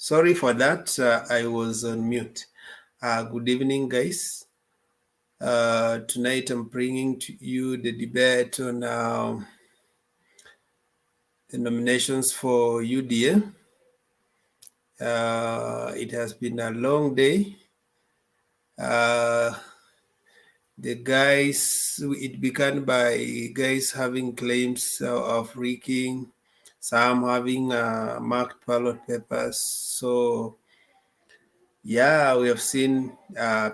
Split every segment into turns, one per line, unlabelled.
Sorry for that. I was on mute. Good evening, guys. Tonight I'm bringing to you the debate on the nominations for UDA. It has been a long day. It began by guys having claims of rigging, some having marked ballot papers. So yeah, we have seen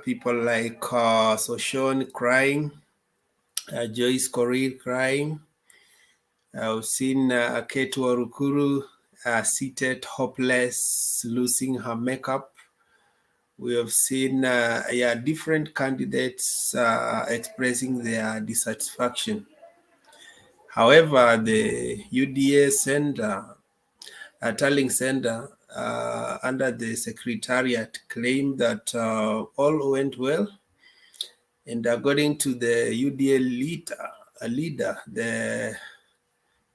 people like Soshon crying, Joyce Korir crying. I've seen Ketu Warukuru seated, hopeless, losing her makeup. We have seen different candidates expressing their dissatisfaction. However, the UDA Center, Tarling Center, under the Secretariat claimed that all went well. And according to the UDA leader, the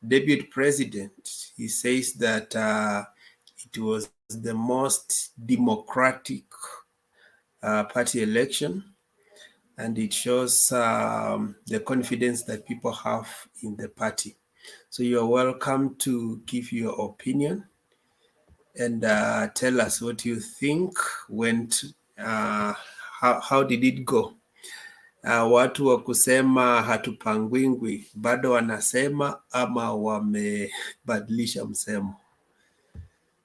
deputy president, he says that it was the most democratic party election, and it shows the confidence that people have in the party. So you're welcome to give your opinion and tell us what you think went, how did it go? Watu wa kusema hatupangwingwi bado wanasema ama wamebadilisha msemo?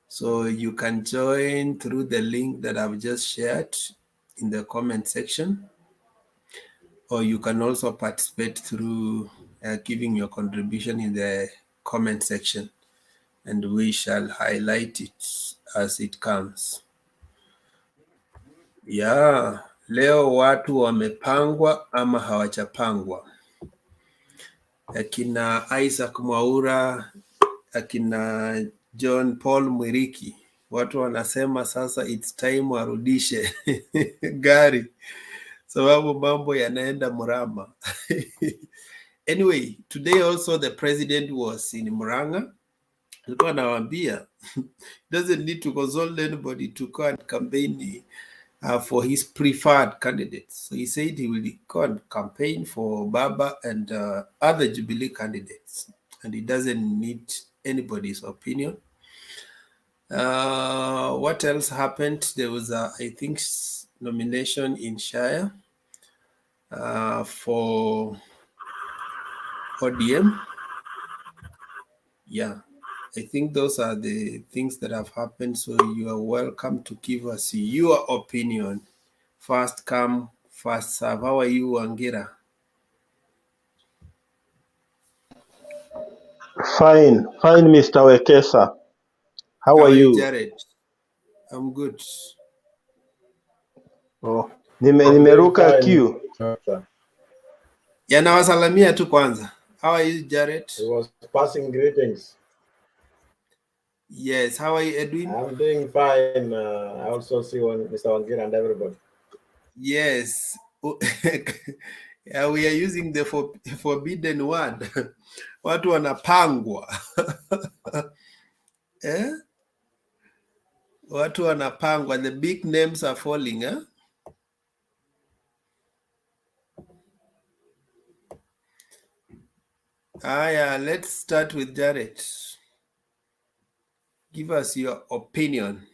So you can join through the link that I've just shared in the comment section, or you can also participate through giving your contribution in the comment section, and we shall highlight it as it comes. Yeah, leo watu wamepangwa ama hawajapangwa. Akina Isaac Mwaura, akina John Paul Mwiriki, watu wanasema sasa it's time warudishe gari sababu mambo yanaenda mrama. Anyway, today also the president was in Murang'a. Alikuwa anawaambia doesn't need to consult anybody to go and campaign for his preferred candidates. So he said he will go and campaign for Baba and other Jubilee candidates, and he doesn't need anybody's opinion. What else happened? There was I think nomination in Shire for ODM. Yeah, I think those are the things that have happened. So you are welcome to give us your opinion. First come, first serve. How are you, Wangira?
Fine, Mr. Wekesa. How are you?
Jared? I'm good.
Oh, nimeruka queue.
Yanawasalamia tu kwanza. How are you, Jared?
He was passing greetings.
Yes, how are you, Edwin?
I'm doing fine. I also see Mr. Wangira and everybody.
Yes. Yeah, we are using the forbidden word. Watu wanapangwa. Eh? Watu wanapangwa. The big names are falling, eh? Yeah, let's start with Jared. Give us your opinion.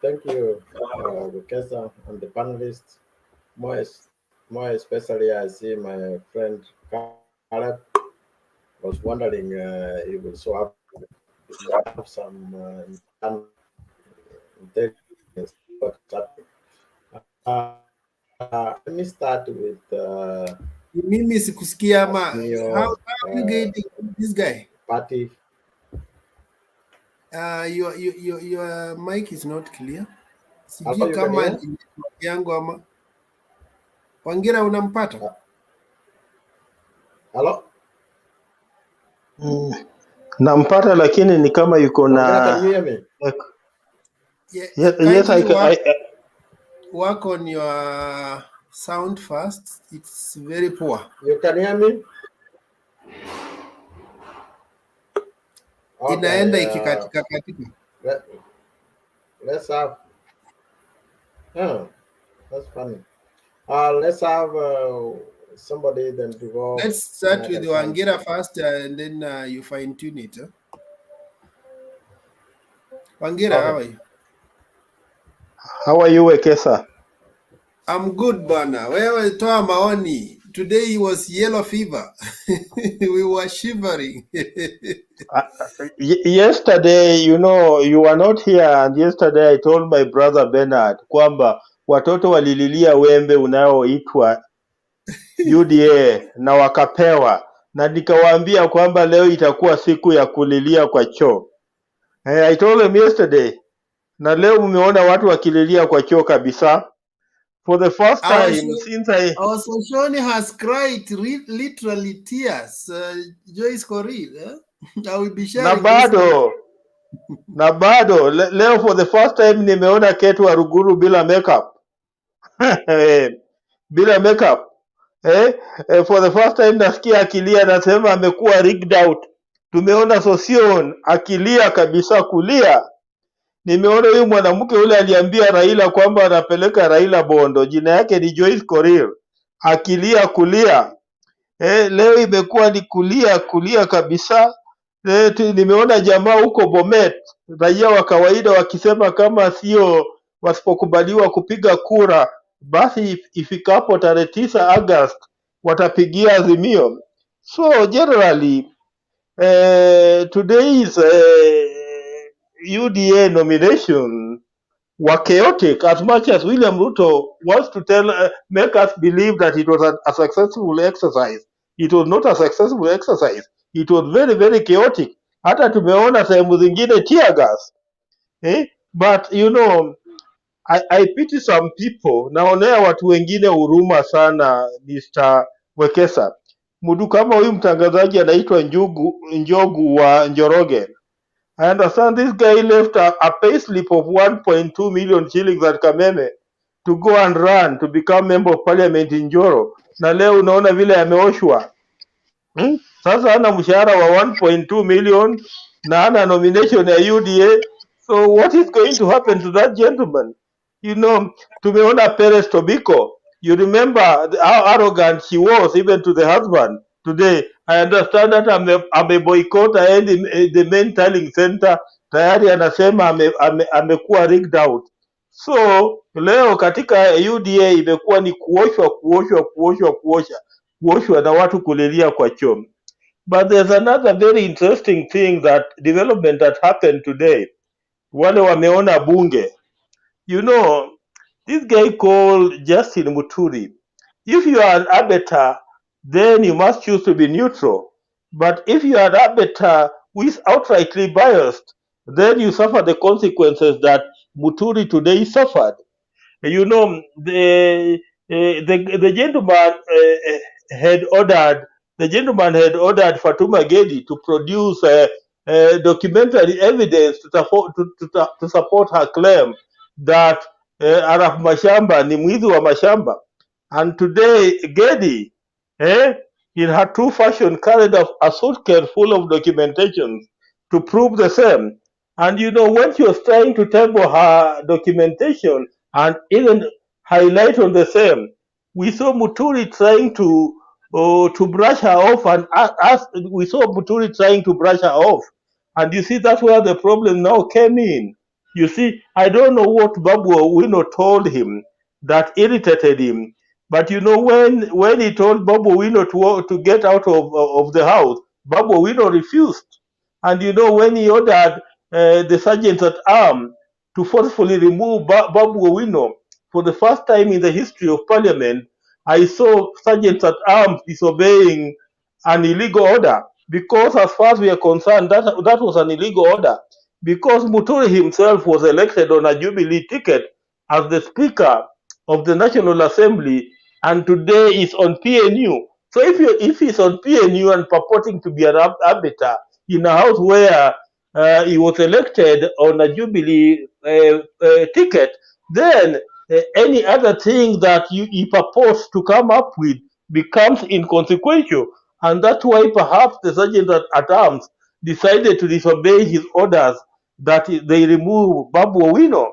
Thank you, Wekesa and the panelists. More especially, I see my friend Caleb was wondering if we saw have some intelligence. Let me start with
Mimi sikusikia ama how
Azimio,
you getting this guy?
party.
Your mic is not clear.
Hello,
Sijui
you
kama
can hear?
ni yangu ama Wangira unampata?
Hello?
Nampata lakini ni kama yuko
Wangira,
na
can you hear me?
yes, I
work on your sound first. It's very poor.
You can hear me?
inaenda
Okay,
ikikatika katika.
let, let's have. Huh, that's funny. Let's have somebody then to go,
Let's
and
start
I
with
can come.
Wangira first, and then you fine tune it. Wangira, how
Okay.
are you?
How are you, Wekesa?
I'm good, bana. Wewe toa maoni. Today was yellow fever. We were shivering.
Uh, Yesterday, you were not here, and yesterday I told my brother Bernard kwamba watoto walililia wembe unaoitwa UDA na wakapewa, na nikawaambia kwamba leo itakuwa siku ya kulilia kwa choo. I told them yesterday, na leo mmeona watu wakililia kwa choo kabisa. For the first time since
Our Soshoni has cried literally tears. Joyce Coril, I will be
na
sharing this later.
bado leo for the first time nimeona Ketu Aruguru bila makeup. Bila makeup. For the first time nasikia akilia, anasema amekuwa rigged out. Tumeona Sosion akilia kabisa, kulia. Nimeona huyu mwanamke ule aliambia Raila kwamba anapeleka Raila Bondo, jina yake ni Joyce Korir, akilia kulia. Leo imekuwa ni kulia kabisa. Nimeona jamaa huko Bomet, raia wa kawaida wakisema kama sio wasipokubaliwa kupiga kura, basi ifikapo tarehe 9 August watapigia Azimio. So generally today's UDA nomination were chaotic, as much as William Ruto wants to make us believe that it was a successful exercise. It was not a successful exercise. It was very, very chaotic. Hata tumeona sehemu zingine tear gas. But I pity some people. Naonea watu wengine huruma sana, Mr. Wekesa. Mtu kama huyu mtangazaji anaitwa Njogu wa Njoroge. I understand this guy left a pay slip of 1.2 million shillings at Kameme to go and run to become member of parliament in Njoro. Na leo unaona vile ameoshwa. Sasa ana mshahara wa 1.2 million na ana nomination ya UDA. So what is going to happen to that gentleman? Tumeona Perez Tobiko. You remember how arrogant she was even to the husband. Today, I understand that ameboycott aendi the main tallying center. Tayari anasema amekuwa rigged out. So leo katika UDA imekuwa ni kuoshwa na watu kulilia kwa choo. But there's another very interesting thing, that development that happened today. Wale wameona bunge. This guy called Justin Muturi. If you are an arbiter, then you must choose to be neutral. But if you are an arbiter who is outrightly biased, then you suffer the consequences that Muturi today suffered. The gentleman had ordered Fatuma Gedi to produce documentary evidence to support her claim that Araf Mashamba ni mwizi wa mashamba. And today Gedi, in her true fashion, carried a suitcase full of documentations to prove the same. And when she was trying to table her documentation and even highlight on the same, we saw Muturi trying to brush her off, and we saw Muturi trying to brush her off. And you see, that's where the problem now came in. You see, I don't know what Babu Owino told him that irritated him, but when he told Babu Owino to get out of the house, Babu Owino refused. And when he ordered the sergeant at arms to forcefully remove Babu Owino, for the first time in the history of parliament, I saw sergeants at arms disobeying an illegal order, because as far as we are concerned, that was an illegal order, because Muturi himself was elected on a Jubilee ticket as the Speaker of the National Assembly, and today is on PNU. So if he's on PNU and purporting to be an arbiter in a house where he was elected on a Jubilee ticket, then any other thing that he purports to come up with becomes inconsequential. And that's why perhaps the sergeant at arms decided to disobey his orders that they remove Babu Owino.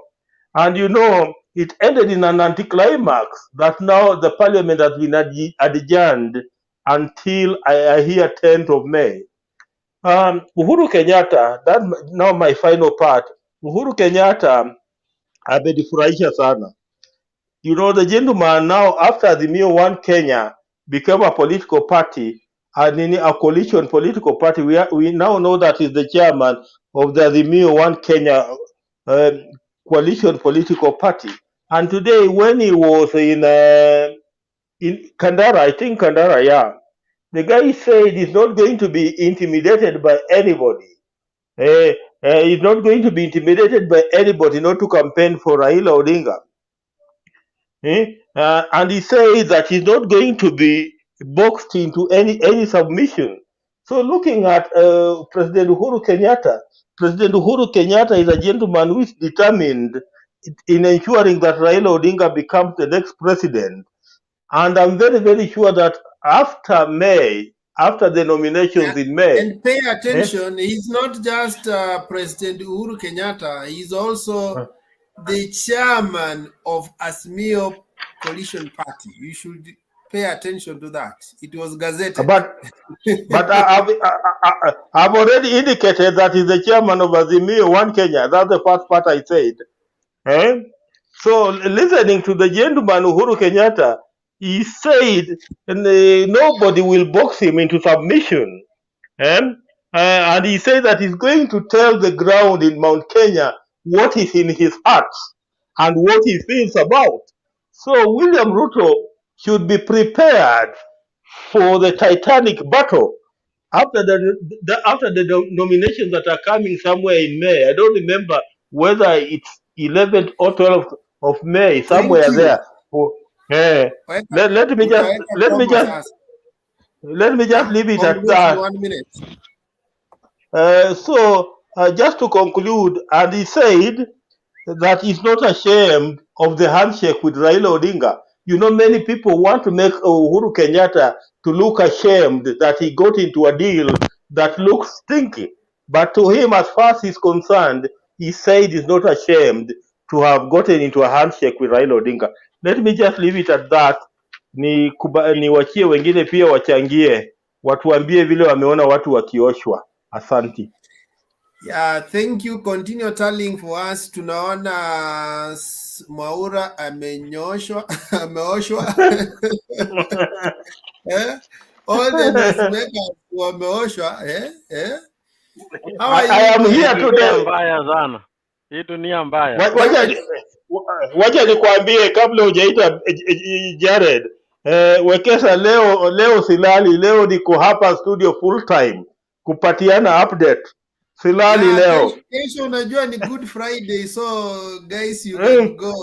And it ended in an anticlimax that now the parliament has been adjourned until I hear 10th of May. Uhuru Kenyatta, that now my final part. Uhuru Kenyatta amenifurahisha sana. The gentleman now, after Azimio One Kenya became a political party, and in a coalition political party, we now know that he's the chairman of the Azimio One Kenya uh, coalition political party. And today, when he was in Kandara, I think Kandara, yeah, the guy said he's not going to be intimidated by anybody. He's not going to be intimidated by anybody not to campaign for Raila Odinga. And he says that he's not going to be boxed into any submission. So looking at President Uhuru Kenyatta is a gentleman who is determined in ensuring that Raila Odinga becomes the next president. And I'm very, very sure that after May, after the nominations in May,
And pay
eh,
attention, he's not just President Uhuru Kenyatta, he's also the chairman of Azimio Coalition Party. You should pay attention to that. It was gazetted.
but But I've already indicated that he's the chairman of Azimio One Kenya. That's the first part I said. Eh? So listening to the gentleman Uhuru Kenyatta, he said nobody will box him into submission. Eh? And he said that he's going to tell the ground in Mount Kenya what is in his heart and what he feels about. So William Ruto should be prepared for the Titanic battle after the nominations that are coming somewhere in May. I don't remember whether it's 11th or 12th of May,
Thank
somewhere
you.
there. Oh, eh, let me just
Utaweka promo sasa.
leave it at
Conclude in
that.
1 minute.
Just to conclude, and he said that he's not ashamed of the handshake with Raila Odinga. Many people want to make Uhuru Kenyatta to look ashamed that he got into a deal that looks stinky. But to him, as far as he's concerned, he said he's not ashamed to have gotten into a handshake with Raila Odinga. Let me just leave it at that. Niwachie wengine pia wachangie, watuambie vile wameona watu wakioshwa. Asanti.
Yeah, thank you. Continue telling for us. Tunaona Mwaura amenyoshwa, ameoshwa. All the noisemakers wameoshwa. How are
I am
you?
here today.
Mbaya sana. Hii dunia mbaya.
Wacha nikwambie kabla hujaita Jared. Wekesa leo silali, leo niko hapa studio full time kupatiana update. Silali leo.
Kesho unajua ni Good Friday, so guys you can go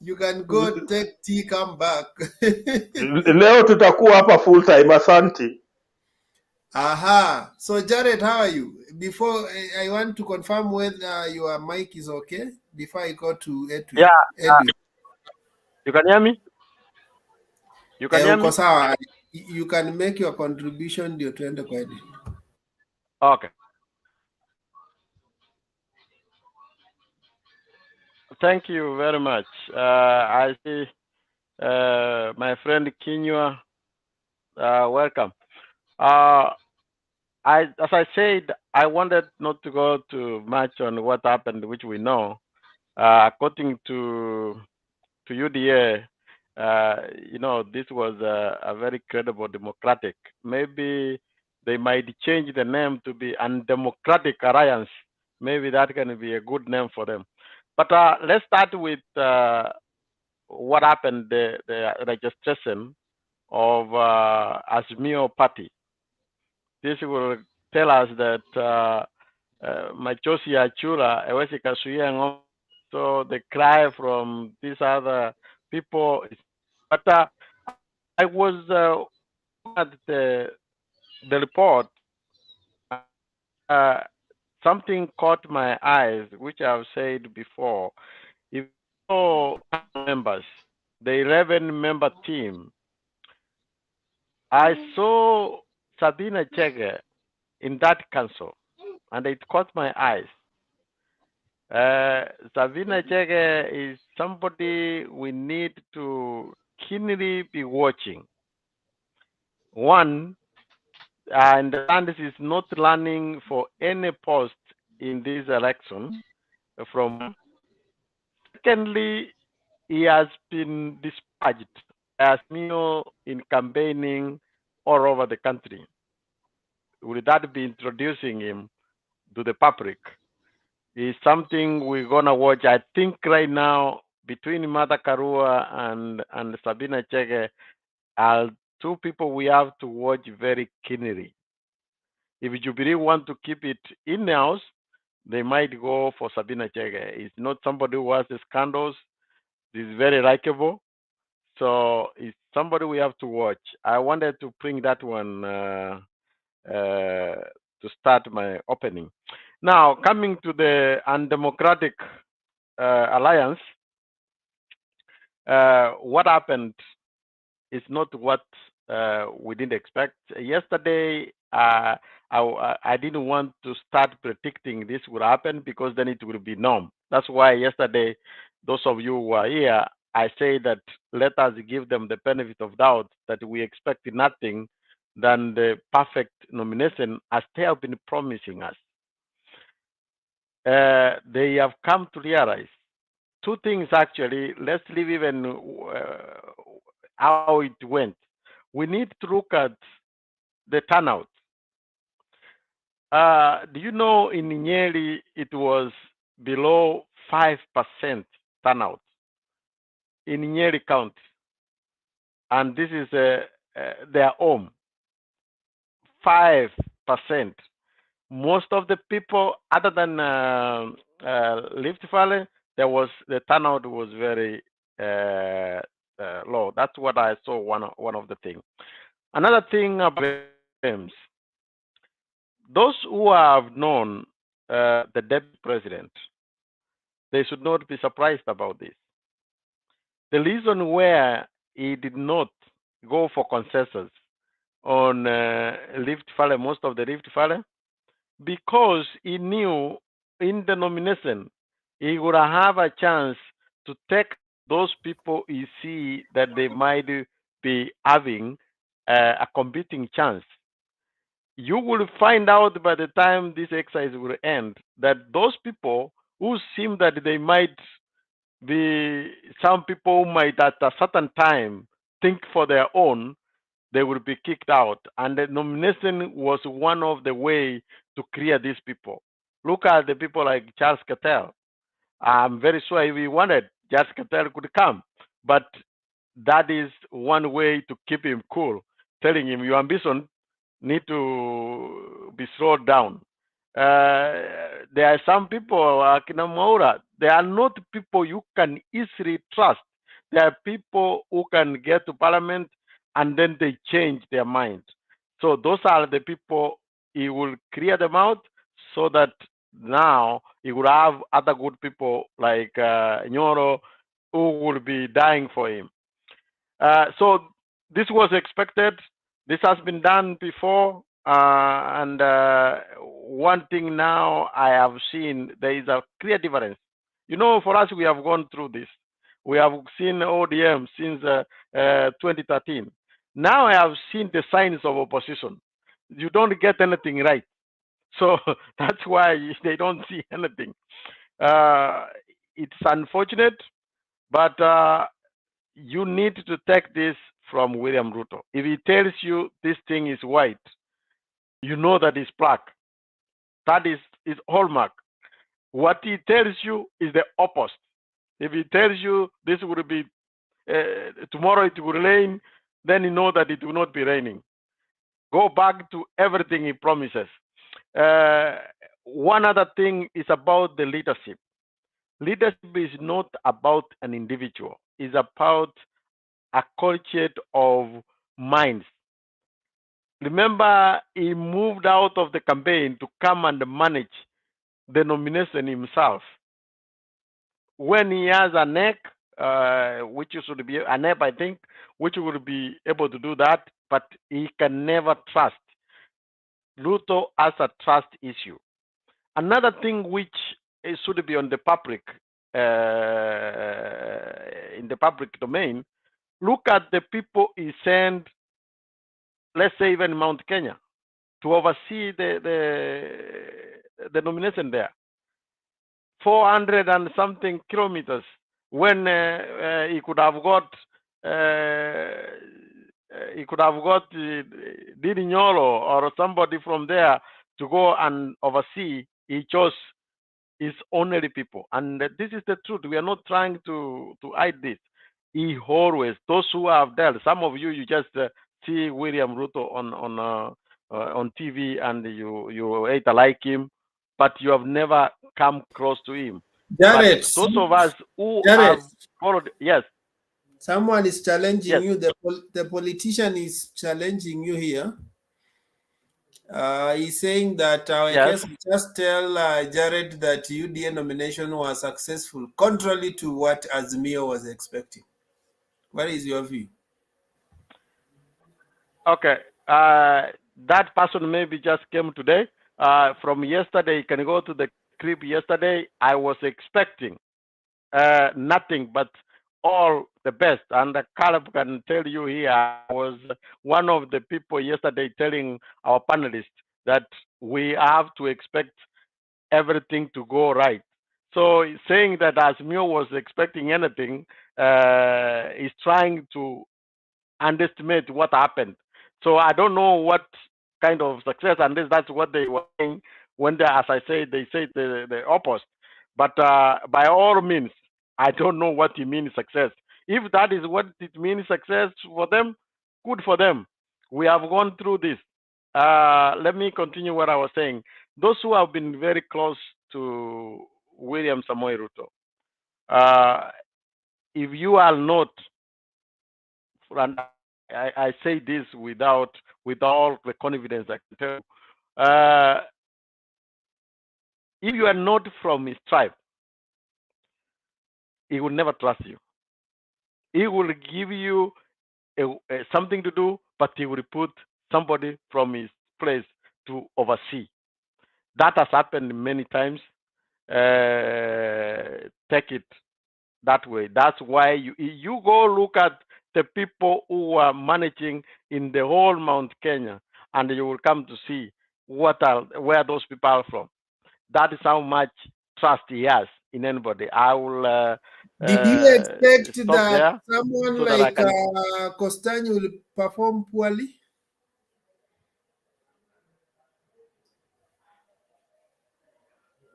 you can go take tea, come back.
Leo tutakuwa hapa full time, asanti.
Aha. So Jared, how are you? Before I want to confirm whether your mic is okay before I go to Edwin.
Yeah. You can hear me? You can hear me?
Sawa. You can make your contribution ndio tuende kwa Edwin.
Okay. Thank you very much. I see my friend Kinyua. Welcome. As I said, I wanted not to go too much on what happened, which we know. According to UDA, this was a very credible democratic. Maybe they might change the name to be Undemocratic Alliance. Maybe that can be a good name for them. But let's start with what happened, the registration of Azimio Party. This will tell us that Machosi Achura, Ewesi Kasuya, so the cry from these other people. But I was at the report. Something caught my eyes, which I've said before. If members, the 11-member team, I saw Sabina Chege in that council, and it caught my eyes. Sabina Chege is somebody we need to keenly be watching. One, I understand this is not running for any post in this election from one. Secondly, he has been dispatched by Azimio in campaigning all over the country. Will that be introducing him to the public? Is something we're gonna watch. I think right now between Mata Karua and Sabina Chege are two people we have to watch very keenly. If Jubilee want to keep it in house, they might go for Sabina Chege. It's not somebody who has scandals. He's very likable. So it's somebody we have to watch. I wanted to bring that one to start my opening. Now, coming to the undemocratic alliance, what happened is not what we didn't expect. Yesterday, I didn't want to start predicting this would happen because then it will be known. That's why yesterday, those of you who are here, I say that let us give them the benefit of doubt that we expect nothing than the perfect nomination as they have been promising us. They have come to realize two things actually. Let's leave even how it went. We need to look at the turnout. Do you know in Nyeri it was below 5% turnout in Nyeri County, and this is their home. 5%. Most of the people, other than Rift Valley, the turnout was very low. That's what I saw. One of the things. Another thing about claims, those who have known the deputy president, they should not be surprised about this. The reason where he did not go for consensus on Rift Valley, most of the Rift Valley, because he knew in the nomination he would have a chance to take out those people he see that they might be having a competing chance. You will find out by the time this exercise will end that those people who seem that they might be, some people might at a certain time think for their own, they will be kicked out. And the nomination was one of the way to clear these people. Look at the people like Charles Cattell. I'm very sure if he wanted, Charles Cattell could come. But that is one way to keep him cool, telling him your ambition need to be slowed down. There are some people, Akina Maura, they are not people you can easily trust. There are people who can get to parliament and then they change their mind. So those are the people he will clear them out so that now he will have other good people like Nyoro who will be dying for him. So this was expected. This has been done before. And one thing now I have seen, there is a clear difference. You know, for us, we have gone through this. We have seen ODM since 2013. Now I have seen the signs of opposition. You don't get anything right. So that's why they don't see anything. It's unfortunate, but you need to take this from William Ruto. If he tells you this thing is white, you know that it's black. That is his hallmark. What he tells you is the opposite. If he tells you this will be tomorrow it will rain, then you know that it will not be raining. Go back to everything he promises. One other thing is about the leadership. Leadership is not about an individual. It's about a culture of minds. Remember, he moved out of the campaign to come and manage the nomination himself. When he has a neck, which should be a neck, I think, which will be able to do that, but he can never trust Ruto as a trust issue. Another thing which should be on the public, in the public domain, look at the people he sent, let's say even Mount Kenya, to oversee the nomination there. 400 and something kilometers when he could have got Didi Nyolo or somebody from there to go and oversee. He chose his only people, and this is the truth. We are not trying to hide this. He always, those who have dealt. Some of you just see William Ruto on TV and you either like him, but you have never come close to him.
Jared,
But those of us who
Jared,
have followed, yes.
Someone is challenging
Yes.
you. The politician is challenging you here. He's saying that I
Yes.
guess just tell Jared that UDA nomination was successful, contrary to what Azimio was expecting. What is your view?
Okay. That person maybe just came today. From yesterday, you can go to the clip yesterday. I was expecting nothing but all the best. And Caleb can tell you here, I was one of the people yesterday telling our panelists that we have to expect everything to go right. So saying that Azimio was expecting anything is trying to underestimate what happened. So I don't know what kind of success, and that's what they were saying when they, as I said, they said the opposite. But by all means, I don't know what it means success. If that is what it means success for them, good for them. We have gone through this. Let me continue what I was saying. Those who have been very close to William Samoei Ruto, if you are not, and I say this with all the confidence I can tell you, if you are not from his tribe, he will never trust you. He will give you something to do, but he will put somebody from his place to oversee. That has happened many times. Take it that way. That's why you go look at the people who are managing in the whole Mount Kenya, and you will come to see where those people are from. That is how much trust he has in anybody. I will
Did you expect
stop
that
there
someone
so that I
like
can.
Costani will perform poorly?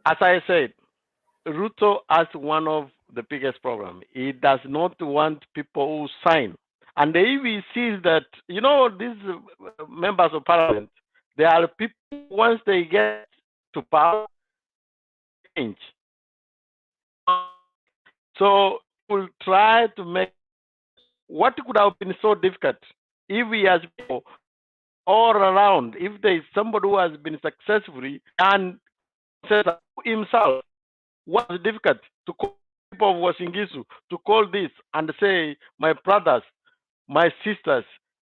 As I said, Ruto has one of the biggest problems. He does not want people who sign. And if he sees that, these members of parliament, they are people, once they get to power, change. So he will try to make what could have been so difficult if he has people all around. If there is somebody who has been successfully and says himself, what is difficult to call people of Wasingisu, to call this and say, my brothers, my sisters,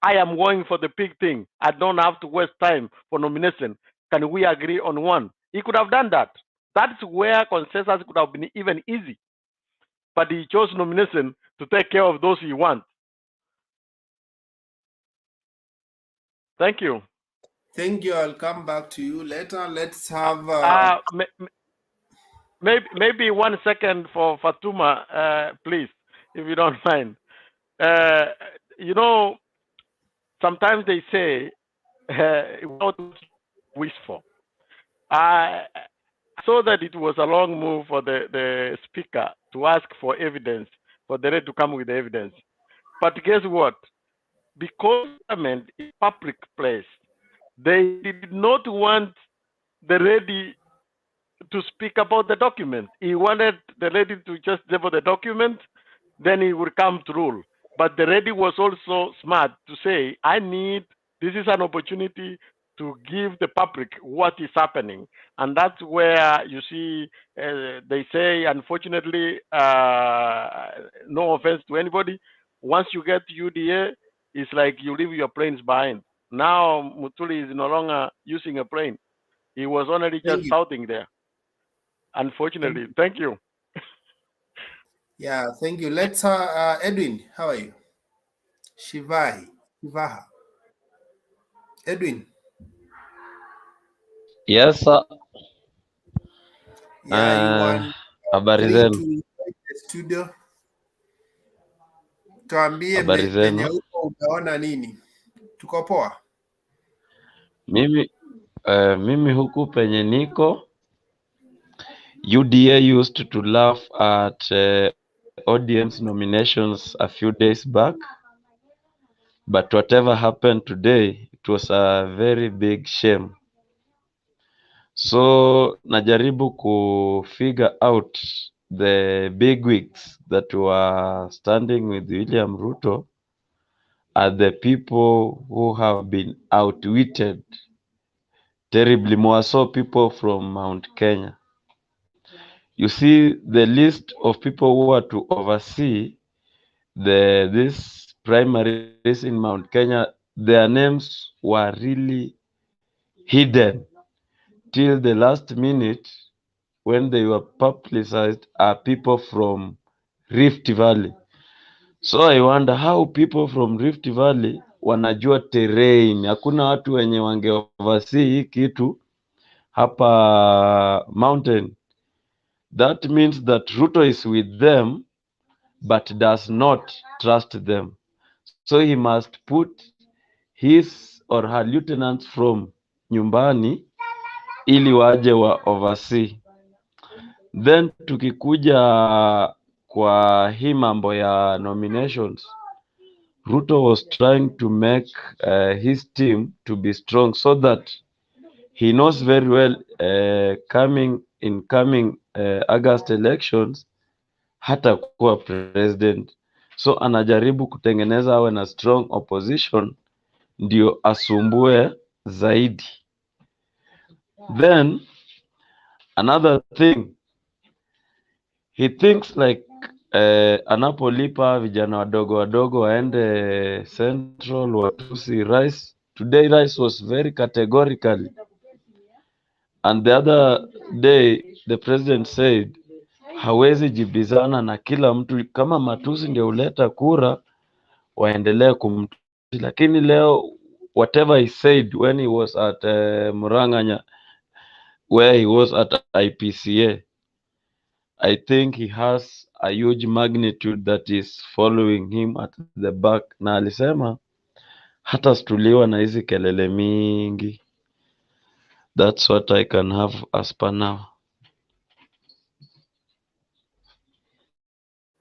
I am going for the big thing. I don't have to waste time for nomination. Can we agree on one? He could have done that. That's where consensus could have been even easy. But he chose nomination to take care of those he wants. Thank you.
Thank you. I'll come back to you later. Let's have.
Maybe 1 second for Fatuma, please, if you don't mind. Sometimes they say, what you wish for. I saw that it was a long move for the speaker to ask for evidence, for the red to come with the evidence. But guess what? Because government is a public place, they did not want the lady to speak about the document. He wanted the lady to just deliver the document, then he would come to rule. But the lady was also smart to say, this is an opportunity to give the public what is happening. And that's where you see, they say, unfortunately, no offense to anybody, once you get to UDA, it's like you leave your planes behind. Now Mutuli is no longer using a plane. He was only
Thank
just
you.
shouting there.
Thank
Unfortunately,
you.
thank you.
Yeah, thank you. Let's Edwin, how are you? Shivai, Shivaha. Edwin.
Yes, sir.
Yeah, you want
Habari
three to
zenu?
invite the studio. Tuambie
Habari
penye
zenu?
huko utaona nini? Tuko poa?
Mimi mimi huku penye niko, UDA used to laugh at ODM's nominations a few days back, but whatever happened today, it was a very big shame. So najaribu figure out the bigwigs that were standing with William Ruto are the people who have been outwitted terribly, more so people from Mount Kenya. You see, the list of people who are to oversee this primaries in Mount Kenya, their names were really hidden till the last minute when they were publicized are people from Rift Valley. So I wonder how people from Rift Valley wanajua terrain. Hakuna watu wenye wange oversee hii kitu hapa mountain. That means that Ruto is with them but does not trust them. So he must put his or her lieutenants from nyumbani ili waje wa oversee. Then tukikuja kwa hii mambo ya nominations, Ruto was trying to make his team to be strong so that he knows very well coming August elections hata kuwa president. So anajaribu kutengeneza awe na strong opposition ndio asumbue zaidi. Then another thing, he thinks like anapolipa vijana wadogo wadogo waende Central watusi Rice. Today Rice was very categorically, and the other day the president said hawezi jibizana na kila mtu, kama matusi ndio huleta kura waendelee kumtusi. Lakini leo whatever he said when he was at Muranganya, where he was at IPCA, I think he has a huge magnitude that is following him at the back, na alisema hata stuliwa na hizi kelele mingi. That's what I can have as per now.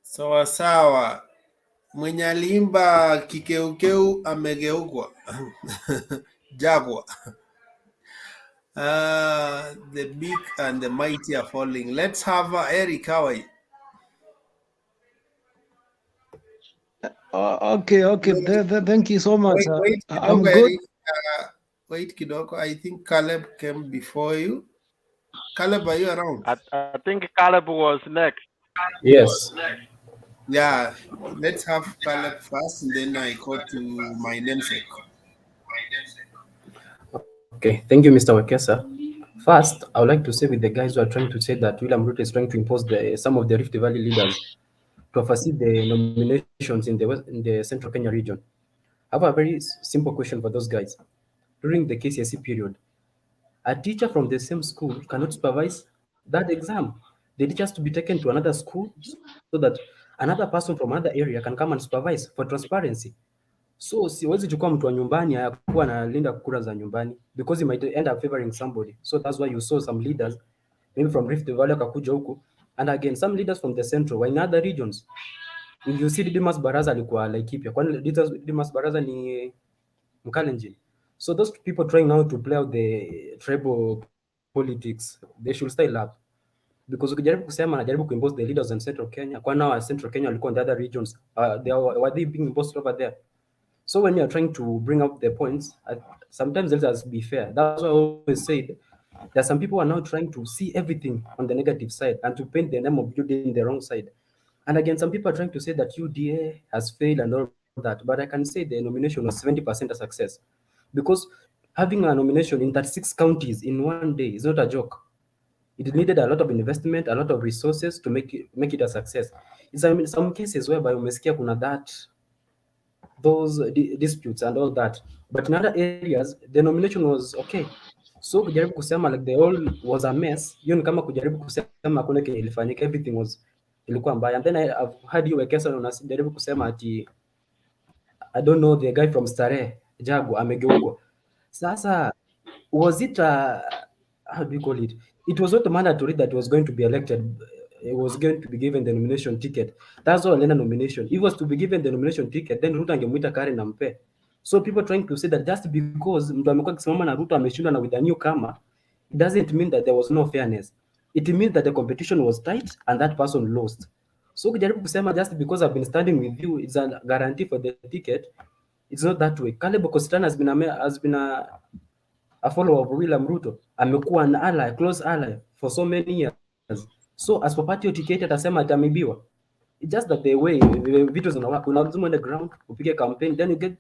Sawa sawa. Mwenye aliimba kikeukeu amegeukwa. Jagwa. The big and the mighty are falling. Let's have Eric. How are you?
Okay. Thank you so much.
Wait,
I'm
kidogo,
good.
Eric. Wait, kidogo. I think Caleb came before you. Caleb, are you around?
I think Caleb was next.
Yes.
Yeah. Let's have Caleb first, and then I go to my namesake.
Okay. Thank you, Mr. Wekesa. First, I would like to say with the guys who are trying to say that William Ruto is trying to impose some of the Rift Valley leaders to oversee the nominations in the Central Kenya region. I have a very simple question for those guys. During the KCSE period, a teacher from the same school cannot supervise that exam. The teacher has to be taken to another school so that another person from another area can come and supervise for transparency. So siwezi chukua mtu wa nyumbani akuwa analinda kura za nyumbani because he might end up favoring somebody. So that's why you saw some leaders maybe from Rift Valley akakuja huku, and again some leaders from the central were in other regions. If you see Dimas Baraza alikuwa Laikipia, kwani Dimas Baraza ni Mkalenjin. So those people trying now to play out the tribal politics, they should stay up. Because ukijaribu kusema anajaribu kuimpose the leaders in Central Kenya, kwa now Central Kenya walikuwa in the other regions, were they being imposed over there? So when you're trying to bring up the points, sometimes let us be fair. That's why I always said there are some people who are now trying to see everything on the negative side and to paint the name of UDA in the wrong side. And again, some people are trying to say that UDA has failed and all that, but I can say the nomination was 70% a success. because having a nomination in 36 counties in one day is not a joke. It needed a lot of investment, a lot of resources to make it a success. In some cases whereby umesikia kuna those disputes and all that, but in other areas the nomination was okay. So kujaribu kusema like the whole was a mess, hiyo ni kama kujaribu kusema hakuna kenye ilifanyika, everything ilikuwa mbaya. And then I've heard you Wekesa unajaribu kusema ati I don't know, the guy from Starehe Jagu amegeukwa. Sasa was it how do you call it? It was not mandatory that was going to be elected. It was going to be given the nomination ticket. That's all alienda nomination. If it was to be given the nomination ticket, then Ruto angemuita Karen na mpe. So people trying to say that just because mtu amekuwa akisimama na Ruto ameshindwa na with a newcomer, it doesn't mean that there was no fairness. It means that the competition was tight and that person lost. So kujaribu kusema just because I've been standing with you, it's a guarantee for the ticket. It's not that way. Caleb Okositana has been a follower of William Ruto, amekuwa an ally, close ally for so many years. So as for party ticket atasema atamibiwa. It's just that the way vitu zinawaka, unazuma on the ground, upige campaign, then you get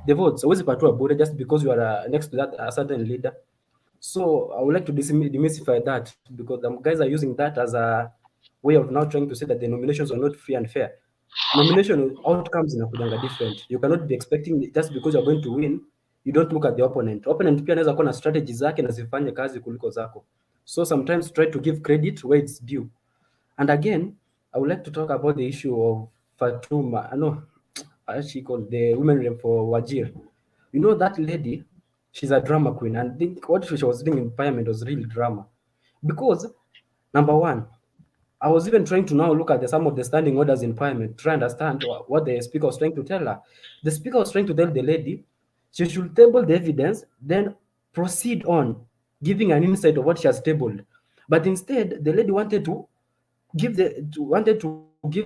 the votes. Huwezi patua bure just because you are next to that a certain leader. So I would like to demystify that, because the guys are using that as a way of now trying to say that the nominations are not free and fair. Nomination outcomes inakujanga different. You cannot be expecting just because you're going to win, you don't look at the opponent. Opponent pia anaweza kuwa na strategy zake na zifanye kazi kuliko zako. So sometimes try to give credit where it's due. And again, I would like to talk about the issue of Fatuma. No, she called the women rep for Wajir. You know that lady, she's a drama queen, and I think what she was doing in parliament was real drama. Because number one, I was even trying to now look at some of the standing orders in parliament, try and understand what the speaker was trying to tell her. The speaker was trying to tell the lady she should table the evidence, then proceed on giving an insight of what she has tabled. But instead, the lady wanted to give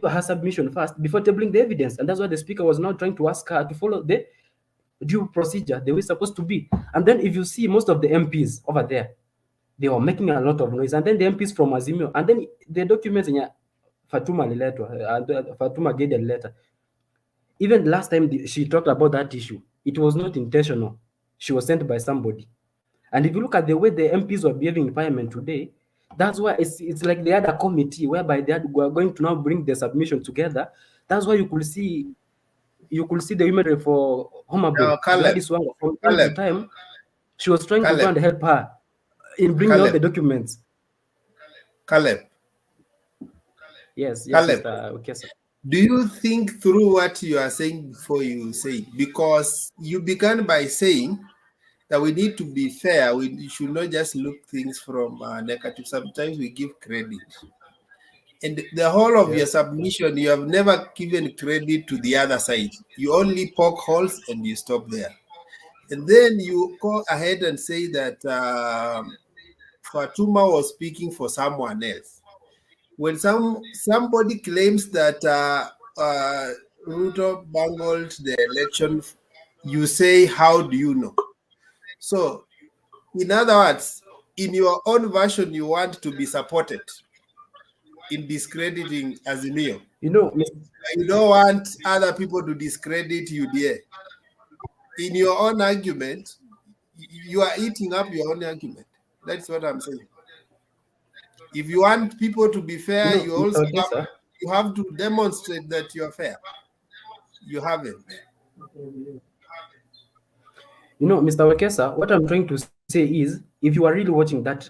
her submission first before tabling the evidence, and that's why the speaker was now trying to ask her to follow the due procedure the way it's supposed to be. And then if you see most of the MPs over there, they were making a lot of noise, and then the MPs from Azimio, and then the documents in Fatuma Gedi letter. Even last time she talked about that issue, it was not intentional. She was sent by somebody. And if you look at the way the MPs were behaving in parliament today, that's why it's like they had a committee whereby they were going to now bring the submission together. That's why you could see the women for Homa Bay,
Now,
Gladys Wanga, from time to time, she was trying to go and help her in bringing out the documents.
Caleb.
Yes,
Caleb,
Mr. Okesa.
do you think through what you are saying before you say? Because you began by saying that we need to be fair. We should not just look things from negative. Sometimes we give credit. And the whole of your submission, you have never given credit to the other side. You only poke holes and you stop there. And then you go ahead and say that Fatuma was speaking for someone else. When somebody claims that Ruto bungled the election, you say, how do you know? So, in other words, in your own version, you want to be supported in discrediting Azimio.
You know,
you don't want other people to discredit you there. In your own argument, you are eating up your own argument. That's what I'm saying. If you want people to be fair, you also have to demonstrate that you are fair. You haven't.
You know, Mr. Wekesa, what I'm trying to say is, if you are really watching the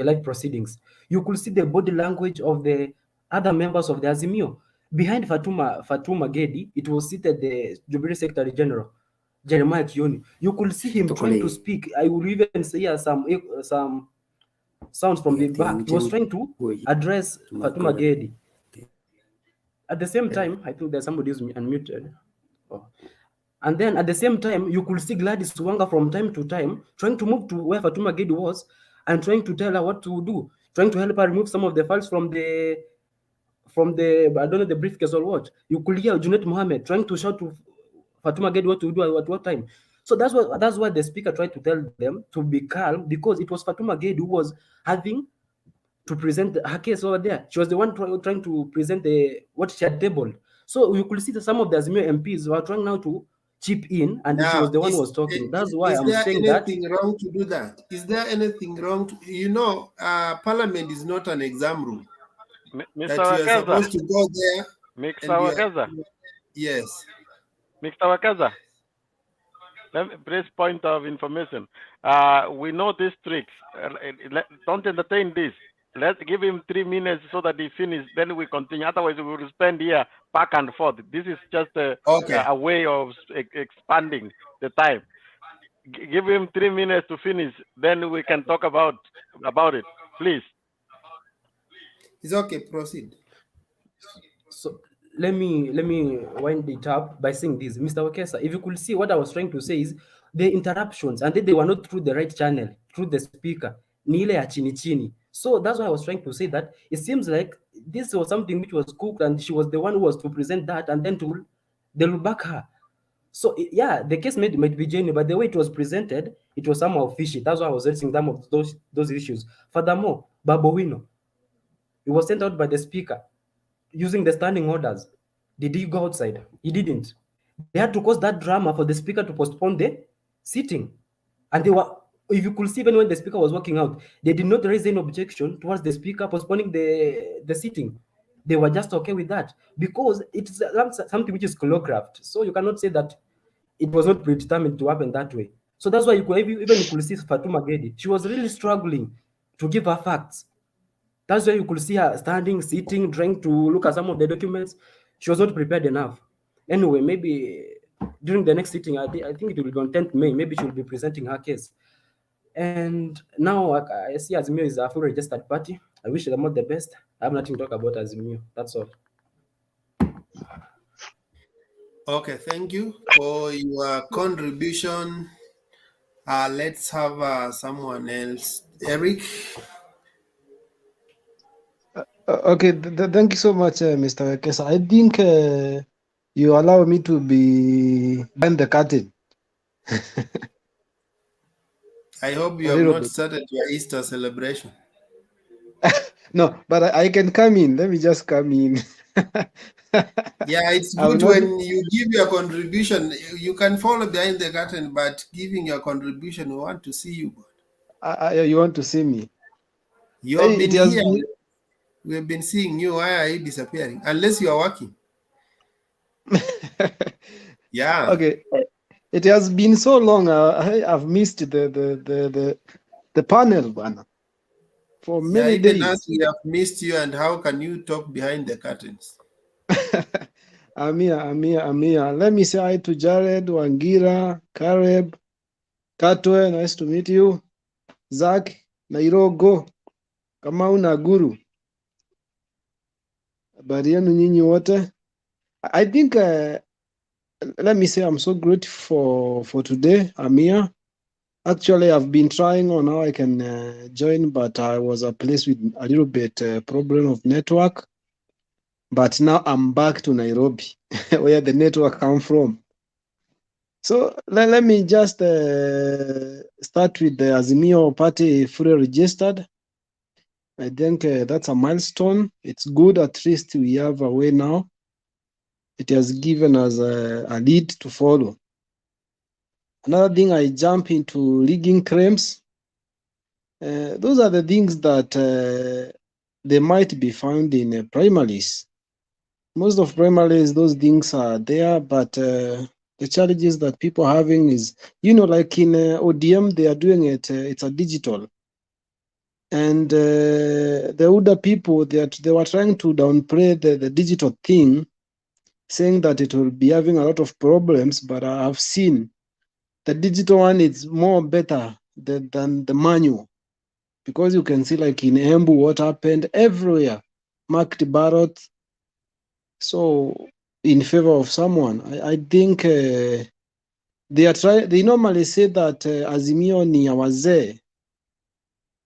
live proceedings, you could see the body language of the other members of the Azimio. Behind Fatuma Gedi, it was seated the Jubilee Secretary General, Jeremiah Kioni. You could see him trying to speak. I will even say some sounds from the back. He was trying to address Fatuma Gedi. At the same time, I think there's somebody who's unmuted. Oh. And then at the same time, you could see Gladys Wanga from time to time trying to move to where Fatuma Gedi was and trying to tell her what to do, trying to help her remove some of the files from the I don't know, the briefcase or what. You could hear Junet Mohammed trying to shout to Fatuma Gedi what to do at what time. So that's why the speaker tried to tell them to be calm, because it was Fatuma Gedi who was having to present her case over there. She was the one trying to present what she had tabled. So you could see that some of the Azimio MPs were trying now to chip in, and she
Now,
was the one who was talking. That's why
is
I'm
there
saying that.
anything wrong to do that? Is there anything wrong to, Parliament is not an exam room
Mr.
that you are
Wakaza,
supposed to go there
Mr.
and you are,
Wakaza,
yes.
Mr. Wakaza. Let me please point of information. We know these tricks. Don't entertain this. Let's give him 3 minutes so that he finishes. Then we continue. Otherwise, we will spend here back and forth. This is just
Okay.
a way of expanding the time. Give him 3 minutes to finish. Then we can talk about it. Please.
It's okay, proceed.
So let me wind it up by saying this, Mr. Wakesa. If you could see, what I was trying to say is the interruptions, and then they were not through the right channel, through the speaker, ni ile ya chini chini. So that's why I was trying to say that it seems like this was something which was cooked, and she was the one who was to present that, and then they'll back her. So yeah, the case might be genuine, but the way it was presented, it was somehow fishy. That's why I was raising some of those issues. Furthermore, Babowino, he was sent out by the speaker using the standing orders. Did he go outside? He didn't. They had to cause that drama for the speaker to postpone the sitting. And they were, if you could see, even when the speaker was walking out, they did not raise any objection towards the speaker postponing the sitting. They were just okay with that because it's something which is choreographed. So you cannot say that it was not predetermined to happen that way. So that's why you could even see Fatuma Gedi. She was really struggling to give her facts. That's why you could see her standing, sitting, trying to look at some of the documents. She was not prepared enough. Anyway, maybe during the next sitting, I think it will be on 10th May, maybe she will be presenting her case. And now I see Azimio is a full registered party. I wish them all the best. I have nothing to talk about Azimio. That's all.
Okay, thank you for your contribution. Let's have someone else. Eric.
Okay, thank you so much, Mr. Wekesa. I think you allow me to be behind the curtain.
I hope you
A
have
little
not
bit.
started your Easter celebration.
No, but I can come in. Let me just come in.
Yeah, it's
I will
good
not.
when you give your contribution. You can follow behind the curtain, but giving your contribution, we want to see you.
You want to see me?
You have
It
been
has
here.
been.
We have been seeing you. Why are you disappearing? Unless you are working. Yeah.
Okay. It has been so long. I've missed the panel, Bana, for
Yeah,
many
even us,
days.
we have missed you. And how can you talk behind the curtains?
I'm here. Let me say hi to Jared, Wangira, Caleb, Katwe. Nice to meet you. Zach, Nairogo, Kamau na Guru. Habari yenu nyinyi wote. I think, let me say I'm so grateful for today. I'm here. Actually, I've been trying on how I can join, but I was a place with a little bit problem of network. But now I'm back to Nairobi, where the network come from. So let me just start with the Azimio party fully registered. I think that's a milestone. It's good, at least we have a way now. It has given us a lead to follow. Another thing, I jump into rigging claims. Those are the things that they might be found in primaries. Most of primaries, those things are there, but the challenges that people are having is, like in ODM, they are doing it, it's a digital. And the older people, they were trying to downplay the digital thing, saying that it will be having a lot of problems, but I've seen the digital one is more better than the manual, because you can see, like in Embu, what happened everywhere, marked ballot. So in favor of someone, I think they normally say that Azimio ni ya wazee,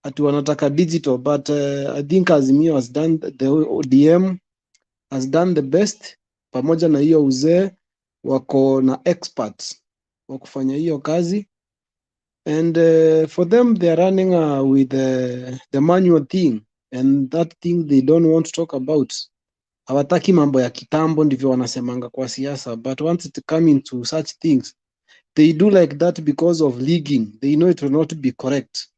ati wanataka digital, but I think Azimio has done, the ODM has done the best. Pamoja na hiyo uzee, wako na experts wa kufanya hiyo kazi, and for them they are running with the manual thing, and that thing they don't want to talk about. hawataki mambo ya kitambo, ndivyo wanasemanga kwa siasa, but once it come into such things they do like that because of leaguing. They know it will not be correct.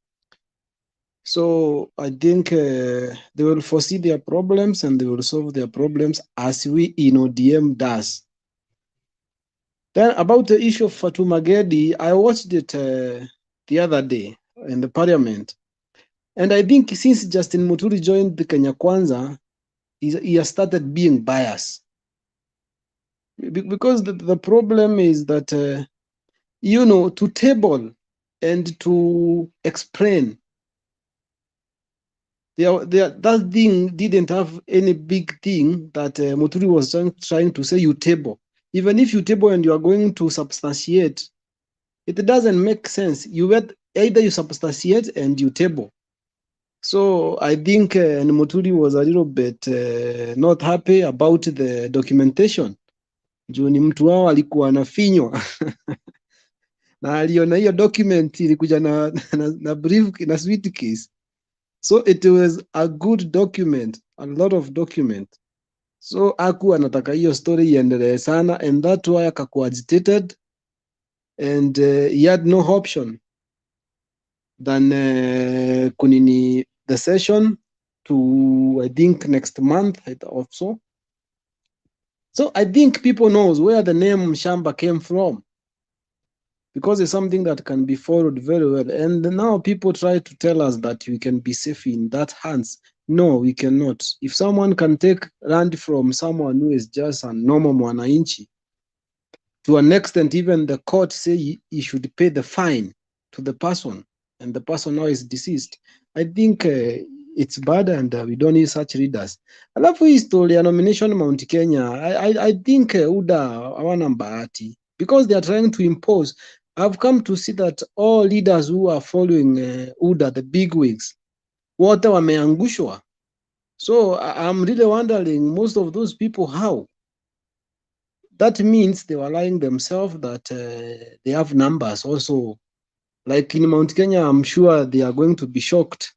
So I think they will foresee their problems and they will solve their problems as we in ODM does. Then about the issue of Fatuma Gedi, I watched it the other day in the parliament. And I think since Justin Muturi joined the Kenya Kwanza, he has started being biased. Because the problem is that, to table and to explain, that thing didn't have any big thing that Muturi was trying to say you table. Even if you table and you are going to substantiate, it doesn't make sense. Either you substantiate and you table. So I think Muturi was a little bit not happy about the documentation. Juu ni mtu wao alikuwa anafinywa na aliona hiyo document ilikuja na brief na suitcase. So it was a good document, a lot of document. So aku anataka hiyo story iendelee sana, and that why akakuwa agitated, and he had no option than kunini the session to, I think, next month also. So I think people knows where the name Shamba came from, because it's something that can be followed very well. And now people try to tell us that we can be safe in that hands. No, we cannot. If someone can take land from someone who is just a normal mwananchi, to an extent even the court say he should pay the fine to the person, and the person now is deceased, I think it's bad, and we don't need such leaders. Alafu hii story ya nomination Mount Kenya, I think UDA hawana bahati, because they are trying to impose. I've come to see that all leaders who are following UDA, the big wigs, wote wameangushwa. So I'm really wondering, most of those people, how? That means they were lying themselves that they have numbers also. Like in Mount Kenya, I'm sure they are going to be shocked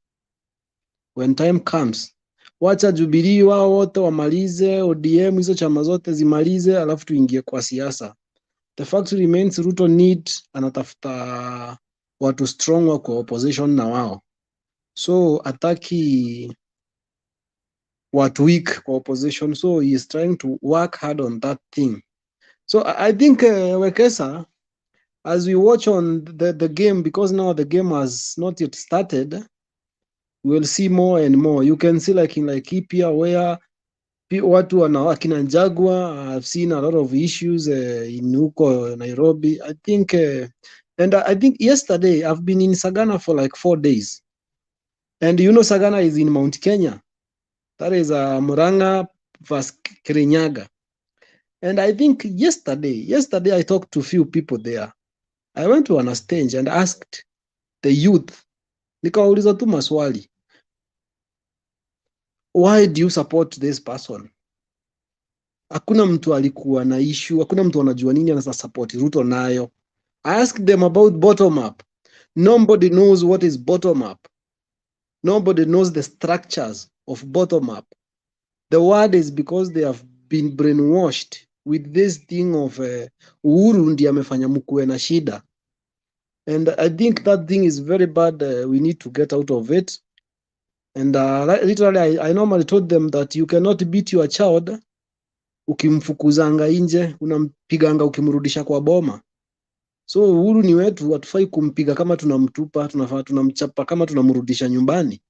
when time comes. Wacha Jubilee wao wote wamalize, ODM hizo chama zote zimalize, alafu tuingie kwa siasa. The fact remains, Ruto anatafuta watu strong wa kwa opposition na wao. So ataki watu weak kwa opposition, so he is trying to work hard on that thing. So I think Wekesa, as we watch on the game, because now the game has not yet started, we will see more and more. You can see like in Laikipia, where watu akina Njagwa, I've seen a lot of issues in huko Nairobi. I think, and I think yesterday I've been in Sagana for like 4 days. And Sagana is in Mount Kenya. That is Murang'a vs Kirinyaga. And I think yesterday I talked to few people there. I went to an stage and asked the youth, nikawauliza tu maswali. Why do you support this person? Hakuna mtu alikuwa na issue, hakuna mtu anajua nini anasa support Ruto nayo. I asked them about bottom up. Nobody knows what is bottom up. Nobody knows the structures of bottom up. The word is because they have been brainwashed with this thing of Uhuru ndiye amefanya mkuwe na shida. And I think that thing is very bad. We need to get out of it. And literally, I normally told them that you cannot beat your child ukimfukuzanga nje, unampiganga ukimrudisha kwa boma. So Uhuru ni wetu, hatufai kumpiga kama tunamtupa, tunafaa tunamchapa kama tunamrudisha nyumbani.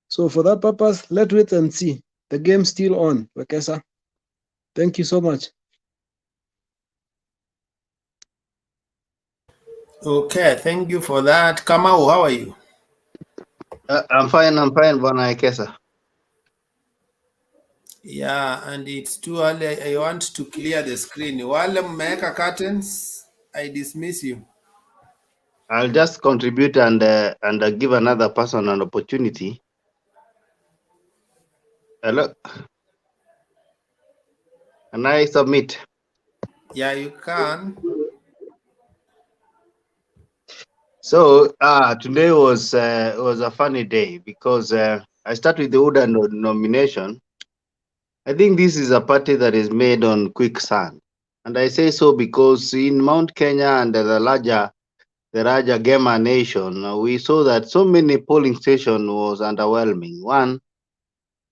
So for that purpose, let's wait and see. The game's still on, Wekesa. Thank you so much.
Okay, thank you for that. Kamau, how are you?
I'm fine, Bwana Ekesa.
Yeah, and it's too early. I want to clear the screen. Wale mmeweka curtains, I dismiss you.
I'll just contribute and give another person an opportunity. Hello. Can I submit?
Yeah, you can.
So today was a funny day because I start with the UDA nomination, I think this is a party that is made on quicksand. And I say so because in Mount Kenya and the larger Gema nation, we saw that so many polling station was underwhelming. One,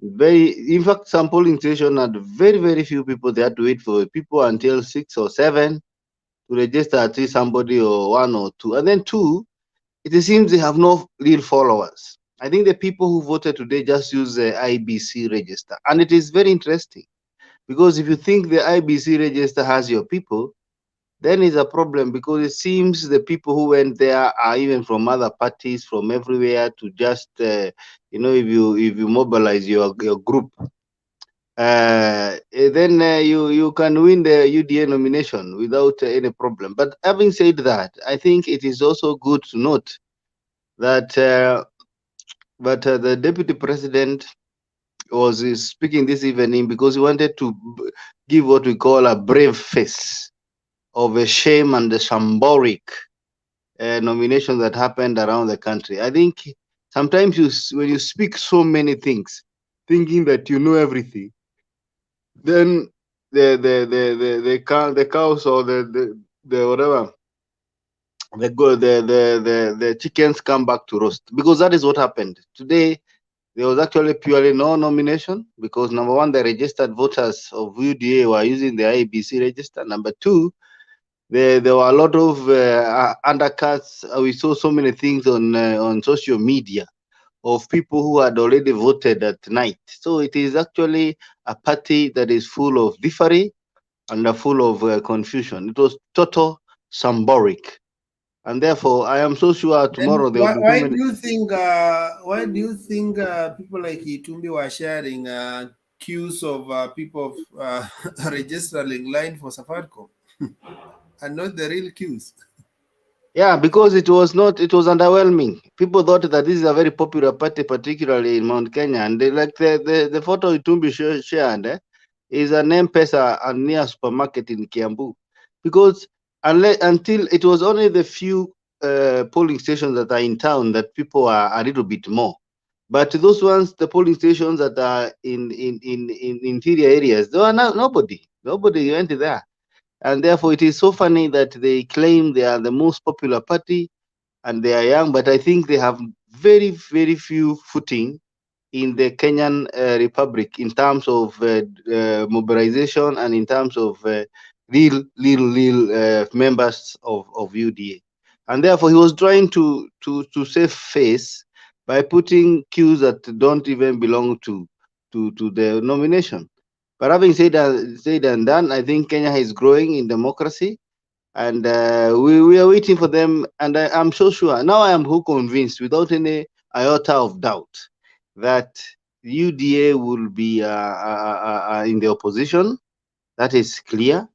in fact, some polling station had very, very few people. They had to wait for people until 6 or 7 to register at least somebody or one or two. And then two, it seems they have no real followers. I think the people who voted today just use the IBC register. And it is very interesting because if you think the IBC register has your people, then it's a problem because it seems the people who went there are even from other parties, from everywhere to just, if you mobilize your group, then you can win the UDA nomination without any problem. But having said that, I think it is also good to note that the deputy president was speaking this evening because he wanted to give what we call a brave face of a shame and a shambolic nomination that happened around the country. I think sometimes when you speak so many things, thinking that you know everything, then the cows or the whatever the chickens come back to roast, because that is what happened today. There was actually purely no nomination because number one, the registered voters of UDA were using the IBC register. Number two, there were a lot of undercuts. We saw so many things on social media of people who had already voted at night. So it is actually a party that is full of differy and full of confusion. It was total symbolic. And therefore, I am so sure
Then
tomorrow there will be so
why do
many.
you think people like Itumbi were sharing queues of people registering line for Safaricom and not the real queues?
Yeah, because it was underwhelming. People thought that this is a very popular party, particularly in Mount Kenya. And the photo Itumbi shared is an M-Pesa and near supermarket in Kiambu. Because until it was only the few polling stations that are in town that people are a little bit more. But those ones, the polling stations that are in interior areas, there were nobody. Nobody went there. And therefore, it is so funny that they claim they are the most popular party and they are young, but I think they have very, very few footing in the Kenyan Republic in terms of mobilization and in terms of real members of UDA. And therefore, he was trying to save face by putting cues that don't even belong to the nomination. But having said and done, I think Kenya is growing in democracy, and we are waiting for them. And I'm so sure now. I am who convinced, without any iota of doubt, that UDA will be in the opposition. That is clear.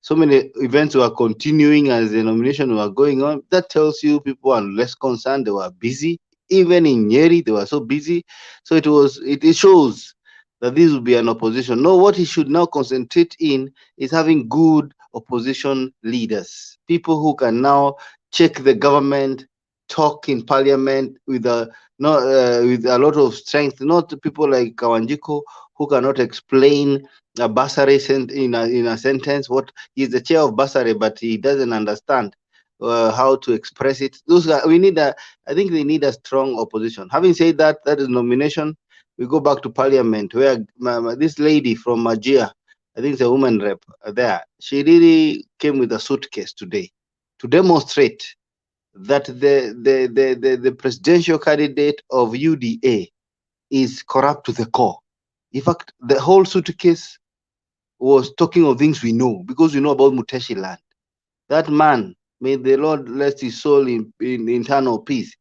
So many events were continuing as the nomination were going on. That tells you people are less concerned. They were busy. Even in Nyeri, they were so busy. So it shows that this will be an opposition. No, what he should now concentrate in is having good opposition leaders, people who can now check the government, talk in parliament with with a lot of strength, not people like Kawanjiko who cannot explain a bursary in a sentence. What he's the chair of bursary, but he doesn't understand how to express it. We need I think they need a strong opposition. Having said that, that is nomination. We go back to parliament where this lady from Majia, I think it's a woman rep there, she really came with a suitcase today to demonstrate that the presidential candidate of UDA is corrupt to the core. In fact, the whole suitcase was talking of things we know because we know about Muteshi land. That man, may the Lord rest his soul in internal peace,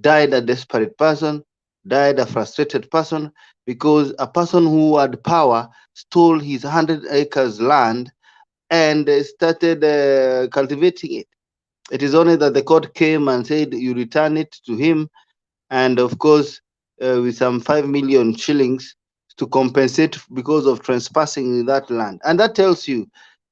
died a desperate person, died a frustrated person, because a person who had power stole his 100 acres land and started cultivating it. It is only that the court came and said you return it to him, and of course, with some 5 million shillings to compensate because of trespassing in that land. And that tells you,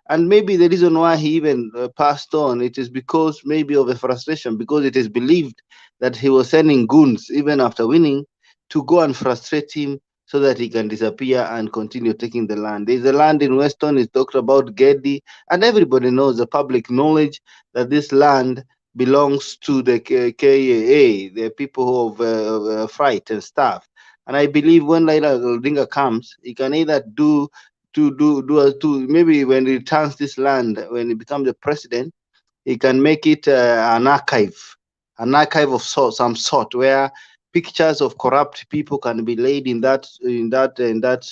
and maybe the reason why he even passed on, it is because maybe of a frustration, because it is believed that he was sending goons even after winning to go and frustrate him so that he can disappear and continue taking the land. There's a land in Weston, it's talked about Gedi, and everybody knows, the public knowledge, that this land belongs to the KAA, the people of Fright and stuff. And I believe when Laila Odinga comes, he can either maybe when he returns this land, when he becomes the president, he can make it an archive of some sort, where pictures of corrupt people can be laid in that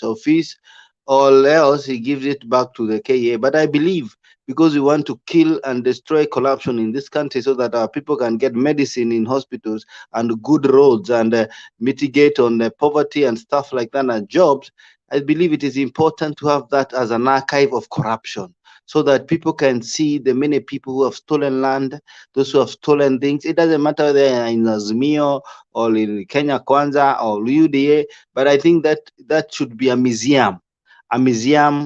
office, or else he gives it back to the KA. But I believe, because we want to kill and destroy corruption in this country, so that our people can get medicine in hospitals and good roads, and mitigate on poverty and stuff like that, and jobs, I believe it is important to have that as an archive of corruption, so that people can see the many people who have stolen land, those who have stolen things. It doesn't matter whether they're in Azimio or in Kenya Kwanza or UDA, but I think that should be a museum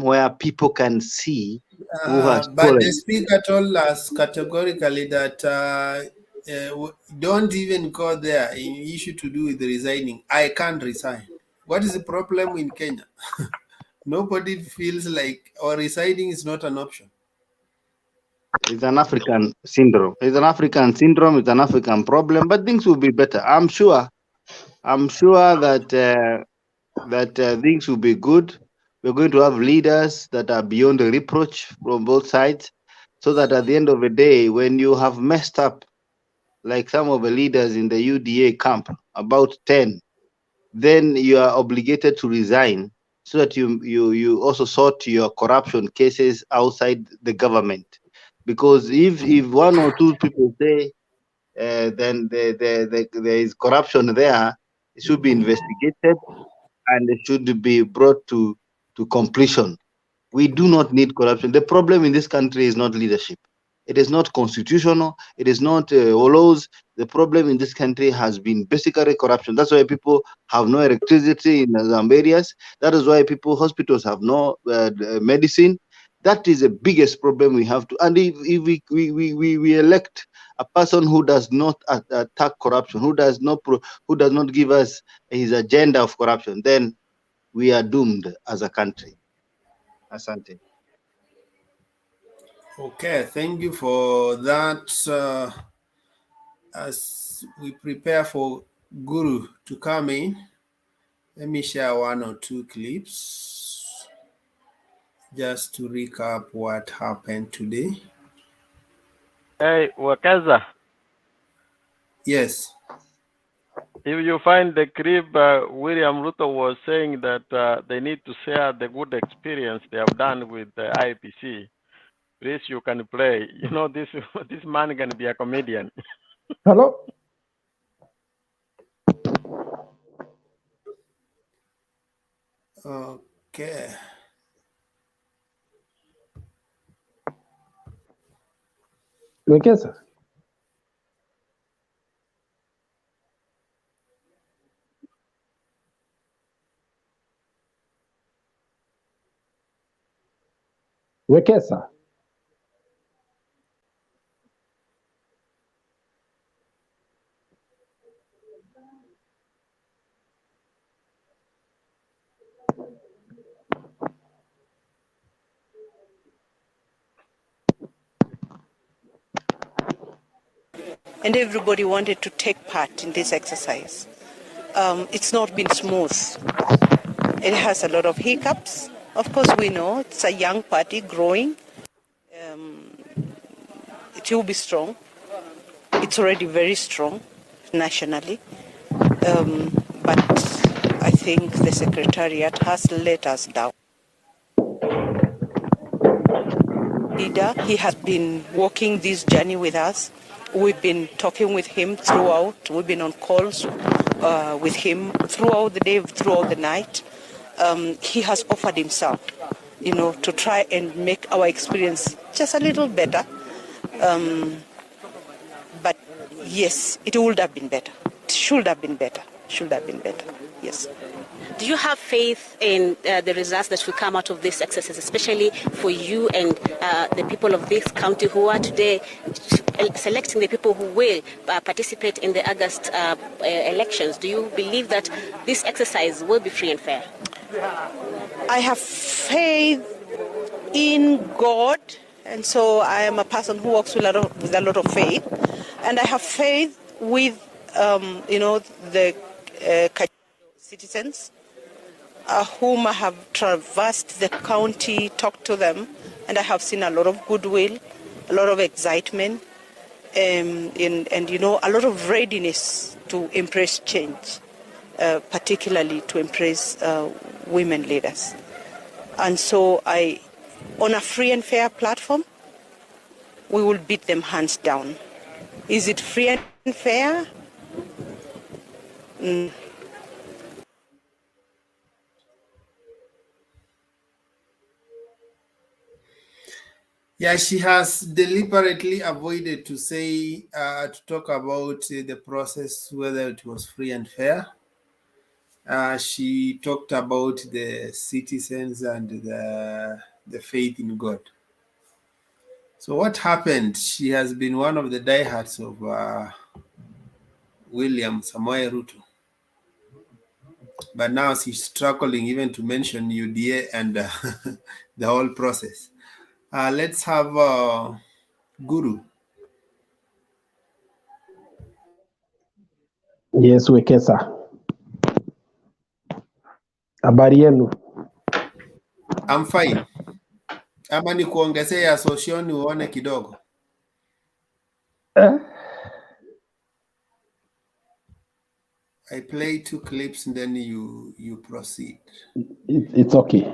where people can see who has
But the
stolen.
speaker told us categorically that don't even go there in issue to do with resigning. I can't resign. What is the problem in Kenya? Nobody feels like, or resigning is not an option.
It's an African syndrome. It's an African syndrome. It's an African problem, but things will be better. I'm sure that things will be good. We're going to have leaders that are beyond reproach from both sides, so that at the end of the day, when you have messed up, like some of the leaders in the UDA camp, about 10, then you are obligated to resign, so that you also sort your corruption cases outside the government. Because if one or two people say, then there is corruption there, it should be investigated and it should be brought to completion. We do not need corruption. The problem in this country is not leadership. It is not constitutional. It is not laws. The problem in this country has been basically corruption. That's why people have no electricity in some areas. That is why hospitals have no medicine. That is the biggest problem we have to. And if we elect a person who does not attack corruption, who does not give us his agenda of corruption, then we are doomed as a country. Asante.
Okay, thank you for that. As we prepare for Guru to come in, let me share one or two clips just to recap what happened today.
Hey, Wakaza,
Yes.
if you find the clip, William Ruto was saying that they need to share the good experience they have done with the IPC. Please, you can play. You know, this man can be a comedian.
Hello?
Okay.
Wekesa. Wekesa.
And everybody wanted to take part in this exercise. It's not been smooth. It has a lot of hiccups. Of course, we know it's a young party growing. It will be strong. It's already very strong nationally. But I think the Secretariat has let us down. Leader, he has been walking this journey with us. We've been talking with him throughout. We've been on calls with him throughout the day, throughout the night. He has offered himself, to try and make our experience just a little better. But yes, it would have been better. It should have been better. Should have been better. Yes.
Do you have faith in the results that will come out of this exercise, especially for you and the people of this county who are today selecting the people who will participate in the August elections, do you believe that this exercise will be free and fair?
I have faith in God, and so I am a person who walks with a lot of faith, and I have faith with the citizens whom I have traversed the county, talked to them, and I have seen a lot of goodwill, a lot of excitement, and a lot of readiness to embrace change, particularly to embrace women leaders. And so on a free and fair platform, we will beat them hands down. Is it free and fair?
Yeah, she has deliberately avoided to say, to talk about the process, whether it was free and fair. She talked about the citizens and the faith in God. So what happened? She has been one of the diehards of William Samoei Ruto. But now she's struggling even to mention UDA and the whole process. Let's have Guru.
Yes, Wekesa. Habari yenu?
I'm fine. Ama ni kuongezea sosioni uone kidogo. I play 2 clips and then you proceed.
It's okay.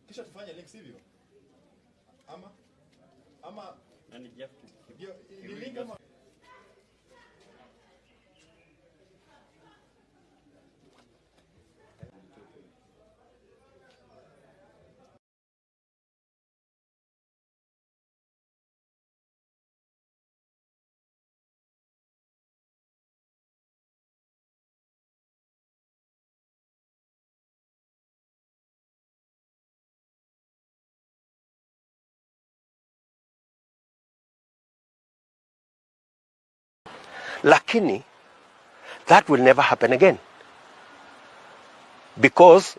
Kisha tufanye links hivyo ama ni link ama
Lakini that will never happen again. because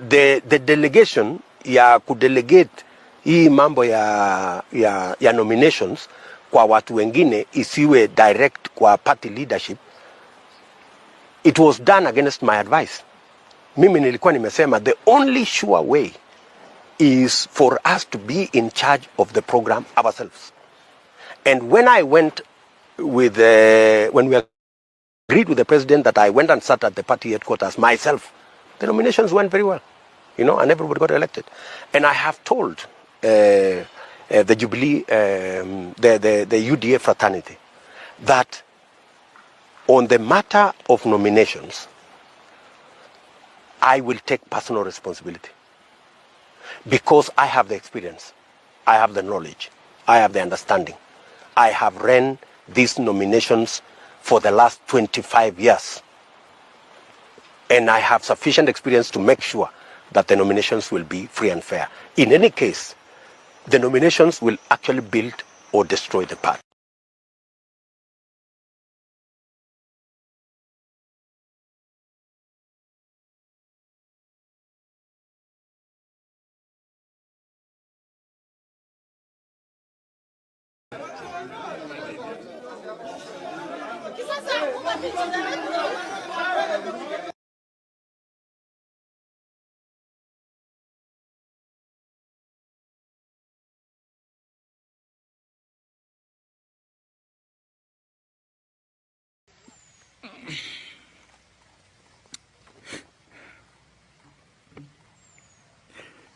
the delegation ya kudelegate hii mambo ya nominations kwa watu wengine isiwe direct kwa party leadership, it was done against my advice. Mimi nilikuwa nimesema the only sure way is for us to be in charge of the program ourselves. And when I went with when we agreed with the president that I went and sat at the party headquarters myself, the nominations went very well, and everybody got elected. And I have told the Jubilee, the UDA fraternity, that on the matter of nominations, I will take personal responsibility because I have the experience, I have the knowledge, I have the understanding. I have ran these nominations for the last 25 years. And I have sufficient experience to make sure that the nominations will be free and fair. In any case, the nominations will actually build or destroy the party.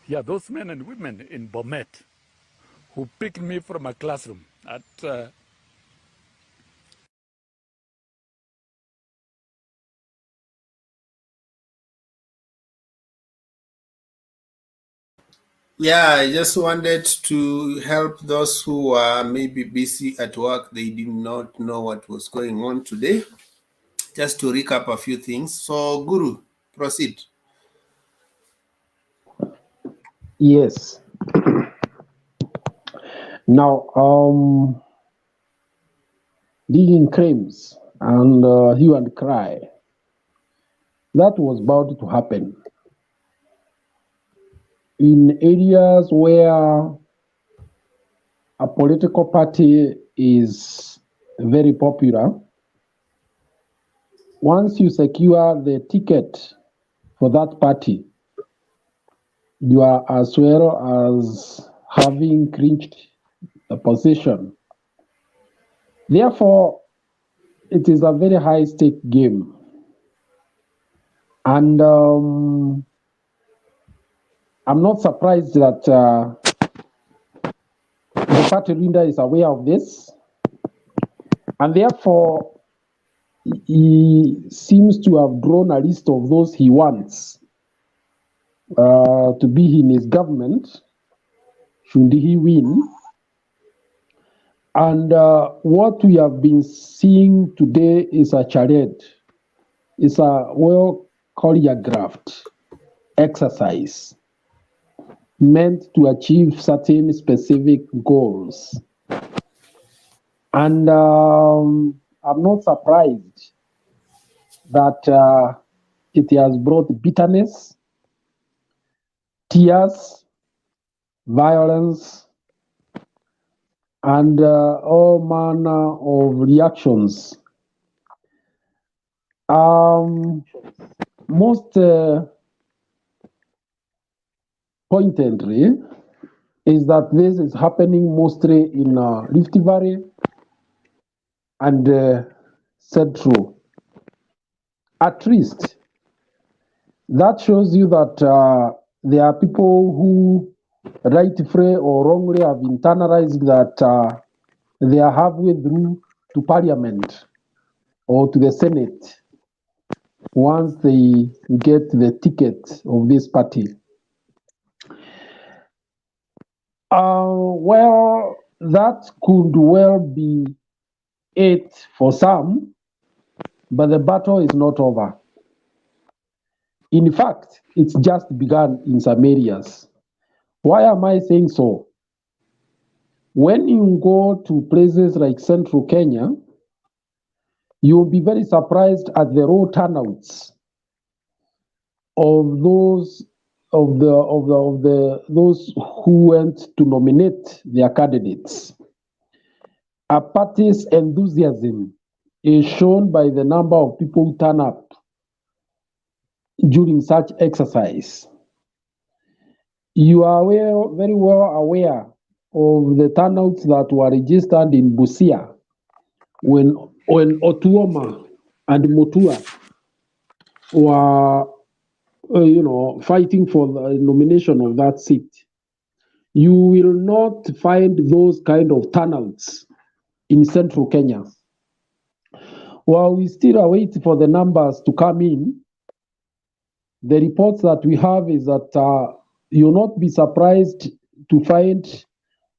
Yeah, those men and women in Bomet who picked me from a classroom at
Yeah, I just wanted to help those who are maybe busy at work. They did not know what was going on today. Just to recap a few things. So, Guru, proceed.
Yes. Now, digging claims and hue and cry, that was bound to happen. In areas where a political party is very popular, once you secure the ticket for that party, you are as well as having clinched the position. Therefore, it is a very high stake game. And I'm not surprised that the party leader is aware of this. And therefore, he seems to have drawn a list of those he wants to be in his government, should he win. And what we have been seeing today is a charade. It's a well choreographed exercise meant to achieve certain specific goals. And I'm not surprised that it has brought bitterness, tears, violence, and all manner of reactions. Most pointedly is that this is happening mostly in Rift Valley and Central. At least that shows you that there are people who rightfully or wrongly have internalized that they are halfway through to Parliament or to the Senate once they get the ticket of this party. Well, that could well be it for some, but the battle is not over. In fact, it's just begun in some areas. Why am I saying so? When you go to places like Central Kenya, you'll be very surprised at the raw turnouts of those those who went to nominate their candidates. A party's enthusiasm is shown by the number of people who turn up during such exercise. You are very well aware of the turnouts that were registered in Busia when Otuoma and Mutua were fighting for the nomination of that seat. You will not find those kind of turnouts in central Kenya. While we still await for the numbers to come in, the reports that we have is that you'll not be surprised to find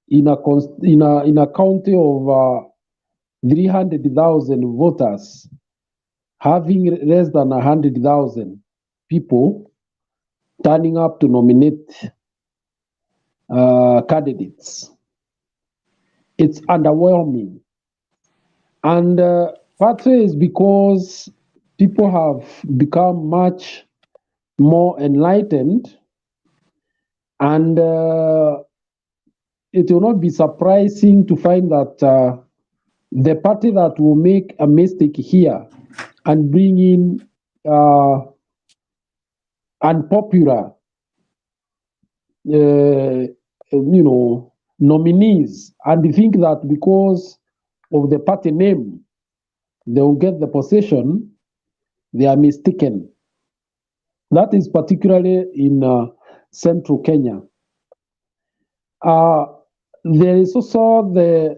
in a county of 300,000 voters having less than 100,000 people turning up to nominate candidates. It's underwhelming. And partly is because people have become much more enlightened, and it will not be surprising to find that the party that will make a mistake here and bring in unpopular nominees, and think that because of the party name they will get the position, they are mistaken. That is particularly in central Kenya. There is also the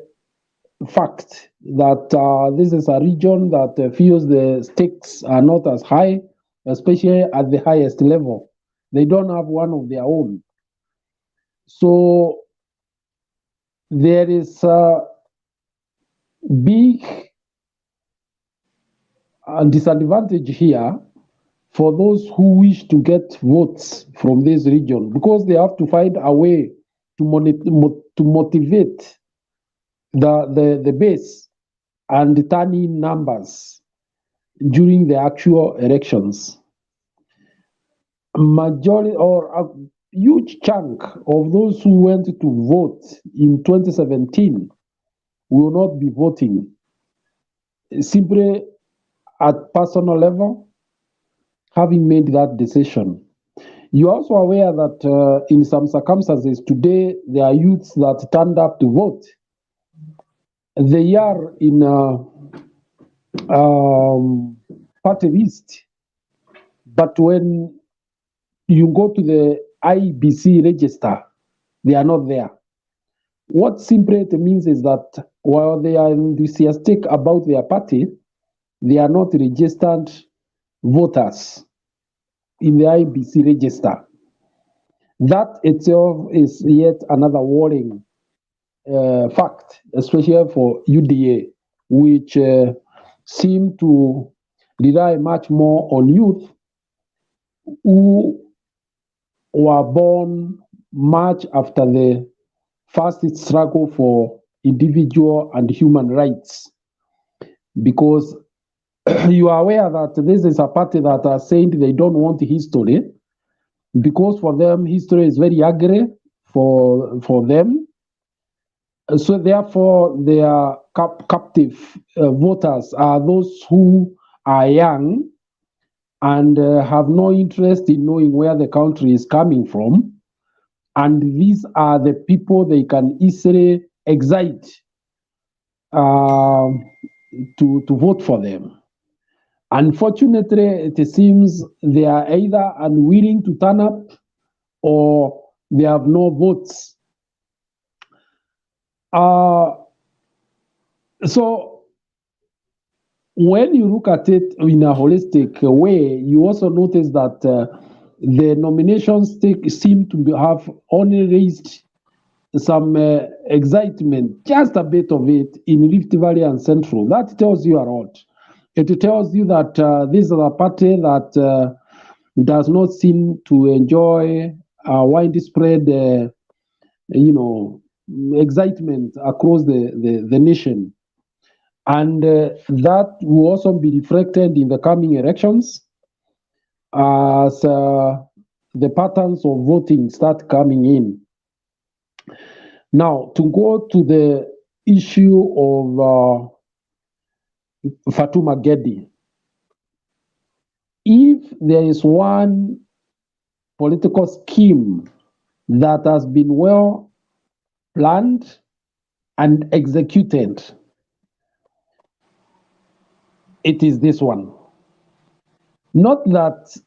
fact that this is a region that feels the stakes are not as high, especially at the highest level. They don't have one of their own. So there is a big disadvantage here for those who wish to get votes from this region, because they have to find a way to motivate the base and turn in numbers during the actual elections. Majority or a huge chunk of those who went to vote in 2017 will not be voting simply at personal level, having made that decision. You're also aware that in some circumstances today, there are youths that turned up to vote. They are in party list, but when you go to the IBC register, they are not there. What simply it means is that while they are enthusiastic about their party, they are not registered voters in the IBC register. That itself is yet another worrying fact, especially for UDA, which seem to rely much more on youth who were born much after the first struggle for individual and human rights. Because you are aware that this is a party that are saying they don't want history, because for them history is very ugly for them. So therefore, their captive voters are those who are young and have no interest in knowing where the country is coming from. And these are the people they can easily excite to vote for them. Unfortunately, it seems they are either unwilling to turn up or they have no votes. So when you look at it in a holistic way, you also notice that the nominations seem to have only raised some excitement, just a bit of it, in Rift Valley and Central. That tells you a lot. It tells you that this is a party that does not seem to enjoy widespread, excitement across the nation. And that will also be reflected in the coming elections. as the patterns of voting start coming in. Now, to go to the issue of Fatuma Gedi, if there is one political scheme that has been well planned and executed, it is this one. Not that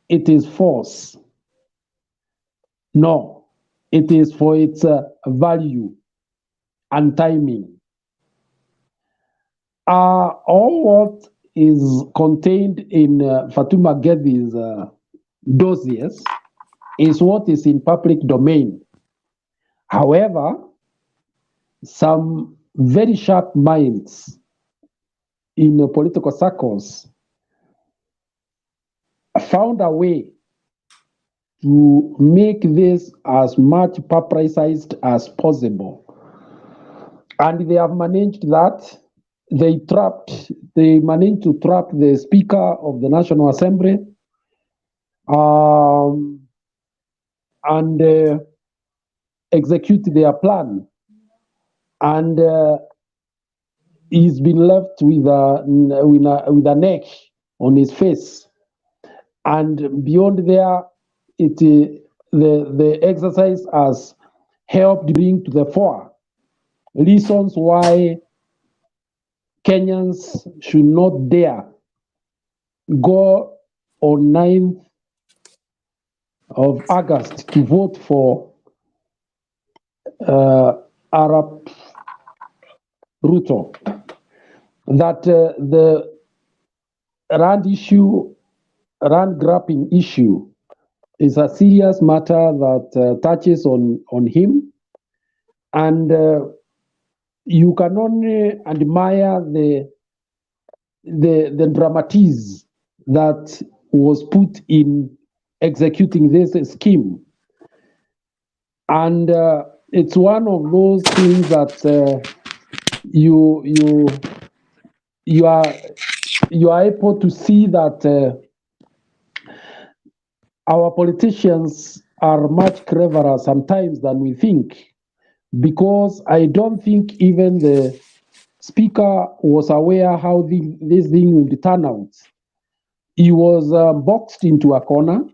it is false. No, it is for its value and timing. All what is contained in Fatuma Gedi's dossiers is what is in public domain. However, some very sharp minds in political circles found a way to make this as much publicized as possible. And they have managed that. They managed to trap the Speaker of the National Assembly and execute their plan. And he's been left with a neck on his face. And beyond there, the exercise has helped bring to the fore reasons why Kenyans should not dare go on 9th of August to vote for Arab Ruto. That the land grabbing issue is a serious matter that touches on him, and you can only admire the dramatism that was put in executing this scheme. And it's one of those things that you are able to see that our politicians are much cleverer sometimes than we think, because I don't think even the Speaker was aware how this thing would turn out. He was boxed into a corner,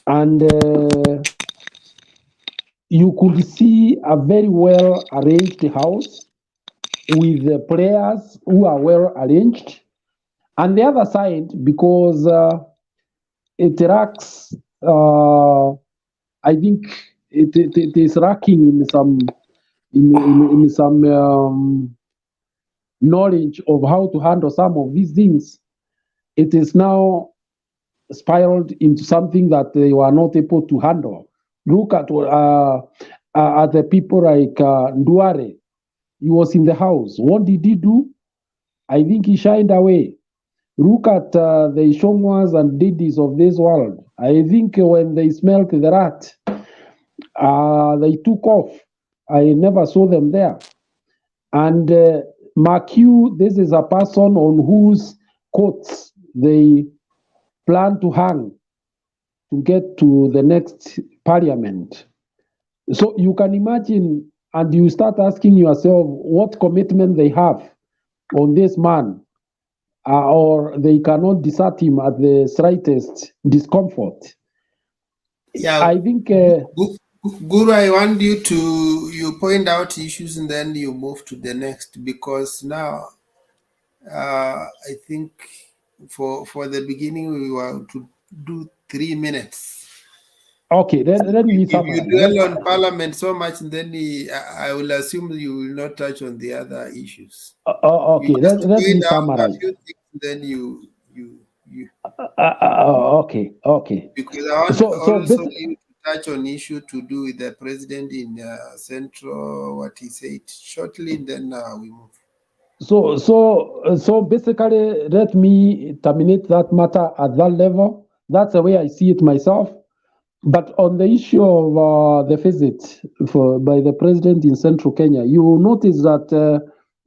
and you could see a very well arranged house with the players who are well arranged. On the other side, because it lacks, I think it is lacking in some knowledge of how to handle some of these things. It is now spiraled into something that they were not able to handle. Look at the people like Nduare. He was in the house. What did he do? I think he shined away. Look at the Ishongwas and Didis of this world. I think when they smelt the rat, they took off. I never saw them there. And mark you, this is a person on whose coats they plan to hang to get to the next parliament. So you can imagine, and you start asking yourself what commitment they have on this man, or they cannot desert him at the slightest discomfort.
Yeah,
I think
Guru, I want you point out issues and then you move to the next, because now I think for the beginning we were to do 3 minutes.
Okay, let me
If you
summarize.
dwell on Parliament so much, then I will assume you will not touch on the other issues.
Okay, let me
point out
summarize.
a few things, then you.
Okay.
Because I want also you to touch on issue to do with the president in Central, what he said shortly, then we move.
So basically, let me terminate that matter at that level. That's the way I see it myself. But on the issue of the visit by the president in Central Kenya, you will notice that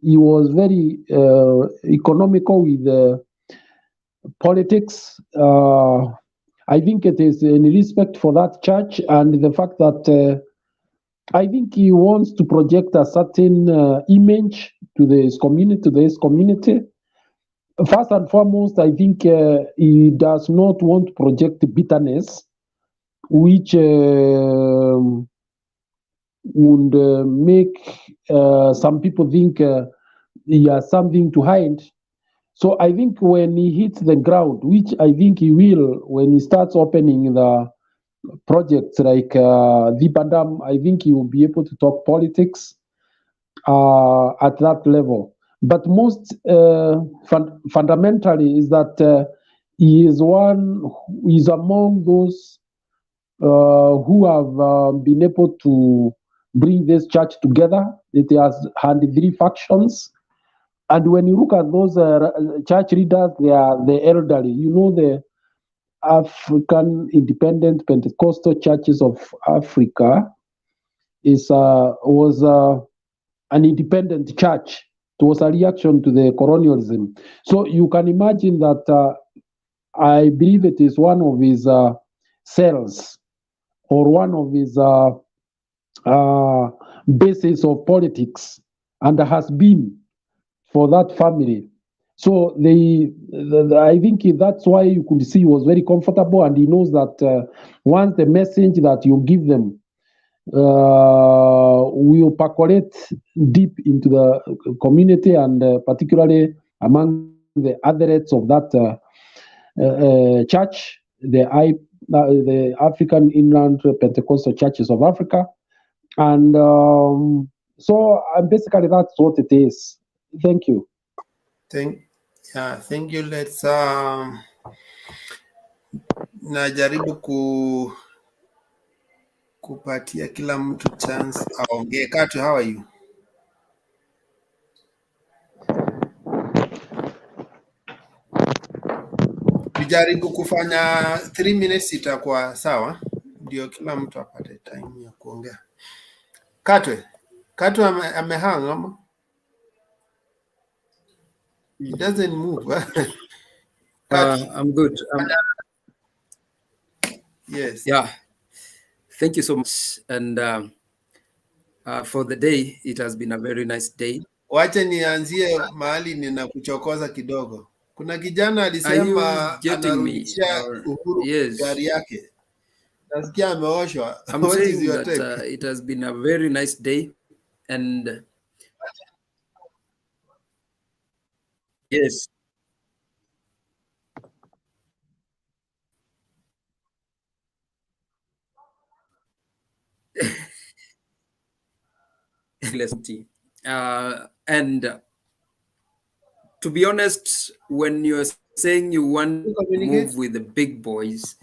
he was very economical with politics. I think it is in respect for that church and the fact that I think he wants to project a certain image to this community. First and foremost, I think he does not want to project bitterness, which would make some people think he has something to hide. So I think when he hits the ground, which I think he will, when he starts opening the projects like Dam, I think he will be able to talk politics at that level. But most fundamentally is that he is among those who have been able to bring this church together. It has had 3 factions. And when you look at those church leaders, they are the elderly. You know, the African Independent Pentecostal Churches of Africa was an independent church. It was a reaction to the colonialism. So you can imagine that I believe it is one of his cells or one of his bases of politics, and has been for that family. So I think that's why you could see he was very comfortable, and he knows that once the message that you give them will percolate deep into the community, and particularly among the adherents of that church, the African Inland Pentecostal Churches of Africa. And so basically that's what it is. Thank you.
Thank you. Let's najaribu kupatia kila mtu chance aongee. Katu, how are you? Tujaribu kufanya 3 minutes itakuwa sawa, ndio kila mtu apate time ya kuongea. Katu amehang ama? He doesn't move.
I'm good.
Yes.
Yeah. Thank you so much. And for the day, it has been a very nice day.
Wacha nianzie mahali ninakuchokoza kidogo. Kuna kijana alisema anarudishia Uhuru gari yake. Nasikia ameoshwa.
I'm
What is
saying
your
that
take?
it has been a very nice day. And yes. And to be honest, when you're saying you want to move with the big boys,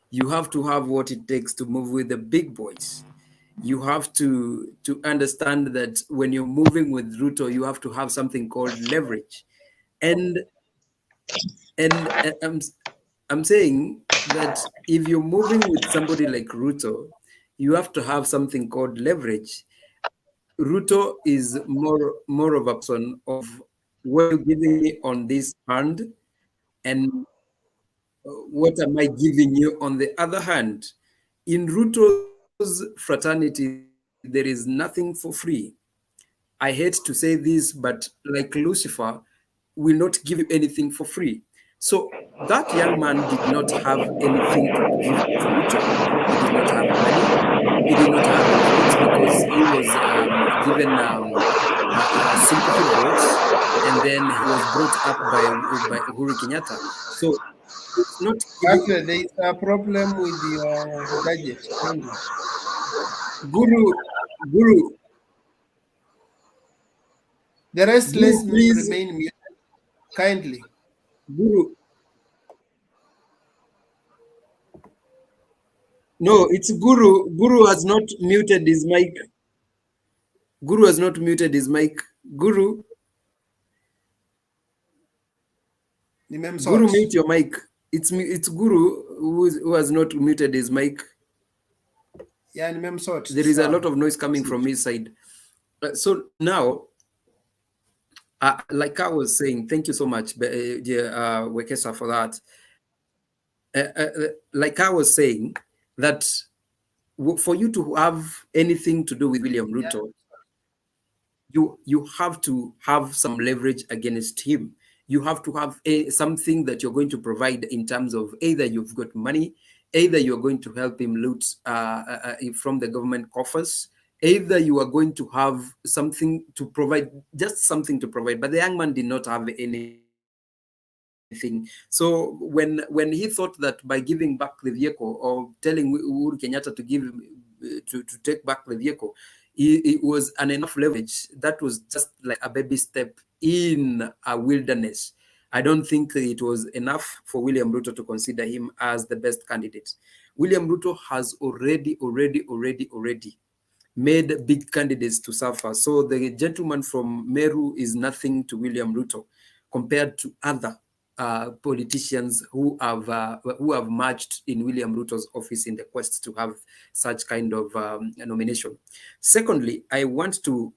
you have to have what it takes to move with the big boys. You have to understand that when you're moving with Ruto, you have to have something called leverage. And I'm saying that if you're moving with somebody like Ruto, you have to have something called leverage. Ruto is more of a person of what you're giving me on this hand, and what am I giving you on the other hand? In Ruto's fraternity, there is nothing for free. I hate to say this, but like Lucifer, will not give you anything for free. So that young man did not have anything to give to Ruto. He did not have money. He did not have votes because he was given sympathy votes, and then he was brought up by Uhuru Kenyatta. So it's not giving.
Actually, there is a problem with your gadget.
Guru.
The rest,
Guru,
let's
please
remain muted. Kindly.
Guru. No, it's Guru. Guru has not muted his mic. Guru has not muted his mic. Guru. Guru, mute your mic. It's Guru who has not muted his mic.
Yeah,
there is a lot of noise coming from his side. So now, Like I was saying, thank you so much, Wekesa, for that. Like I was saying, that for you to have anything to do with William Ruto, you have to have some leverage against him. You have to have something that you're going to provide in terms of either you've got money, either you're going to help him loot from the government coffers, either you are going to have something to provide, just something to provide. But the young man did not have anything. So when he thought that by giving back the vehicle or telling Uhuru Kenyatta to give to take back the vehicle, it was an enough leverage. That was just like a baby step in a wilderness. I don't think it was enough for William Ruto to consider him as the best candidate. William Ruto has already made big candidates to suffer. So the gentleman from Meru is nothing to William Ruto compared to other politicians who have marched in William Ruto's office in the quest to have such kind of nomination. Secondly, I want to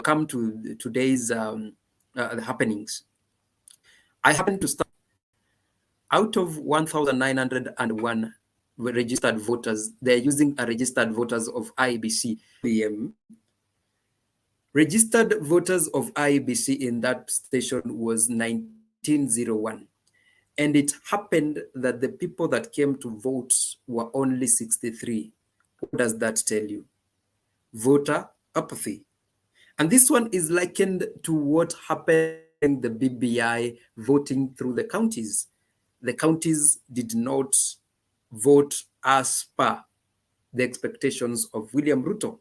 come to today's happenings. I happen to start out of 1,901 registered voters. They're using a registered voters of IBC. Registered voters of IBC in that station was 1901. And it happened that the people that came to vote were only 63. What does that tell you? Voter apathy. And this one is likened to what happened in the BBI voting through the counties. The counties did not vote as per the expectations of William Ruto.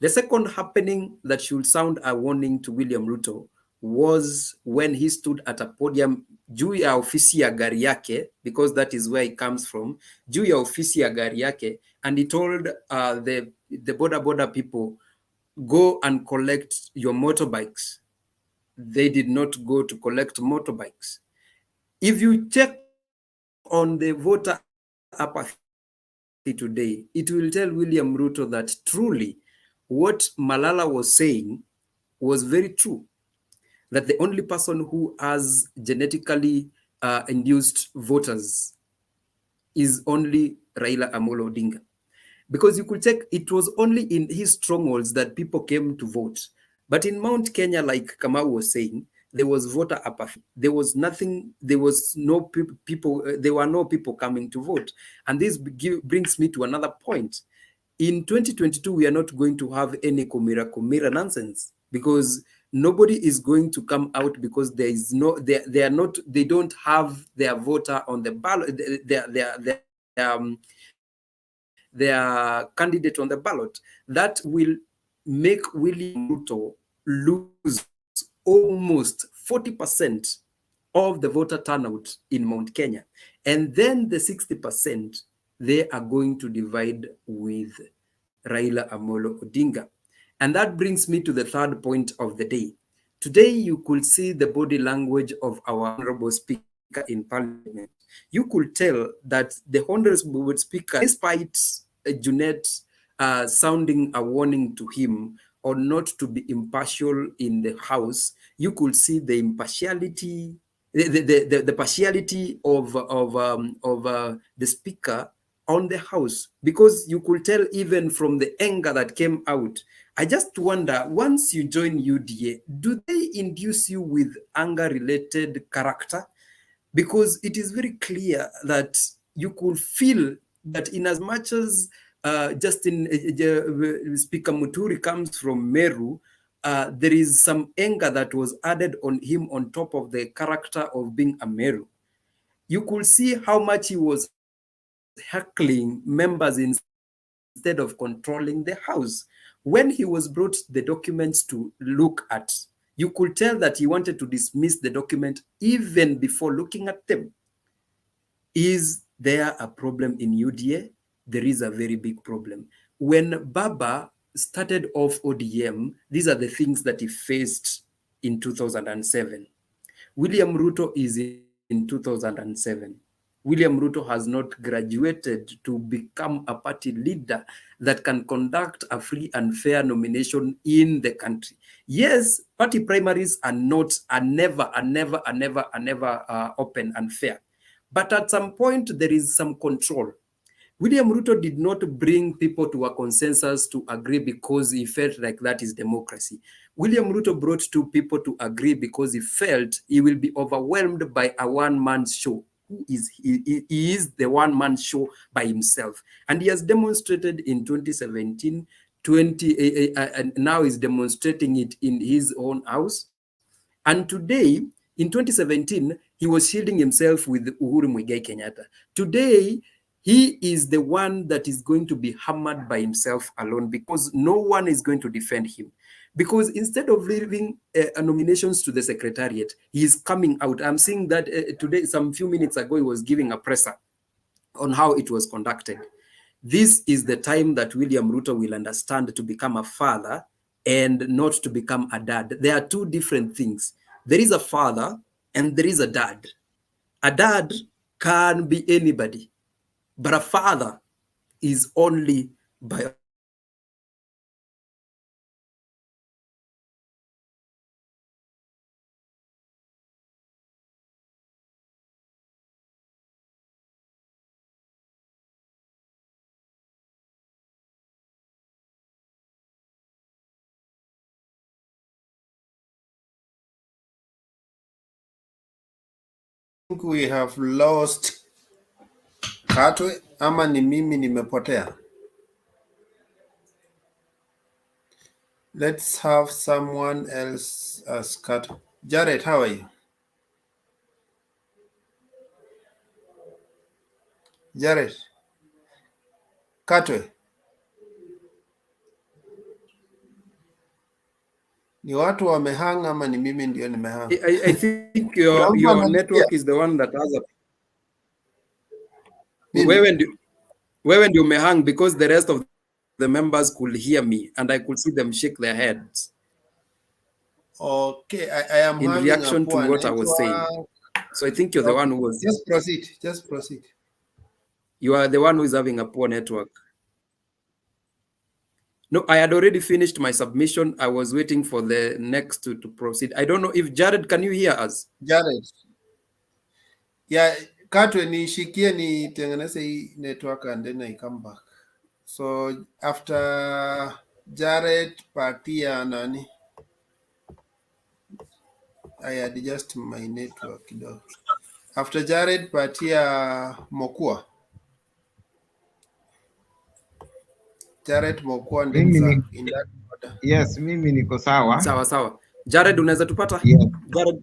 The second happening that should sound a warning to William Ruto was when he stood at a podium juu ya ofisi ya gari yake, because that is where he comes from, juu ya ofisi ya gari yake, and he told the border people, go and collect your motorbikes. They did not go to collect motorbikes. If you check on the voter apathy today, it will tell William Ruto that truly what Malala was saying was very true. That the only person who has genetically induced voters is only Raila Amolo Odinga. Because you could check, it was only in his strongholds that people came to vote. But in Mount Kenya, like Kamau was saying, there was voter apathy. There was nothing, there was no people, there were no people coming to vote. And this brings me to another point. In 2022, we are not going to have any Kumira nonsense, because nobody is going to come out because there is no, they are not, they don't have their voter on the ballot, their candidate on the ballot. That will make William Ruto lose almost 40% of the voter turnout in Mount Kenya. And then the 60%, they are going to divide with Raila Amolo Odinga. And that brings me to the third point of the day. Today, you could see the body language of our Honorable Speaker in Parliament. You could tell that the Honorable Speaker, despite Junet sounding a warning to him or not to be impartial in the House, you could see the impartiality, the partiality of the Speaker on the House, because you could tell even from the anger that came out. I just wonder, once you join UDA, do they induce you with anger-related character? Because it is very clear that you could feel that in as much as Speaker Muturi comes from Meru, there is some anger that was added on him on top of the character of being a Meru. You could see how much he was heckling members instead of controlling the House. When he was brought the documents to look at, you could tell that he wanted to dismiss the document even before looking at them. Is there a problem in UDA? There is a very big problem. When Baba started off ODM, these are the things that he faced in 2007. William Ruto is in 2007. William Ruto has not graduated to become a party leader that can conduct a free and fair nomination in the country. Yes, party primaries are never open and fair. But at some point, there is some control. William Ruto did not bring people to a consensus to agree because he felt like that is democracy. William Ruto brought two people to agree because he felt he will be overwhelmed by a one-man show. He is the one-man show by himself. And he has demonstrated in 2017, and now is demonstrating it in his own house. And today, in 2017, he was shielding himself with Uhuru Muigai Kenyatta. Today, he is the one that is going to be hammered by himself alone because no one is going to defend him. Because instead of leaving nominations to the secretariat, he is coming out. I'm seeing that today, some few minutes ago, he was giving a presser on how it was conducted. This is the time that William Ruto will understand to become a father and not to become a dad. There are two different things. There is a father and there is a dad. A dad can be anybody, but a father is only biological.
I think we have lost Katwe ama ni mimi nimepotea. Let's have someone else as Katwe. Jared, how are you? Jared. Katwe. Ni watu wamehang ama ni mimi ndio nimehang?
I think your network is the one that has a... Wewe ndio umehang because the rest of the members could hear me and I could see them shake their heads.
Okay, I am
in reaction to what I was saying. So I think you're the one who was...
Just proceed, just proceed.
You are the one who is having a poor network. No, I had already finished my submission. I was waiting for the next to proceed. I don't know if Jared, can you hear us?
Jared. Yeah, Katwe nishikie nitengeneze hii network and then I come back. So after Jared patia nani? I adjust my network kidogo. After Jared patia Mokua. Jared Mokua and then in that order.
Yes, mimi niko sawa.
Sawa. Jared, unaweza tupata?
Yeah.
Jared.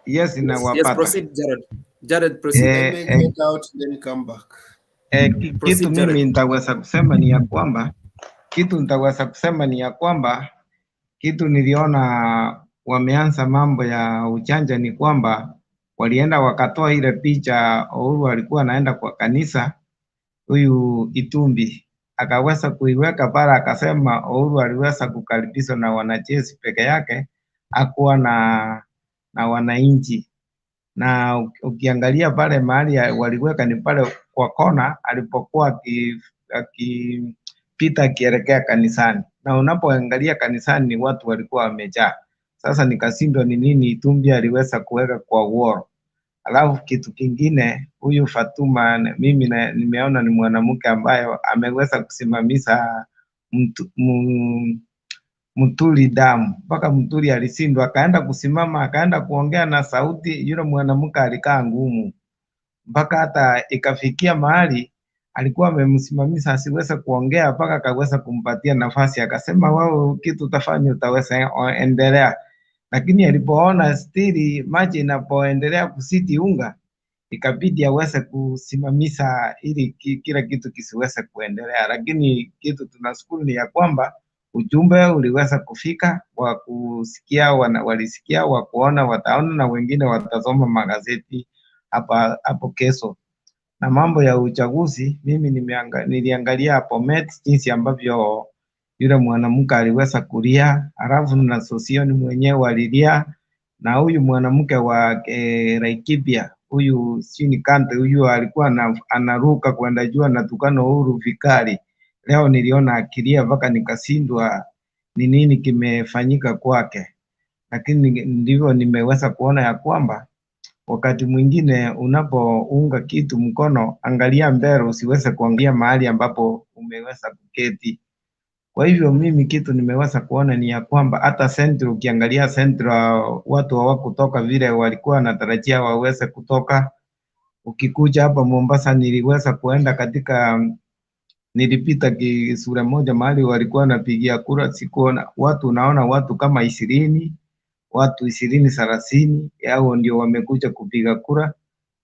Yes, inawapata.
Yes, proceed, Jared. Jared, proceed.
Let me get out, then come back.
Kitu mimi nitaweza kusema ni ya kwamba kitu niliona wameanza mambo ya ujanja ni kwamba walienda wakatoa ile picha Uhuru alikuwa anaenda kwa kanisa, huyu Itumbi akaweza kuiweka pale, akasema Uhuru aliweza kukaribishwa na wanajeshi peke yake, hakuwa na wananchi. Na ukiangalia pale mahali waliweka ni pale kwa kona alipokuwa akipita akielekea kanisani, na unapoangalia kanisani ni watu walikuwa wamejaa. Sasa nikashindwa ni nini Itumbi aliweza kuweka kwa wall. Alafu kitu kingine, huyu Fatuma mimi nimeona ni mwanamke ambaye ameweza kusimamisha Muturi damu mpaka Muturi alishindwa, akaenda kusimama, akaenda kuongea na sauti, yule mwanamke alikaa ngumu mpaka hata ikafikia mahali alikuwa amemsimamisha asiweze kuongea, mpaka akaweza kumpatia nafasi, akasema wewe kitu utafanya utaweza endelea. Lakini alipoona stili maji inapoendelea kusiti unga, ikabidi aweze kusimamisha ili kila kitu kisiweze kuendelea. Lakini kitu tunashukuru ni ya kwamba ujumbe uliweza kufika, wa kusikia walisikia, wa kuona wataona, na wengine watasoma magazeti hapo kesho. Na mambo ya uchaguzi, mimi niliangalia hapo jinsi ambavyo yule mwanamke aliweza kulia, alafu na Sosioni mwenyewe alilia, na huyu mwanamke wa Laikipia huyu sijui Kante huyu alikuwa anaruka kwenda juu anatukana Uhuru vikali. Leo niliona akilia mpaka nikashindwa ni nini kimefanyika kwake, lakini ndivyo nimeweza kuona ya kwamba wakati mwingine unapounga kitu mkono, angalia mbele, usiweze kuangalia mahali ambapo umeweza kuketi. Kwa hivyo mimi kitu nimeweza kuona ni ya kwamba hata Central, ukiangalia Central watu hawakutoka vile walikuwa wanatarajia waweze kutoka. Ukikuja hapa Mombasa, niliweza kuenda katika, nilipita kisura moja mahali walikuwa wanapigia kura, sikuona watu, naona watu kama 20, watu 20-30 hao ndio wamekuja kupiga kura.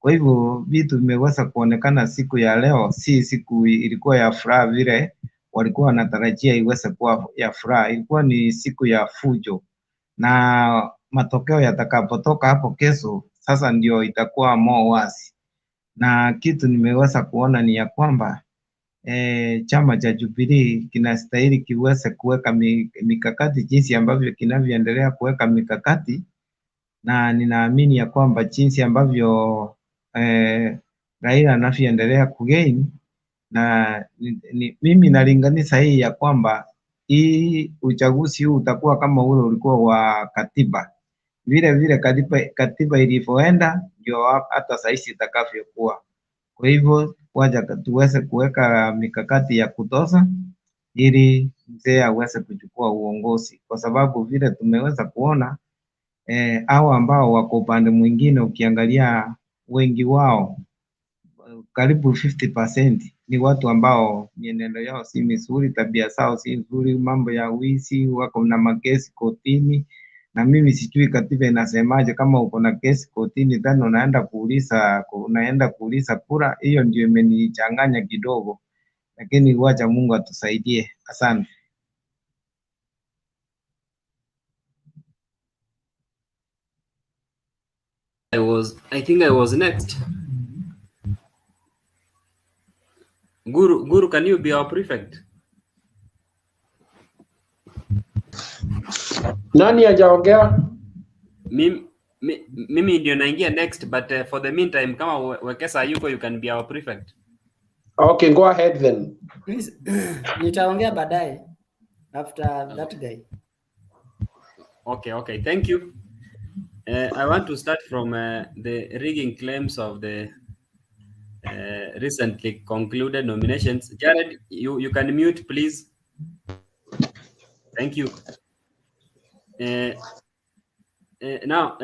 Kwa hivyo vitu vimeweza kuonekana siku ya leo, si siku ilikuwa ya furaha vile walikuwa wanatarajia iweze kuwa ya furaha. Ilikuwa ni siku ya fujo, na matokeo yatakapotoka hapo kesho, sasa ndio itakuwa more worse. Na kitu nimeweza kuona ni ya kwamba chama cha Jubilee kinastahili kiweze kuweka mikakati jinsi ambavyo kinavyoendelea kuweka mikakati, na ninaamini ya kwamba jinsi ambavyo Raila anavyoendelea kugain, na mimi nalinganisha hii ya kwamba hii uchaguzi huu utakuwa kama ule ulikuwa wa katiba, vile vile katiba ilivyoenda ndio hata sahizi itakavyokuwa. Kwa hivyo wacha tuweze kuweka mikakati ya kutosha ili mzee aweze kuchukua uongozi, kwa sababu vile tumeweza kuona hao ambao wako upande mwingine, ukiangalia wengi wao karibu 50% ni watu ambao mienendo yao si mizuri, tabia zao si nzuri, mambo ya wizi, wako na makesi kotini. Na mimi sijui katiba inasemaje, kama uko na kesi kotini tena unaenda kuuliza kura. Hiyo ndio imenichanganya kidogo, lakini wacha Mungu atusaidie. Asante.
I think I was next. Guru, can you be our prefect?
Nani hajaongea?
Mimi ndio naingia next, but for the meantime, kama Wekesa yuko, you can be our prefect.
Okay, go ahead then.
Please, nitaongea baadaye after that guy.
Okay, thank you. I want to start from the rigging claims of the recently concluded nominations. Jared, you can mute, please. Thank you. Now,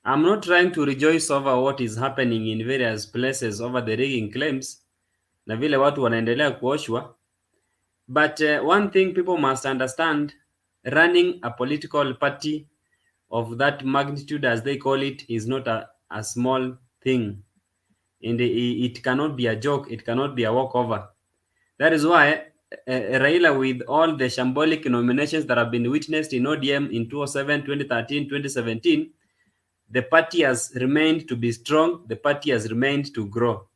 I'm not trying to rejoice over what is happening in various places over the rigging claims na vile watu wanaendelea kuoshwa, but one thing people must understand, running a political party of that magnitude, as they call it, is not a small thing, and it cannot be a joke, it cannot be a walkover. That is why Raila, with all the shambolic nominations that have been witnessed in ODM in 2007, 2013, 2017, the party has remained to be strong, the party has remained to grow.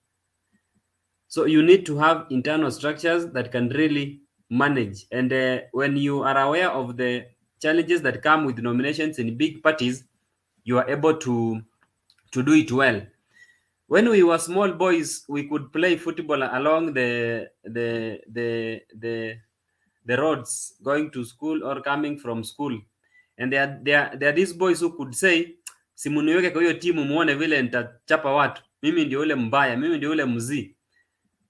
So you need to have internal structures that can really manage. And when you are aware of the challenges that come with nominations in big parties, you are able to do it well. When we were small boys, we could play football along the roads going to school or coming from school, and there are these boys who could say, simuniweke kwa hiyo timu muone vile nitachapa watu, mimi ndio ule mbaya, mimi ndio ule mzee.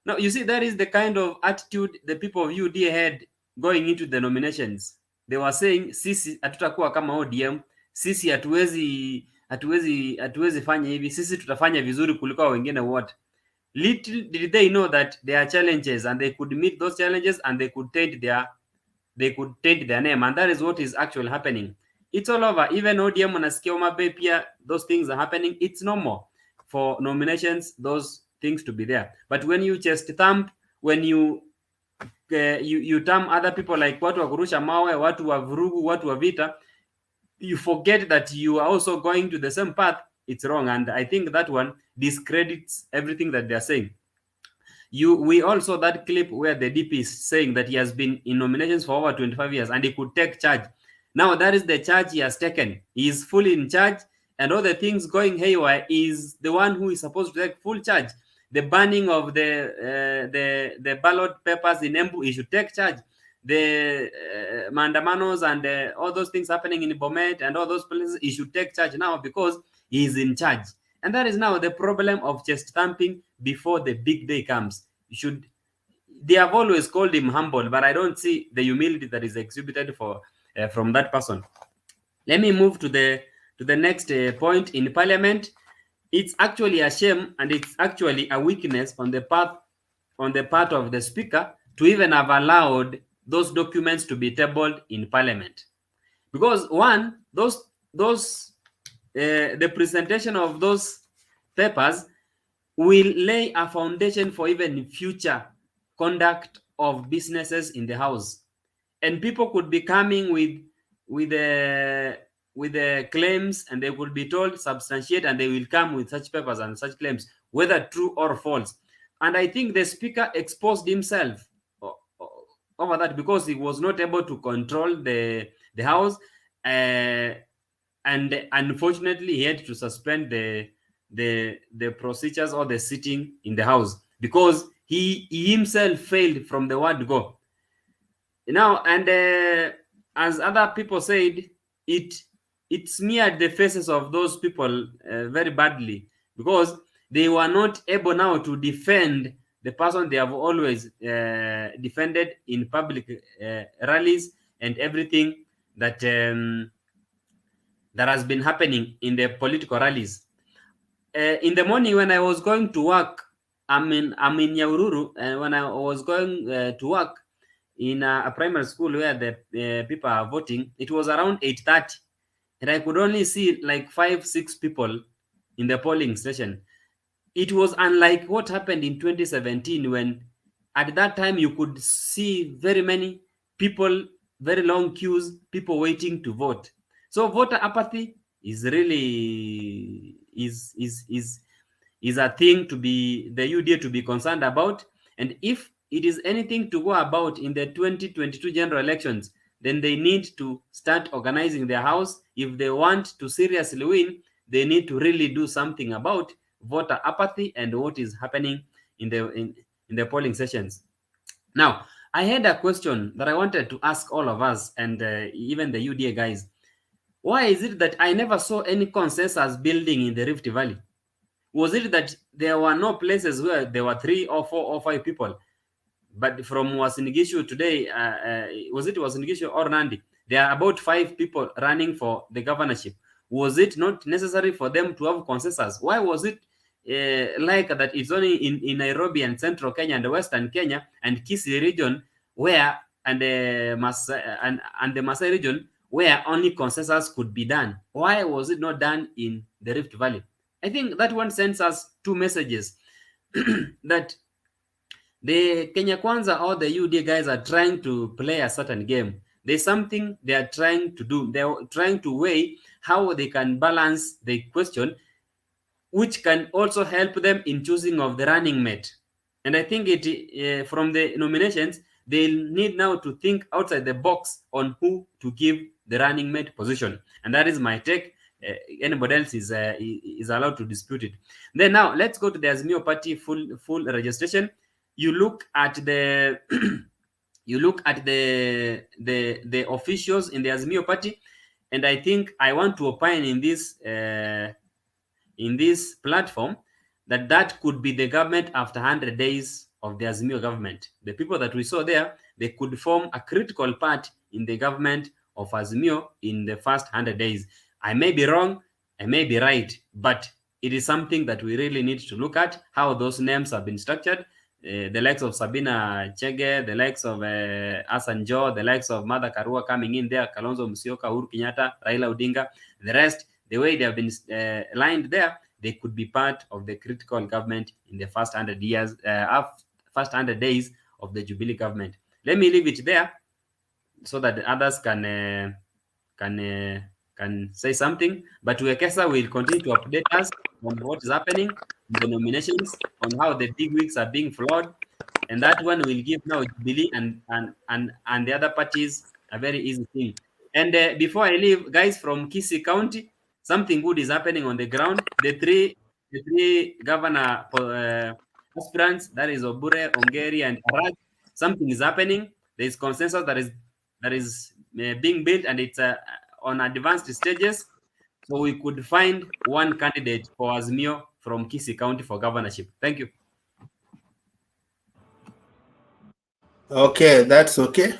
Now you see, that is the kind of attitude the people of UDA had going into the nominations. They were saying, sisi hatutakuwa kama ODM, sisi hatuwezi fanya hivi, sisi tutafanya vizuri kuliko wengine wote. Little did they know that there are challenges, and they could meet those challenges, and they could taint their name, and that is what is actually happening. It's all over. Even ODM unasikia Omabay pia, those things are happening. It's normal for nominations, those things to be there. But when you chest thump, when you term other people like watu wa kurusha mawe, watu wa vurugu, watu wa vita, you forget that you are also going to the same path. It's wrong, and I think that one discredits everything that they are saying. We all saw that clip where the DP is saying that he has been in nominations for over 25 years and he could take charge. Now that is the charge he has taken. He is fully in charge,
and all the things going haywire is the one who is supposed to take full charge. The banning of the ballot papers in Embu, he should take charge. The mandamanos and all those things happening in Bomet and all those places, he should take charge now because he is in charge. And that is now the problem of chest thumping before the big day comes. They have always called him humble, but I don't see the humility that is exhibited from that person. Let me move to the next point. In Parliament, it's actually a shame and it's actually a weakness on the part of the Speaker to even have allowed those documents to be tabled in Parliament, because one, the presentation of those papers will lay a foundation for even future conduct of businesses in the House, and people could be coming with the claims, and they could be told substantiate, and they will come with such papers and such claims, whether true or false. And I think the Speaker exposed himself over that because he was not able to control the House, and unfortunately he had to suspend the procedures or the sitting in the House because he himself failed from the word go. Now, and as other people said, it smeared the faces of those people very badly because they were not able now to defend the person they have always defended in public rallies and everything that that has been happening in the political rallies. In the morning when I was going to work, I'm in Nyahururu, and when I was going to work in a primary school where the people are voting, it was around 8:30, and I could only see like 5-6 people in the polling station. It was unlike what happened in 2017, when at that time you could see very many people, very long queues, people waiting to vote. So voter apathy is really is a thing to be the UDA to be concerned about. And if it is anything to go about in the 2022 general elections, then they need to start organizing their house. If they want to seriously win, they need to really do something about voter apathy and what is happening in the polling sessions. Now, I had a question that I wanted to ask all of us and even the UDA guys. Why is it that I never saw any consensus building in the Rift Valley? Was it that there were no places where there were 3 or 4 or 5 people? But from Wasinigishu today, was it Wasinigishu or Nandi? There are about 5 people running for the governorship. Was it not necessary for them to have consensus? Why was it like that? It's only in Nairobi and Central Kenya and Western Kenya and Kisii region where and the Masai region where only consensus could be done. Why was it not done in the Rift Valley? I think that one sends us 2 messages that the Kenya Kwanza or the UDA guys are trying to play a certain game. There's something they are trying to do. They're trying to weigh how they can balance the question, which can also help them in choosing of the running mate. And I think it from the nominations, they'll need now to think outside the box on who to give the running mate position. And that is my take. Anybody else is allowed to dispute it. Then now let's go to the Azimio Party full registration. You look at the you look at the officials in the Azimio Party, and I think I want to opine in this platform that could be the government after 100 days of the Azimio government. The people that we saw there, they could form a critical part in the government of Azimio in the first 100 days. I may be wrong, I may be right, but it is something that we really need to look at, how those names have been structured. The likes of Sabina Chege, the likes of Hassan Joho, the likes of Martha Karua coming in there, Kalonzo Musyoka, Uhuru Kenyatta, Raila Odinga, the rest, the way they have been lined there, they could be part of the critical government in the first 100 days of the Jubilee government. Let me leave it there so that the others can say something. But Wekesa will continue to update us on what is happening in the nominations, on how the big wigs are being flawed, and that one will give now Jubilee and the other parties a very easy thing. And before I leave, guys from Kisii County, something good is happening on the ground. The three governor aspirants, that is Obure, Ongeri, and Arad, something is happening. There is consensus that is being built, and it's on advanced stages. So we could find one candidate for Azimio from Kisii County for governorship. Thank you.
Okay, that's okay.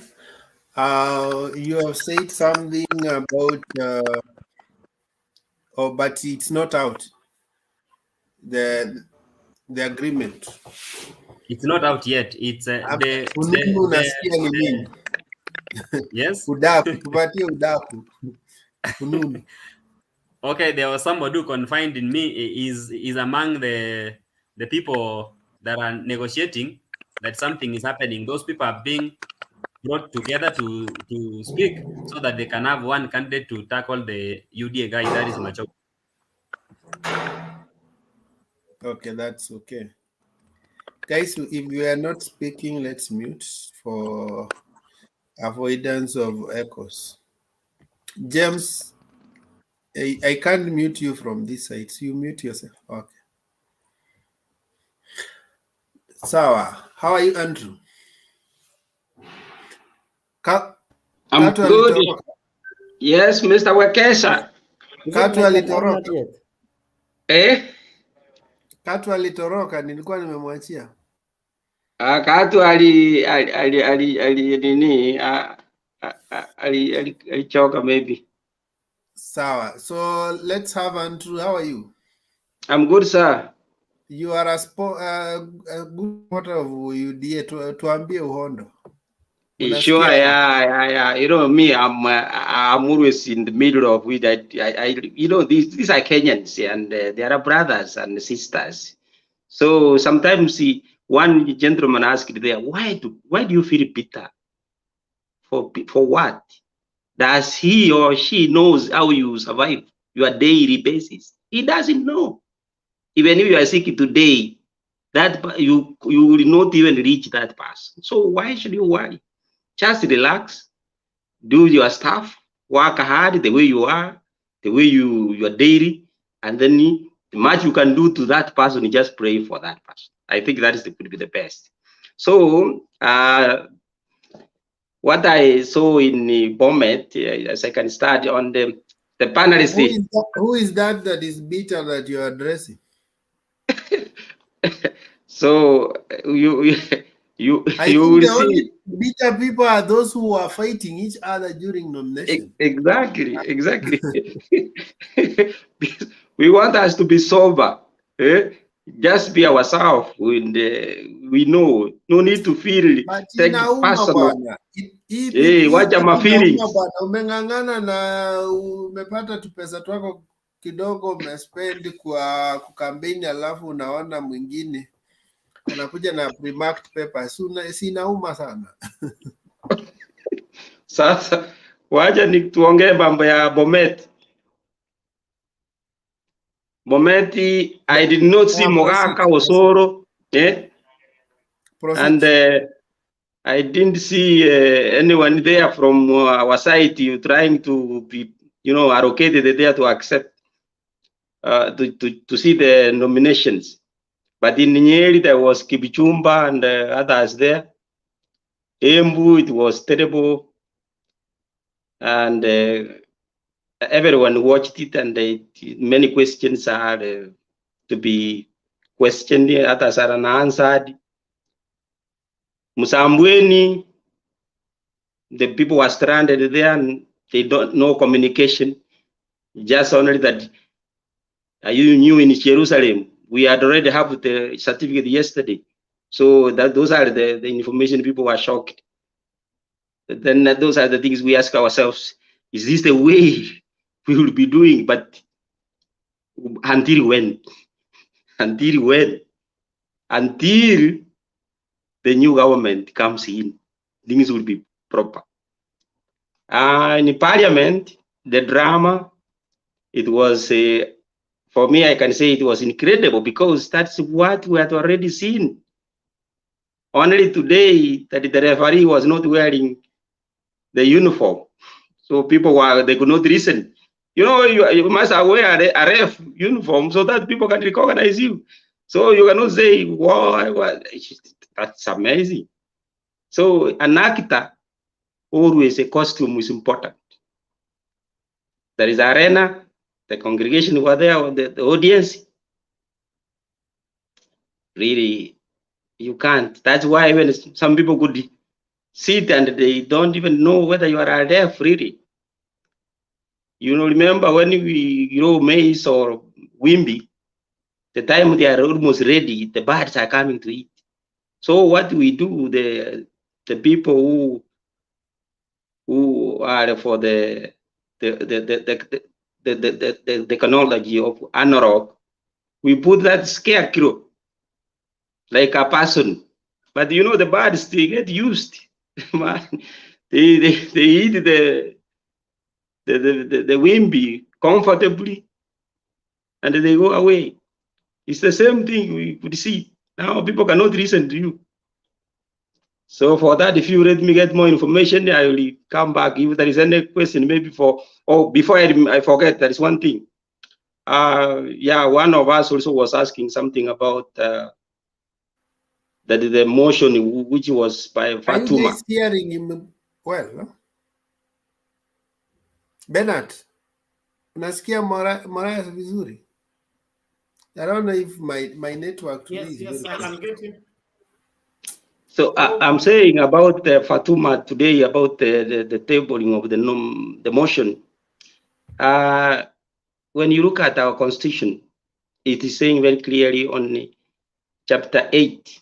You have said something about, but it's not out. The agreement.
It's not out yet. It's
Fununu nasikia ni nini?
Yes.
Udaku, tupatie udaku. Fununu.
Okay, there was somebody who confided in me is among the people that are negotiating that something is happening. Those people are being brought together to speak so that they can have one candidate to tackle the UDA guy, that is Macho.
Okay, that's okay. Guys, if you are not speaking, let's mute for avoidance of echoes. James, I can't mute you from this side, so you mute yourself. Okay. Sawa, how are you, Andrew?
I'm good. Yes, Mr. Wekesa.
Katu alitoroka.
Not yet.
Eh?
Katu alitoroka, nilikuwa nimemwachia.
Katu alichoka maybe.
Sawa. So let's have Andrew. How are you?
I'm good, sir.
You are a good supporter of UDA. Tuambie uhondo.
Sure, yeah. You know me, I'm always in the middle of it. I you know, these are Kenyans, and they are brothers and sisters. So sometimes one gentleman asked there, why do you feel bitter? For what? Does he or she knows how you survive your daily basis? He doesn't know. Even if you are sick today, that you will not even reach that person. So why should you worry? Just relax, do your stuff, work hard the way you are, the way your daily, and then the much you can do to that person, you just pray for that person. I think that could be the best. So what I saw in Bomet, as I can start on the panelist.
Who is that is bitter that you are addressing?
So you will
the
see.
Only bitter people are those who are fighting each other during nomination.
Exactly. We want us to be sober. Just be ourselves. We know. No need to feel take personal. Wacha ma feelings.
Umeng'ang'ana na umepata tu pesa twako kidogo umespend kwa kukampeni, alafu unaona mwingine anakuja na pre-marked papers. Si inauma sana.
Sasa wacha ni tuongee mambo ya Bomet. Bomet, I did not see Mogaka Osoro, and I didn't see anyone there from our side trying to be, allocated there to accept to see the nominations. But in Nyeri there was Kibichumba and others there. Embu, it was terrible, and everyone watched it, and many questions are to be questioned, others are unanswered. Musambweni, the people were stranded there, and they don't know communication. Just only that you knew in Jerusalem, we had already have the certificate yesterday. So that those are the information people were shocked. Then those are the things we ask ourselves, is this the way we will be doing? But until when? Until when? Until the new government comes in, things will be proper. In parliament, the drama, it was, for me, I can say it was incredible because that's what we had already seen. Only today that the referee was not wearing the uniform. So people they could not listen. you must wear a ref uniform so that people can recognize you. So you cannot say, wow, that's amazing. So an actor, always a costume is important. There is arena, the congregation were there, or the audience. Really, you can't. That's why when some people could sit and they don't even know whether you are deaf, really. Remember when we grow maize or wimbi, the time they are almost ready, the birds are coming to eat. So what we do, the people who are for the technology of analog, we put that scarecrow like a person. But the birds, they get used. Man, they eat the wimbi comfortably and they go away. It's the same thing we could see. Now people cannot listen to you. So for that, if you let me get more information, I will come back. If there is any question, maybe before I forget, there is one thing. One of us also was asking something about the motion which was by
Are you
Fatuma.
guys hearing him well? No? Bernard, unasikia Moraya vizuri? I don't know if my network today is
Yes,
very
I
poor.
can get him.
So I'm saying about Fatuma today, about the tabling of the motion. When you look at our constitution, it is saying very clearly on chapter 8,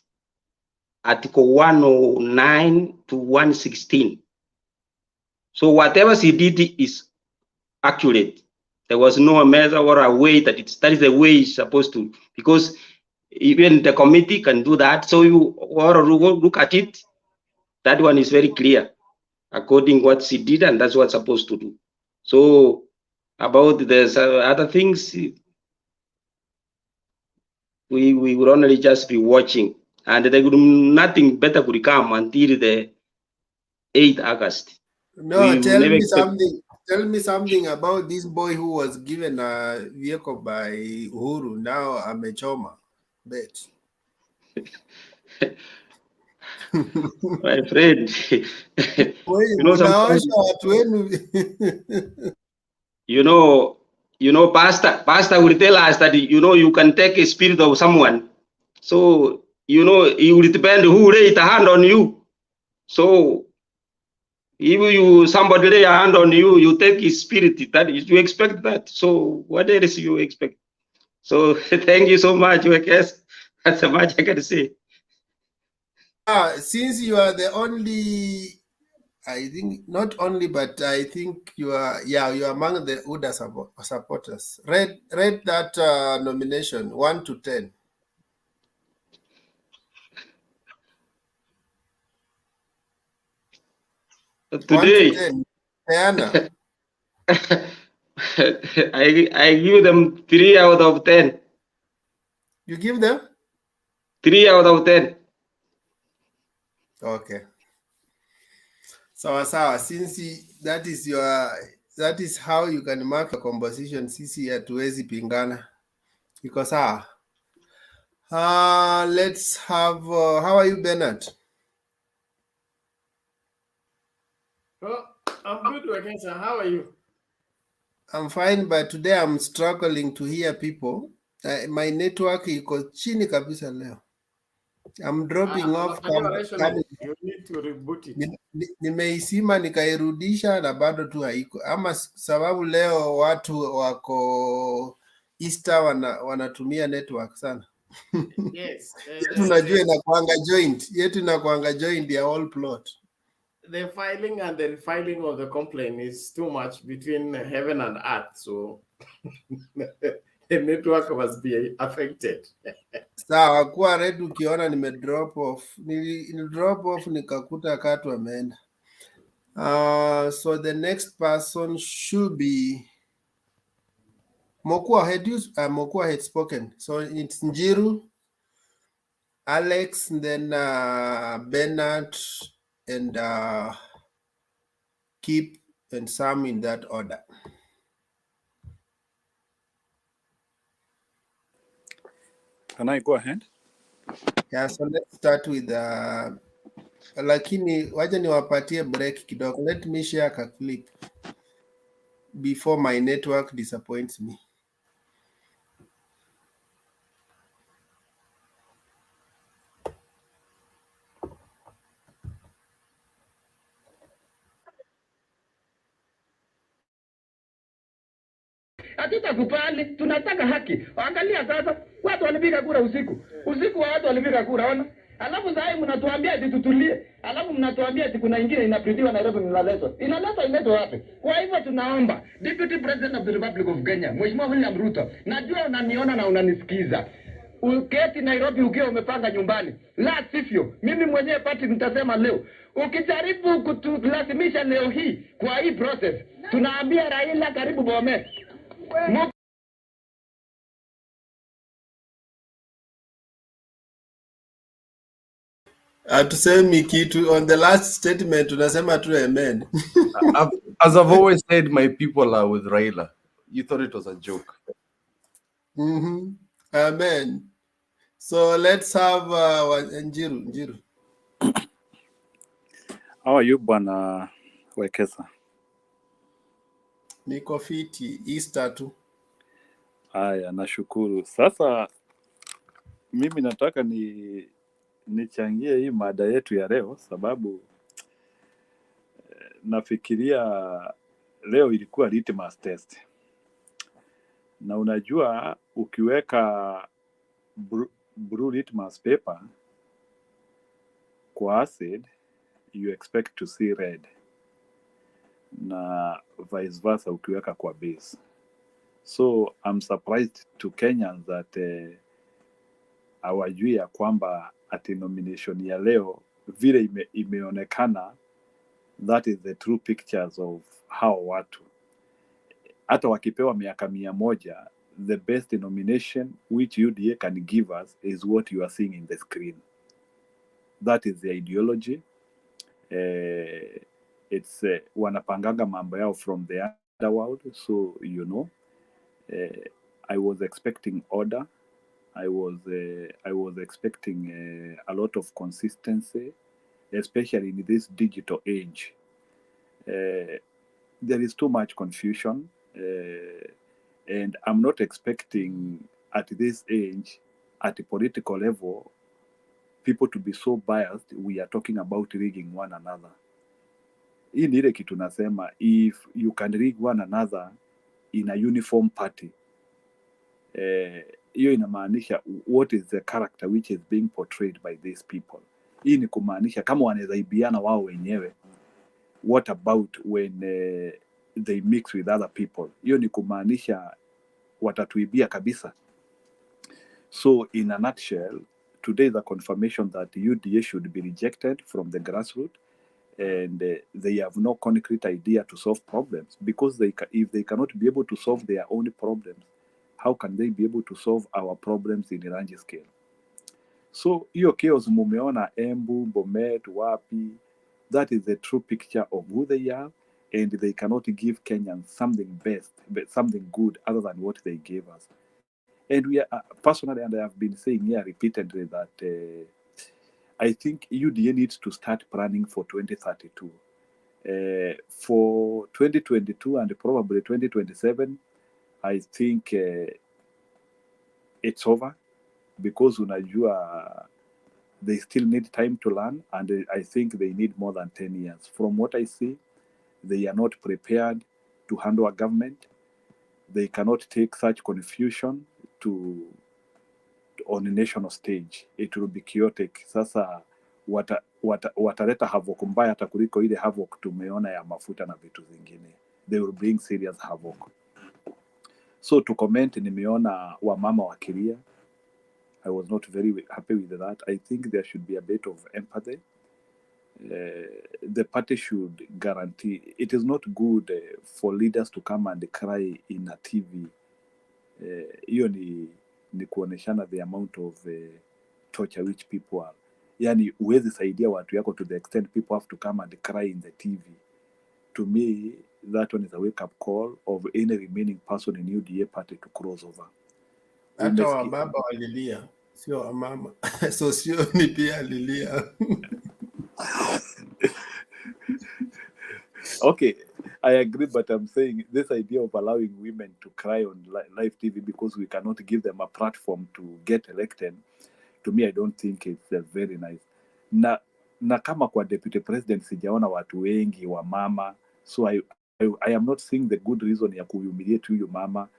article 109 to 116. So whatever she did is accurate. There was no measure or a way that is the way it's supposed to, because even the committee can do that. So you or look at it, that one is very clear according what she did, and that's what's supposed to do. So about the other things, we would only just be watching, and there would nothing better could come until the 8th August.
No,
We never expect.
Tell me something about this boy who was given a vehicle by Uhuru. Now amechoma. Bet.
My friend, sometimes,
Unaosha watu wenu.
pastor will tell us that you can take a spirit of someone, so it will depend who laid a hand on you. So if somebody lay a hand on you, you take his spirit. That you expect that. So what else you expect? So thank you so much, Wekes. That's so much I can say.
Since you are the only, I think not only, but I think you are among the UDA supporters. Read that nomination 1 to 10.
Today,
1 to 10. Diana.
I give them 3 out of 10.
You give them
3 out of 10.
Okay. Sawa, since that is how you can mark a composition, sisi hatuwezi pingana. Iko sawa. Let's have how are you, Bernard?
Oh, I'm good, Wakensa. How are you?
I'm fine, but today I'm struggling to hear people. My network iko chini kabisa leo. I'm dropping off
You need to reboot it.
Nimeisima nikairudisha na bado tu haiko, ama sababu leo watu wako Easter wanatumia network sana.
Yes.
Yetu inakuanga joint ya all plot.
The filing and the refiling of the complaint is too much between heaven and earth, so the network must be affected.
Sawa, kuwa ready ukiona nime drop off. Drop off nikakuta katu ameenda. So the next person should be Mokua had spoken. So it's Njiru, Alex, and then Bernard, and Kip, and Sam in that order.
Can I go ahead?
Yeah, so let's start with lakini wacha niwapatie break kidogo. Let me share a clip before my network disappoints me.
Hatutakubali, tunataka haki. Angalia sasa, watu walipiga kura usiku wa watu walipiga kura, ona. Alafu sasa mnatuambia eti tutulie, alafu mnatuambia eti kuna ingine inapidiwa Nairobi inaletwa wapi? Kwa hivyo tunaomba Deputy President of the Republic of Kenya, Mheshimiwa William Ruto, najua unaniona na unanisikiza. Uketi Nairobi ukiwa umepanga nyumbani. La sivyo, mimi mwenyewe pati nitasema leo. Ukijaribu kutulazimisha leo hii kwa hii process, tunaambia Raila karibu Bomet.
Hatusemi kitu on the last statement tunasema tu amen.
As I've always said, my people are with Raila. You thought it was a joke.
Amen. So let's have Njiru.
How are you, Bwana Wekesa?
Niko fiti, Easter tu.
Haya, nashukuru. Sasa mimi nataka nichangie hii mada yetu ya leo, sababu nafikiria leo ilikuwa litmus test, na unajua ukiweka blue litmus paper kwa acid you expect to see red, na vice versa ukiweka kwa base. So I'm surprised to Kenyans that hawajui ya kwamba ati nomination ya leo vile imeonekana, that is the true pictures of hao watu. Hata wakipewa miaka 100, the best nomination which UDA can give us is what you are seeing in the screen. That is the ideology. It's wanapanganga mambo yao from the underworld, so you know. I was expecting order. I was expecting a lot of consistency, especially in this digital age. There is too much confusion, and I'm not expecting at this age, at the political level, people to be so biased. We are talking about rigging one another. Hii ni ile kitu nasema, if you can rig one another in a uniform party, hiyo inamaanisha what is the character which is being portrayed by these people. Hii ni kumaanisha kama wanaweza ibiana wao wenyewe, what about when they mix with other people? Hiyo ni kumaanisha watatuibia kabisa. So in a nutshell, today is a confirmation that UDA should be rejected from the grassroots, and they have no concrete idea to solve problems, because if they cannot be able to solve their own problems, how can they be able to solve our problems in a large scale? So hiyo chaos mumeona Embu, Bomet, wapi, that is the true picture of who they are, and they cannot give Kenyans something best, something good other than what they gave us. And we are personally, and I have been saying here repeatedly that I think UDA needs to start planning for 2032. For 2022 and probably 2027, I think it's over, because unajua they still need time to learn, and I think they need more than 10 years. From what I see, they are not prepared to handle a government. They cannot take such confusion on a national stage. It will be chaotic. Sasa wataleta havoc mbaya hata kuliko ile havoc tumeona ya mafuta na vitu zingine. They will bring serious havoc. So to comment, nimeona wamama wakilia. I was not very happy with that. I think there should be a bit of empathy. The party should guarantee. It is not good for leaders to come and cry in a TV. Hiyo ni kuoneshana the amount of torture which people are. Yani huwezi saidia watu yako to the extent people have to come and cry in the TV. To me, that one is a wake-up call of any remaining person in UDA party to cross over.
Hata wababa walilia. sio mama so sio ni pia alilia.
Okay, I agree, but I'm saying this idea of allowing women to cry on live TV because we cannot give them a platform to get elected, to me I don't think it's very nice. Na kama kwa deputy president sijaona watu wengi wa mama, so I am not seeing the good reason ya kuhumiliate huyu mama,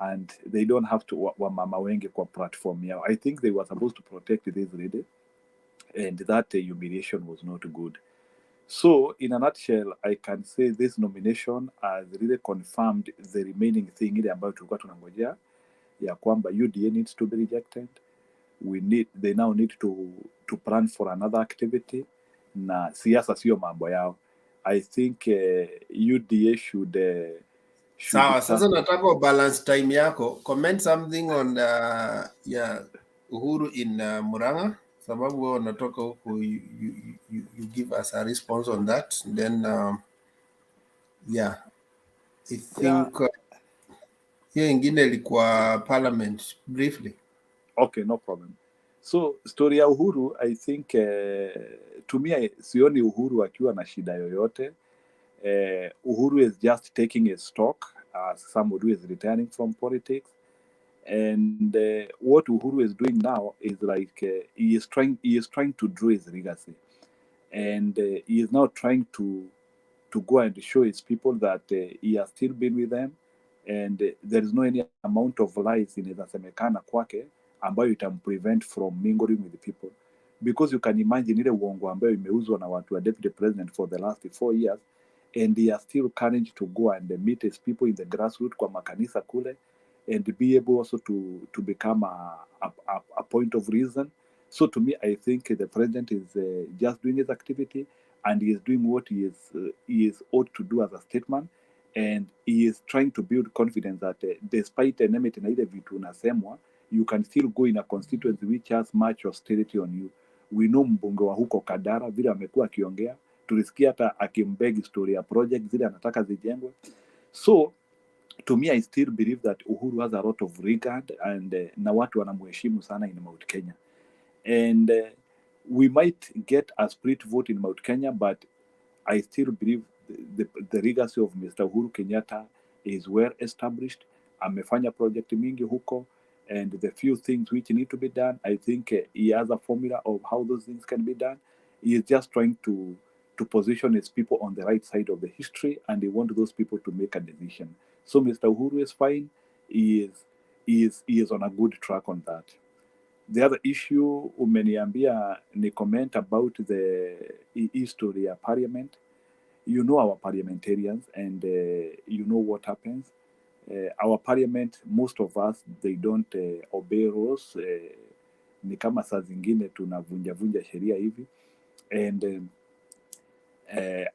and they don't have to wa mama wengi kwa platform yao. I think they were supposed to protect this lady, and that humiliation was not good. So, in a nutshell, I can say this nomination has really confirmed the remaining thing ile ambayo tulikuwa tunangojea ya kwamba UDA needs to be rejected. They now need to plan for another activity, na siasa sio mambo yao. I think UDA should
Sawa, sasa nataka balance time yako. Comment something on ya Uhuru in Murang'a, sababu wewe unatoka huku, you give us a response on that. Then yeah, I think hiyo ingine ilikuwa parliament briefly.
Okay, no problem. So story ya Uhuru, I think to me sioni Uhuru akiwa na shida yoyote. Uhuru is just taking a stock as somebody who is returning from politics, and what Uhuru is doing now is like he is trying to draw his legacy, and he is now trying to go and show his people that he has still been with them, and there is no any amount of lies inawezasemekana kwake ambayo itamprevent from mingling with the people, because you can imagine ile uongo ambayo imeuzwa na watu wa deputy president for the last 4 years, and he has still courage to go and meet his people in the grassroots kwa makanisa kule, and be able also to become a point of reason. So to me, I think the president is just doing his activity, and he is doing what he is ought to do as a statesman, and he is trying to build confidence that despite enmity na ile vitu unasemwa, you can still go in a constituency which has much austerity on you. We know mbunge wa huko Kadara vile amekuwa akiongea, tulisikia hata akimbeg story ya project zile anataka zijengwe. So to me, I still believe that Uhuru has a lot of regard, and na watu wanamheshimu sana in Mount Kenya, and we might get a split vote in Mount Kenya, but I still believe the legacy of Mr. Uhuru Kenyatta is well established. Amefanya project mingi huko, and the few things which need to be done, I think he has a formula of how those things can be done. He is just trying to position his people on the right side of the history, and he wants those people to make a decision. So Mr. Uhuru is fine. He is on a good track on that. The other issue umeniambia ni comment about the history ya parliament. You know our parliamentarians, and you know what happens. Our parliament, most of us, they don't obey rules. Ni kama saa zingine tunavunja sheria hivi, and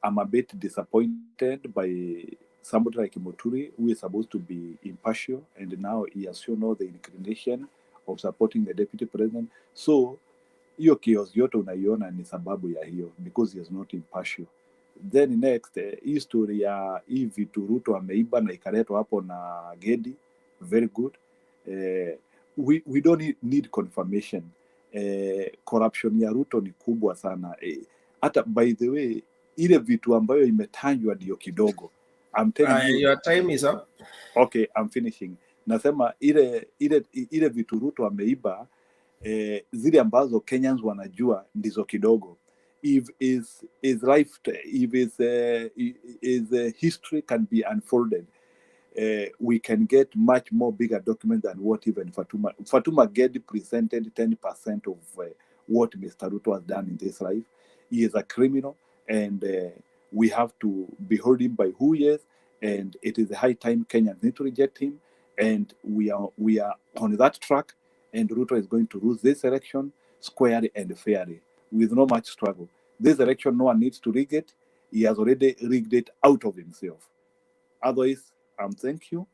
I'm a bit disappointed by somebody like Muturi, who is supposed to be impartial, and now he has shown all the inclination of supporting the deputy president. So hiyo chaos yote unaiona ni sababu ya hiyo, because he is not impartial. Then next, history ya hii vitu Ruto ameiba na ikaletwa hapo na Gedi, very good. We don't need confirmation. Corruption ya Ruto ni kubwa sana. Hata by the way, ile vitu ambayo imetajwa ndio kidogo. I'm telling you.
Your time is up.
Okay, I'm finishing. Nasema ile vitu Ruto ameiba, zile ambazo Kenyans wanajua ndizo kidogo. If history can be unfolded, we can get much more bigger document than what even Fatuma Gedi presented 10% of what Mr. Ruto has done in this life. He is a criminal, and we have to behold him by who he is, and it is a high time Kenyans need to reject him, and we are on that track, and Ruto is going to lose this election squarely and fairly, with no much struggle. This election, no one needs to rig it. He has already rigged it out of himself. Otherwise, thank you.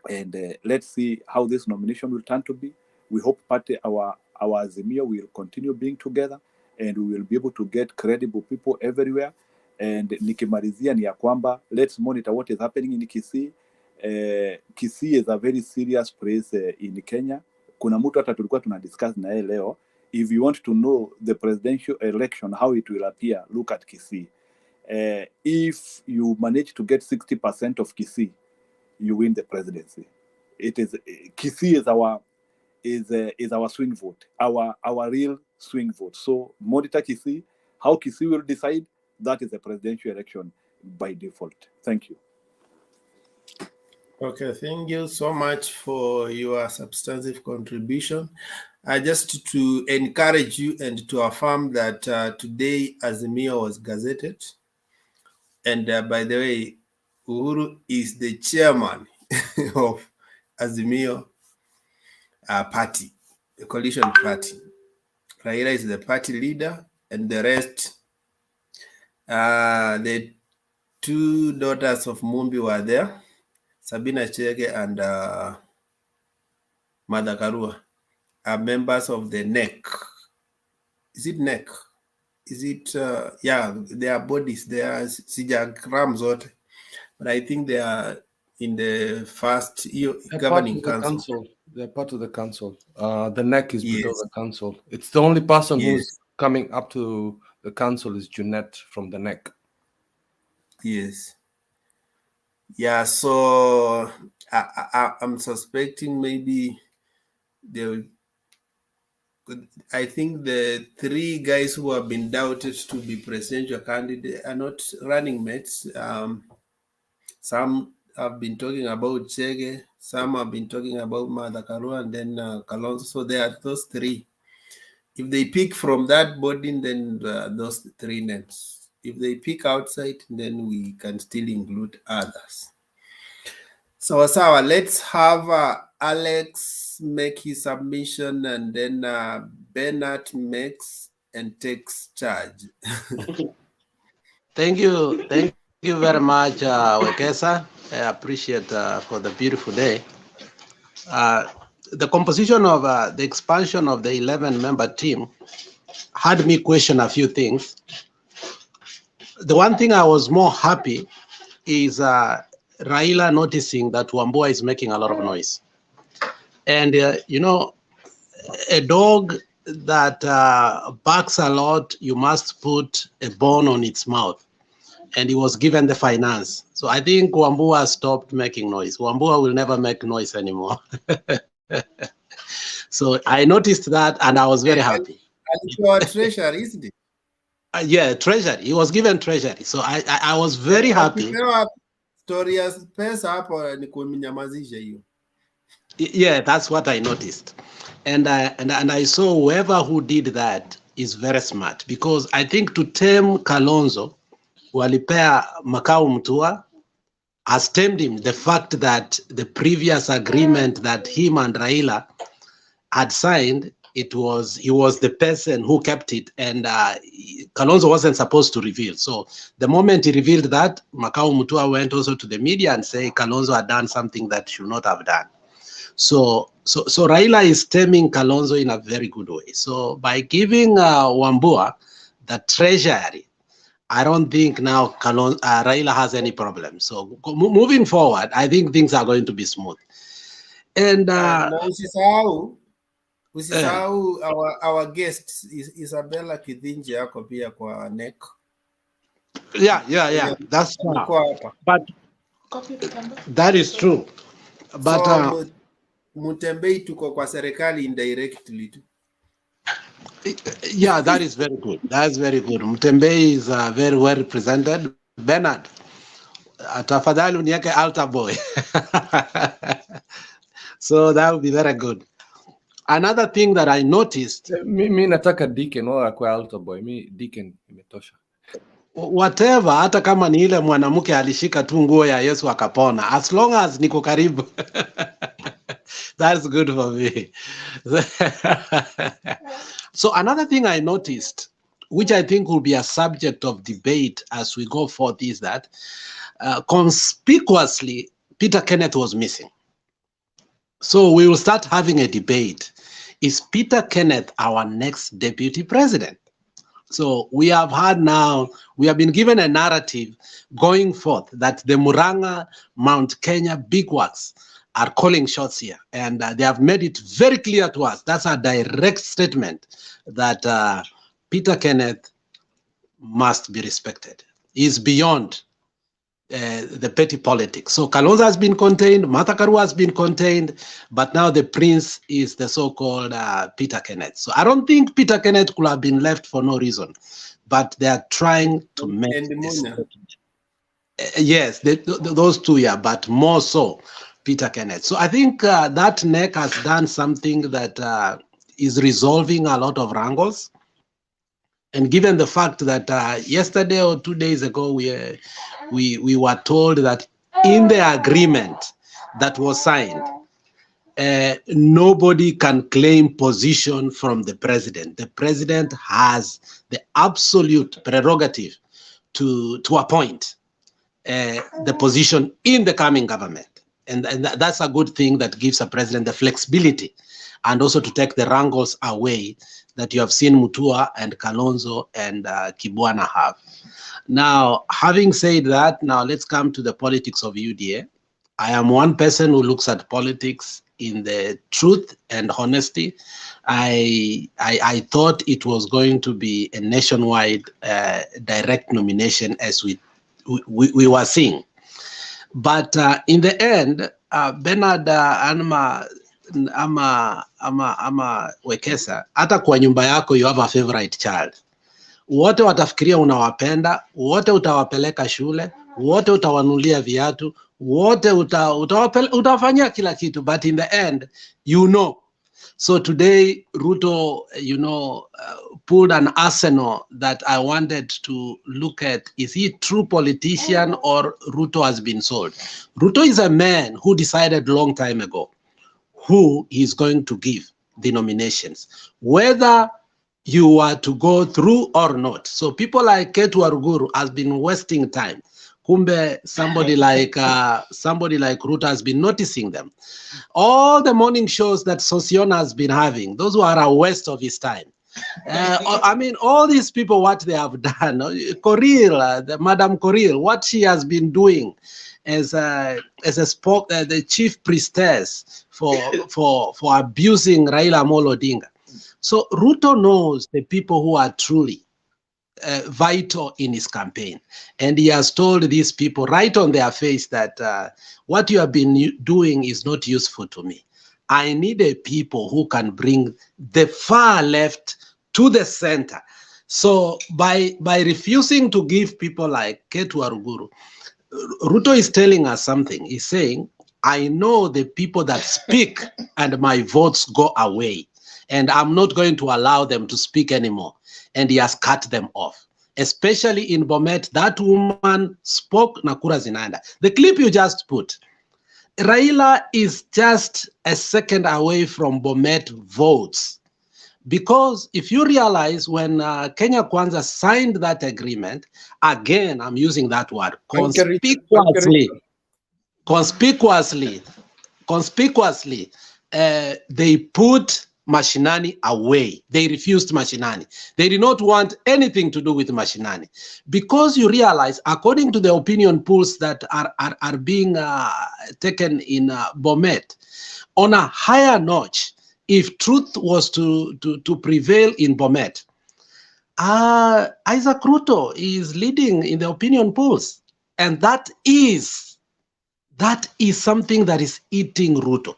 And let's see how this nomination will turn to be. We hope our Azimio will continue being together, and we will be able to get credible people everywhere. And nikimalizia ni ya kwamba, let's monitor what is happening in Kisii. Kisii is a very serious place in Kenya. kuna mtu hata tulikuwa tuna discuss na yeye leo, if you want to know the presidential election how it will appear, look at Kisii. If you manage to get 60% of Kisii, you win the presidency. It is Kisii is our swing vote, our real swing vote. So monitor Kisii. How Kisii will decide, that is a presidential election by default. Thank you.
Okay, thank you so much for your substantive contribution. Just to encourage you and to affirm that today Azimio was gazetted. And by the way, Uhuru is the chairman of Azimio party, the coalition party. Raila is the party leader, and the rest, the two daughters of Mumbi were there, Sabina Chege and Mother Karua, are members of the NEC. Is it NEC? Is it, yeah, their bodies, they are Sijagram Zote, but I think they are in the first governing council.
They're part of the council. The neck is below
Yes.
the council. It's the only person
Yes.
who's coming up to the council is Junette from the neck.
Yes. Yeah, so I'm suspecting maybe they. I think the three guys who have been doubted to be presidential candidates are not running mates. Some have been talking about Chege, some have been talking about Mother Karua, and then Kalonzo. So there are those three. If they pick from that body, then those three names. If they pick outside, then we can still include others. So let's have Alex make his submission, and then Bernard makes and takes charge.
Thank you very much, Wekesa. I appreciate for the beautiful day. The composition of the expansion of the 11-member team had me question a few things. The one thing I was more happy is Raila noticing that Wambua is making a lot of noise. And, you know, a dog that barks a lot, you must put a bone on its mouth. And he was given the finance. So I think Wambua stopped making noise. Wambua will never make noise anymore. So I noticed that, and I was very happy.
And your treasury, isn't it?
Yeah, treasury. He was given treasury. So I was very happy. Yeah, that's what I noticed. And I saw whoever who did that is very smart, because I think to tame Kalonzo, walipea Makau Mtua, has tamed him. The fact that the previous agreement that him and Raila had signed, he was the person who kept it, and Kalonzo wasn't supposed to reveal. So the moment he revealed that, Makau Mtua went also to the media and said Kalonzo had done something that should not have done. So Raila is taming Kalonzo in a very good way. So by giving Wambua the treasury, I don't think now Raila has any problem. So moving forward, I think things are going to be smooth. And
usisahau our guest Isabella Kithinji yako pia kwa NEC.
Yeah. That's but that is true. But
so, Mutembei tuko kwa serikali indirectly too.
Yeah, that is very good. That's very good. Mutembei is very well represented. Bernard, tafadhali unieke altar boy. So that would be very good. Another thing that I noticed.
Mi nataka deacon wala kwa altar boy. Mi deacon imetosha.
Whatever, hata kama ni ile mwanamke alishika tu nguo ya Yesu akapona. As long as niko karibu. That's good for me. So another thing I noticed, which I think will be a subject of debate as we go forth, is that conspicuously, Peter Kenneth was missing. So we will start having a debate. Is Peter Kenneth our next deputy president? So we have been given a narrative going forth that the Murang'a, Mount Kenya big works are calling shots here, and they have made it very clear to us. That's a direct statement that Peter Kenneth must be respected. He's beyond the petty politics. So Kalonzo has been contained, Martha Karua has been contained, but now the prince is the so-called Peter Kenneth. So I don't think Peter Kenneth could have been left for no reason, but they are trying to make this. Yes, those two, yeah, but more so Peter Kenneth. So I think that NEC has done something that is resolving a lot of wrangles. And given the fact that yesterday or 2 days ago, we were told that in the agreement that was signed, nobody can claim position from the president. The president has the absolute prerogative to appoint the position in the coming government. And that's a good thing that gives a president the flexibility and also to take the wrangles away that you have seen Mutua and Kalonzo and Kibwana have. Now, having said that, now let's come to the politics of UDA. I am one person who looks at politics in the truth and honesty. I thought it was going to be a nationwide direct nomination as we were seeing. But in the end, Bernard ama Wekesa, hata kwa nyumba yako you have a favorite child. Wote watafikiria unawapenda, wote utawapeleka shule, wote utawanulia viatu, wote utawafanyia kila kitu, but in the end, you know. So today, Ruto, pulled an arsenal that I wanted to look at. Is he a true politician or Ruto has been sold? Ruto is a man who decided a long time ago who he's going to give the nominations, whether you are to go through or not. So people like Ketu Aruguru has been wasting time. Kumbe somebody like Ruto has been noticing them. All the morning shows that Sosiona has been having, those who are a waste of his time. I mean, all these people, what they have done. Koril, Madam Koril, what she has been doing as the chief priestess for abusing Raila Amolo Odinga. So Ruto knows the people who are truly vital in his campaign. And he has told these people right on their face that what you have been doing is not useful to me. I need a people who can bring the far left to the center. So by refusing to give people like Ketu Aruguru, Ruto is telling us something. He's saying, I know the people that speak and my votes go away. And I'm not going to allow them to speak anymore. And he has cut them off. Especially in Bomet, that woman spoke Nakura Zinanda. The clip you just put, Raila is just a second away from Bomet votes. Because if you realize when Kenya Kwanza signed that agreement, again, I'm using that word, conspicuously, they put Mashinani away. They refused Mashinani. They did not want anything to do with Mashinani. Because you realize, according to the opinion polls that are being taken in Bomet, on a higher notch, if truth was to prevail in Bomet, Isaac Ruto is leading in the opinion polls. And that is something that is eating Ruto.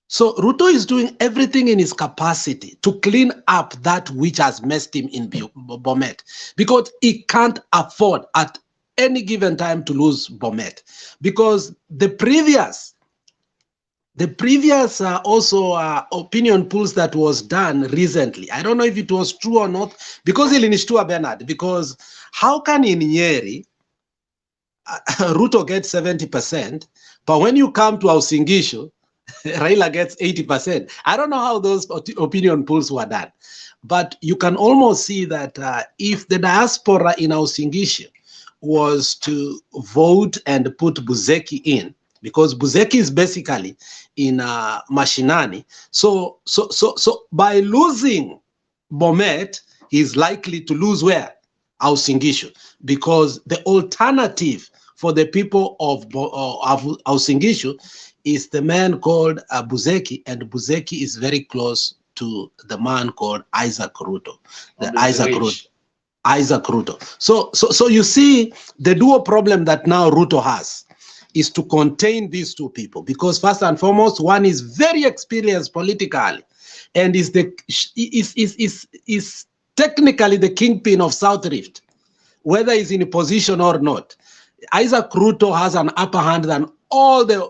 So Ruto is doing everything in his capacity to clean up that which has messed him in Bomet, because he can't afford at any given time to lose Bomet, because the previous opinion polls that was done recently, I don't know if it was true or not, because ilinishtua Bernard, because how can in Nyeri Ruto gets 70%, but when you come to Uasin Raila gets 80%. I don't know how those opinion polls were done, but you can almost see that if the diaspora in Uasin was to vote and put Buzeki in, because Buzeki is basically in Mashinani, so by losing Bomet, he's likely to lose where? Uasin, because the alternative for the people of Uasin is the man called Buzeki, and Buzeki is very close to the man called Isaac Ruto. Isaac Ruto. So you see, the dual problem that now Ruto has is to contain these two people, because first and foremost, one is very experienced politically, and is technically the kingpin of South Rift, whether he's in a position or not. Isaac Ruto has an upper hand than all the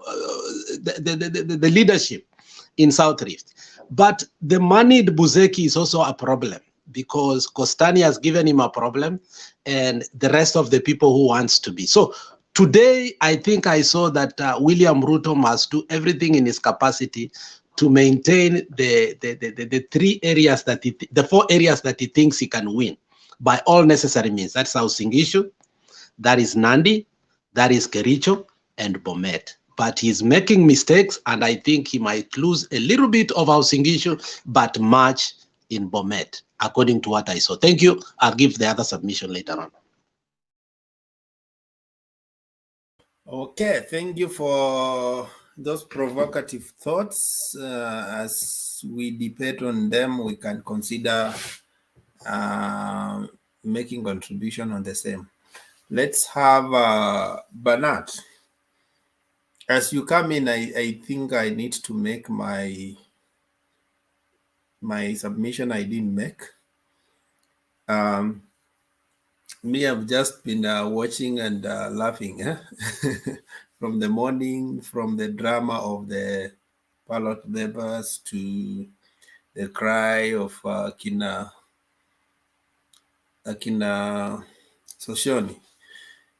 leadership in South Rift. But the moneyed Buzeki is also a problem, because Costani has given him a problem, and the rest of the people who wants to be. So today, I think I saw that William Ruto must do everything in his capacity to maintain the 3 areas that the 4 areas that he thinks he can win by all necessary means. That's Housing issue, that is Nandi, that is Kericho, and Bomet. But he's making mistakes, and I think he might lose a little bit of Housing issue, but much in Bomet, according to what I saw. Thank you. I'll give the other submission later on.
Okay, thank you for those provocative thoughts. As we debate on them, we can consider making contribution on the same. Let's have Bernard. As you come in, I think I need to make my submission I didn't make. Me, I've just been watching and laughing from the morning, from the drama of the ballot papers to the cry of Kina Soshoni.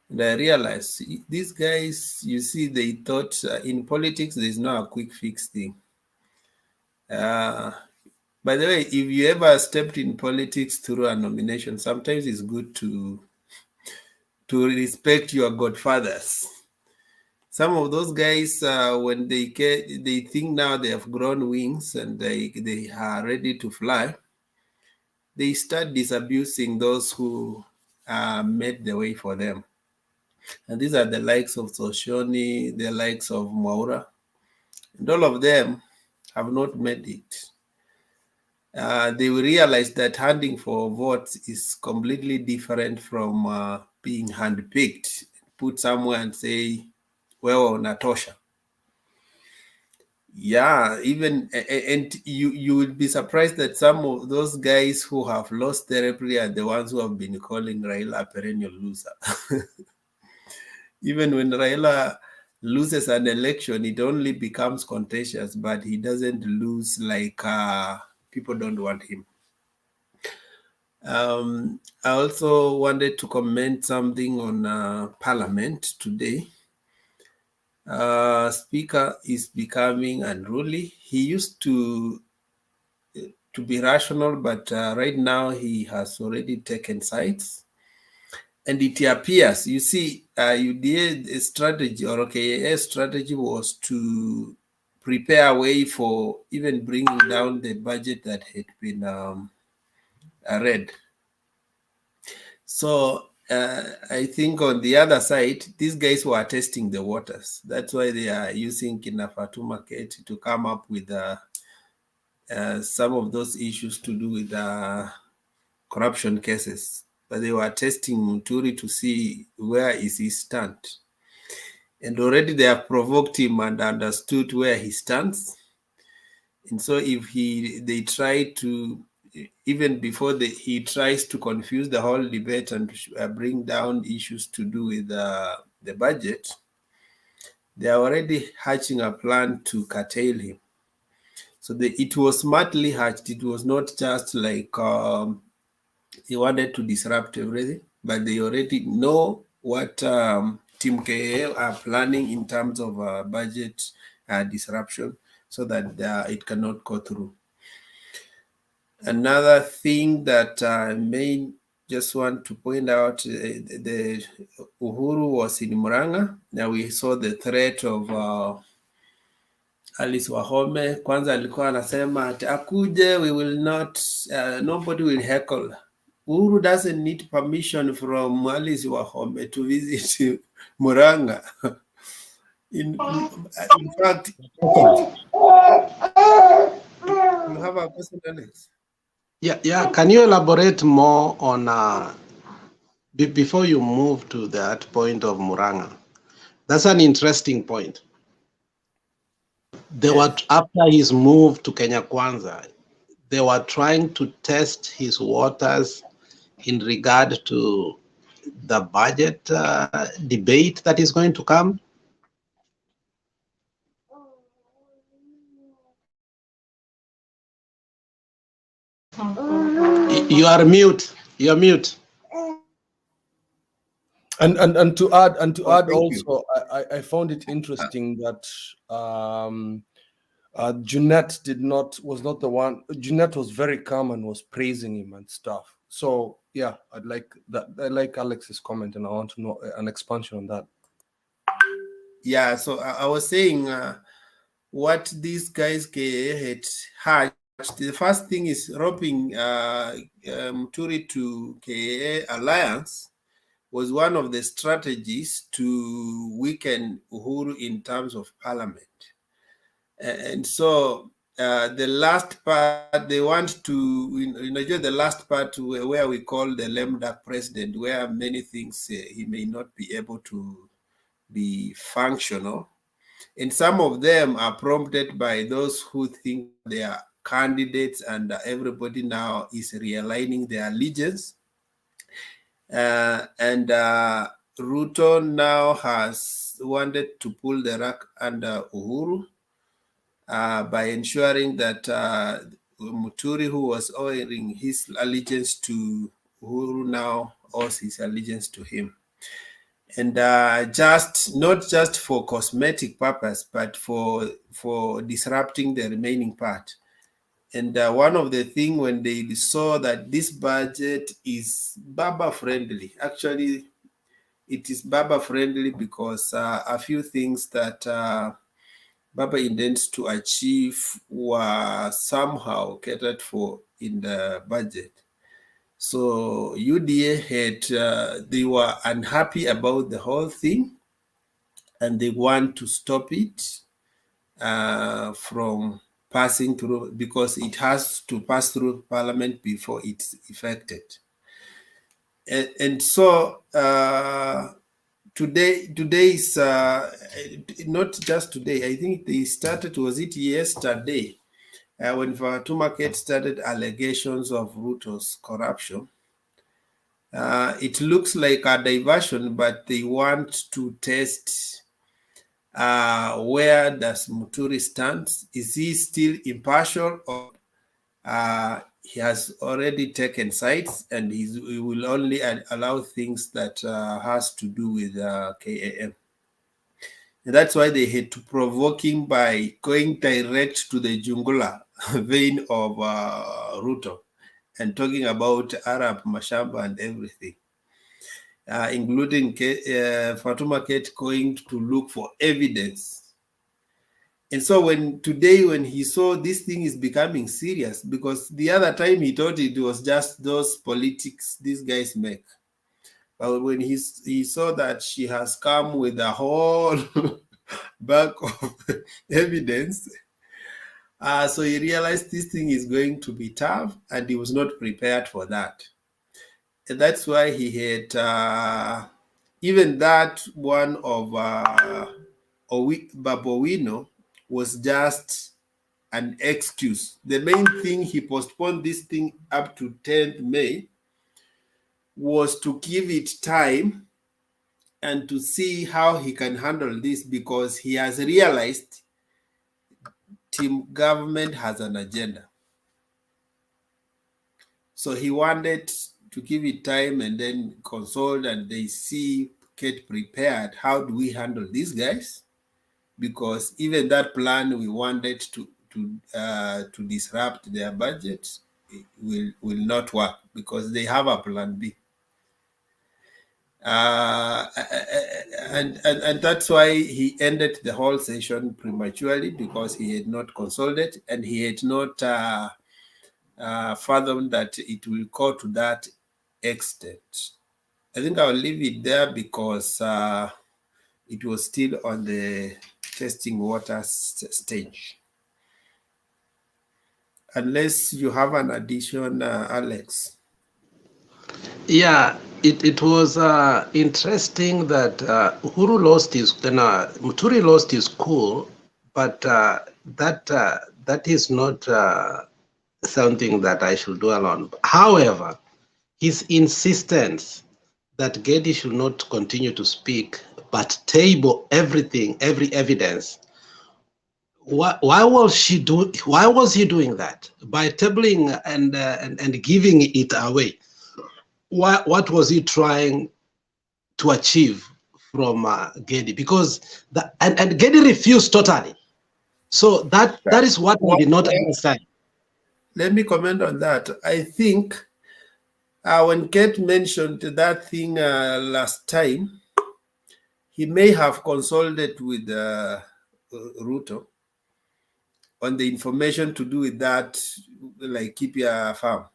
And I realized these guys, you see, they thought in politics there's no a quick fix thing. By the way, if you ever stepped in politics through a nomination, sometimes it's good to respect your godfathers. Some of those guys, when they think now they have grown wings and they are ready to fly, they start disabusing those who made the way for them. And these are the likes of Soshoni, the likes of Mwaura, and all of them have not made it. They will realize that hunting for votes is completely different from being handpicked, put somewhere and say, well, Natosha. Yeah, even, and you will be surprised that some of those guys who have lost territory are the ones who have been calling Raila a perennial loser. Even when Raila loses an election, it only becomes contentious, but he doesn't lose like people don't want him. I also wanted to comment something on Parliament today. Speaker is becoming unruly. He used to be rational, but right now he has already taken sides. And it appears, you see, UDA strategy or KAS strategy was to prepare a way for even bringing down the budget that had been read. So I think on the other side, these guys were testing the waters. That's why they are using Kina Fatuma Gedi to come up with some of those issues to do with corruption cases. But they were testing Muturi to see where is his stand. And already they have provoked him and understood where he stands. And so if they try to, even before he tries to confuse the whole debate and bring down issues to do with the budget, they are already hatching a plan to curtail him. So it was smartly hatched. It was not just like he wanted to disrupt everything, but they already know what Team KA are planning in terms of budget disruption so that it cannot go through. Another thing that I may just want to point out, the Uhuru was in Murang'a. Now we saw the threat of Alice Wahome. Kwanza alikuwa anasema ati akuje, we will not, nobody will heckle. Uhuru doesn't need permission from Alice Wahome to visit Murang'a. In fact, you have a question, Alex.
Yeah. Can you elaborate more on before you move to that point of Muranga? That's an interesting point. They were after his move to Kenya Kwanza, they were trying to test his waters in regard to the budget debate that is going to come. You are mute. You're mute.
And to add
Thank you.
also, I found it interesting that Jeanette was not the one. Jeanette was very calm and was praising him and stuff. So yeah, I like Alex's comment, and I want to know an expansion on that.
Yeah, so I was saying what these guys had hatched. The first thing is roping Muturi to KA alliance was one of the strategies to weaken Uhuru in terms of parliament. And so the last part, they want to, the last part where we call the lame duck president, where many things he may not be able to be functional. And some of them are prompted by those who think they are candidates, and everybody now is realigning their allegiance. And Ruto now has wanted to pull the rug under Uhuru by ensuring that Muturi, who was owing his allegiance to Uhuru, now owes his allegiance to him. And not just for cosmetic purpose, but for disrupting the remaining part. And one of the things when they saw that this budget is Baba friendly, actually it is Baba friendly because a few things that Baba intends to achieve were somehow catered for in the budget. So UDA they were unhappy about the whole thing, and they want to stop it from passing through, because it has to pass through Parliament before it's effected. And so today is not just today. I think they started, was it yesterday, when Fatuma Gedi started allegations of Ruto's corruption. It looks like a diversion, but they want to test where does Muturi stand. Is he still impartial, or he has already taken sides and he will only allow things that has to do with KAM? And that's why they had to provoke him by going direct to the Jungula vein of Ruto and talking about Arab Mashamba and everything, including Fatuma Gedi going to look for evidence. And so when he saw this thing is becoming serious, because the other time he thought it was just those politics these guys make. But when he saw that she has come with a whole bag of evidence, so he realized this thing is going to be tough, and he was not prepared for that. And that's why he had even that one of Babowino was just an excuse. The main thing he postponed this thing up to 10th May was to give it time and to see how he can handle this, because he has realized team government has an agenda. So he wanted to give it time and then consult, and they get prepared. How do we handle these guys? Because even that plan we wanted to disrupt their budget will not work, because they have a plan B. And that's why he ended the whole session prematurely, because he had not consulted and he had not fathomed that it will go to that extent. I think I'll leave it there, because it was still on the testing water stage. Unless you have an addition, Alex.
Yeah, it was interesting that Uhuru lost his, Muturi lost his cool, but that is not something that I should dwell on. However, his insistence that Gedi should not continue to speak, but table everything, every evidence. Why was he doing that? By tabling and giving it away. What was he trying to achieve from Gedi? Because and Gedi refused totally. So that is what we did not understand.
Let me comment on that. I think when Kate mentioned that thing last time, he may have consulted with Ruto on the information to do with that, like keep your farm.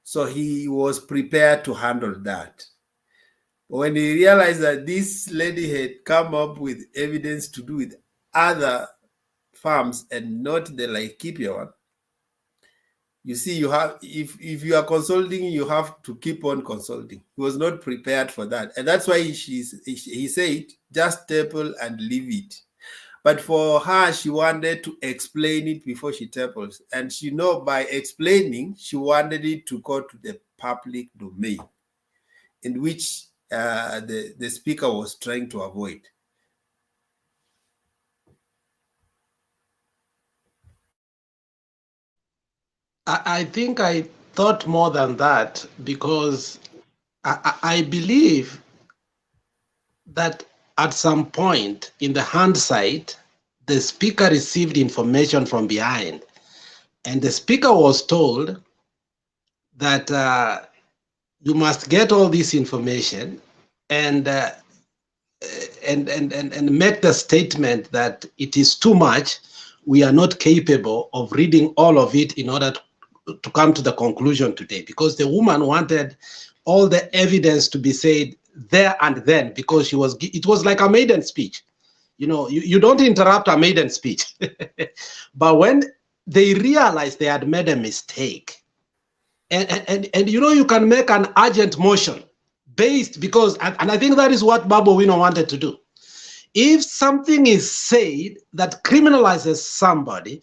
So he was prepared to handle that. When he realized that this lady had come up with evidence to do with other farms and not the Laikipia one, you see, you have if you are consulting, you have to keep on consulting. He was not prepared for that, and that's why he said just table and leave it. But for her, she wanted to explain it before she tables, and she know by explaining, she wanted it to go to the public domain, in which the speaker was trying to avoid.
I think I thought more than that, because I believe that at some point in the hindsight, the speaker received information from behind, and the speaker was told that you must get all this information and make the statement that it is too much. We are not capable of reading all of it in order to come to the conclusion today, because the woman wanted all the evidence to be said there and then, because it was like a maiden speech. You don't interrupt a maiden speech. But when they realized they had made a mistake, and you can make an urgent motion based, because, and I think that is what Babu Wino wanted to do. If something is said that criminalizes somebody,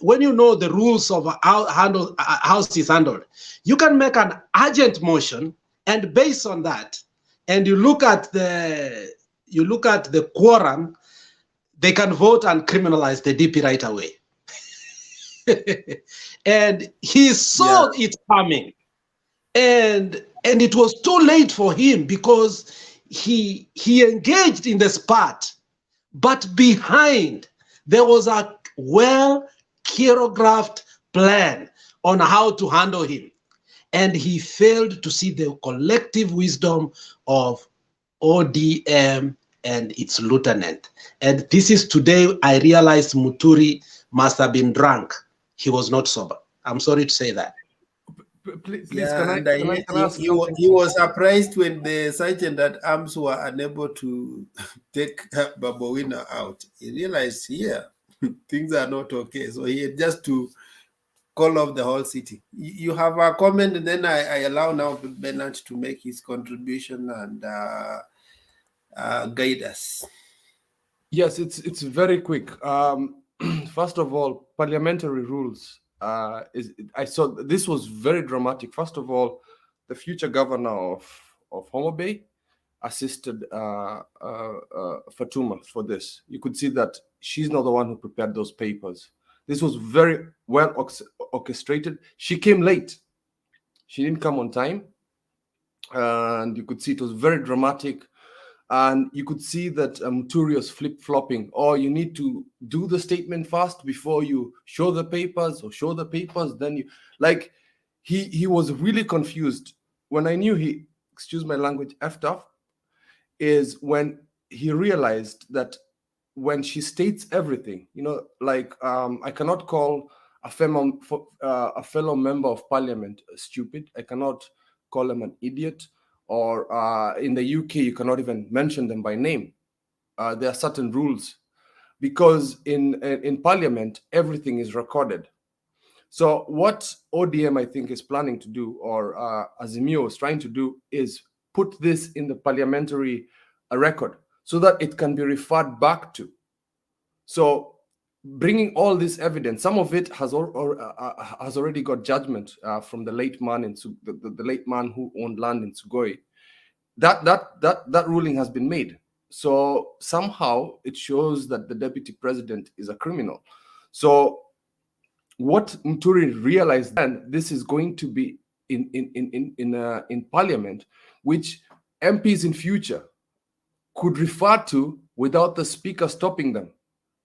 when you know the rules of how house is handled, you can make an urgent motion, and based on that, and you look at the quorum, they can vote and criminalize the DP right away. And he saw it coming, and it was too late for him, because he engaged in the spat, but behind there was a well choreographed plan on how to handle him, and he failed to see the collective wisdom of ODM and its lieutenant. And this is today I realized Muturi must have been drunk. He was not sober. I'm sorry to say that.
Please,
Yeah,
can I ask
he
something?
was surprised when the sergeant at arms were unable to take Babowina out. He realized, things are not okay. So he had just to call off the whole city. You have a comment, and then I allow now Bernard to make his contribution and guide us.
Yes, it's very quick. First of all, parliamentary rules. I saw this was very dramatic. First of all, the future governor of Homo Bay assisted Fatuma for this. You could see that she's not the one who prepared those papers. This was very well orchestrated. She came late. She didn't come on time, and you could see it was very dramatic. And you could see that Muturi was flip-flopping. Oh, you need to do the statement first before you show the papers, or show the papers, then you... Like, he was really confused. When I knew he, excuse my language, effed up, is when he realized that when she states everything, like, I cannot call a fellow member of parliament stupid. I cannot call him an idiot, or in the UK, you cannot even mention them by name. there are certain rules, because in parliament everything is recorded. So what ODM I think is planning to do, or Azimio is trying to do, is put this in the parliamentary record so that it can be referred back to. So bringing all this evidence, some of it has already got judgment from the late man in the late man who owned land in Sugoi. That ruling has been made. So somehow it shows that the deputy president is a criminal. So what Muturi realized then, this is going to be in parliament, which MPs in future could refer to without the speaker stopping them,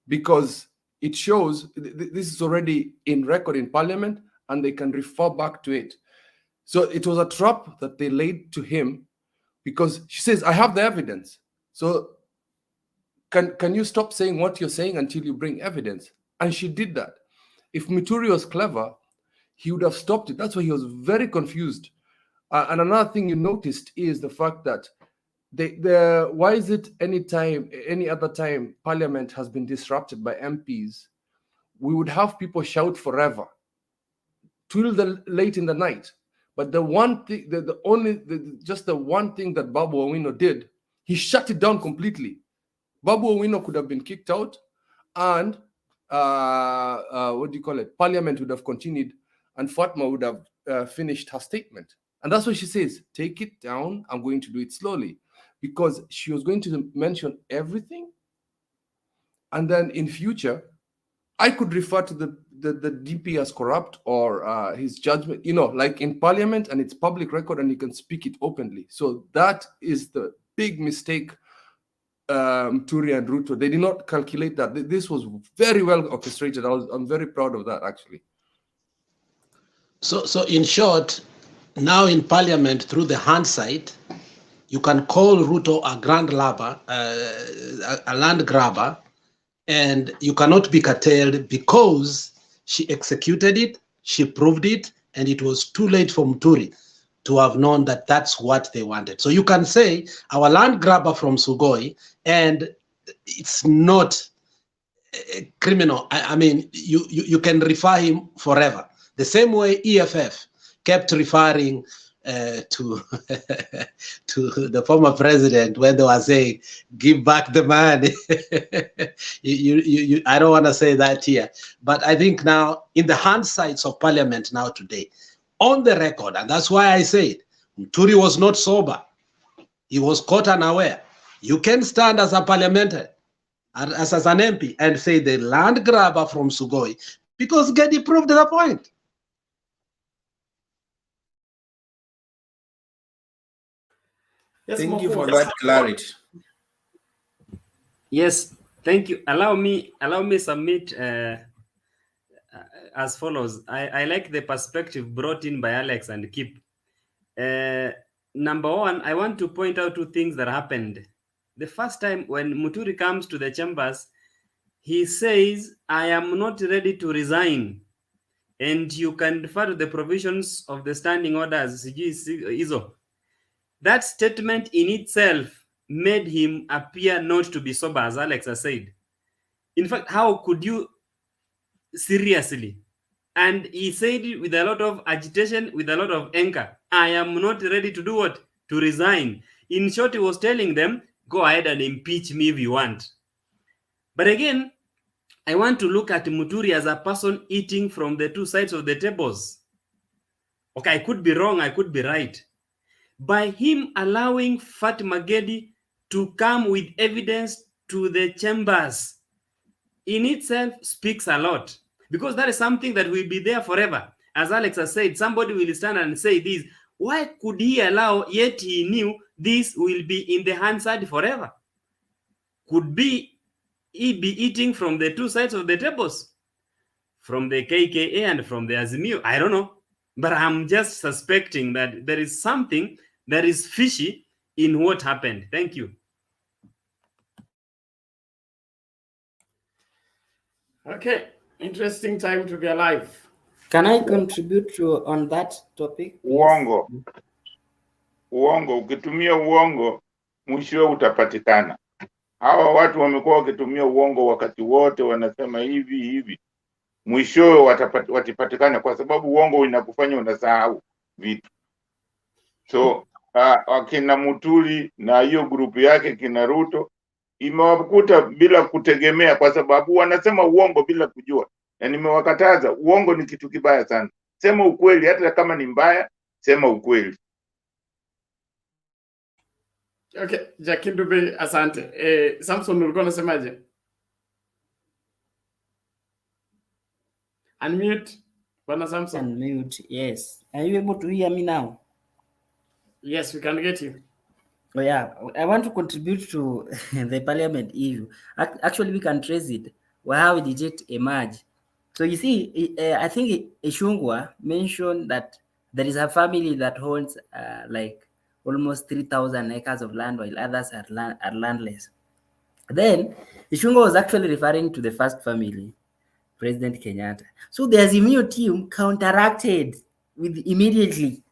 because it shows this is already in record in parliament and they can refer back to it. So it was a trap that they laid to him, because she says, I have the evidence. So can you stop saying what you're saying until you bring evidence? And she did that. If Muturi was clever, he would have stopped it. That's why he was very confused. And another thing you noticed is the fact that why is it any other time parliament has been disrupted by MPs, we would have people shout forever till late in the night. But the one thing, just the one thing that Babu Owino did, he shut it down completely. Babu Owino could have been kicked out, and Parliament would have continued, and Fatma would have finished her statement. And that's what she says, take it down, I'm going to do it slowly. Because she was going to mention everything. And then in future, I could refer to the DP as corrupt, or his judgment, like in parliament, and it's public record and you can speak it openly. So that is the big mistake. Turi and Ruto, they did not calculate that. This was very well orchestrated. I'm very proud of that, actually.
So in short, now in parliament, through the hindsight, you can call Ruto a grand grabber, a land grabber, and you cannot be curtailed because she executed it, she proved it, and it was too late for Muturi to have known that that's what they wanted. So you can say our land grabber from Sugoi, and it's not a criminal. I mean, you can refer him forever. The same way EFF kept referring to the former president when they were saying, give back the money. I don't want to say that here, but I think now in the hindsights of parliament now today, on the record, and that's why I said Muturi was not sober. He was caught unaware. You can stand as a parliamentary, as an MP, and say the land grabber from Sugoi, because Gedi proved the point.
Yes,
Thank you
Mokua.
for that clarity.
Yes, thank you. Allow me submit as follows. I like the perspective brought in by Alex and Kip. Number one, I want to point out two things that happened. The first time when Muturi comes to the chambers, he says, I am not ready to resign. And you can refer to the provisions of the standing orders, ISO. That statement in itself made him appear not to be sober, as Alex has said. In fact, how could you seriously? And he said it with a lot of agitation, with a lot of anger. I am not ready to do what? To resign. In short, he was telling them, go ahead and impeach me if you want. But again, I want to look at Muturi as a person eating from the two sides of the tables. Okay, I could be wrong, I could be right. By him allowing Fatuma Gedi to come with evidence to the chambers, in itself speaks a lot, because that is something that will be there forever. As Alex has said, somebody will stand and say this. Why could he allow, yet he knew this will be in the Hansard forever? Could he be eating from the two sides of the tables? From the KKA and from the Azimio? I don't know. But I'm just suspecting that there is something that is fishy in what happened. Thank you.
Okay, interesting time to be alive.
Can I contribute to on that topic, please?
Uongo, ukitumia uongo mwisho utapatikana. Hawa watu wamekuwa wakitumia uongo wakati wote, wanasema hivi hivi, mwishowe watipatikana, kwa sababu uongo inakufanya unasahau vitu. So akina Muturi na hiyo grupu yake kina Ruto imewakuta bila kutegemea, kwa sababu wanasema uongo bila kujua, na nimewakataza. Uongo ni kitu kibaya sana. Sema ukweli, hata kama ni mbaya, sema ukweli.
Okay, Jackie Dube, asante. Samson, ulikuwa unasemaje? Unmute, Bwana Samson.
Unmute, yes. Are you able to hear me now?
Yes, we can get you.
Oh yeah, I want to contribute to the parliament issue. Actually, we can trace it. Well, how did it emerge? So you see, I think Ishungwa mentioned that there is a family that owns like almost 3,000 acres of land, while others are landless. Then Ishungwa was actually referring to the first family, President Kenyatta. So the Azimio team counteracted with immediately.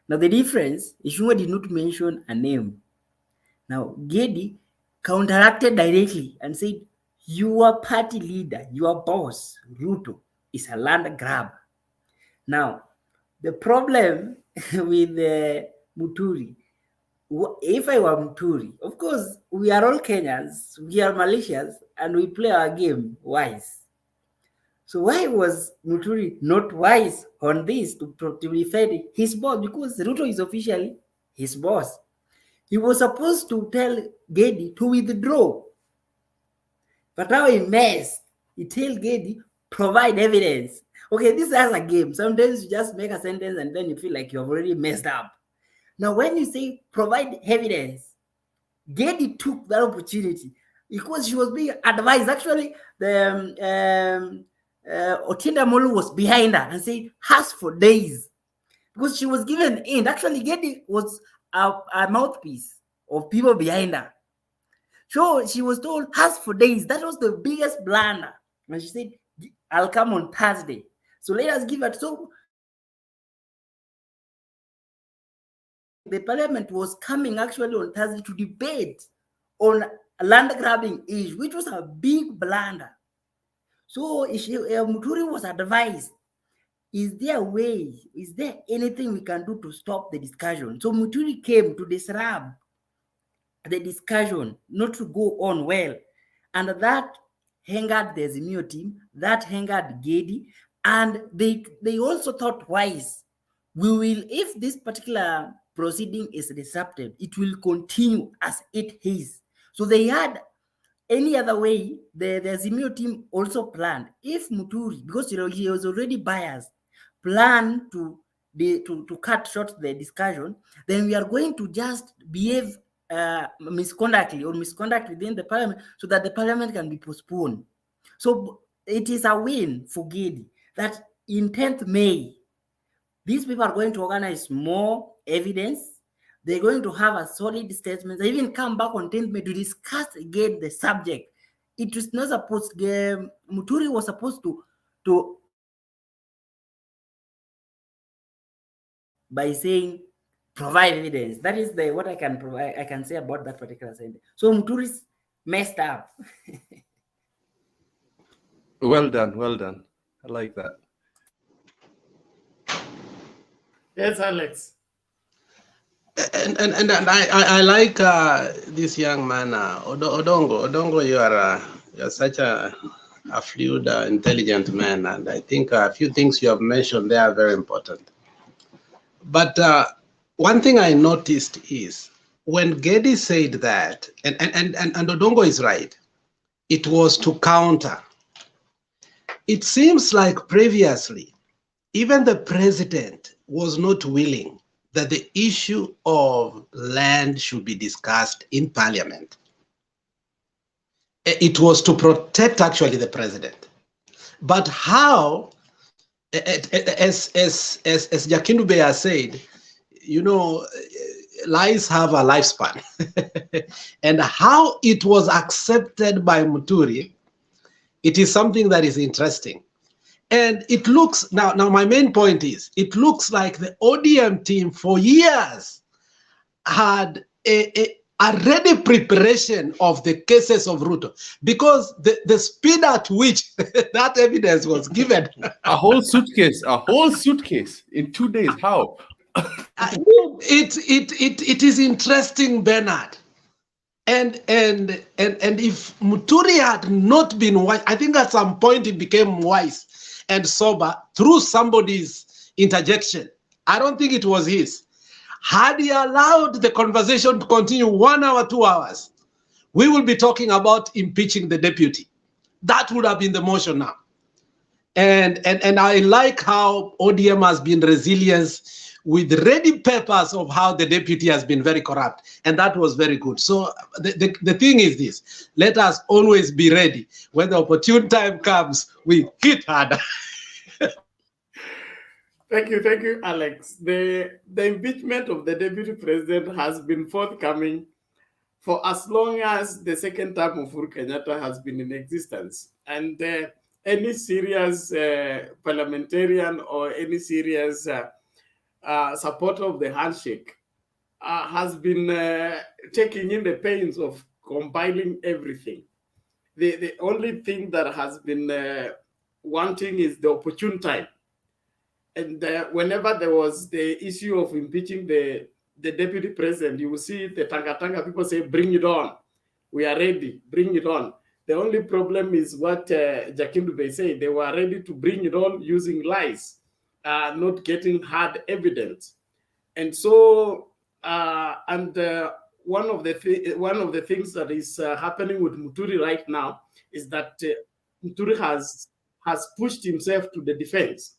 Now the difference, Ishungwa did not mention a name. Now Gedi counteracted directly and said, your party leader, your boss, Ruto, is a land grab. Now, the problem with Muturi, if I were Muturi, of course, we are all Kenyans, we are Malaysians, and we play our game wise. So why was Muturi not wise on this to defend his boss? Because Ruto is officially his boss. He was supposed to tell Gedi to withdraw. But now he messed. He tell Gedi, provide evidence. Okay, this is a game. Sometimes you just make a sentence and then you feel like you have already messed up. Now, when you say provide evidence, Gedi took that opportunity because she was being advised. Actually, the Otinda Molu was behind her and said, ask for days. Because she was given in. Actually, Gedi was a mouthpiece of people behind her. So she was told, ask for days. That was the biggest blunder. And she said, I'll come on Thursday. So let us give it. So the parliament was coming actually on Thursday to debate on land grabbing issue, which was a big blunder. So Muturi was advised, is there a way, is there anything we can do to stop the discussion? So Muturi came to disrupt the discussion, not to go on well. And that angered the Azimio team, that angered Gedi, and they also thought wise. We will, if this particular proceeding is disrupted, it will continue as it is. So they had any other way, the Azimio team also planned, if Muturi, because he was already biased, plan to cut short the discussion, then we are going to just behave misconduct within the parliament so that the parliament can be postponed. So it is a win for Gedi that in 10th May, these people are going to organize more evidence. They're going to have a solid statement. They even come back on 10th May to discuss again the subject. It was not supposed, Muturi was supposed to by saying provide evidence. That is what I can provide. I can say about that particular sentence. So Muturi's messed up.
Well done, well done. I like that.
Yes, Alex.
And I like this young man, Odongo. Odongo, you're such a fluid, intelligent man, and I think a few things you have mentioned there are very important. But one thing I noticed is when Gedi said that, and Odongo is right, it was to counter. It seems like previously, even the president was not willing that the issue of land should be discussed in parliament. It was to protect actually the president. But how, as Jakindu Bey has said, you know, lies have a lifespan. And how it was accepted by Muturi, it is something that is interesting. And it looks, now my main point is, it looks like the ODM team for years had a ready preparation of the cases of Ruto, because the speed at which that evidence was given.
A whole suitcase in 2 days. How?
It is interesting, Bernard. And if Muturi had not been wise, I think at some point he became wise and sober through somebody's interjection. I don't think it was his. Had he allowed the conversation to continue 1 hour, 2 hours, we will be talking about impeaching the deputy. That would have been the motion now. And I like how ODM has been resilient with ready papers of how the deputy has been very corrupt. And that was very good. So the thing is this, let us always be ready. When the opportune time comes, we hit harder.
Thank you, Alex. The impeachment of the deputy president has been forthcoming for as long as the second term of Uhuru Kenyatta has been in existence. And any serious parliamentarian or any serious supporter of the handshake has been taking in the pains of compiling everything. The only thing that has been wanting is the opportune time. And whenever there was the issue of impeaching the deputy president, you will see the Tanga people say, bring it on. We are ready, bring it on. The only problem is what Jakindu Bey said. They were ready to bring it on using lies, not getting hard evidence. And so, one of the things that is happening with Muturi right now is that Muturi has pushed himself to the defense.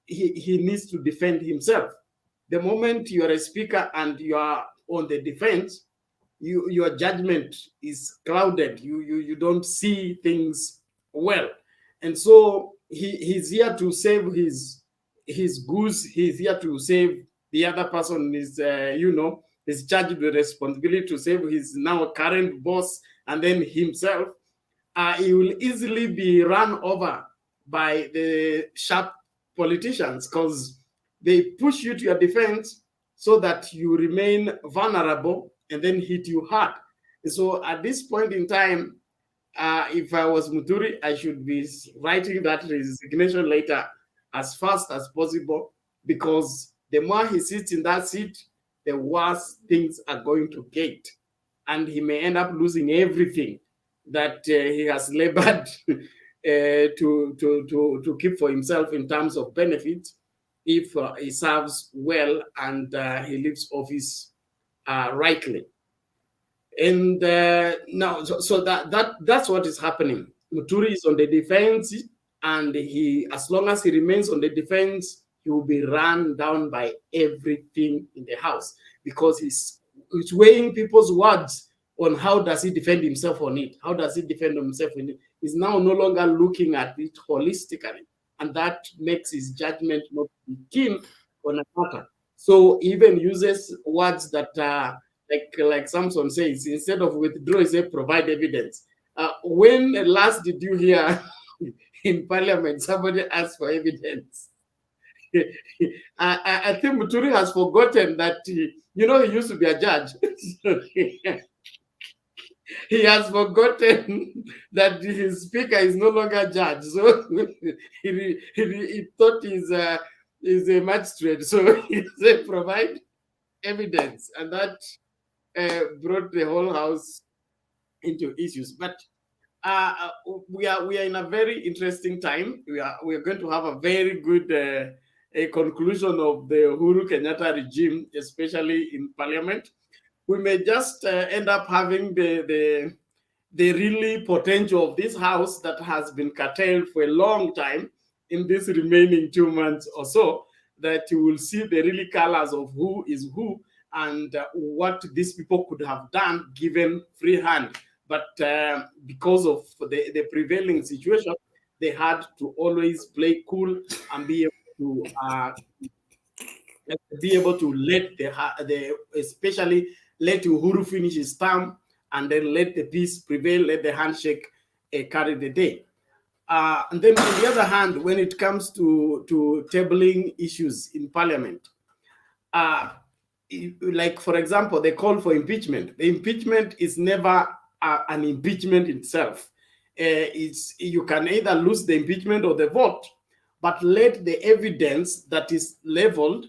He needs to defend himself. The moment you are a speaker and you are on the defense, your judgment is clouded. You don't see things well, and so he's here to save his goose. He's here to save the other person. Is is charged with responsibility to save his now current boss and then himself. He will easily be run over by the sharp politicians because they push you to your defense so that you remain vulnerable and then hit you hard. So at this point in time, if I was Muturi, I should be writing that resignation letter as fast as possible, because the more he sits in that seat, the worse things are going to get. And he may end up losing everything that he has labored to keep for himself in terms of benefits if he serves well and he leaves office rightly. And now, so that's what is happening. Muturi is on the defense, and as long as he remains on the defense, he will be run down by everything in the house, because he's weighing people's words on how does he defend himself on it. How does he defend himself in it? He's now no longer looking at it holistically, and that makes his judgment not be keen on a matter. So he even uses words that like Samson says, instead of withdraw, he says provide evidence. When last did you hear in Parliament somebody ask for evidence? I think Muturi has forgotten that he used to be a judge. He has forgotten that his speaker is no longer a judge. So he thought he's a magistrate. So he said provide evidence, and that brought the whole house into issues. But we are in a very interesting time. We are going to have a very good a conclusion of the Uhuru Kenyatta regime, especially in Parliament. We may just end up having the really potential of this house that has been curtailed for a long time in this remaining 2 months or so, that you will see the really colors of who is who and what these people could have done given free hand. But because of the prevailing situation, they had to always play cool and be able to let especially let Uhuru finish his term, and then let the peace prevail, let the handshake carry the day. And then on the other hand, when it comes to tabling issues in Parliament, like, for example, the call for impeachment. The impeachment is never an impeachment itself. You can either lose the impeachment or the vote, but let the evidence that is leveled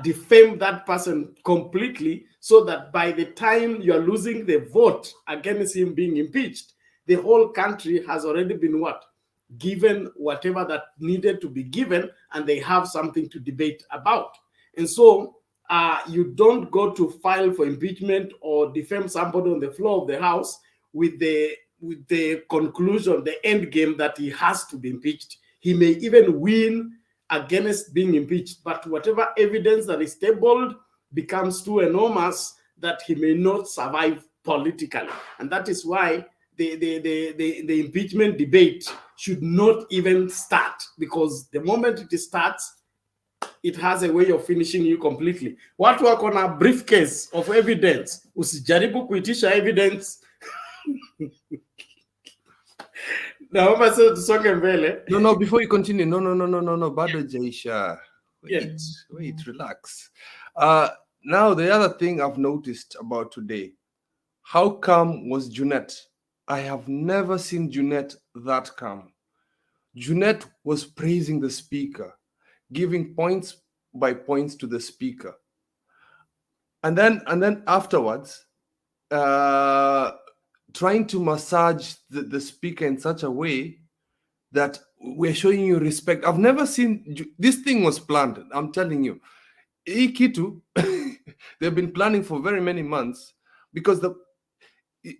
defame that person completely, so that by the time you are losing the vote against him being impeached, the whole country has already been what? Given whatever that needed to be given, and they have something to debate about. And so you don't go to file for impeachment or defame somebody on the floor of the House with the conclusion, the end game, that he has to be impeached. He may even win against being impeached, but whatever evidence that is tabled becomes too enormous that he may not survive politically. And that is why the impeachment debate should not even start, because the moment it starts, it has a way of finishing you completely. Watu wako na briefcase of evidence, usijaribu kuitisha evidence. Naomba sasa tusonge mbele.
No, before you continue, no, bado jaisha.
Yes.
Wait, relax. Now the other thing I've noticed about today, how calm was Junette? I have never seen Junette that calm. Junette was praising the speaker, giving points by points to the speaker. And then afterwards, trying to massage the speaker in such a way that we're showing you respect. I've never seen, this thing was planned, I'm telling you. Ikitu, they've been planning for very many months, because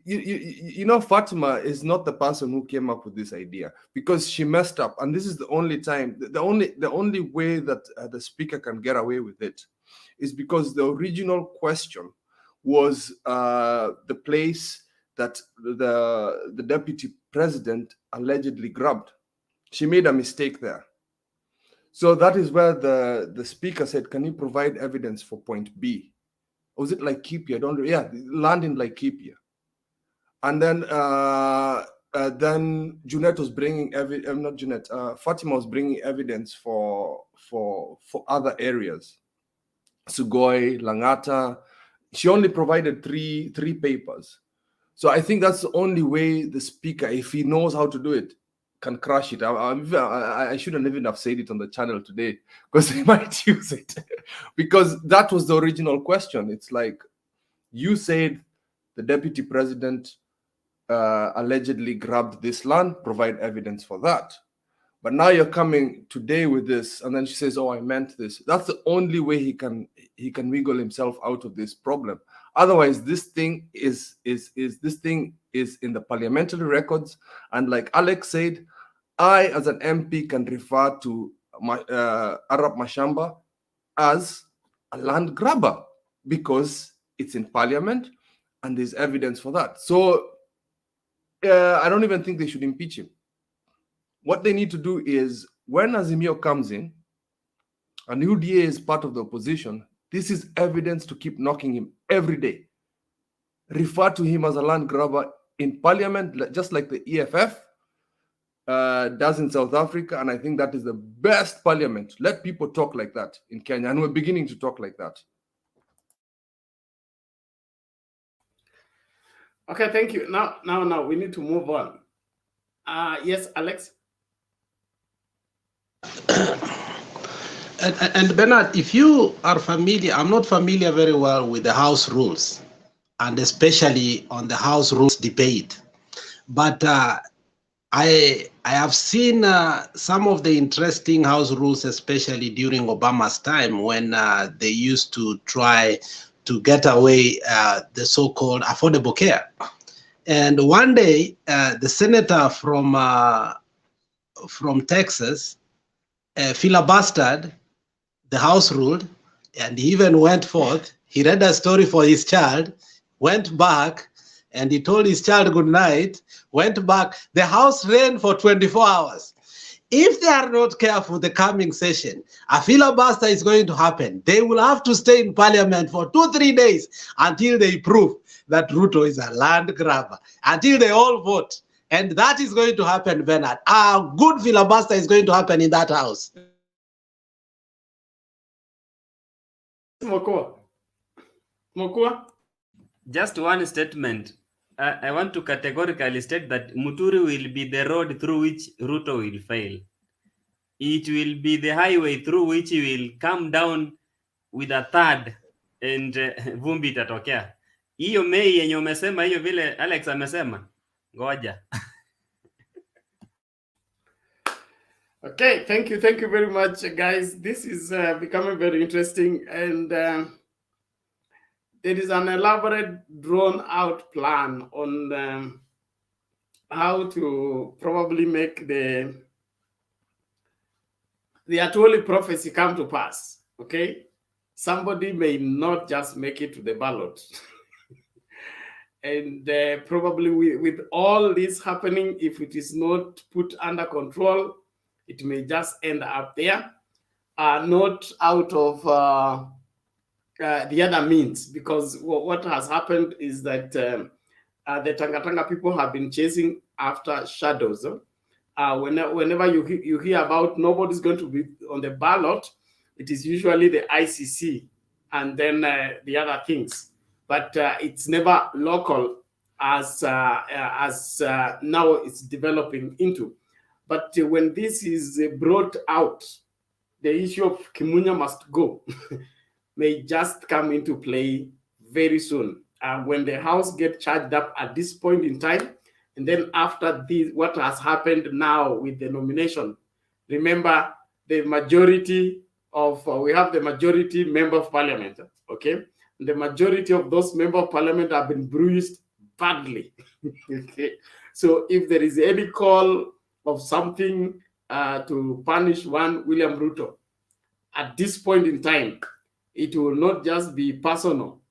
you know, Fatuma is not the person who came up with this idea, because she messed up, and this is the only time, the only way that the speaker can get away with it is because the original question was the place that the deputy president allegedly grabbed. She made a mistake there. So that is where the speaker said, can you provide evidence for point B? Or was it Laikipia? Land in Laikipia. And then Junette was bringing not Junette, Fatima was bringing evidence for other areas. Sugoi, Langata. She only provided three papers. So I think that's the only way the speaker, if he knows how to do it, can crush it. I shouldn't even have said it on the channel today, because they might use it. Because that was the original question. It's like, you said the deputy president allegedly grabbed this land, provide evidence for that. But now you're coming today with this, and then she says, oh, I meant this. That's the only way he can wiggle himself out of this problem. Otherwise, this thing is in the parliamentary records. And like Alex said, I, as an MP, can refer to Arab Mashamba as a land grabber, because it's in parliament and there's evidence for that. So I don't even think they should impeach him. What they need to do is, when Azimio comes in and UDA is part of the opposition, this is evidence to keep knocking him every day. Refer to him as a land grabber in parliament, just like the EFF does in South Africa. And I think that is the best parliament. Let people talk like that in Kenya. And we're beginning to talk like that.
Okay, thank you. Now we need to move on. Yes, Alex?
And Bernard, if you are familiar, I'm not familiar very well with the House rules, and especially on the House rules debate. But I have seen some of the interesting House rules, especially during Obama's time, when they used to try to get away the so-called affordable care. And one day, the senator from Texas filibustered the House ruled, and he even went forth. He read a story for his child, went back, and he told his child good night, went back. The House ran for 24 hours. If they are not careful, the coming session, a filibuster is going to happen. They will have to stay in parliament for 2-3 days until they prove that Ruto is a land grabber, until they all vote. And that is going to happen, Bernard. A good filibuster is going to happen in that House.
Moko. Mokua?
Just one statement. I want to categorically state that Muturi will be the road through which Ruto will fail. It will be the highway through which he will come down with a third and vumbi itatokea. Hiyo Mei yenye umesema hiyo vile Alex amesema. Ngoja.
Okay, thank you very much, guys. This is becoming very interesting, and there is an elaborate, drawn-out plan on how to probably make the Atwoli prophecy come to pass. Okay, somebody may not just make it to the ballot, and probably with all this happening, if it is not put under control, it may just end up there, not out of the other means, because what has happened is that the Tangatanga people have been chasing after shadows. Whenever you hear about nobody's going to be on the ballot, it is usually the ICC and then the other things. But it's never local as now it's developing into. But when this is brought out, the issue of Kimunya must go may just come into play very soon. When the House get charged up at this point in time, and then after this, what has happened now with the nomination, remember the majority of, we have the majority member of parliament, okay? The majority of those member of parliament have been bruised badly, okay? So if there is any call of something to punish one William Ruto, at this point in time, it will not just be personal.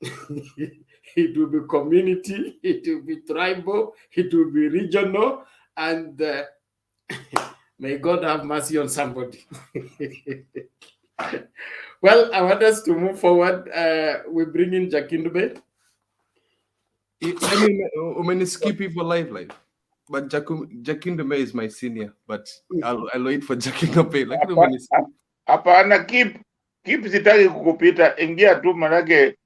It will be community, it will be tribal, it will be regional, and may God have mercy on somebody. Well, I want us to move forward. We bring in Jakindube.
I mean, umenisikia people live. But Jakindube is my senior, but I'll wait for Jakindube. Lakini umenisikia.
Hapana, keep sitaki kukupita, ingia tu, manake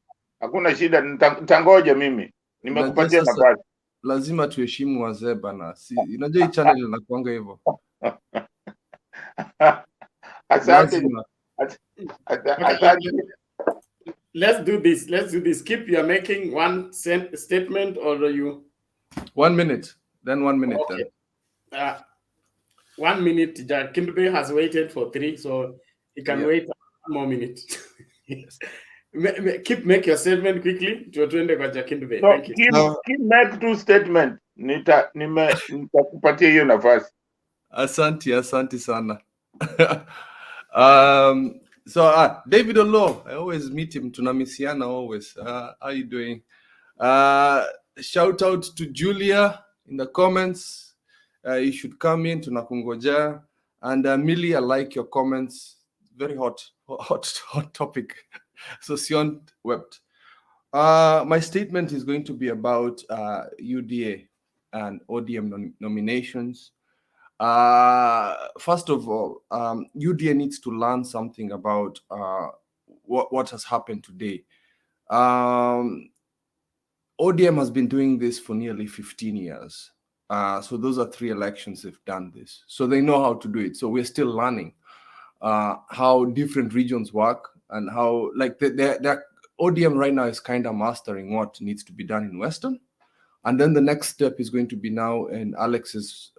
hakuna shida, nitangoja mimi. Nimekupatia nafasi.
Lazima tuheshimu wazee bana. Unajua hii channel inakuanga hivyo.
Asante. Let's do this. Keep, you are making one statement, or you
1 minute, then 1 minute.
Okay. Then 1 minute. Kindube has waited for 3, so he can wait 1 more minute. Make your statement quickly. Tuende kwa Kindube.
No,
thank you.
Keep make 2 statement. Nitakupatia hiyo nafasi.
Asante sana. So David Olo, I always meet him. Tunamisiana always. How you doing? Shout out to Julia in the comments. You should come in. Tunakungoja. And Millie, I like your comments. Very hot topic. So Sion wept. My statement is going to be about UDA and ODM nominations. First of all, UDA needs to learn something about what has happened today. ODM has been doing this for nearly 15 years. So those are 3 elections they've done this. So they know how to do it. So we're still learning how different regions work and how, like, their ODM right now is kind of mastering what needs to be done in Western. And then the next step is going to be now in Alex's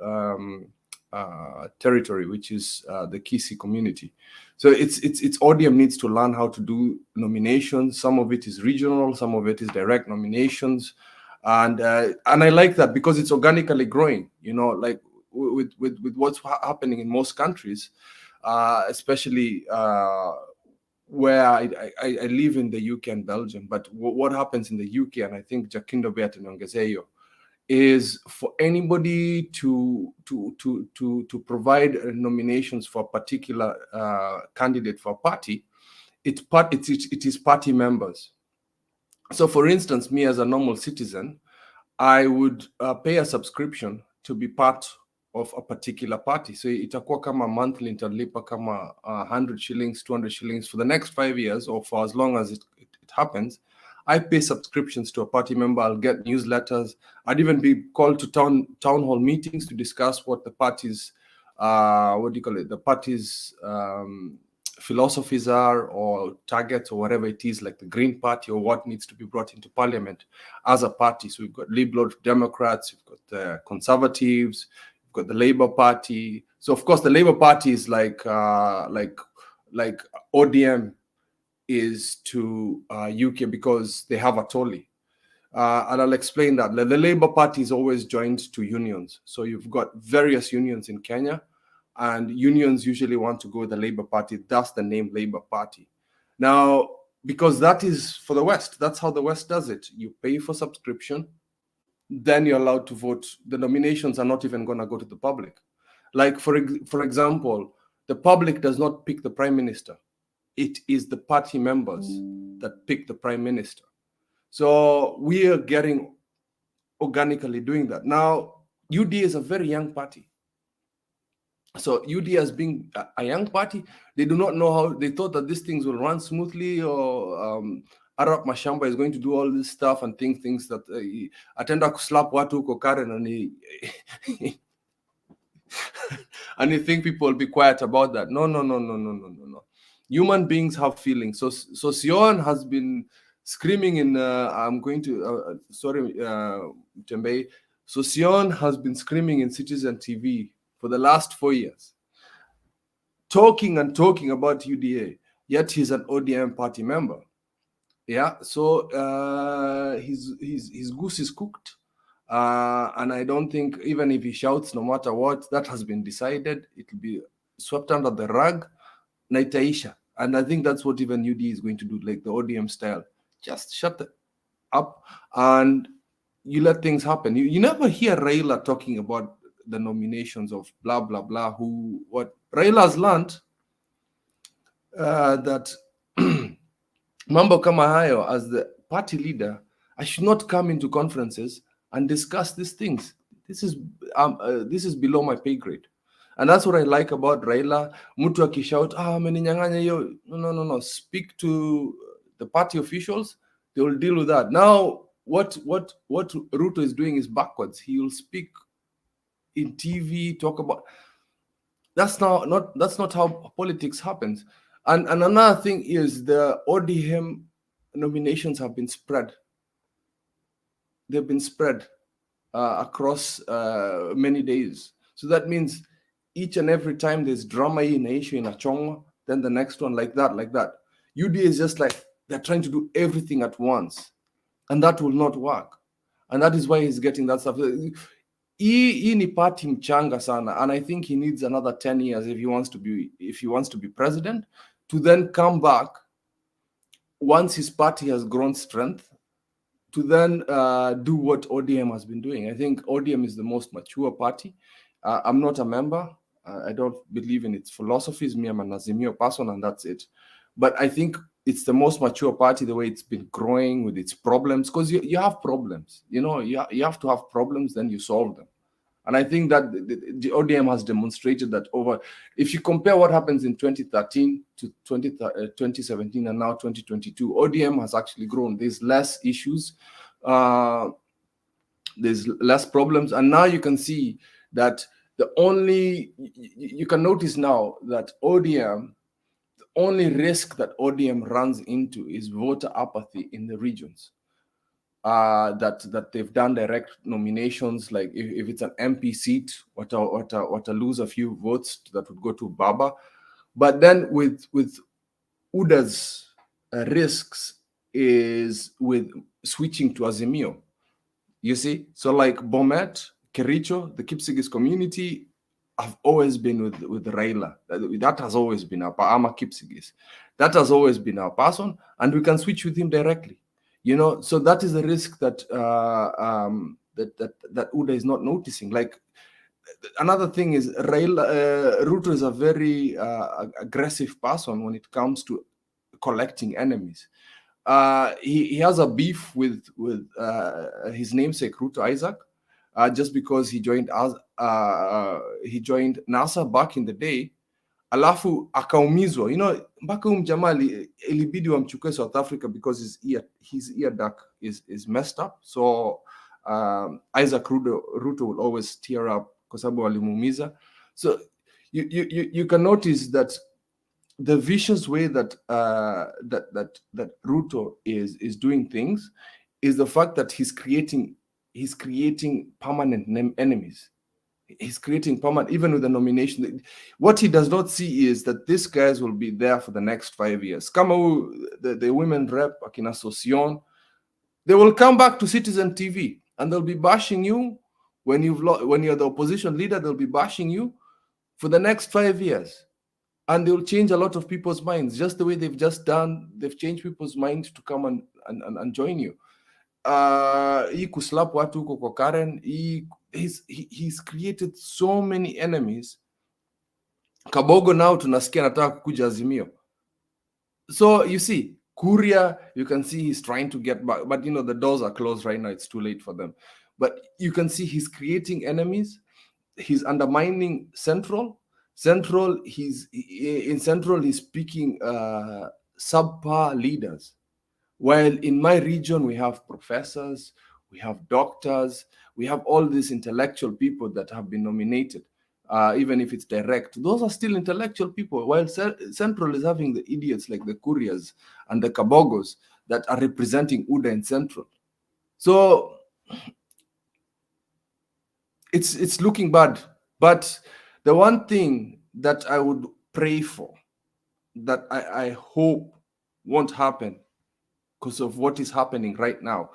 territory, which is the Kisii community. So it's ODM needs to learn how to do nominations. Some of it is regional, some of it is direct nominations, and I like that because it's organically growing. You know, like with what's happening in most countries, especially where I live in the UK and Belgium. But what happens in the UK, and I think Jakindo Beatonongezeyo, is for anybody to provide nominations for a particular candidate for a party, it is party members. So for instance, me as a normal citizen, I would pay a subscription to be part of a particular party. So itakuwa kama monthly, nitalipa kama 100 shillings, 200 shillings for the next 5 years, or for as long as it happens. I pay subscriptions to a party member. I'll get newsletters. I'd even be called to town hall meetings to discuss what the party's what do you call it? The party's philosophies are, or targets, or whatever it is, like the Green Party, or what needs to be brought into parliament as a party. So we've got Liberal Democrats, we've got the Conservatives, we've got the Labour Party. So of course the Labour Party is like ODM is to UK, because they have a Tory. And I'll explain that. The Labour Party is always joined to unions. So you've got various unions in Kenya, and unions usually want to go with the Labour Party. That's the name Labour Party. Now, because that is for the West, that's how the West does it. You pay for subscription, then you're allowed to vote. The nominations are not even going to go to the public. Like, for example, the public does not pick the prime minister. It is the party members that pick the prime minister. So we are getting organically doing that. Now, UDA is a very young party. So UDA as being a young party, they do not know how. They thought that these things will run smoothly, or Arap Mashamba is going to do all this stuff and things that atenda kuslap watu huko Karen, and he and you think people will be quiet about that. No. Human beings have feelings. So Sion has been screaming in I'm going to sorry Tembei. So Sion has been screaming in Citizen TV for the last 4 years, talking about UDA, yet he's an ODM party member. Yeah, so his goose is cooked. And I don't think, even if he shouts, no matter what, that has been decided. It will be swept under the rug, Naitaisha. And I think that's what even UD is going to do, like the ODM style. Just shut up and you let things happen. You never hear Raila talking about the nominations of blah, blah, blah, who, what. Raila's learned that mambo kama hayo, as the party leader, I should not come into conferences and discuss these things. This is below my pay grade. And that's what I like about Raila. Mtu akishout, ameninyang'anya hiyo. No. Speak to the party officials. They will deal with that. Now, what Ruto is doing is backwards. He will speak in TV, talk about. That's not how politics happens. And another thing is the ODM nominations have been spread. They've been spread across many days. So that means each and every time there's drama in a issue in a chongo, then the next one like that. UD is just like they're trying to do everything at once, and that will not work. And that is why he's getting that stuff. Hii ni party mchanga sana, and I think he needs another 10 years if he wants to be president, to then come back once his party has grown strength, to then do what ODM has been doing. I think ODM is the most mature party. I'm not a member. I don't believe in its philosophies. Me, I'm an Azimio person, and that's it. But I think it's the most mature party, the way it's been growing with its problems, because you have problems. You have to have problems, then you solve them. And I think that the ODM has demonstrated that if you compare what happens in 2013 to 2017 and now 2022, ODM has actually grown. There's less issues, there's less problems. And now you can see that you can notice now that ODM, the only risk that ODM runs into is voter apathy in the regions. That they've done direct nominations, like if it's an MP seat, what to lose a few votes that would go to Baba. But then with UDA's risks is with switching to Azimio. You see, so like Bomet, Kericho, the Kipsigis community have always been with Raila. That has always been our Ama Kipsigis. That has always been our person, and we can switch with him directly. So that is the risk that that UDA is not noticing. Like, another thing is Ruto is a very aggressive person when it comes to collecting enemies. He has a beef with his namesake Ruto Isaac, just because he joined NASA back in the day, alafu akaumizwa, you know, mpaka huyu mjamaa ilibidi wamchukue South Africa because his ear duct is messed up. So Isaac Ruto will always tear up kwa sababu walimuumiza. So you can notice that the vicious way that that Ruto is doing things is the fact that he's creating permanent enemies. He's creating permanent, even with the nomination. What he does not see is that these guys will be there for the next 5 years. Kama the women rep, Akina Sosion, they will come back to Citizen TV and they'll be bashing you when you're the opposition leader. They'll be bashing you for the next 5 years, and they'll change a lot of people's minds, just the way they've just done. They've changed people's minds to come and join you. Hii kuslap watu huko kwa Karen, he's created so many enemies. Kabogo now tunasikia anataka kukuja Azimio. So you see, Kuria, you can see he's trying to get back, but you know the doors are closed right now. It's too late for them. But you can see he's creating enemies. He's undermining Central. He's picking subpar leaders. While in my region, we have professors, we have doctors, we have all these intellectual people that have been nominated, even if it's direct. Those are still intellectual people, while Central is having the idiots like the Kurias and the Kabogos that are representing UDA in Central. So it's looking bad. But the one thing that I would pray for, that I hope won't happen because of what is happening right now,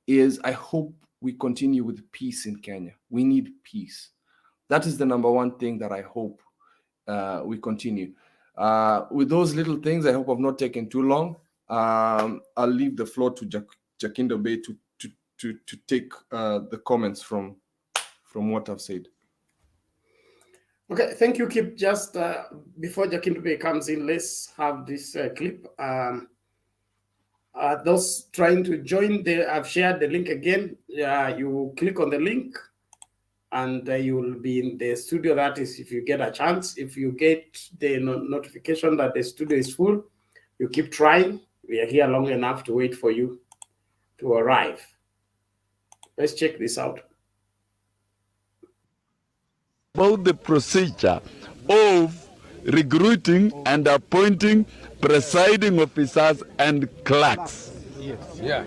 is I hope we continue with peace in Kenya. We need peace. That is the number one thing that I hope we continue. With those little things, I hope I've not taken too long. I'll leave the floor to Jacinto Bay to take the comments from what I've said.
Okay, thank you, Kip. Just before Jacinto Bay comes in, let's have this clip. Those trying to join, I've shared the link again. You click on the link and you will be in the studio. That is, if you get a chance. If you get the notification that the studio is full, you keep trying. We are here long enough to wait for you to arrive. Let's check this out.
About the procedure of recruiting and appointing presiding officers and clerks.
Yeah.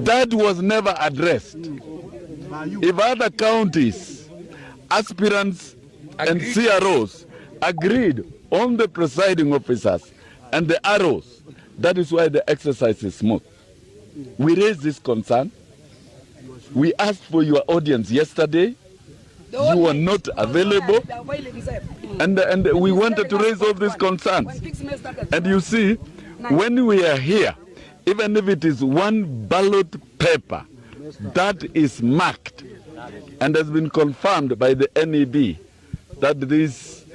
That was never addressed. If other counties, aspirants and CROs agreed on the presiding officers and the ROs, that is why the exercise is smooth. We raised this concern. We asked for your audience yesterday. You were not available, and we wanted to raise all these concerns. And you see, when we are here, even if it is one ballot paper that is marked and has been confirmed by the NEB that these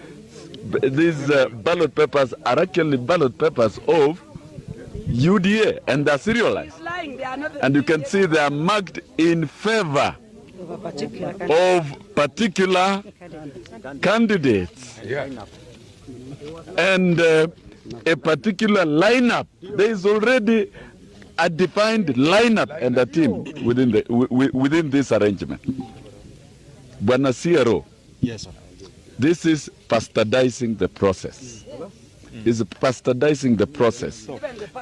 ballot papers are actually ballot papers of UDA and they're serialized, and you can see they are marked in favor of particular candidates and a particular lineup. There is already a defined lineup and a team within this arrangement. Bwana CRO, yes, sir. This is bastardizing the process. It's bastardizing the process.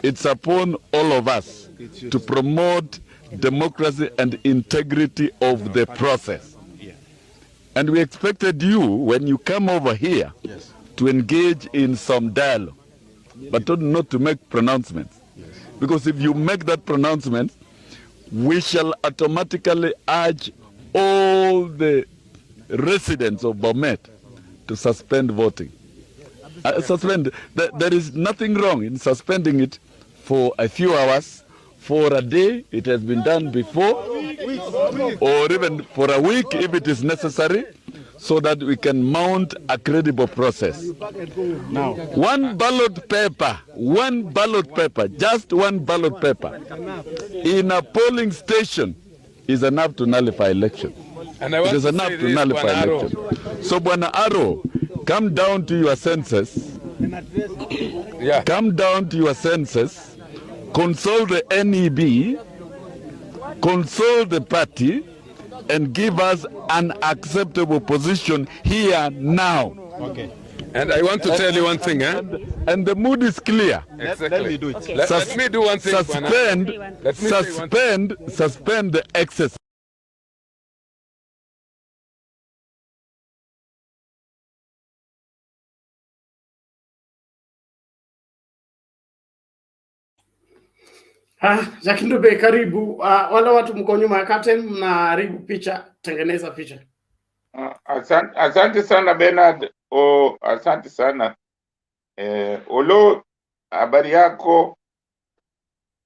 It's upon all of us to promote democracy and integrity of the process. And we expected you, when you come over here, to engage in some dialogue, but not to make pronouncements. Because if you make that pronouncement, we shall automatically urge all the residents of Bomet to suspend voting. There is nothing wrong in suspending it for a few hours, for a day. It has been done before, or even for a week if it is necessary, so that we can mount a credible process. Now, one ballot paper, just one ballot paper in a polling station is enough to nullify election. It is enough to nullify election. So, Bwana Aro, come down to your senses. Yeah. Come down to your senses, consult the NEB, consult the party, and give us an acceptable position here now.
Okay. And I want to tell you one thing,
and the mood is clear.
Exactly. Let me do it.
Okay.
Let me do one thing.
Suspend the exercise.
Jackie Ndube, karibu. Wale watu mko nyuma ya curtain mnaharibu picha, tengeneza picha.
Asante sana Bernard. Asante sana. Olo, habari yako?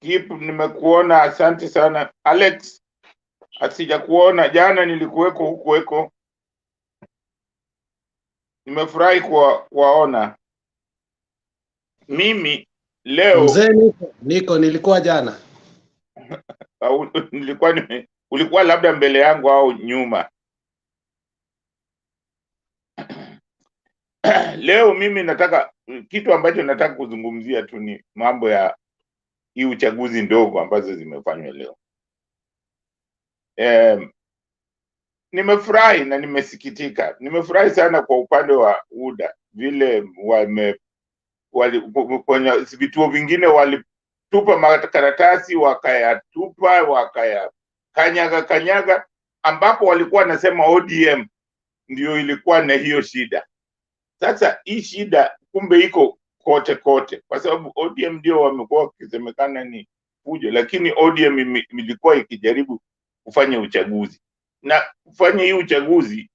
Kip, nimekuona, asante sana. Alex, asija kuona, jana nilikuweko hukuweko. Nimefurahi kuwaona. Mimi leo
mzee nilikuwa jana.
Ulikuwa labda mbele yangu au nyuma. Leo mimi nataka kitu ambacho nataka kuzungumzia tu ni mambo ya hii uchaguzi ndogo ambazo zimefanywa leo. Nimefurahi na nimesikitika. Nimefurahi sana kwa upande wa UDA vile kwenye vituo vingine walitupa makaratasi wakayatupa kanyaga ambapo walikuwa nasema ODM ndio ilikuwa na hiyo shida. Sasa hii shida kumbe iko kote kwa sababu ODM ndio wamekuwa wakisemekana ni fujo, lakini ODM ilikuwa ikijaribu kufanya uchaguzi. Na kufanya hii uchaguzi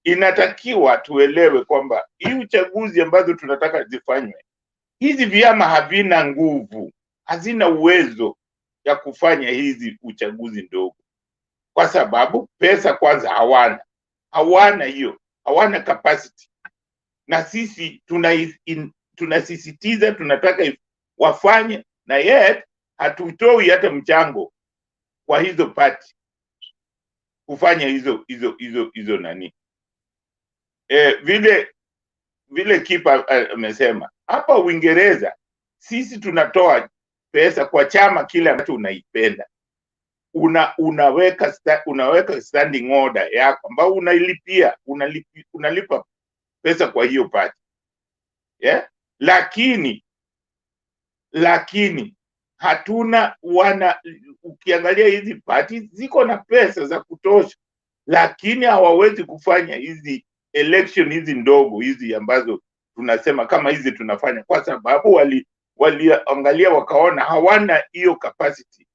inatakiwa tuelewe kwamba hii uchaguzi ambazo tunataka zifanywe, hizi vyama havina nguvu, hazina uwezo ya kufanya hizi uchaguzi ndogo, kwa sababu pesa kwanza hawana capacity. Na sisi tunasisitiza tunataka wafanye, na yet hatutoi hata mchango kwa hizo party kufanya hizo nani. Vile Kipa amesema hapa Uingereza, sisi tunatoa pesa kwa chama kile ambacho unaipenda. Unaweka standing order yako ambao unalipa pesa kwa hiyo party. Yeah? Lakini hatuna ukiangalia hizi party ziko na pesa za kutosha, lakini hawawezi kufanya hizi election hizi ndogo hizi ambazo tunasema kama hizi tunafanya, kwa sababu waliangalia wakaona hawana hiyo capacity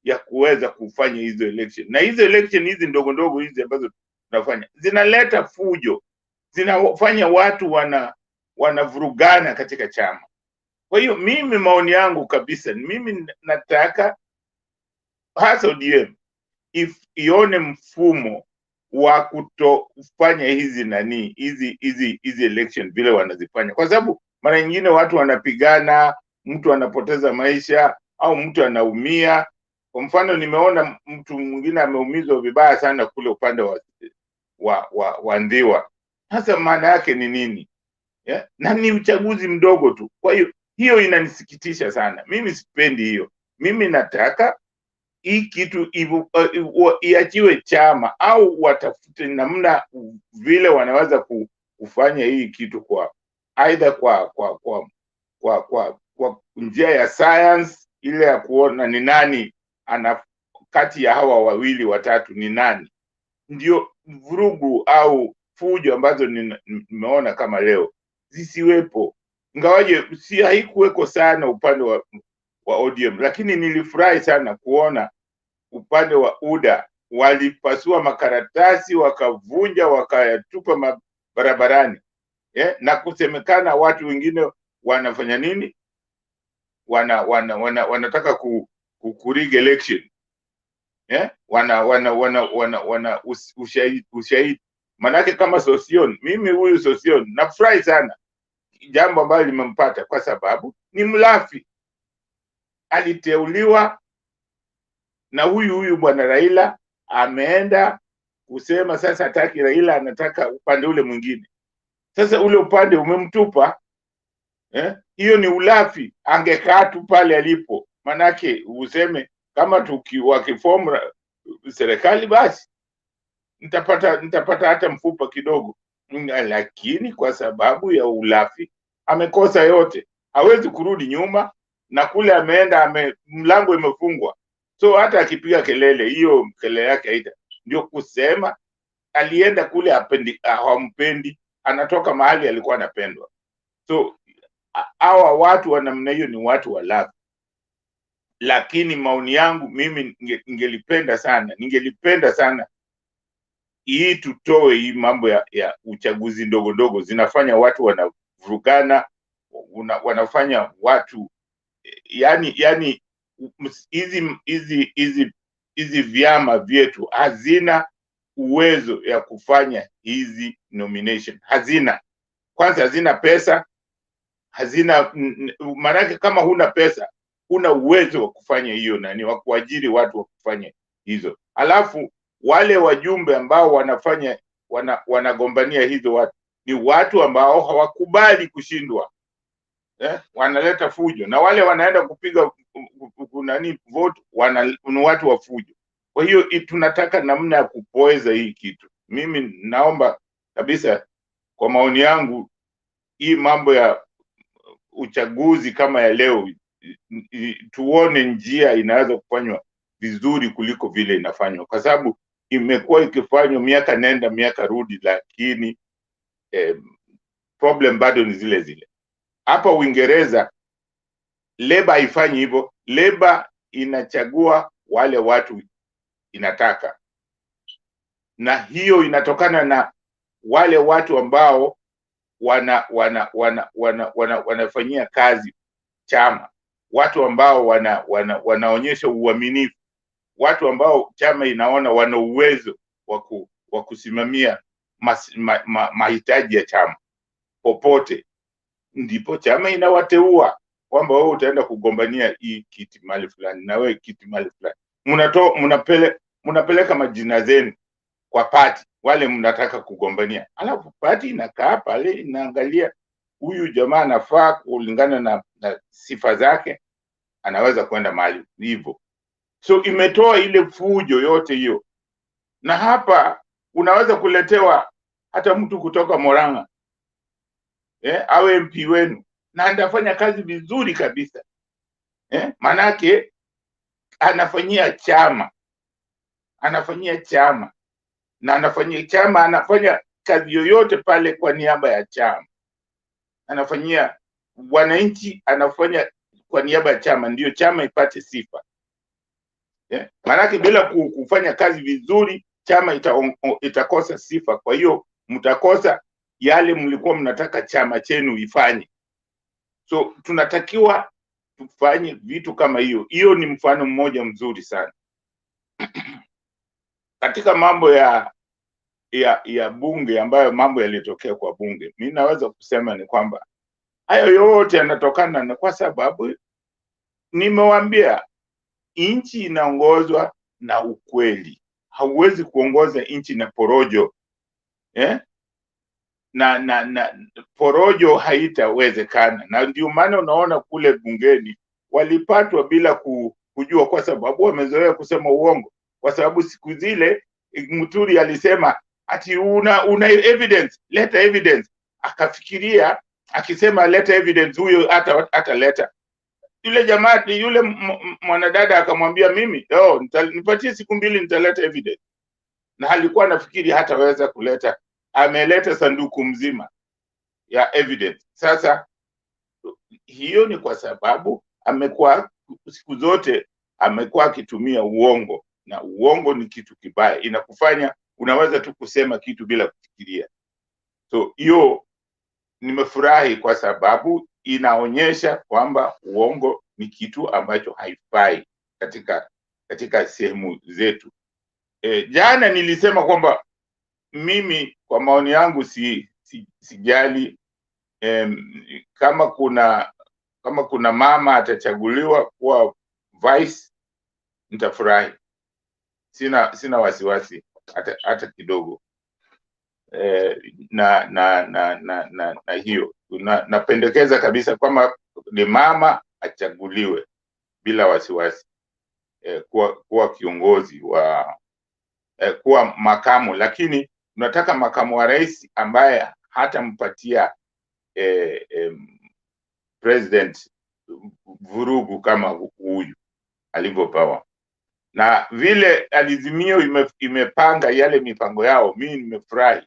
ya kuweza kufanya hizo election. Na hizo election hizi ndogo hizi ambazo tunafanya zinaleta fujo, zinafanya watu wanavurugana katika chama. Kwa hiyo mimi maoni yangu kabisa, mimi nataka hasa ODM ione mfumo wa kutofanya hizi election vile wanazifanya, kwa sababu mara nyingine watu wanapigana, mtu anapoteza maisha au mtu anaumia. Kwa mfano nimeona mtu mwingine ameumizwa vibaya sana kule upande wa Ndhiwa. Sasa maana yake ni nini? Yeah? Na ni uchaguzi mdogo tu. Kwa hiyo inanisikitisha sana. Mimi sipendi hiyo. Mimi nataka hii kitu iachiwe chama au watafute namna vile wanaweza kufanya hii kitu kwa either kwa njia ya science ile ya kuona ni nani kati ya hawa wawili watatu ni nani, ndio vurugu au fujo ambazo nimeona kama leo zisiwepo. Ingawaje si haikuweko sana upande wa ODM, lakini nilifurahi sana kuona upande wa UDA walipasua makaratasi, wakavunja, wakayatupa barabarani. Na kusemekana watu wengine wanafanya nini? Wanataka kurig election. Wana ushahidi. Manake kama Sosion, mimi huyu Sosion nafurahi sana jambo ambalo limempata, kwa sababu ni mlafi, aliteuliwa na huyu bwana Raila, ameenda kusema sasa hataki Raila, anataka upande ule mwingine. Sasa ule upande umemtupa, hiyo ni ulafi. Angekaa tu pale alipo, manake useme kama wakifomu serikali basi nitapata hata mfupa kidogo, lakini kwa sababu ya ulafi amekosa yote, hawezi kurudi nyuma, na kule ameenda mlango imefungwa, so hata akipiga kelele, hiyo kelele yake haita. Ndio kusema alienda kule hawampendi, anatoka mahali alikuwa anapendwa. So hawa watu wa namna hiyo ni watu walafi. Lakini maoni yangu mimi ningelipenda sana hii tutoe hii mambo ya uchaguzi ndogo ndogo, zinafanya watu wanavurugana, wanafanya watu yani hizi vyama vyetu hazina uwezo ya kufanya hizi nomination. Kwanza hazina pesa, maanake kama huna pesa huna uwezo wa kufanya hiyo wa kuajiri watu wa kufanya hizo. Alafu wale wajumbe ambao wanagombania hizo watu ni watu ambao hawakubali kushindwa, wanaleta fujo, na wale wanaenda kupiga vote ni watu wa fujo. Kwa hiyo tunataka namna ya kupoeza hii kitu. Mimi naomba kabisa, kwa maoni yangu, hii mambo ya uchaguzi kama ya leo, tuone njia inaweza kufanywa vizuri kuliko vile inafanywa, kwa sababu imekuwa ikifanywa miaka nenda miaka rudi, lakini problem bado ni zile zile. Hapa Uingereza Labour haifanyi hivyo. Labour inachagua wale watu inataka, na hiyo inatokana na wale watu ambao wanafanyia kazi chama, watu ambao wanaonyesha uaminifu, watu ambao chama inaona wana uwezo wa kusimamia mahitaji ya chama popote, ndipo chama inawateua kwamba wewe utaenda kugombania hii kiti mahali fulani na wewe kiti mahali fulani. Mnapeleka majina zenu kwa party wale mnataka kugombania, alafu party inakaa pale inaangalia huyu jamaa anafaa kulingana na sifa zake, anaweza kwenda mahali hivyo. So imetoa ile fujo yote hiyo. Na hapa unaweza kuletewa hata mtu kutoka Moranga, awe MP wenu, na andafanya kazi vizuri kabisa, manake anafanyia chama na anafanya kazi yoyote pale kwa niaba ya chama, anafanyia wananchi, anafanya kwa niaba ya chama, ndio chama ipate sifa. Manake bila kufanya kazi vizuri, chama itakosa sifa. Kwa hiyo mtakosa yale mlikuwa mnataka chama chenu ifanye. So tunatakiwa tufanye vitu kama hiyo. Hiyo ni mfano mmoja mzuri sana. Katika mambo ya bunge, ambayo mambo yalitokea kwa bunge, mimi naweza kusema ni kwamba hayo yote yanatokana na, kwa sababu nimewaambia, nchi inaongozwa na ukweli. Hauwezi kuongoza nchi na porojo, na porojo haitawezekana. Na ndio maana unaona kule bungeni walipatwa bila kujua, kwa sababu wamezoea kusema uongo. Kwa sababu siku zile Muturi alisema ati una evidence, leta evidence. Akafikiria akisema leta evidence, huyo hata leta. Yule jamaa, yule mwanadada akamwambia, mimi nipatie siku 2 nitaleta evidence. Na alikuwa anafikiri hataweza kuleta, ameleta sanduku mzima ya evidence. Sasa hiyo ni kwa sababu amekuwa siku zote amekuwa akitumia uongo, na uongo ni kitu kibaya, inakufanya unaweza tu kusema kitu bila kufikiria. So hiyo nimefurahi, kwa sababu inaonyesha kwamba uongo ni kitu ambacho haifai katika sehemu zetu. Jana nilisema kwamba mimi kwa maoni yangu sijali kama kuna mama atachaguliwa kuwa vice, nitafurahi. Sina wasiwasi hata kidogo. na hiyo napendekeza kabisa kwamba ni mama achaguliwe bila wasiwasi kuwa kiongozi wa kuwa makamu, lakini tunataka makamu wa rais ambaye hatampatia president vurugu kama huyu alivyopewa. Na vile Azimio imepanga yale mipango yao, mimi nimefurahi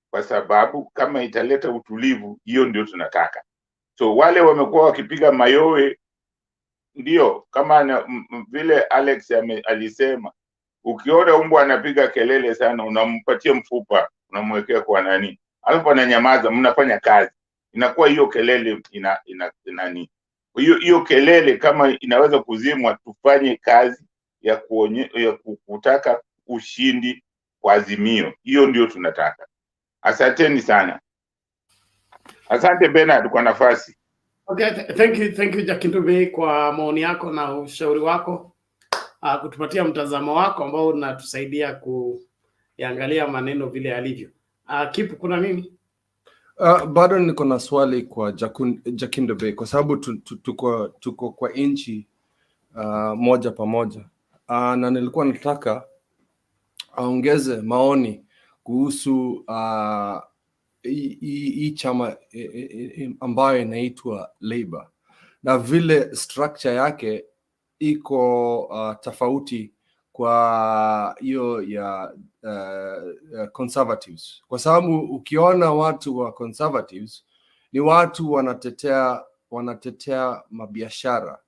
kwa sababu kama italeta utulivu, hiyo ndio tunataka. So wale wamekuwa wakipiga mayowe, ndio kama vile Alex alisema, ukiona mbwa anapiga kelele sana, unampatia mfupa, unamwekea kwa nani, alafu ananyamaza, mnafanya kazi, inakuwa hiyo kelele nani. Hiyo kelele kama inaweza kuzimwa, tufanye kazi ya kutaka ushindi kwa Azimio. Hiyo ndio tunataka. Asanteni sana. Asante Bernard kwa nafasi.
Okay, thank you Jakindume kwa maoni yako na ushauri wako, kutupatia mtazamo wako ambao unatusaidia kuangalia maneno vile yalivyo. Kipu, kuna nini?
Bado niko na swali kwa Jakindume kwa sababu tuko kwa inchi moja pamoja, na nilikuwa nataka aongeze maoni kuhusu hii chama ambayo inaitwa Labour na vile structure yake iko tofauti kwa hiyo ya conservatives, kwa sababu ukiona watu wa conservatives ni watu wanatetea mabiashara,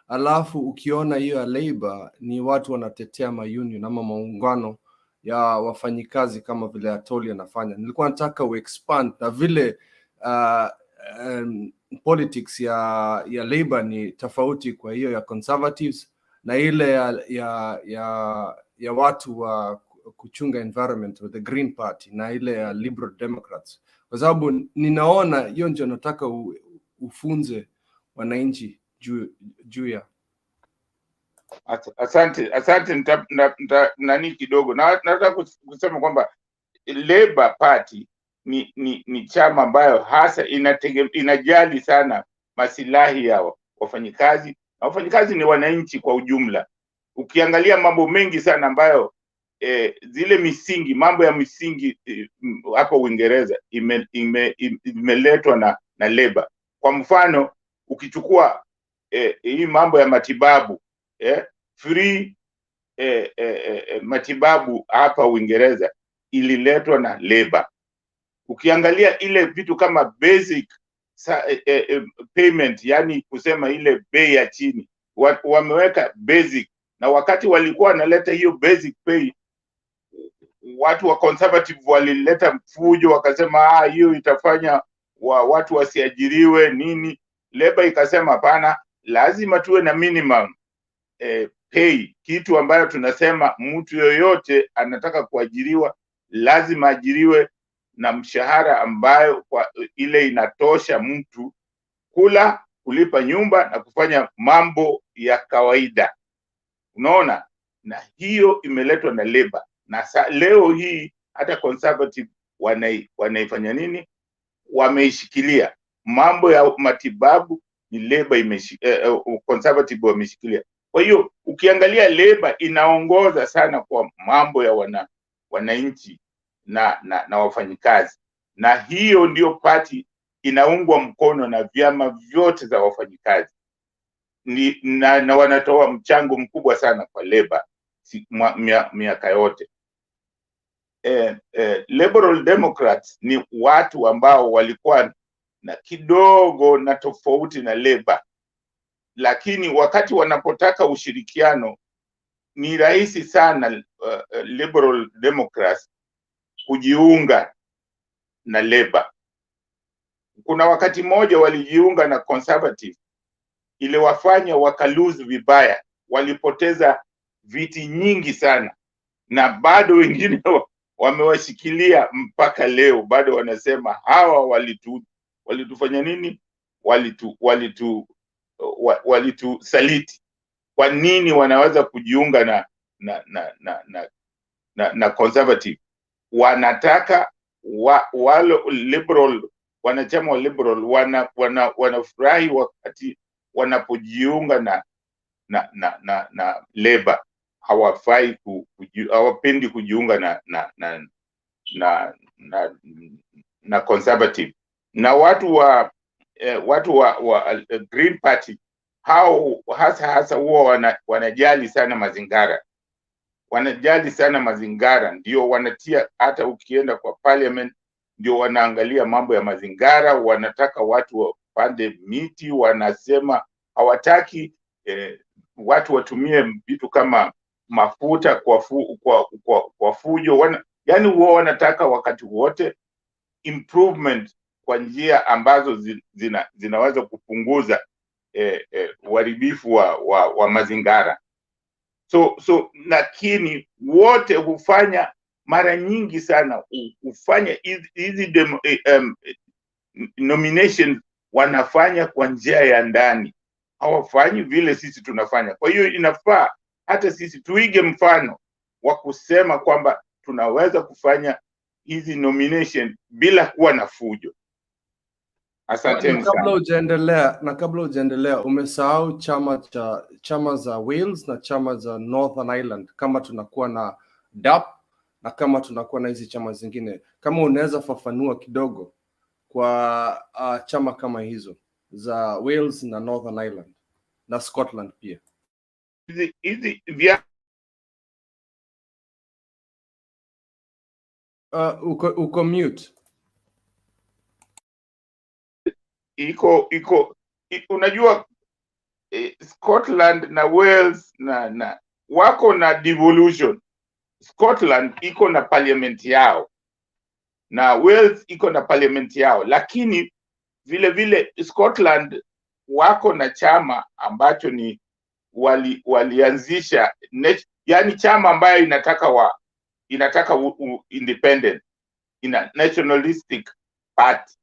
alafu ukiona hiyo ya Labour ni watu wanatetea maunion ama maungano ya wafanyikazi kama vile Atoli anafanya. Nilikuwa nataka uexpand na vile politics ya Labour ni tofauti kwa hiyo ya conservatives na ile ya watu wa kuchunga environment with the Green Party na ile ya Liberal Democrats, kwa sababu ninaona hiyo ndio nataka ufunze wananchi juu ya.
Asante nani kidogo, na nataka kusema kwamba Labour Party ni chama ambayo hasa inajali sana masilahi ya wafanyikazi, na wafanyikazi ni wananchi kwa ujumla. Ukiangalia mambo mengi sana ambayo zile misingi, mambo ya misingi hapo Uingereza imeletwa na Labour. Kwa mfano ukichukua hii mambo ya matibabu, free matibabu hapa Uingereza ililetwa na Labour. Ukiangalia ile vitu kama basic payment, yani kusema ile bei ya chini, wameweka basic, na wakati walikuwa wanaleta hiyo basic pay, watu wa conservative walileta mfujo, wakasema hiyo itafanya watu wasiajiriwe nini. Labour ikasema hapana, lazima tuwe na minimum pay, kitu ambayo tunasema mtu yoyote anataka kuajiriwa lazima ajiriwe na mshahara ambayo kwa ile inatosha mtu kula, kulipa nyumba na kufanya mambo ya kawaida. Unaona, na hiyo imeletwa na Labour, na leo hii hata conservative wanaifanya nini, wameishikilia. Mambo ya matibabu ni Labour conservative wameshikilia. Kwa hiyo ukiangalia Labour inaongoza sana kwa mambo ya wananchi na wafanyikazi, na hiyo ndio party inaungwa mkono na vyama vyote za wafanyikazi na wanatoa mchango mkubwa sana kwa Labour miaka yote. Liberal Democrats ni watu ambao walikuwa na kidogo na tofauti na Labour, lakini wakati wanapotaka ushirikiano ni rahisi sana Liberal Democrats kujiunga na Labour. Kuna wakati mmoja walijiunga na Conservative, ile wafanya wakalose vibaya, walipoteza viti nyingi sana, na bado wengine wamewashikilia mpaka leo, bado wanasema hawa walitufanya nini, walitusaliti. Kwa nini wanaweza kujiunga na Conservative? Wanataka wale liberal, wanachama wa liberal wanafurahi wakati wanapojiunga na Labour. Hawapendi kujiunga na Conservative. Na watu wa Green Party hao hasa huwa wanajali sana mazingira. Wanajali sana mazingira, ndio wanatia, hata ukienda kwa parliament ndio wanaangalia mambo ya mazingira, wanataka watu wapande miti, wanasema hawataki watu watumie vitu kama mafuta kwa fujo. Yani huwa wanataka wakati wote improvement kwa njia ambazo zinaweza kupunguza uharibifu wa mazingira. So lakini wote hufanya mara nyingi sana hufanya hizi nomination wanafanya kwa njia ya ndani, hawafanyi vile sisi tunafanya. Kwa hiyo inafaa hata sisi tuige mfano wa kusema kwamba tunaweza kufanya hizi nomination bila kuwa na fujo. Asanteni sana.
Na kabla hujaendelea, umesahau chama za Wales na chama za Northern Ireland, kama tunakuwa na DAP na kama tunakuwa na hizi chama zingine. Kama unaweza fafanua kidogo kwa chama kama hizo za Wales na Northern Ireland na Scotland pia.
Hizi vya
uko mute.
Unajua Scotland na Wales na wako na devolution. Scotland iko na parliament yao na Wales iko na parliament yao, lakini vile vile Scotland wako na chama ambacho ni walianzisha, yani chama ambayo inataka independent, ina nationalistic party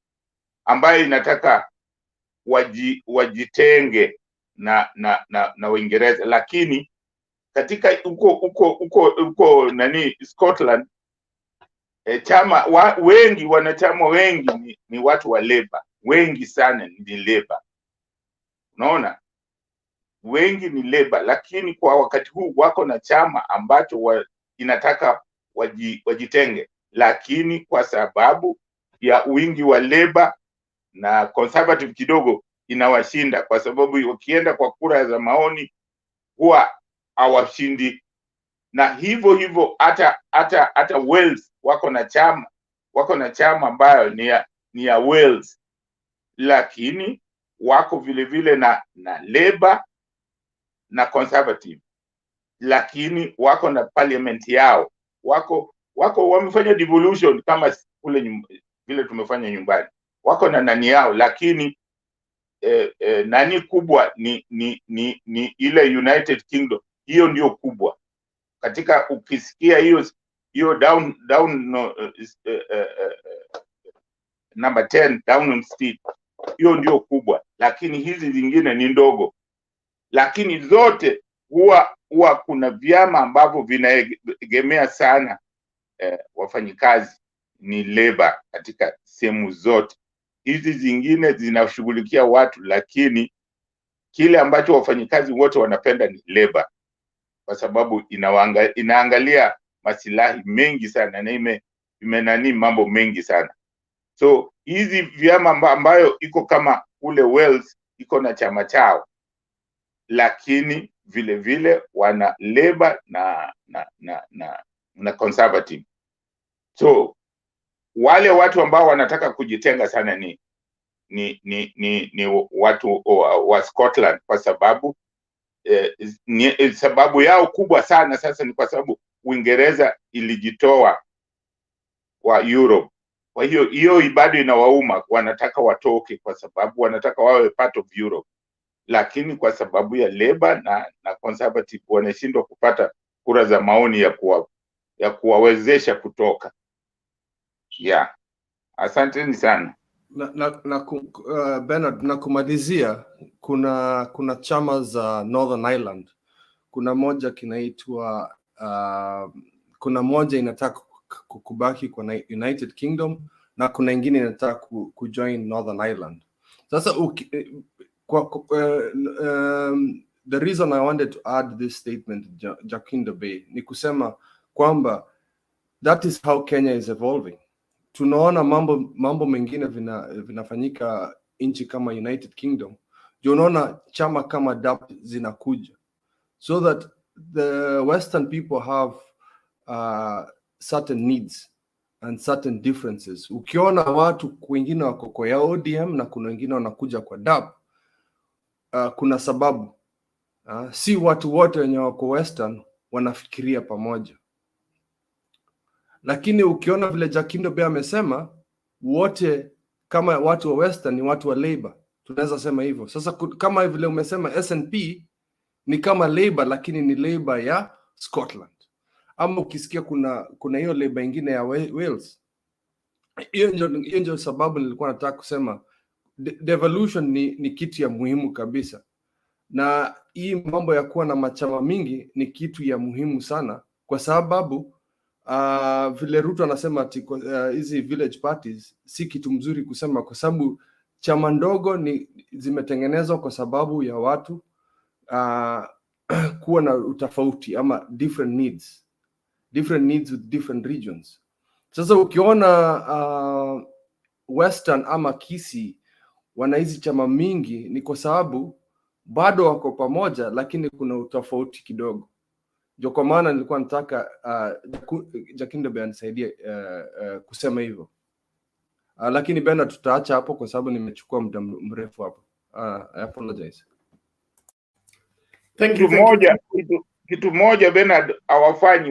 ambayo inataka wajitenge na Uingereza. Lakini katika uko nani Scotland, chama wanachama wengi ni watu wa Labour, wengi sana ni Labour, unaona, wengi ni Labour. Lakini kwa wakati huu wako na chama ambacho inataka wajitenge, lakini kwa sababu ya wingi wa Labour na Conservative kidogo inawashinda, kwa sababu ukienda kwa kura za maoni huwa hawashindi. Na hivyo hata Wales wako na chama ambayo ni ya Wales, lakini wako vile vile na Labour na Conservative, lakini wako na parliament yao, wako wamefanya devolution kama kule vile tumefanya nyumbani, wako na nani yao. Lakini nani kubwa ni ile United Kingdom, hiyo ndio kubwa katika, ukisikia hiyo number 10 Downing Street, hiyo ndio kubwa, lakini hizi zingine ni ndogo. Lakini zote huwa kuna vyama ambavyo vinaegemea sana wafanyikazi ni Labour katika sehemu zote. Hizi zingine zinashughulikia watu, lakini kile ambacho wafanyikazi wote wanapenda ni Labour, kwa sababu inaangalia masilahi mengi sana na imenani mambo mengi sana. So hizi vyama ambayo iko kama kule Wales iko na chama chao, lakini vile vile wana Labour na Conservative. So wale watu ambao wanataka kujitenga sana ni watu wa Scotland, kwa sababu sababu yao kubwa sana sasa ni kwa sababu Uingereza ilijitoa kwa Europe. Kwa hiyo bado inawauma, wanataka watoke kwa sababu wanataka wawe part of Europe, lakini kwa sababu ya Labour na Conservative wanashindwa kupata kura za maoni ya kuwawezesha kutoka. Yeah. Asanteni sana.
Bernard, na kumalizia, kuna chama za Northern Ireland. Kuna moja kinaitwa kuna moja inataka kubaki kwa United Kingdom na kuna ingine inataka kujoin Northern Ireland. Sasa the reason I wanted to add this statement, Jacinda Bay, ni kusema kwamba that is how Kenya is evolving. Tunaona mambo mengine vinafanyika nchi kama United Kingdom. Unaona chama kama DAP zinakuja, so that the Western people have certain needs and certain differences. Ukiona watu wengine wako kwa ODM na kuna wengine wanakuja kwa DAP, kuna sababu. Si watu wote wenye wako Western wanafikiria pamoja. Lakini ukiona vile Jacinda Bay amesema, wote kama watu wa Western ni watu wa Labour, tunaweza sema hivyo. Sasa kama vile umesema SNP ni kama Labour, lakini ni Labour ya Scotland. Ama ukisikia kuna hiyo Labour ingine ya Wales. Hiyo ndio sababu nilikuwa nataka kusema devolution ni kitu ya muhimu kabisa, na hii mambo ya kuwa na machama mingi ni kitu ya muhimu sana, kwa sababu vile Ruto anasema hizi village parties si kitu mzuri kusema, kwa sababu chama ndogo zimetengenezwa kwa sababu ya watu kuwa na utofauti ama different needs with different regions. Sasa ukiona Western ama Kisii wana hizi chama mingi, ni kwa sababu bado wako pamoja, lakini kuna utofauti kidogo. Ndio kwa maana nilikuwa nataka Jacinda Bay anisaidie kusema hivyo. Lakini Bena, tutaacha hapo kwa sababu nimechukua muda mrefu hapo. I apologize.
Kitu moja Bernard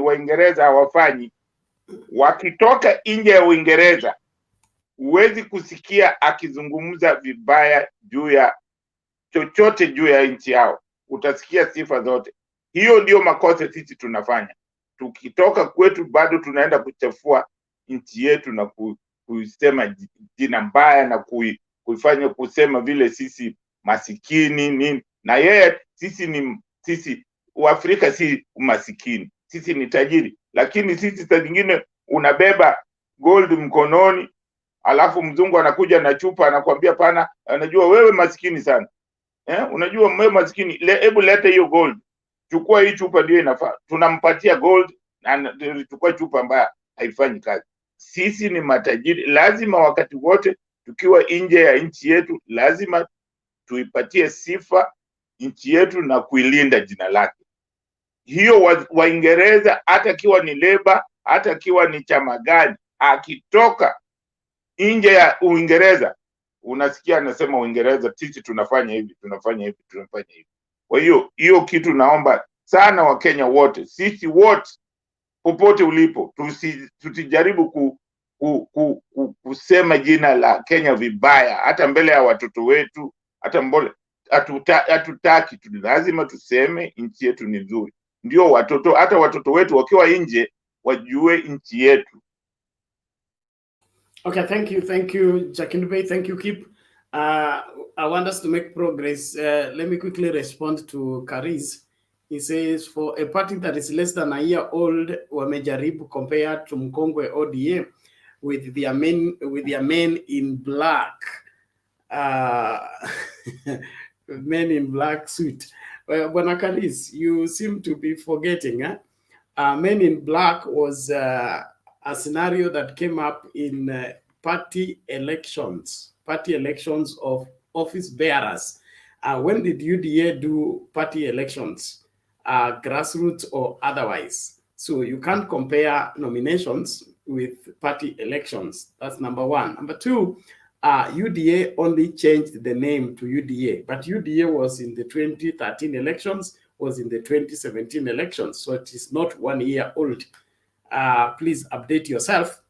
Waingereza hawafanyi. Wakitoka nje ya Uingereza, huwezi kusikia akizungumza vibaya juu ya chochote juu ya nchi yao. Utasikia sifa zote. Hiyo ndio makosa sisi tunafanya. Tukitoka kwetu bado tunaenda kuchafua nchi yetu na kusema jina mbaya na kuifanya kusema vile sisi masikini nini. Na yeye sisi Waafrika si masikini. Sisi ni tajiri. Lakini sisi saa zingine unabeba gold mkononi, alafu mzungu anakuja na chupa anakuambia pana, anajua wewe masikini sana. Unajua wewe masikini, hebu leta hiyo gold. Chukua hii chupa ndio inafaa. Tunampatia gold na chukua chupa ambayo haifanyi kazi. Sisi ni matajiri. Lazima wakati wote tukiwa nje ya nchi yetu, lazima tuipatie sifa nchi yetu na kuilinda jina lake. Hiyo Waingereza hata kiwa ni Labour, hata kiwa ni chama gani, akitoka nje ya Uingereza unasikia anasema Uingereza sisi tunafanya hivi. Kwa hiyo kitu naomba sana Wakenya wote, sisi wote popote ulipo, tusijaribu kusema jina la Kenya vibaya, hata mbele ya watoto wetu, hata mbele hatutaki. Lazima tuseme nchi yetu ni nzuri, ndio hata watoto wetu wakiwa nje wajue nchi yetu.
Okay, thank you Jacinda Bay, thank you Kip. I want us to make progress. Let me quickly respond to Kariz. He says, for a party that is less than a year old, wamejaribu compared to Mkongwe ODM with their men in black. Men in black suit. Bwana Kariz, you seem to be forgetting. Men in black was a scenario that came up in party elections of office bearers. When did UDA do party elections, grassroots or otherwise? So you can't compare nominations with party elections. That's number one. Number two, UDA only changed the name to UDA, but UDA was in the 2013 elections, was in the 2017 elections, so it is not 1 year old. Please update yourself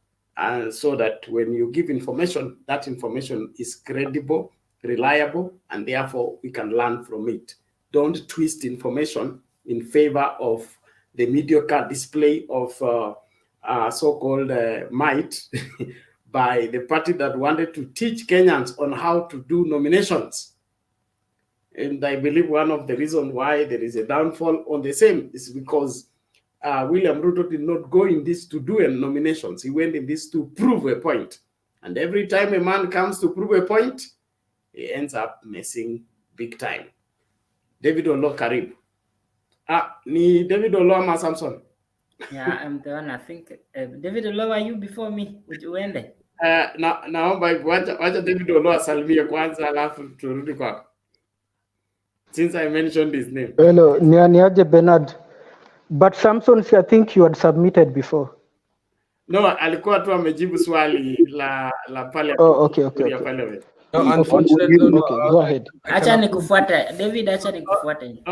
so that when you give information, that information is credible, reliable, and therefore we can learn from it. Don't twist information in favor of the mediocre display of so-called might by the party that wanted to teach Kenyans on how to do nominations. And I believe one of the reasons why there is a downfall on the same is because William Ruto did not go in this to do nominations. He went in this to prove a point. And every time a man comes to prove a point, he ends up messing big time. David Olo, karibu. Ni David Olo ama Samson?
Yeah, I'm the one. I think David Olo, are you before me? Uende?
Naomba hivyo, wacha David Olo asalimie kwanza, alafu turudi kwako. Since I mentioned his name.
Hello, Niaje Bernard. But Samson, I think you had submitted before.
No, alikuwa tu amejibu swali la parliament.
Oh, okay.
Parliament.
No, unfortunately, no,
okay, go ahead.
Acha nikufuate. David, acha nikufuate.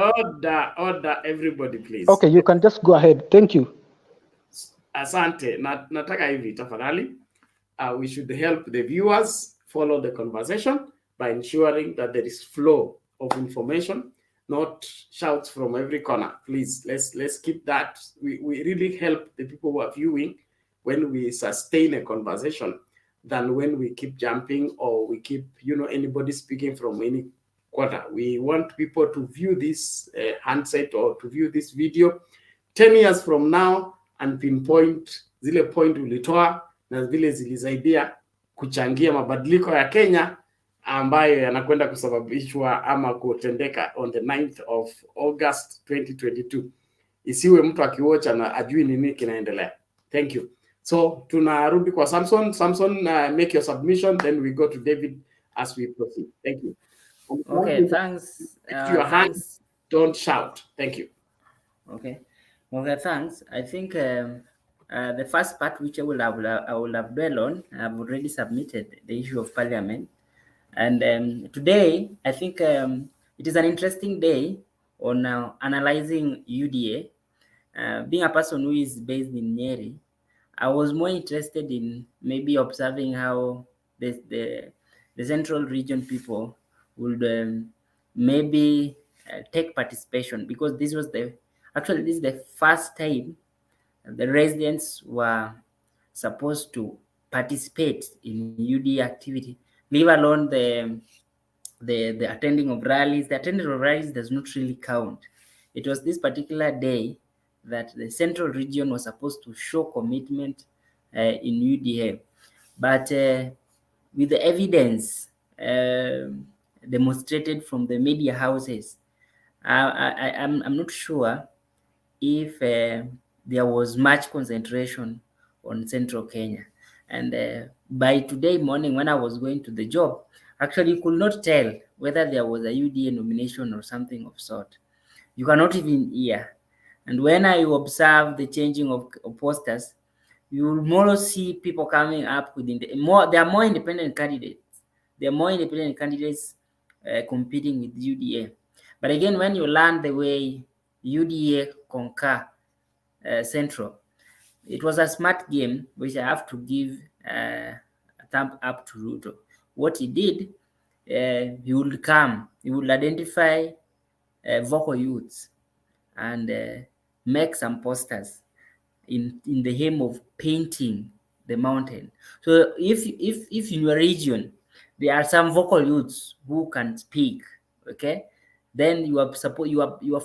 Order, everybody, please.
Okay, you can just go ahead. Thank you.
Asante. Nataka hivi tafadhali. We should help the viewers follow the conversation by ensuring that there is flow of information, not shouts from every corner. Please, let's keep that. We really help the people who are viewing when we sustain a conversation than when we keep jumping or we keep, anybody speaking from any quarter. We want people to view this handset or to view this video 10 years from now and pinpoint zile point ulitoa na vile zilisaidia kuchangia mabadiliko ya Kenya ambayo yanakwenda kusababishwa ama kutendeka on the 9th of August 2022. Isiwe mtu akiwatch na ajui nini kinaendelea. Thank you. So tunarudi kwa Samson. Samson, make your submission, then we go to David as we proceed. Thank you.
Okay, thanks.
Your hands, don't shout. Thank you.
Okay, thanks. I think the first part which I will have dwell on, I've already submitted the issue of parliament. And today, I think it is an interesting day on analyzing UDA. Being a person who is based in Nyeri, I was more interested in maybe observing how the central region people would maybe take participation, because this is the first time the residents were supposed to participate in UDA activity, leave alone the attending of rallies. The attending of rallies does not really count. It was this particular day that the central region was supposed to show commitment in UDA. But with the evidence demonstrated from the media houses, I'm not sure if there was much concentration on central Kenya. And by today morning, when I was going to the job, actually you could not tell whether there was a UDA nomination or something of sort. You cannot even hear. And when I observe the changing of posters, you will more see people coming up within there are more independent candidates. There are more independent candidates competing with UDA. But again, when you learn the way UDA conquer Central, it was a smart game, which I have to give a thumb up to Ruto. What he did, he would identify vocal youths and make some posters in the aim of painting the mountain. So if in your region there are some vocal youths who can speak, okay, then you are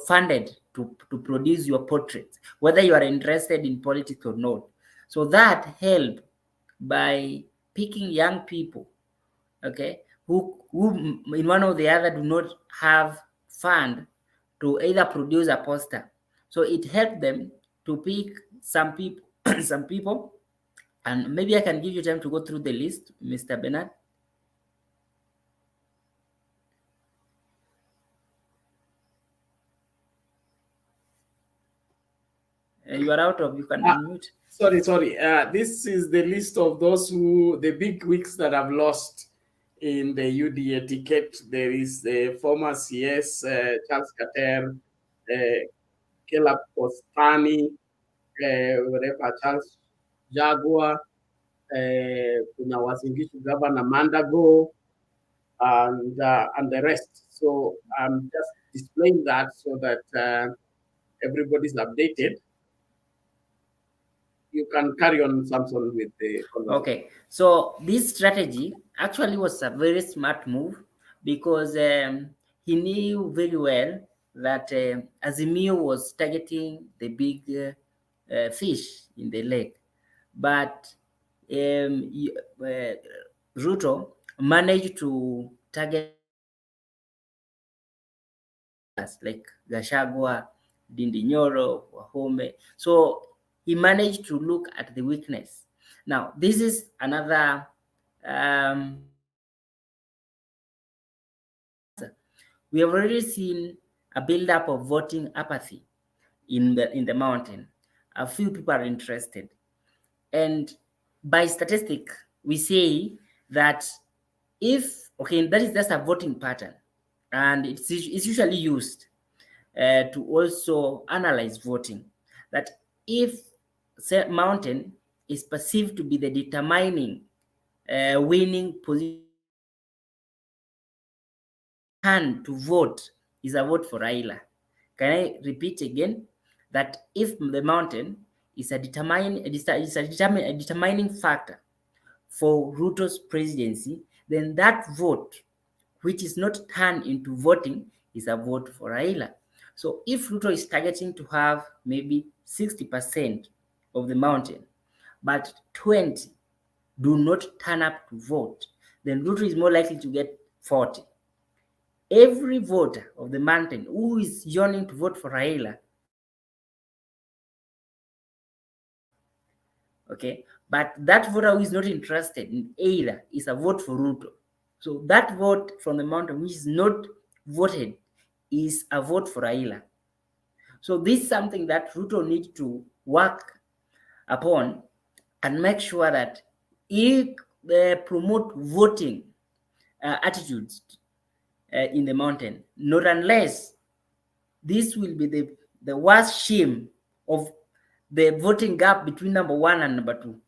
funded to produce your portraits, whether you are interested in politics or not. So that help by picking young people, okay, who in one or the other do not have fund to either produce a poster. So it helped them to pick some people, some people, and maybe I can give you time to go through the list, Mr. Bernard. You are out of, you can unmute.
Sorry. This is the list of those the big wigs that have lost in the UDA ticket. There is the former CS, Charles Kater, Caleb Postani, whatever, Charles Jaguar, kuna Wasingishu Governor Mandago, and the rest. So I'm just displaying that so that everybody's updated. You can carry on, Samson, with the conversation.
Okay, so this strategy actually was a very smart move, because he knew very well that Azimio was targeting the big fish in the lake. But Ruto managed to target like Gashagwa, Dindi Nyoro, Wahome. So he managed to look at the weakness. Now, this is another we have already seen a build-up of voting apathy in the mountain. A few people are interested. And by statistic, we say that if, okay, that is just a voting pattern, and it's usually used to also analyze voting, that if say, mountain is perceived to be the determining winning position, turn to vote is a vote for Raila. Can I repeat again that if the mountain is a determining factor for Ruto's presidency, then that vote, which is not turned into voting, is a vote for Raila. So if Ruto is targeting to have maybe 60% of the mountain, but 20 do not turn up to vote, then Ruto is more likely to get 40. Every voter of the mountain who is yearning to vote for Raila, okay, but that voter who is not interested in either is a vote for Ruto. So that vote from the mountain which is not voted is a vote for Raila. So this is something that Ruto needs to work upon and make sure that he promote voting attitudes in the mountain. Not unless this will be the worst shame of the voting gap between number one and number two.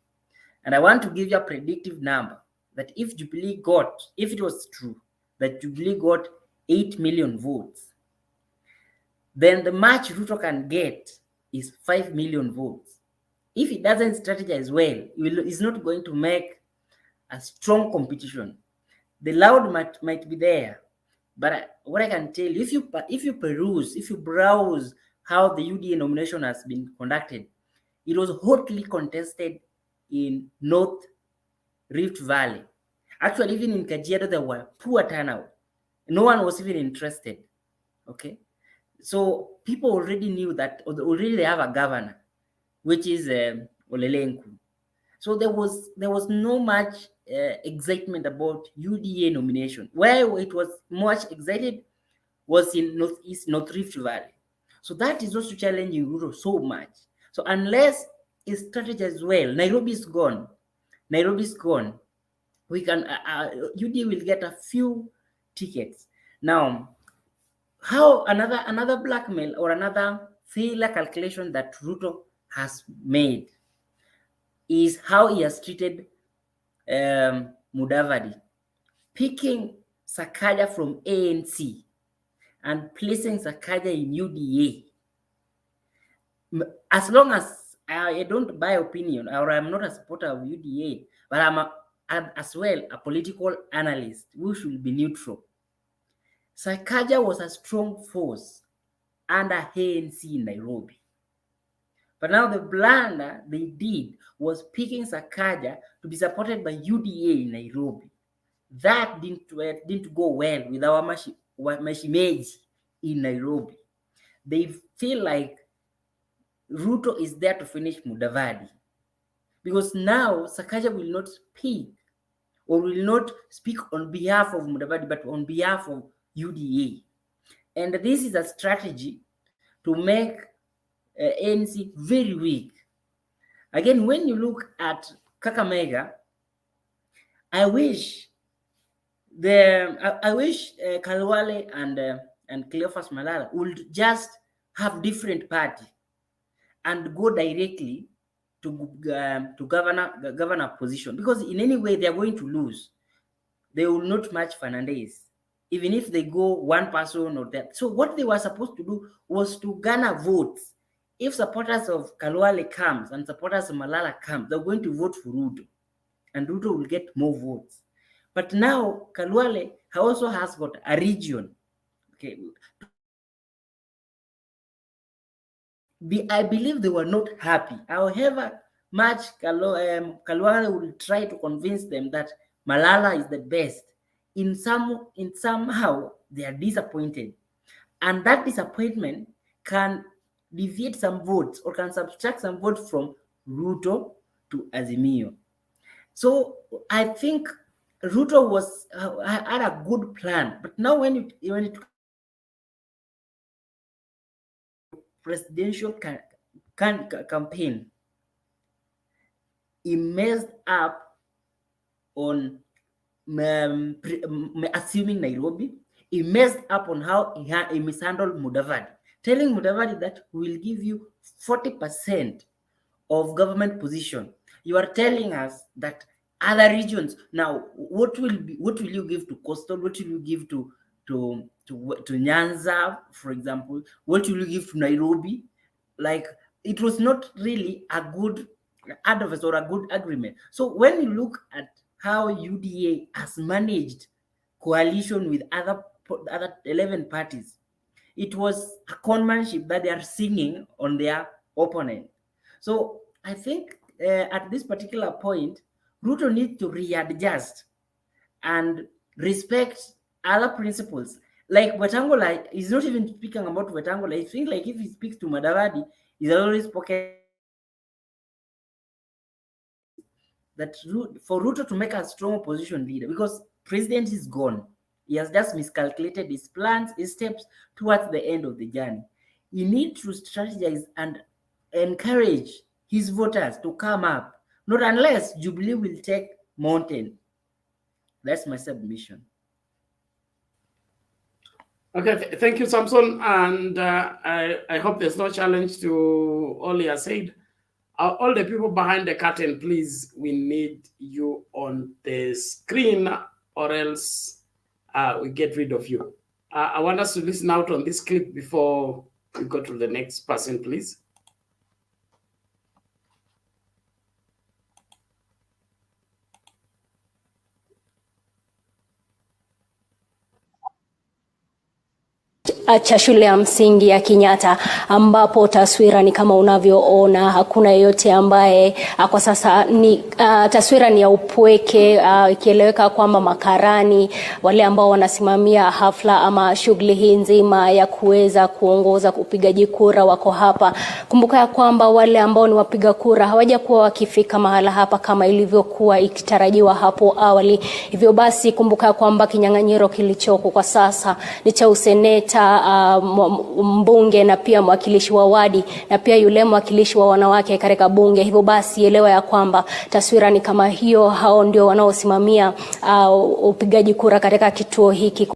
And I want to give you a predictive number that if Jubilee got, if it was true, that Jubilee got 8 million votes, then the match Ruto can get is 5 million votes. If it doesn't strategize well, it's not going to make a strong competition. The loud might be there, but what I can tell you, if you browse how the UDA nomination has been conducted, it was hotly contested in North Rift Valley. Actually, even in Kajiado, there were poor turnout. No one was even interested. Okay, so people already knew that already they have a governor, which is Olelenku. So there was no much excitement about UDA nomination. Where it was much excited was in North Rift Valley. So that is also challenging Ruto so much. So unless it strategizes well, Nairobi is gone. We can UDA will get a few tickets. Now, how another blackmail or another failure calculation that Ruto has made is how he has treated Mudavadi, picking Sakaja from ANC and placing Sakaja in UDA. As long as I don't buy opinion or I'm not a supporter of UDA, but I'm as well a political analyst who should be neutral. Sakaja was a strong force under ANC in Nairobi. But now the blunder they did was picking Sakaja to be supported by UDA in Nairobi. That didn't go well with our Mashimeji in Nairobi. They feel like Ruto is there to finish Mudavadi. Because now Sakaja will not speak or will not speak on behalf of Mudavadi, but on behalf of UDA. And this is a strategy to make ANC very weak. Again, when you look at Kakamega, I wish Kalwale and Cleophas Malala would just have different party and go directly to governor position, because in any way they are going to lose. They will not match Fernandez, even if they go one person or that. So what they were supposed to do was to garner votes. If supporters of Kalwale comes and supporters of Malala comes, they're going to vote for Ruto, and Ruto will get more votes. But now Kalwale also has got a region. Okay, I believe they were not happy. However much Kalwale will try to convince them that Malala is the best, somehow they are disappointed. And that disappointment can deviate some votes or can subtract some votes from Ruto to Azimio. So I think Ruto had a good plan, but now when it presidential campaign, he messed up on assuming Nairobi. He messed up on how he mishandled Mudavadi, telling Mudavadi that we will give you 40% of government position. You are telling us that other regions now, what will you give to Coastal? What will you give to Nyanza, for example? What will you give to Nairobi? Like, it was not really a good advice or a good agreement. So when you look at how UDA has managed coalition with other 11 parties, it was a conmanship that they are singing on their opponent. So I think at this particular point, Ruto needs to readjust and respect other principles. Like Wetangula is not even speaking about Wetangula. I think like if he speaks to Mudavadi, he's always spoken that for Ruto to make a strong opposition leader, because president is gone. He has just miscalculated his plans, his steps towards the end of the journey. He needs to strategize and encourage his voters to come up, not unless Jubilee will take mountain. That's my submission.
Okay, thank you, Samson. And I hope there's no challenge to all you have said. All the people behind the curtain, please, we need you on the screen or else we get rid of you. I want us to listen out on this clip before we go to the next person, please.
cha shule ya msingi ya Kenyatta, ambapo taswira ni kama unavyoona, hakuna yeyote ambaye kwa sasa ni taswira ni ya upweke, ikieleweka kwamba makarani wale ambao wanasimamia hafla ama shughuli hii nzima ya kuweza kuongoza upigaji kura wako hapa. Kumbuka ya kwamba wale ambao ni wapiga kura hawajakuwa wakifika mahala hapa kama ilivyokuwa ikitarajiwa hapo awali. Hivyo basi kumbuka kwamba kinyang'anyiro kilichoko kwa sasa ni cha useneta, mbunge na pia mwakilishi wa wadi na pia yule mwakilishi wa wanawake katika bunge. Hivyo basi elewa ya kwamba taswira ni kama hiyo, hao ndio wanaosimamia upigaji kura katika kituo hiki.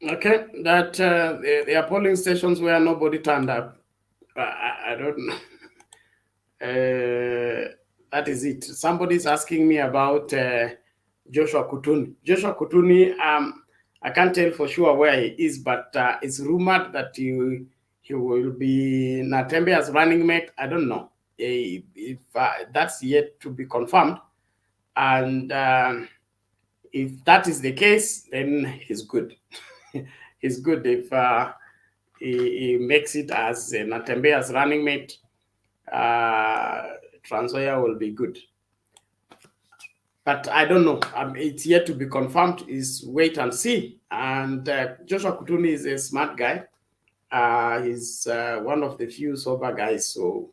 Okay, that there are polling stations where nobody turned up. I don't know. That is it. Somebody's asking me about Joshua Kutuni. Joshua Kutuni, I can't tell for sure where he is, but it's rumored that he will be Natembe's running mate. I don't know if that's yet to be confirmed. And if that is the case, then he's good. He's good if he makes it as Natembe's running mate. Trans Nzoia will be good. But I don't know. It's yet to be confirmed. Is wait and see. And Joshua Kutuni is a smart guy. He's one of the few sober guys. So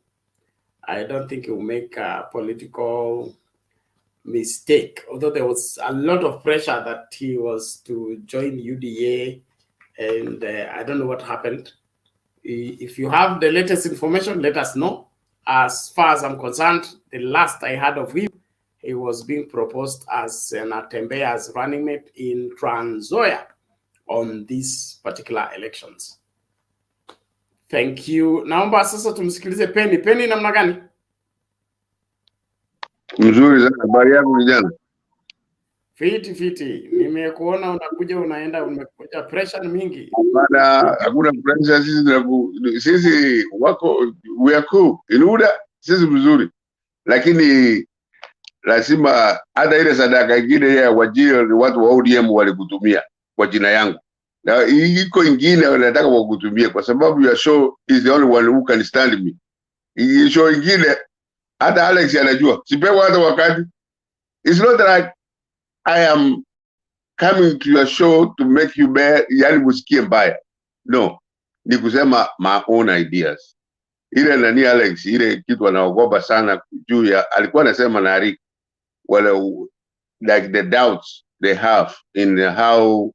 I don't think he'll make a political mistake. Although there was a lot of pressure that he was to join UDA. And I don't know what happened. If you have the latest information, let us know. As far as I'm concerned, the last I heard of him, he was being proposed as Natembe's running mate in Trans Nzoia on these particular elections. Thank you. Naomba sasa tumsikilize Penny. Penny namna gani?
Mzuri sana. Habari yako vijana?
Fiti. Nimekuona unakuja unaenda, umekuja pressure mingi.
Bana, hakuna pressure, sisi wako we are cool. Inuda sisi vizuri. lakini lazima hata ile sadaka ingine ya wajiri watu wa ODM walikutumia kwa jina yangu, na iko ingine wanataka wakutumie kwa sababu ya show is the only one who can stand me. Hii show ingine hata Alex anajua sipewa hata wakati. It's not like I am coming to your show to make you bad, yani musikie mbaya. No, ni kusema my own ideas. Ile nani Alex, ile kitu anaogopa sana juu ya, alikuwa anasema na Rick, wale like the doubts they have in how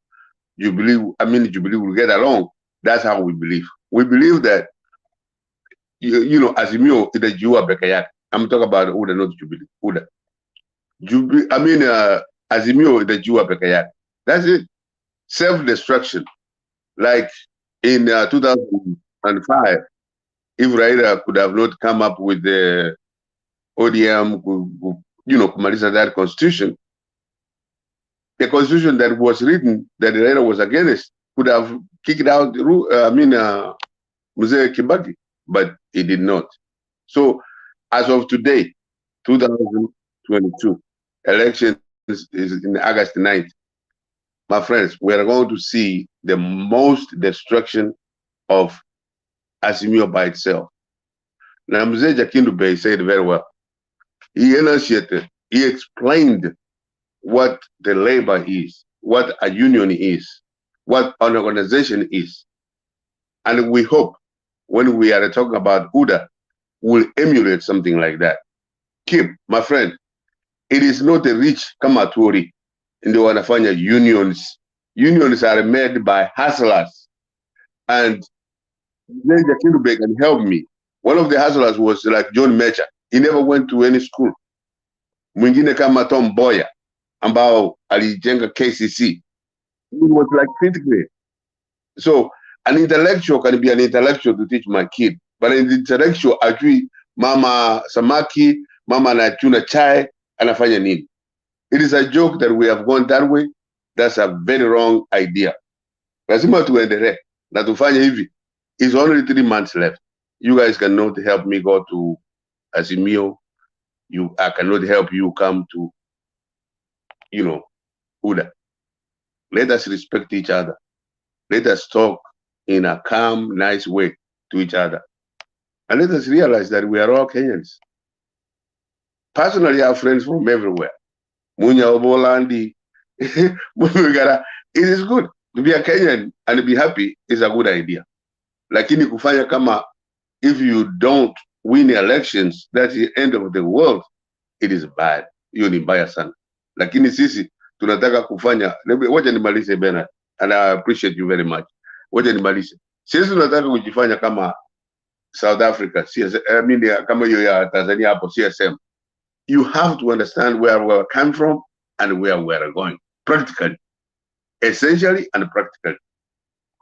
Jubilee will get along. That's how we believe. We believe that you know, Azimio is the Jua peke yake. I'm talking about UDA, not Jubilee. UDA. Azimio is the Jua peke yake. That's it. Self-destruction. Like in 2005, if Raila could have not come up with the ODM, you know, kumaliza that constitution, the constitution that was written that Raila was against could have kicked out Mzee Kibaki, but he did not. So as of today, 2022, elections is in August 9th. My friends, we are going to see the most destruction of Azimio by itself. Now, Mzee Jakindu Bey said very well. He enunciated, he explained what the labor is, what a union is, what an organization is. And we hope when we are talking about UDA, we'll emulate something like that. Keep, my friend, it is not a rich kamatori in the wanafanya unions. Unions are made by hustlers. And Mzee Jakindu can help me. One of the hustlers was like John Mecha. He never went to any school. Mwingine kama Tom Boya, ambao alijenga KCC. He was like 5th grade. So an intellectual can be an intellectual to teach my kid. But an intellectual ajui mama samaki, mama anachuna chai, anafanya nini. It is a joke that we have gone that way. That's a very wrong idea. Lazima tuendelee na tufanye hivi. It's only 3 months left. You guys cannot help me go to Azimio. I cannot help you come to, you know, UDA. Let us respect each other. Let us talk in a calm, nice way to each other. And let us realize that we are all Kenyans. Personally, I have friends from everywhere. Munya Obolandi. It is good to be a Kenyan and be happy is a good idea. Lakini kufanya kama if you don't win elections, that's the end of the world. It is bad. Hiyo ni mbaya sana. Lakini sisi tunataka kufanya, wacha nimalize Bernard, and I appreciate you very much. Wacha nimalize. Sisi tunataka kujifanya kama South Africa, kama hiyo ya Tanzania hapo CSM. You have to understand where we come from and where we are going. Practically. Essentially and practically.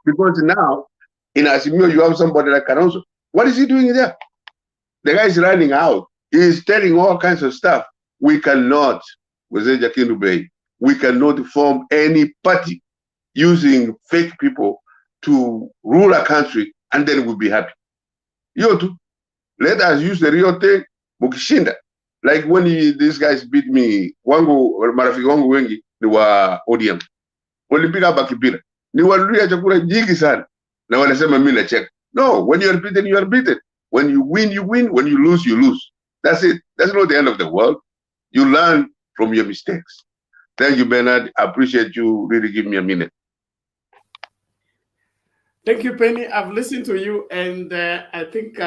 Because now, in Azimio, you have somebody like Kalonzo. What is he doing there? The guy is running out. He is telling all kinds of stuff. We cannot, Mzee Jakindu Bey, we cannot form any party using fake people to rule a country and then we'll be happy. Yotu, let us use the real thing, mukishinda. Like when these guys beat me, marafiki wangu wengi ni wa ODM. Walipiga hapa Kibira. Ni walulia chakula nyingi sana. Na wanasema mimi nacheka. No, when you are beaten, you are beaten. When you win, you win. When you lose, you lose. That's it. That's not the end of the world. You learn from your mistakes. Thank you, Bernard. I appreciate you really giving me a minute.
Thank you, Penny. I've listened to you, and I think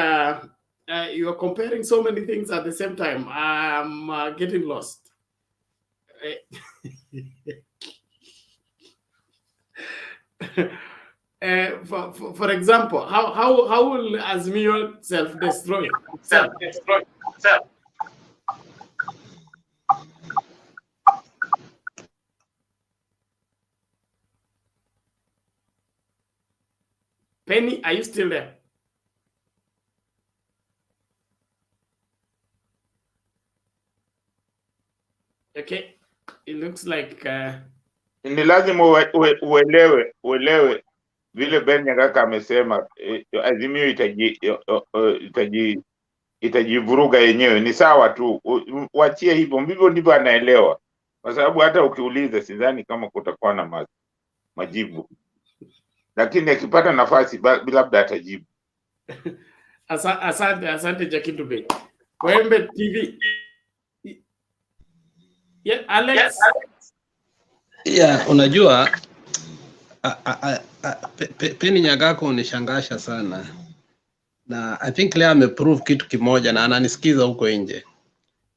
you are comparing so many things at the same time. I'm getting lost. For example, how will Azimio self-destroy? Penny, are you still there? Okay, it looks like
ni lazima uelewe vile Ben Nyagaka amesema Azimio itajivuruga yenyewe. Ni sawa tu, wachie hivyo, ndivyo ndivyo anaelewa, kwa sababu hata ukiuliza sidhani kama kutakuwa na majibu, lakini akipata nafasi labda atajibu.
Asante Jakinto Bey. Wembe TV. Yeah, Alex.
Yeah, unajua Penny Nyagako unishangasha sana, na I think leo ameprove kitu kimoja na ananisikiza huko nje.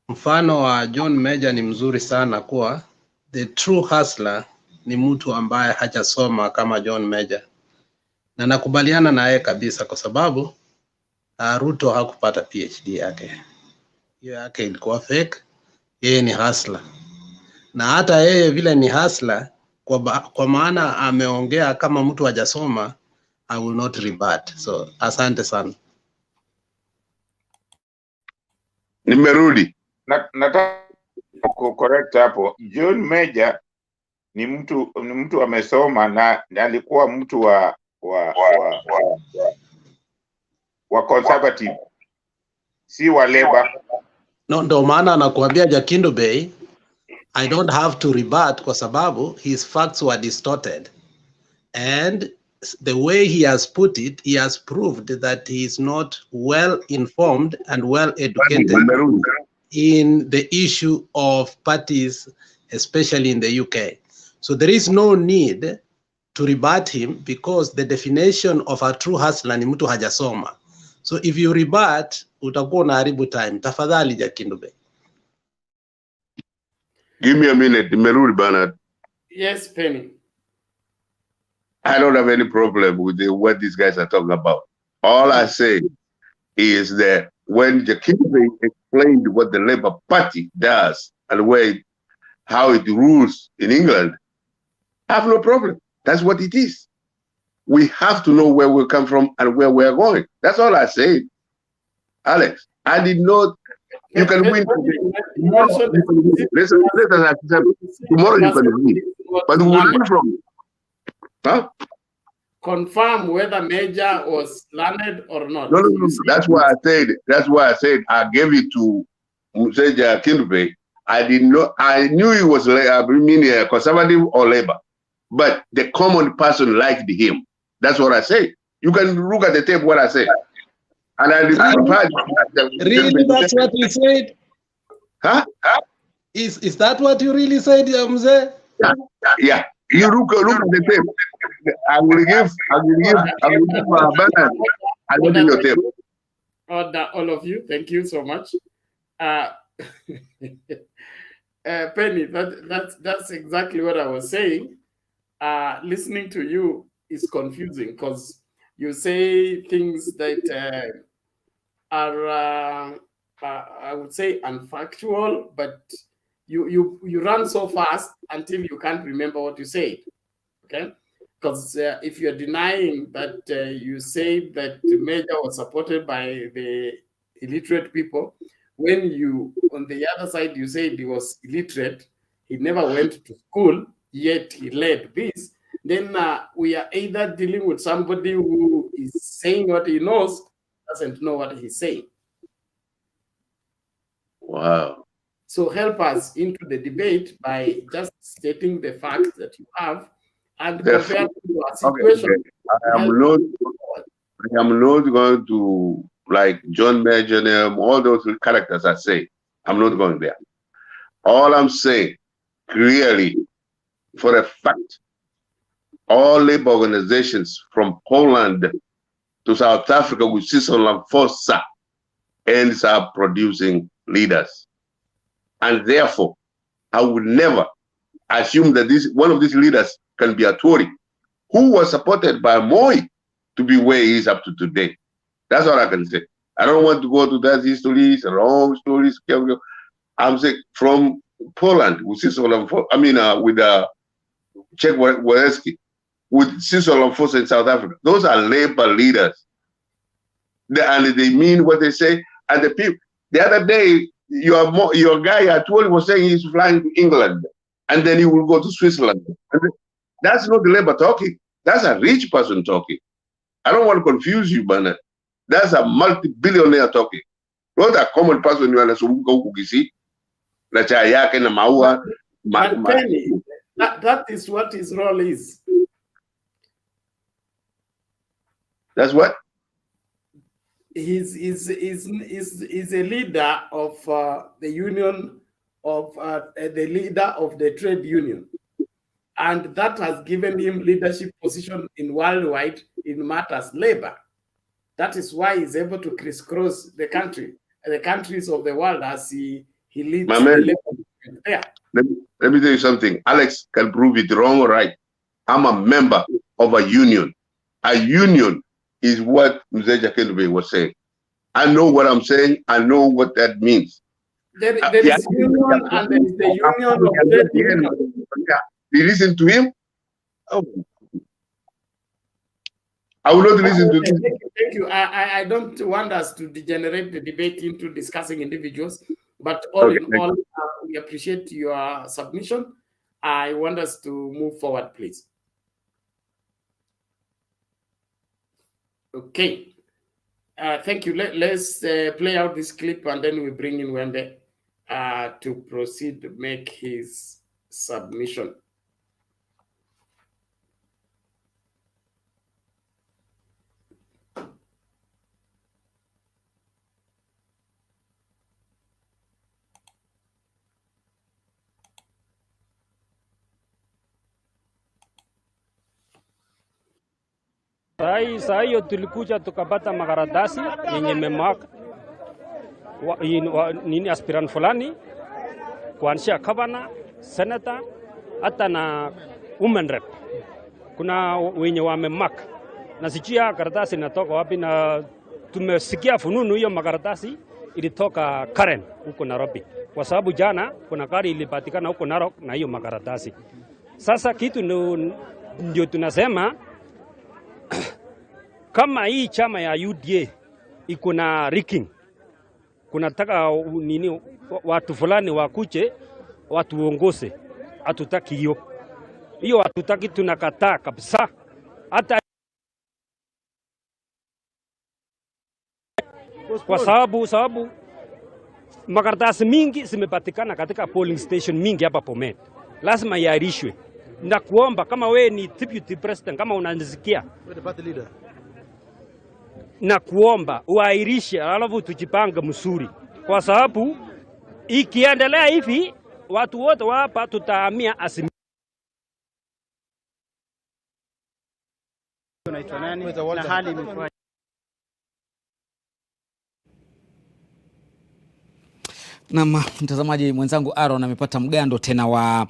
Mfano wa John Major ni mzuri sana, kuwa the true hustler ni mtu ambaye hajasoma kama John Major, na nakubaliana na yeye kabisa, kwa sababu Ruto hakupata PhD yake, hiyo yake ilikuwa fake. Yeye ni hustler, na hata yeye vile ni hustler, kwa maana ameongea kama mtu hajasoma, I will not rebut. So asante sana.
Nimerudi.
Nataka correct hapo. John Major ni mtu amesoma na alikuwa mtu wa conservative, si wa labor.
No, ndo maana anakuambia Jakinto Bey, I don't have to rebut, kwa sababu his facts were distorted, and the way he has put it, he has proved that he is not well informed and well educated in the issue of parties, especially in the UK. So there is no need to rebut him, because the definition of a true hustler ni mtu hajasoma. So if you rebut, utakuwa unaharibu time. Tafadhali Jakinto Bey.
Give me a minute, Nimerudi Bernard.
Yes, Penny.
I don't have any problem with what these guys are talking about. All I say is that when Jakinto Bey explained what the Labour Party does and how it rules in England, I have no problem. That's what it is. We have to know where we come from and where we are going. That's all I say. Alex, I did not. You can win today. Tomorrow, listen, tomorrow you can win. But we will learn from it. Huh?
Confirm whether Major was learned or not.
No. That's why I said I gave it to Museja Jakinto Bey. I did not. I knew he was conservative or labor, but the common person liked him. That's what I say. You can look at the tape what I said. And I
really, that's what you said?
Huh?
Is that what you really said, Mzee?
Yeah. You look at the tape. I will give my banner. I will give your tape.
All of you, thank you so much. Penny, that's exactly what I was saying. Listening to you is confusing, because you say things that are, I would say, unfactual, but you run so fast until you can't remember what you said. Okay, because if you're denying that you say that the Major was supported by the illiterate people, when you, on the other side, you said he was illiterate, he never went to school, yet he led this, then we are either dealing with somebody who is saying what he knows, doesn't know what he's saying.
Wow.
So help us into the debate by just stating the facts that you have and compare to a situation.
Okay. I am not going to, like John Major, all those characters I say. I'm not going there. All I'm saying, clearly, for a fact, all labor organizations from Poland to South Africa with Cecil Ramaphosa ends up producing leaders. And therefore, I would never assume that one of these leaders can be a Tory, who was supported by Moi to be where he is up to today. That's all I can say. I don't want to go to that histories, wrong stories. I'm saying from Poland with Cecil Ramaphosa, with Czech Walewski, with Cecil Ramaphosa in South Africa. Those are labor leaders. And they mean what they say. And the people, the other day, your guy at work was saying he's flying to England and then he will go to Switzerland. That's not the labor talking. That's a rich person talking. I don't want to confuse you, but that's a multi-billionaire talking. not a common person anazunguka huku Kisii na chai yake na maua.
But Penny, that is what his role is.
That's what?
He's a leader of the union of the leader of the trade union, and that has given him leadership position in worldwide in matters labor. That is why he's able to crisscross the countries of the world as he leads the labor movement there.
Let me tell you something. Alex can prove it wrong or right. I'm a member of a union. A union is what Mzee Jakendube was saying. I know what I'm saying. I know what that means.
There is union and there is the union of trade union.
Do you listen to him? Oh. I will not listen to this.
Thank you. I don't want us to degenerate the debate into discussing individuals, but all in all, we appreciate your submission. I want us to move forward, please. Okay. Thank you. Let's play out this clip and then we bring in Wembe to proceed to make his submission.
Saa hiyo tulikuja tukapata makaratasi yenye memaka nini aspirant fulani kuanzia governor, senator hata na women rep. Kuna wenye wamemaka na sijia karatasi inatoka wapi, na tumesikia fununu hiyo makaratasi ilitoka Karen huko Nairobi, kwa sababu jana kuna gari ilipatikana huko Narok na hiyo makaratasi. Sasa kitu ndio tunasema kama hii chama ya UDA iko na rigging, kunataka nini watu fulani wakuche watu uongoze, hatutaki hiyo hatutaki, tunakataa kabisa. Hata kwa sababu makaratasi mingi zimepatikana katika polling station mingi hapa Bomet, lazima yairishwe. Na kuomba kama we ni deputy president, kama unanisikia, na kuomba uairishe, alafu tujipange msuri, kwa sababu ikiendelea hivi watu wote hapa tutahamia Azimio.
Unaitwa nani na hali imekuwa?
Na mtazamaji mwenzangu Aaron amepata mgando tena wa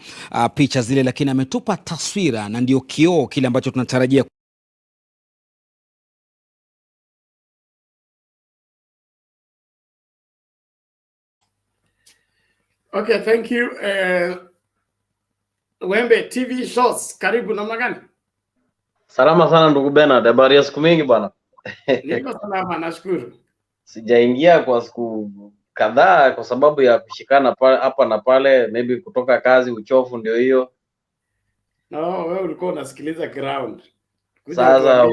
picha zile, lakini ametupa taswira na ndio kioo kile ambacho tunatarajia.
Okay, thank you. Wembe TV shows, karibu namna gani?
Salama sana ndugu Bernard, habari ya siku mingi bwana.
Niko salama, nashukuru.
Sijaingia kwa siku kadhaa kwa sababu ya kushikana hapa na pale, maybe kutoka kazi, uchofu ndio hiyo.
No, wewe ulikuwa unasikiliza ground.
Sasa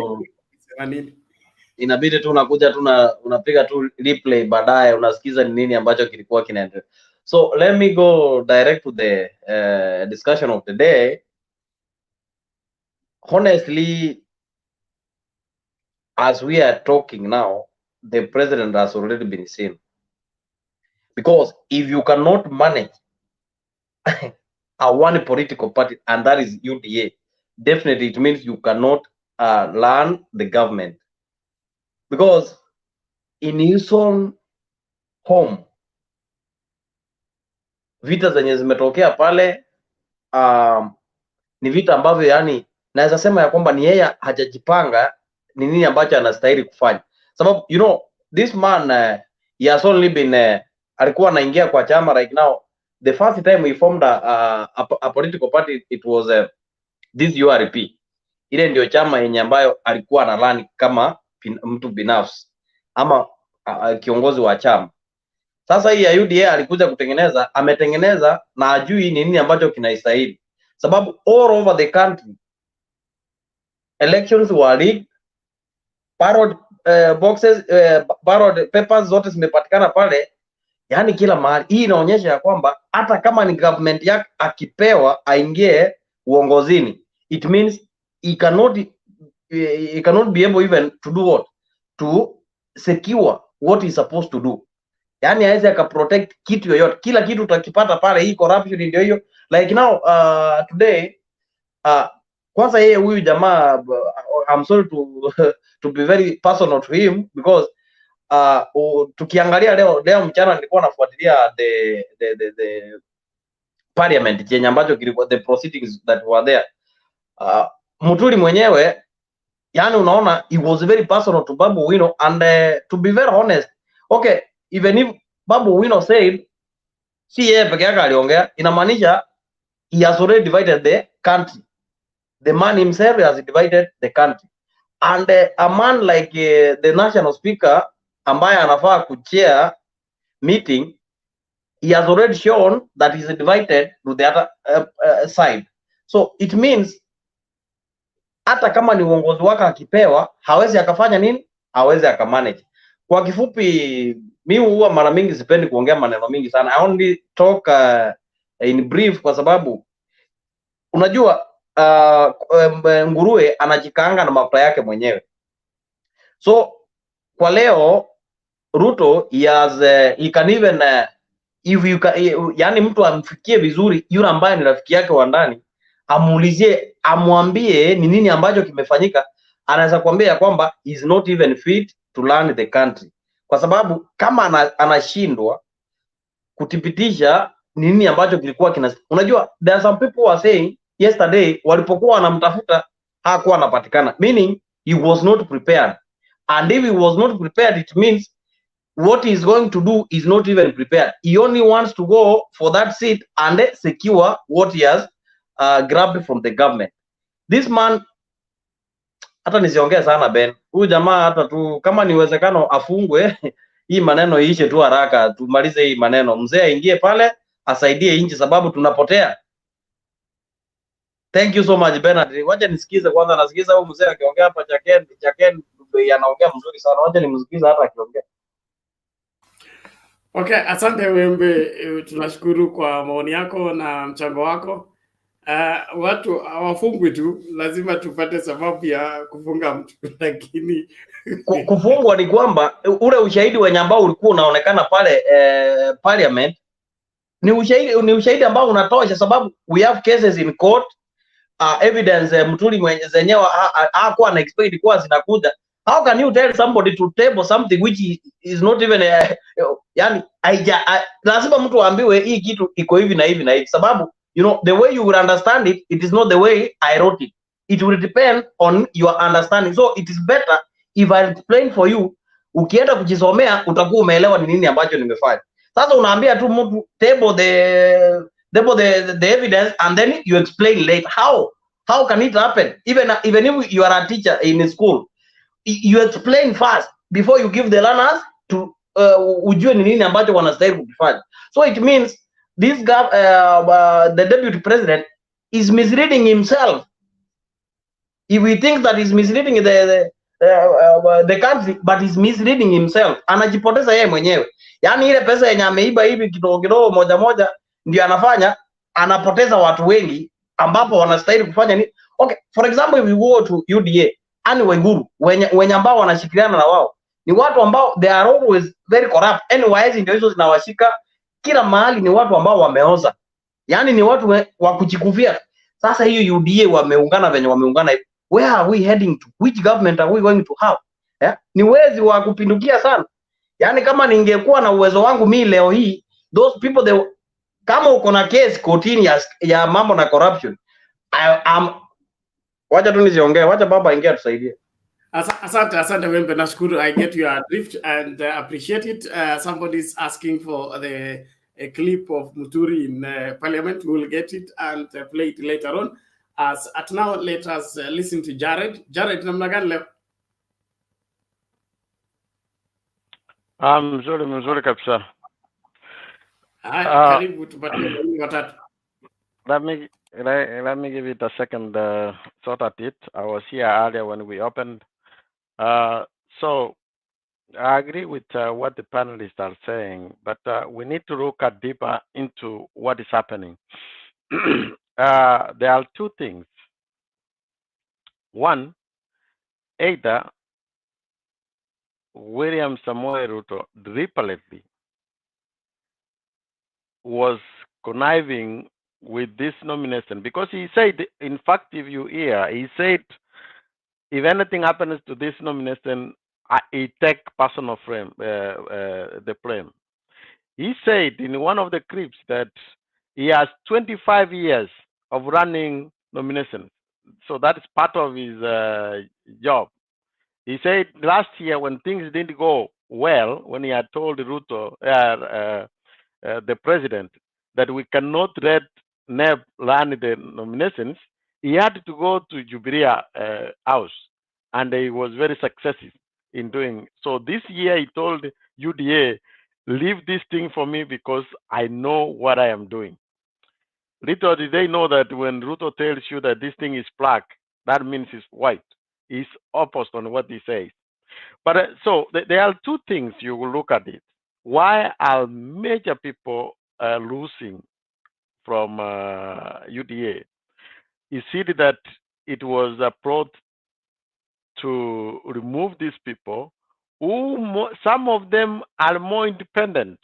inabidi tu unakuja tu unapiga tu replay, baadaye unasikiza ni nini ambacho kilikuwa kinaendelea. So let me go direct to the discussion of the day. Honestly, as we are talking now, the president has already been seen. Because if you cannot manage a one political party, and that is UDA, definitely it means you cannot learn the government. Because in his own home, vita zenye zimetokea pale ni vita ambavyo yani naweza sema ya kwamba ni yeye hajajipanga ni nini ambacho anastahili kufanya, sababu you know this man he has only been alikuwa anaingia kwa chama right now. The first time he formed a political party, it was this URP. Ile ndio chama yenye ambayo alikuwa analani kama mtu binafsi ama kiongozi wa chama. Sasa hii ya UDA alikuja kutengeneza, ametengeneza na ajui ni nini ambacho kinaistahili, sababu all over the country elections were rigged, boxes ballot papers zote zimepatikana pale, yani kila mahali. Hii inaonyesha ya kwamba hata kama ni government yake akipewa aingie uongozini, it means he cannot be able even to do what, to secure what he's supposed to do. Yani hawezi akaprotect kitu yoyote, kila kitu utakipata pale. Hii corruption ndio hiyo, like now today kwanza yeye huyu jamaa, I'm sorry to be very personal to him because tukiangalia leo mchana nilikuwa nafuatilia the parliament chenye ambacho kilikuwa the proceedings that were there. Muturi mwenyewe, yani unaona he was very personal to Babu Wino, and to be very honest, okay, even if Babu Wino said si yeye peke yake aliongea, inamaanisha he has already divided the country. The man himself has divided the country, and a man like the national speaker ambaye anafaa kuchair meeting, he has already shown that he's divided to the other side. So it means hata kama ni uongozi wake akipewa, hawezi akafanya nini, hawezi akamanage. Kwa kifupi, mimi huwa mara mingi sipendi kuongea maneno mingi sana. I only talk in brief, kwa sababu unajua nguruwe anajikaanga na mafuta yake mwenyewe. So kwa leo Ruto he can even if you can, yani mtu amfikie vizuri yule ambaye ni rafiki yake wa ndani, amuulizie, amwambie ni nini ambacho kimefanyika, anaweza kuambia ya kwamba is not even fit to run the country, kwa sababu kama anashindwa kuthibitisha nini ambacho kilikuwa unajua, there are some people who are saying yesterday walipokuwa wanamtafuta hakuwa anapatikana, meaning he was not prepared, and if he was not prepared, it means what he's going to do is not even prepared. He only wants to go for that seat and secure what he has grabbed from the government. This man, hata nisiongea sana Ben, huyu jamaa hata tu kama ni uwezekano afungwe hii maneno iishe tu haraka, tumalize hii maneno, mzee aingie pale asaidie nchi, sababu tunapotea. Thank you so much Bernard. Wacha nisikize kwanza, nasikiza huyu mzee akiongea hapa, Jaken anaongea mzuri sana, wacha nimsikize hata akiongea.
Okay, asante Wembe, tunashukuru kwa maoni yako na mchango wako. Watu hawafungwi tu, lazima tupate sababu ya kufunga mtu lakini
kufungwa ni kwamba ule ushahidi wenye ambao ulikuwa unaonekana pale parliament ni ushahidi ambao unatosha, sababu we have cases in court, evidence Muturi mwenye zenyewe hakuwa na expect kwa zinakuja. How can you tell somebody to table something which is not even yani lazima mtu aambiwe hii kitu iko hivi na hivi na hivi, sababu you know the way you will understand it, it is not the way I wrote it. It will depend on your understanding. So it is better if I explain for you, ukienda kujisomea utakuwa umeelewa ni nini ambacho nimefanya. Sasa unaambia tu mtu table the evidence and then you explain later. How can it happen? Even if you are a teacher in school, you explain first before you give the learners to ujue ni nini ambacho wanastahili kufanya. So it means this guy, the deputy president is misleading himself. If he thinks that he's misleading the country, but he's misleading himself, anajipoteza yeye mwenyewe. Yani ile pesa yenye ameiba hivi kidogo kidogo moja moja ndio anapoteza watu wengi ambapo wanastahili kufanya nini. Okay, for example, if we go to UDA, ani Waiguru wenye ambao wanashikiliana na wao ni watu ambao they are always very corrupt. Anyways ndio hizo zinawashika kila mahali, ni watu ambao wameoza, yani ni watu wa kujikufia. Sasa hiyo UDA wameungana venye wameungana, where are we heading to? Which government are we going to have? Ni wezi wa kupindukia sana. Yani kama ningekuwa na uwezo wangu mimi leo hii, those people kama uko na case kotini ya mambo na corruption, wacha tu niziongee, wacha baba ingia tusaidie.
Asante Wembe, nashukuru. I get your drift and appreciate it. Somebody is asking for a clip of Muturi in parliament. We will get it and play it later on. At now, let us listen to Jared. Jared, namna gani leo?
Mzuri kabisa.
Karibu tupatie watatu.
Let me give it a second sort at it. I was here earlier when we opened. So I agree with what the panelists are saying, but we need to look at deeper into what is happening. There are two things. One, either William Samoei Ruto deliberately was conniving with this nomination because he said, in fact, if you hear, he said, if anything happens to this nomination, he take personal the blame. He said in one of the clips that he has 25 years of running nominations. So that is part of his job. He said last year when things didn't go well, when he had told Ruto, the president, that we cannot let NEB run the nominations, he had to go to Jubilee House, and he was very successful in doing. So this year he told UDA, leave this thing for me because I know what I am doing. Little did they know that when Ruto tells you that this thing is black, that means it's white. It's opposite on what he says. But so there are two things you will look at it. Why are major people losing from UDA? You see that it was brought to remove these people who some of them are more independent,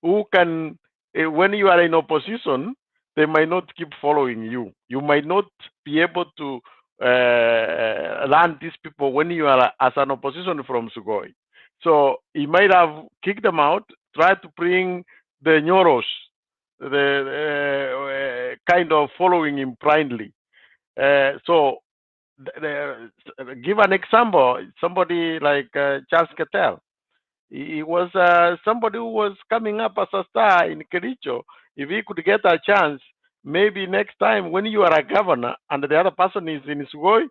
who can, when you are in opposition, they might not keep following you. You might not be able to land these people when you are as an opposition from Sugoi. So he might have kicked them out, tried to bring the Nyoros, the kind of following him blindly. So give an example, somebody like Charles Ketel. He was somebody who was coming up as a star in Kericho. If he could get a chance, maybe next time when you are a governor and the other person is in Sugoi,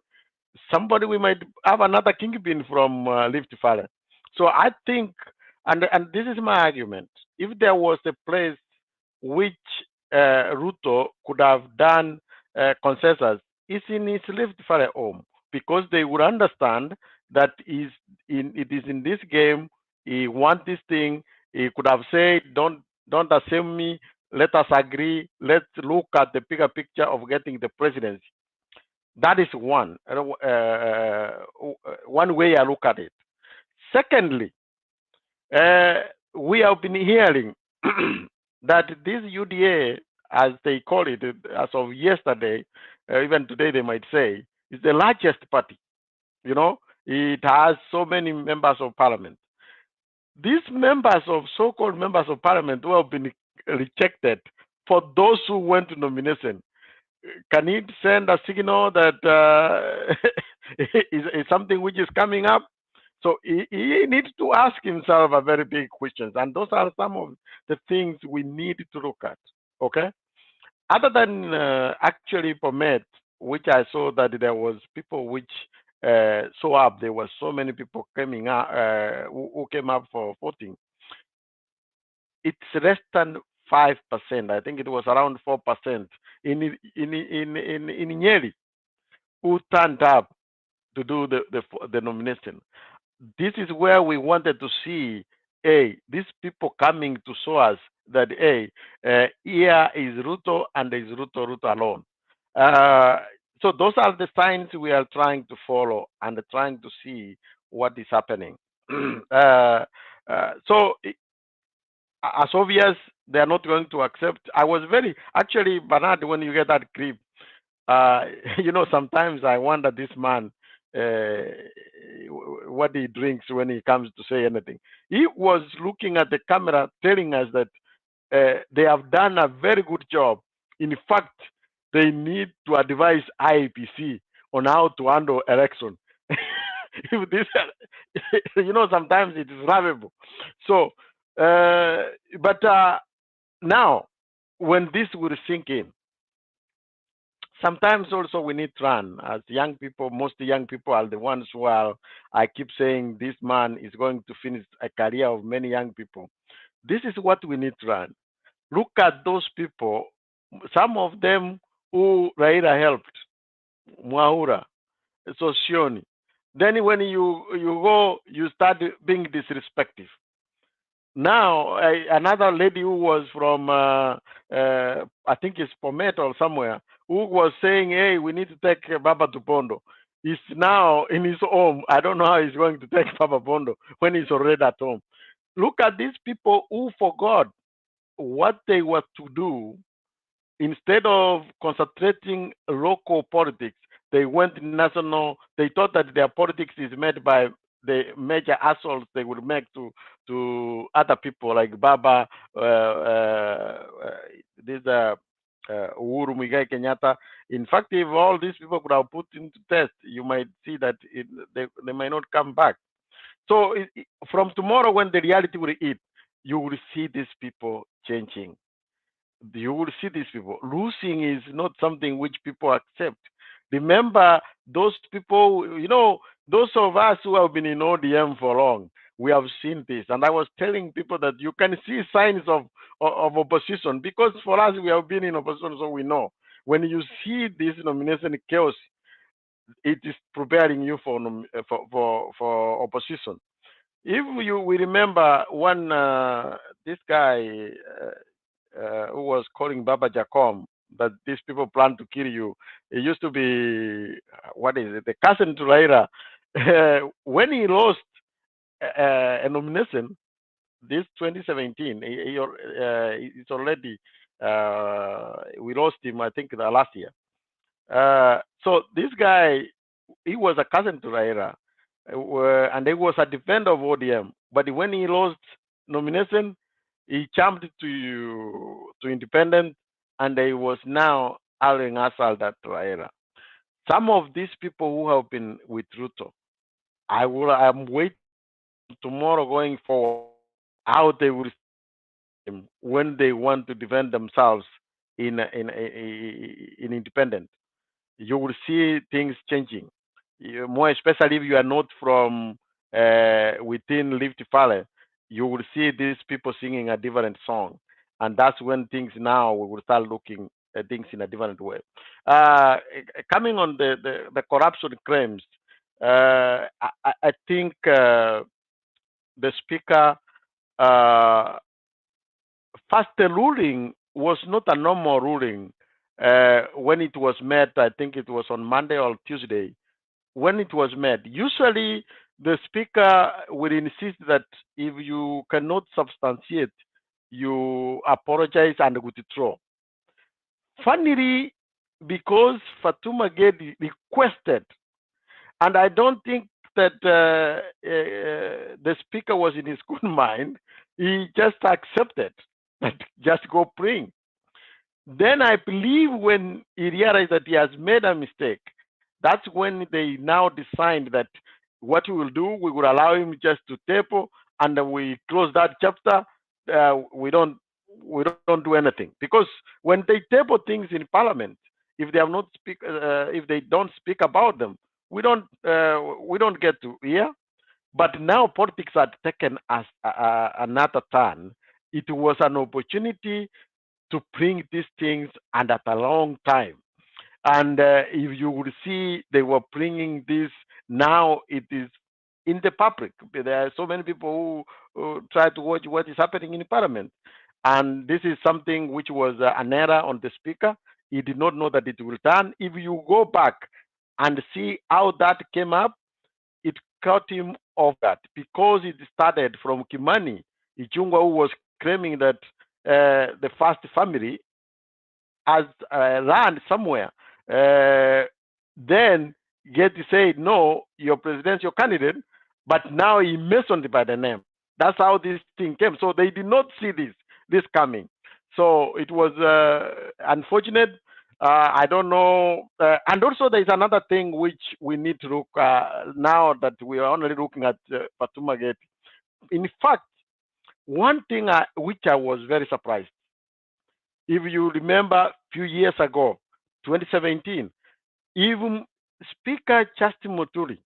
somebody we might have another kingpin from Rift Valley. So I think, and this is my argument, if there was a place which Ruto could have done consensus, it's in his Rift Valley home, because they would understand that it is in this game. He wants this thing. He could have said, don't assume me. Let us agree. Let's look at the bigger picture of getting the presidency. That is one way I look at it. Secondly, we have been hearing that this UDA, as they call it, as of yesterday, even today they might say, is the largest party. You know, it has so many members of parliament. These members of so-called members of parliament who have been rejected, for those who went to nomination, can it send a signal that is something which is coming up? So he needs to ask himself a very big questions, and those are some of the things we need to look at. Okay, other than actually Pomet, which I saw that there was people which show up. There were so many people coming up who came up for voting. It's less than 5%. I think it was around 4% in Nyeri who turned up to do the nomination. This is where we wanted to see these people coming to show us that here is Ruto and there is Ruto alone. So those are the signs we are trying to follow and trying to see what is happening. So as obvious, they are not going to accept. I was actually, Bernard, when you get that clip, you know, sometimes I wonder this man, what he drinks when he comes to say anything. He was looking at the camera telling us that they have done a very good job. In fact, they need to advise IEPC on how to handle election. If this, you know, sometimes it is laughable. So, but now, when this will sink in, sometimes also we need to run as young people. Most young people are the ones who are, I keep saying, this man is going to finish a career of many young people. This is what we need to run. Look at those people, some of them who Raila helped, Mwaura, Sosioni. Then when you go, you start being disrespectful. Now, another lady who was from, I think it's Pomet or somewhere, who was saying, hey, we need to take Baba to Pondo. He's now in his home. I don't know how he's going to take Baba Pondo when he's already at home. Look at these people who forgot what they were to do. Instead of concentrating local politics, they went national. They thought that their politics is made by the major assaults they would make to other people like Baba, this Uhuru Muigai Kenyatta. In fact, if all these people could have put into test, you might see that they might not come back. So from tomorrow, when the reality will hit, you will see these people changing. You will see these people. Losing is not something which people accept. Remember, those people, those of us who have been in ODM for long, we have seen this. And I was telling people that you can see signs of opposition, because for us, we have been in opposition, so we know. When you see this nomination chaos, it is preparing you for opposition. If we remember when this guy who was calling Baba Jacom that these people plan to kill you, it used to be what is it, the cousin to Raila. When he lost a nomination, this 2017, it's already we lost him. I think the last year. So this guy, he was a cousin to Raila, and he was a defender of ODM. But when he lost nomination, he jumped to independent, and he was now hurling assault at Raila. Some of these people who have been with Ruto, I'm waiting tomorrow going forward how they will when they want to defend themselves in independent. You will see things changing. More especially if you are not from within Rift Valley, you will see these people singing a different song, and that's when things now we will start looking at things in a different way. Coming on the corruption claims, I think the speaker first the ruling was not a normal ruling. When it was met, I think it was on Monday or Tuesday. When it was met, usually the speaker will insist that if you cannot substantiate, you apologize and withdraw. Funnily, because Fatuma Gedi requested, and I don't think that the speaker was in his good mind, he just accepted that just go bring. Then I believe when he realized that he has made a mistake, that's when they now decide that what we will do, we will allow him just to taper, and then we close that chapter. We don't do anything, because when they table things in Parliament, if they have not speak, if they don't speak about them, we don't get to hear. But now politics had taken as another turn. It was an opportunity to bring these things, and at a long time. And if you would see, they were bringing this, now it is in the public. There are so many people who try to watch what is happening in Parliament. And this is something which was an error on the speaker. He did not know that it will turn. If you go back and see how that came up, it cut him off that, because it started from Kimani Ichung'wah, who was claiming that the first family has land somewhere. Then Getty said, no, your presidential candidate, but now he mentioned by the name. That's how this thing came. So they did not see this coming. So it was unfortunate. I don't know. And also there is another thing which we need to look now that we are only looking at Fatuma Gedi. In fact, one thing which I was very surprised, if you remember a few years ago, 2017, even Speaker Justin Muturi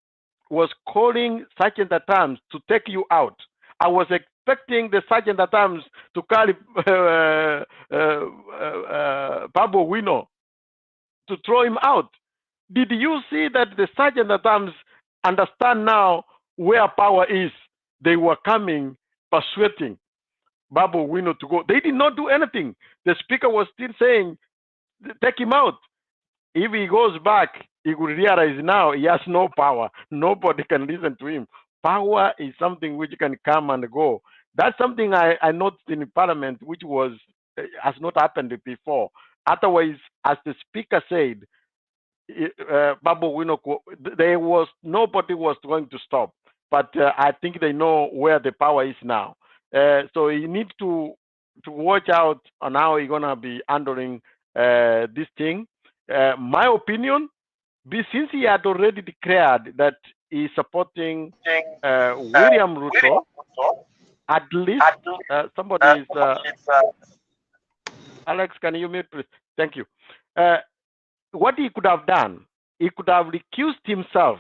was calling Sergeant at Arms to take you out. I was expecting the Sergeant at Arms to carry Pablo Wino to throw him out. Did you see that the Sergeant at Arms understand now where power is. They were coming, persuading Babu Wino to go. They did not do anything. The speaker was still saying, take him out. If he goes back, he will realize now he has no power. Nobody can listen to him. Power is something which can come and go. That's something I noticed in Parliament, which was has not happened before. Otherwise, as the speaker said, Babu Wino, there was nobody was going to stop. But I think they know where the power is now. So he needs to watch out on how he's gonna be handling this thing. My opinion, since he had already declared that he's supporting William Ruto, at least somebody is. Alex, can you mute, please? Thank you. What he could have done, he could have recused himself,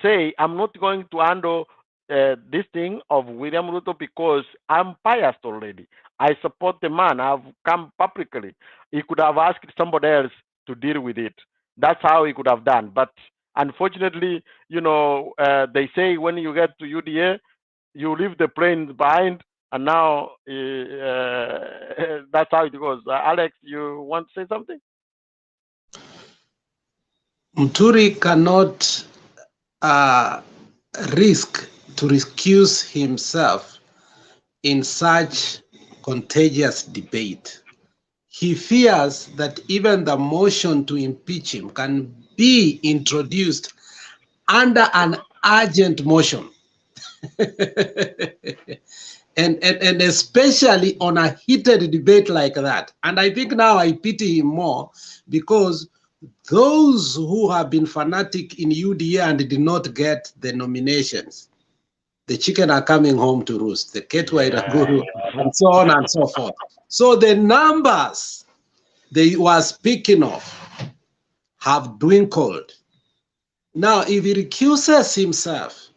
say, I'm not going to handle this thing of William Ruto because I'm biased already. I support the man. I've come publicly. He could have asked somebody else to deal with it. That's how he could have done. But unfortunately, they say when you get to UDA, you leave the plane behind, and now that's how it goes. Alex, you want to say something?
Muturi cannot risk to recuse himself in such contagious debate. He fears that even the motion to impeach him can be introduced under an urgent motion. and especially on a heated debate like that. And I think now I pity him more, because those who have been fanatic in UDA and did not get the nominations, the chicken are coming home to roost, the Ketwa Iraguru, and so on and so forth. So the numbers they were speaking of have dwindled. Now, if he recuses himself,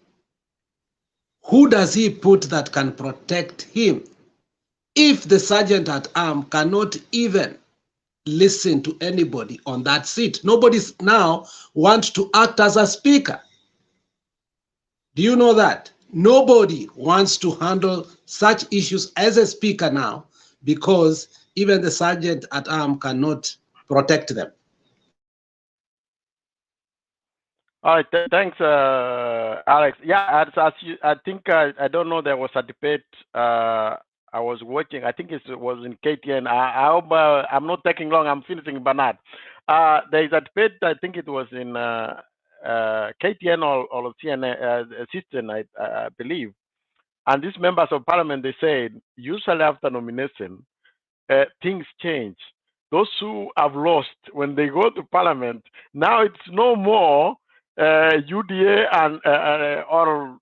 who does he put that can protect him? If the sergeant at arms cannot even listen to anybody on that seat, nobody now wants to act as a speaker. Do you know that? Nobody wants to handle such issues as a speaker now, because even the sergeant at arms cannot protect them.
All right, thanks, Alex. Yeah, I think I don't know. There was a debate I was watching. I think it was in KTN. I hope I'm not taking long. I'm finishing, Bernard. There is a debate. I think it was in KTN or CNN, System, I believe. And these members of parliament, they said, usually after nomination, things change. Those who have lost, when they go to parliament, now it's no more UDA and or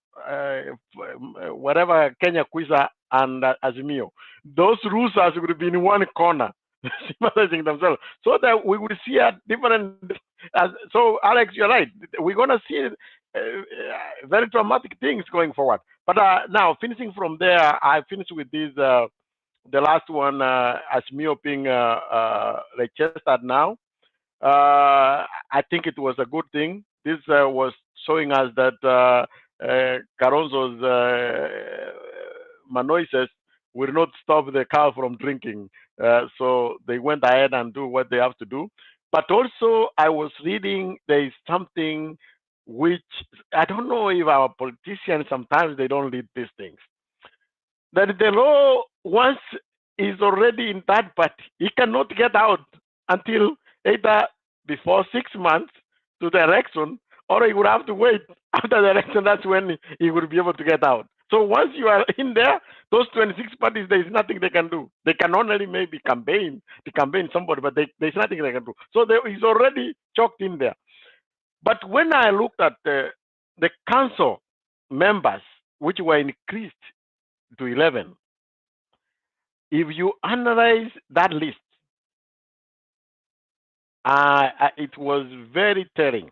whatever, Kenya Kwiza and Azimio. Those losers would be in one corner, symbolizing themselves, so that we will see a different. So, Alex, you're right. We're going to see very dramatic things going forward. But now, finishing from there, I finished with this. The last one, Azimio being registered now. I think it was a good thing. This was showing us that Kalonzo's Manoises will not stop the cow from drinking. So they went ahead and do what they have to do. But also, I was reading there is something which I don't know if our politicians sometimes they don't read these things. That the law, once is already in that party, he cannot get out until either before 6 months to the election, or he would have to wait after the election. That's when he will be able to get out. So once you are in there, those 26 parties, there is nothing they can do. They can only maybe campaign somebody, but there's nothing they can do. So he's already choked in there. But when I looked at the council members, which were increased to 11, if you analyze that list, it was very telling.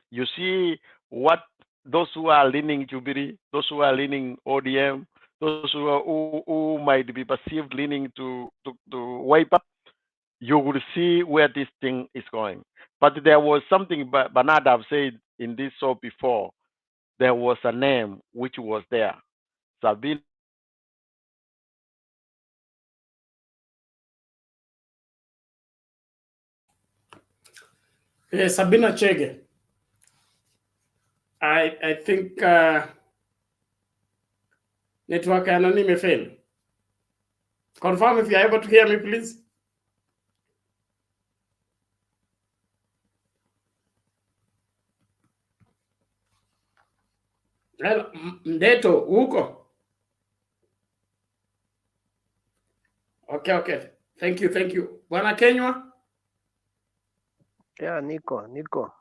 You see what those who are leaning Jubilee, those who are leaning ODM, those who might be perceived leaning to Wiper, you will see where this thing is going. But there was something Bernard have said in this show before. There was a name which was there. Sabine.
Sabina Chege. I think network anani may fail. Confirm if you are able to hear me, please. Hello, Ndeto, uko? Okay. Thank you. Bwana Kenywa?
Yeah, niko.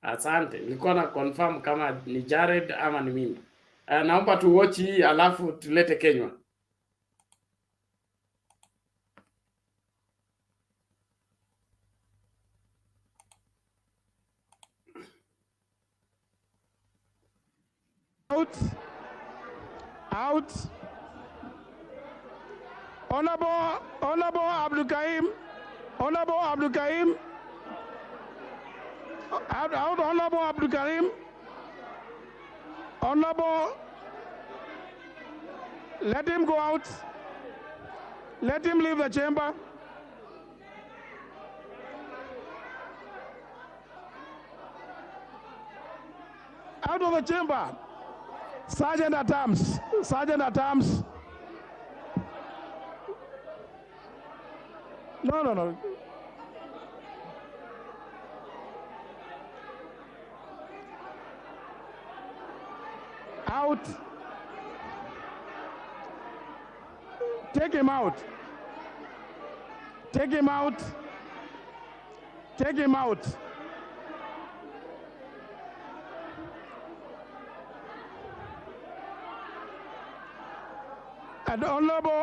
Asante. Nilikuwa na confirm kama ni Jared ama ni mimi. Naomba tu watch hii alafu tulete Kenywa.
Out. Honorable Abdul Karim. Out, Honorable Abdul Karim. Honorable, let him go out. Let him leave the chamber. Out of the chamber. Sergeant at Arms. No. Out. Take him out. And Honorable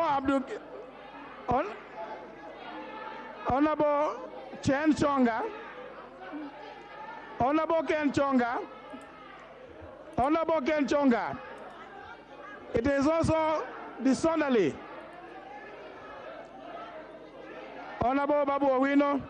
Ken Chonga. It is also disorderly. Honorable Babu Owino.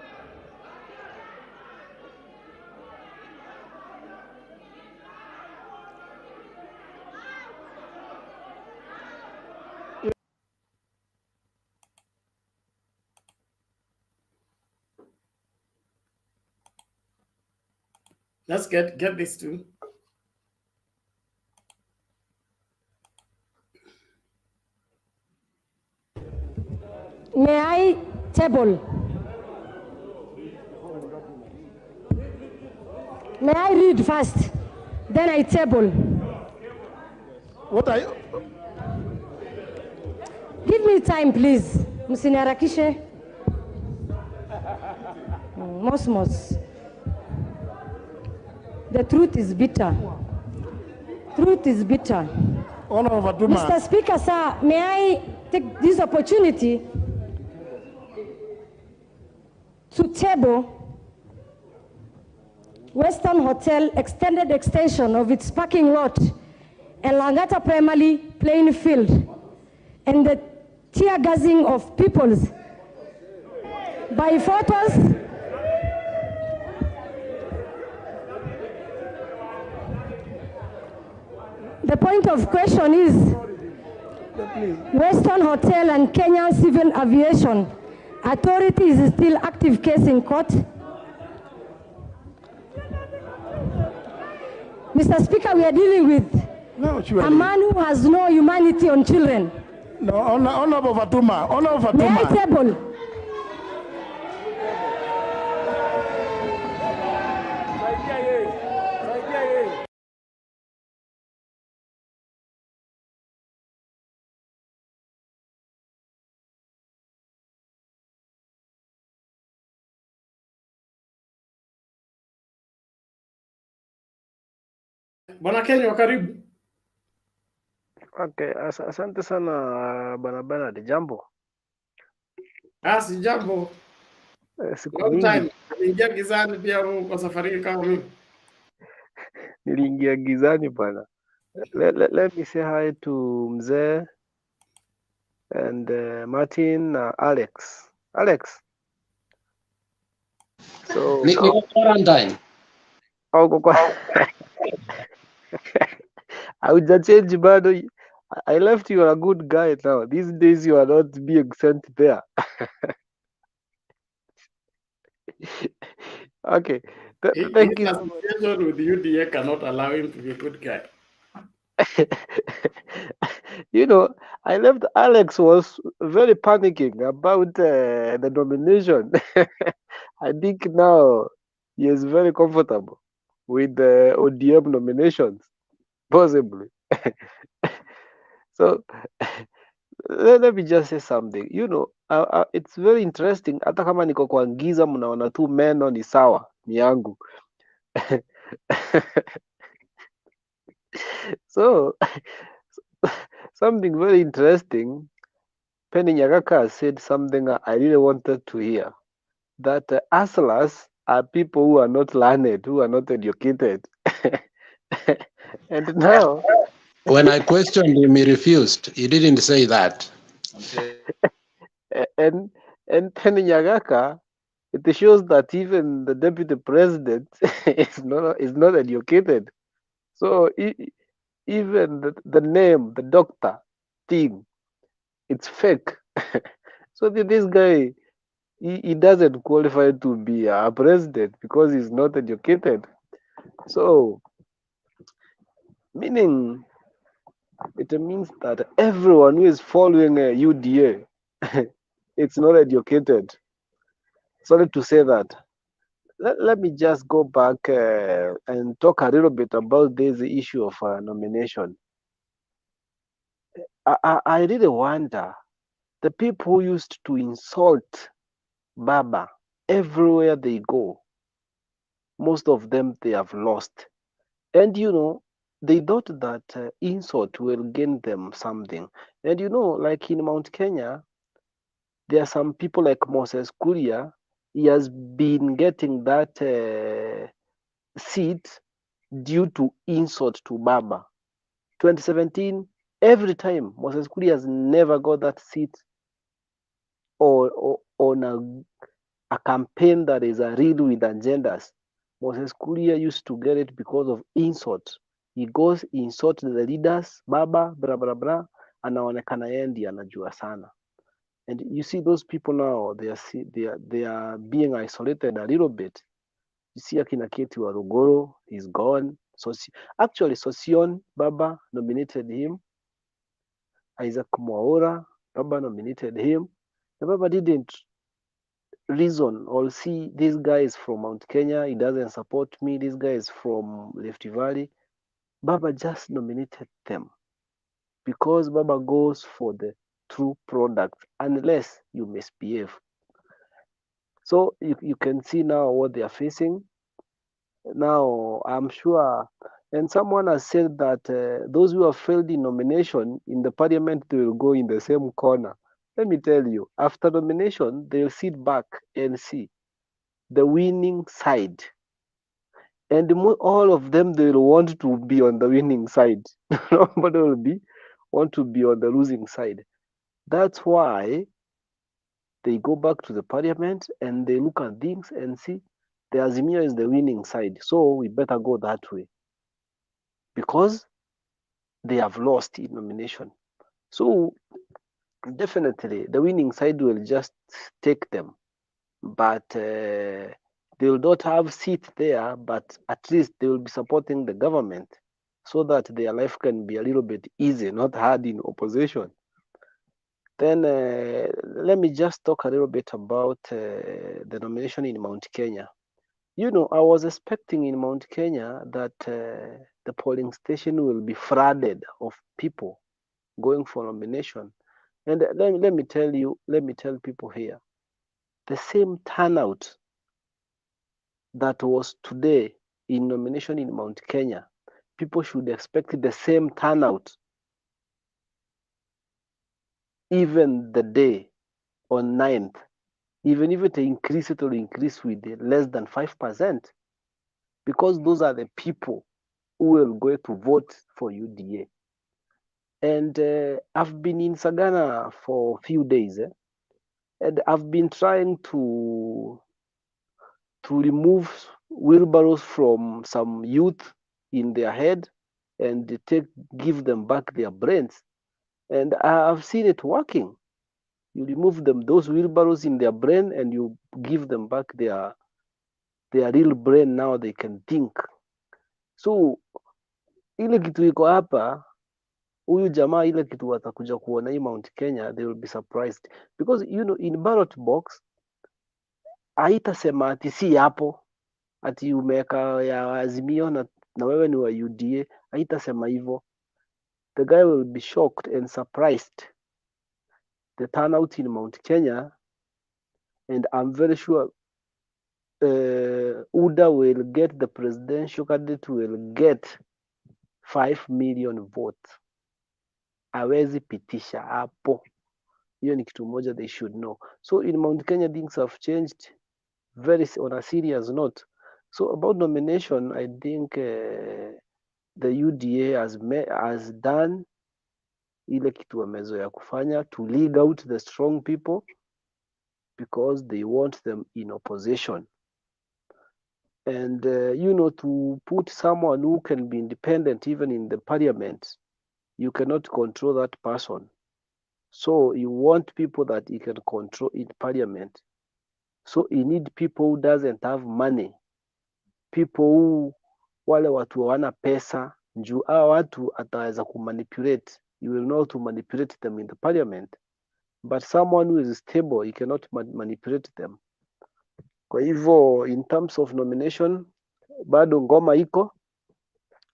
Let's get this too.
May I table? May I read first? Then I table.
What are you?
Give me time, please. Msiniharakishe. Mosmos. The truth is bitter. Mr. Speaker, sir, may I take this opportunity to table Western Hotel extended extension of its parking lot and Langata Primary playing field and the tear gassing of peoples by photos. The point of question is Western Hotel and Kenyan Civil Aviation Authority is still active case in court. Mr. Speaker, we are dealing with a man who has no humanity on children.
No, Honorable Fatuma.
May I table?
Bwana Kenywa, karibu.
Okay, asante sana Bwana Bernard. Jambo.
Si jambo.
Siku
Long
mingi.
time. Niliingia gizani pia kwa safari kama mimi.
Niliingia gizani bwana. Let me say hi to Mzee and Martin, Alex. So
Niko quarantine.
haujachange bado. I left you a good guy now. These days you are not being sent there. Okay. Thank
His
you.
association with UDA cannot allow him to be a good guy.
You know, I left. Alex was very panicking about the nomination. I think now he is very comfortable with the ODM nominations, possibly. So let me just say something. You know, it's very interesting. Hata kama niko kwa giza, mnaona tu meno ni sawa, ni yangu. So something very interesting. Penny Nyagaka said something I really wanted to hear. That hustlers are people who are not learned, who are not educated. And now,
When I questioned him, he refused. He didn't say that.
and Penny Nyagaka, it shows that even the deputy president is not educated. So even the name, the doctor thing, it's fake. So this guy, he doesn't qualify to be a president because he's not educated. So meaning it means that everyone who is following a UDA, it's not educated. Sorry to say that. Let me just go back and talk a little bit about this issue of nomination. I really wonder the people who used to insult Baba everywhere they go. Most of them they have lost, and you know they thought that insult will gain them something. And you know, like in Mount Kenya, there are some people like Moses Kuria. He has been getting that seat due to insult to Baba. 2017, every time Moses Kuria has never got that seat or on a campaign that is a real with agendas. Moses Kuria used to get it because of insult. He goes insult the leaders, Baba, bra bra bra, anaonekana yeye ndiye anajua sana. And you see those people now, they are being isolated a little bit. You see akina Keti wa Rugoro, he's gone. Actually, Sosion, Baba nominated him. Isaac Mwaura, Baba nominated him. The Baba didn't reason or see this guy is from Mount Kenya, he doesn't support me, this guy is from Rift Valley. Baba just nominated them because Baba goes for the true product unless you misbehave. So you can see now what they are facing. Now, I'm sure, and someone has said that those who have failed in nomination in the parliament, they will go in the same corner. Let me tell you, after nomination, they'll sit back and see the winning side. And all of them, they will want to be on the winning side. Nobody will want to be on the losing side. That's why they go back to the parliament and they look at things and see the Azimio is the winning side. So we better go that way because they have lost in nomination. So definitely the winning side will just take them. But they will not have seat there, but at least they will be supporting the government so that their life can be a little bit easy, not hard in opposition. Then let me just talk a little bit about the nomination in Mount Kenya. You know, I was expecting in Mount Kenya that the polling station will be flooded of people going for nomination. And let me tell people here, the same turnout that was today in nomination in Mount Kenya, people should expect the same turnout even the day on 9th. Even if it will increase with less than 5%, because those are the people who will go to vote for UDA. And I've been in Sagana for a few days, and I've been trying to to remove wheelbarrows from some youth in their head and give them back their brains. And I've seen it working. You remove those wheelbarrows in their brain and you give them back their real brain. Now they can think. So ile kitu iko hapa, huyu jamaa ile kitu watakuja kuona hii Mount Kenya, they will be surprised because in ballot box haitasema ati si hapo ati umeweka ya Azimio na wewe ni wa UDA, haitasema hivyo. The guy will be shocked and surprised the turnout in Mount Kenya, and I'm very sure UDA will get, the presidential candidate will get 5 million votes. Hawezi pitisha hapo. Hiyo ni kitu moja they should know. So in Mount Kenya things have changed very on a serious note. So about nomination, I think the UDA has done ile kitu wamezoea kufanya, to lead out the strong people because they want them in opposition. And to put someone who can be independent even in the parliament, you cannot control that person. So you want people that you can control in parliament. So you need people who doesn't have money, people who wale watu hawana pesa, juu hawa watu ataweza kumanipulate. You will know how to manipulate them in the parliament, but someone who is stable, you cannot manipulate them. Kwa hivyo in terms of nomination, bado ngoma iko.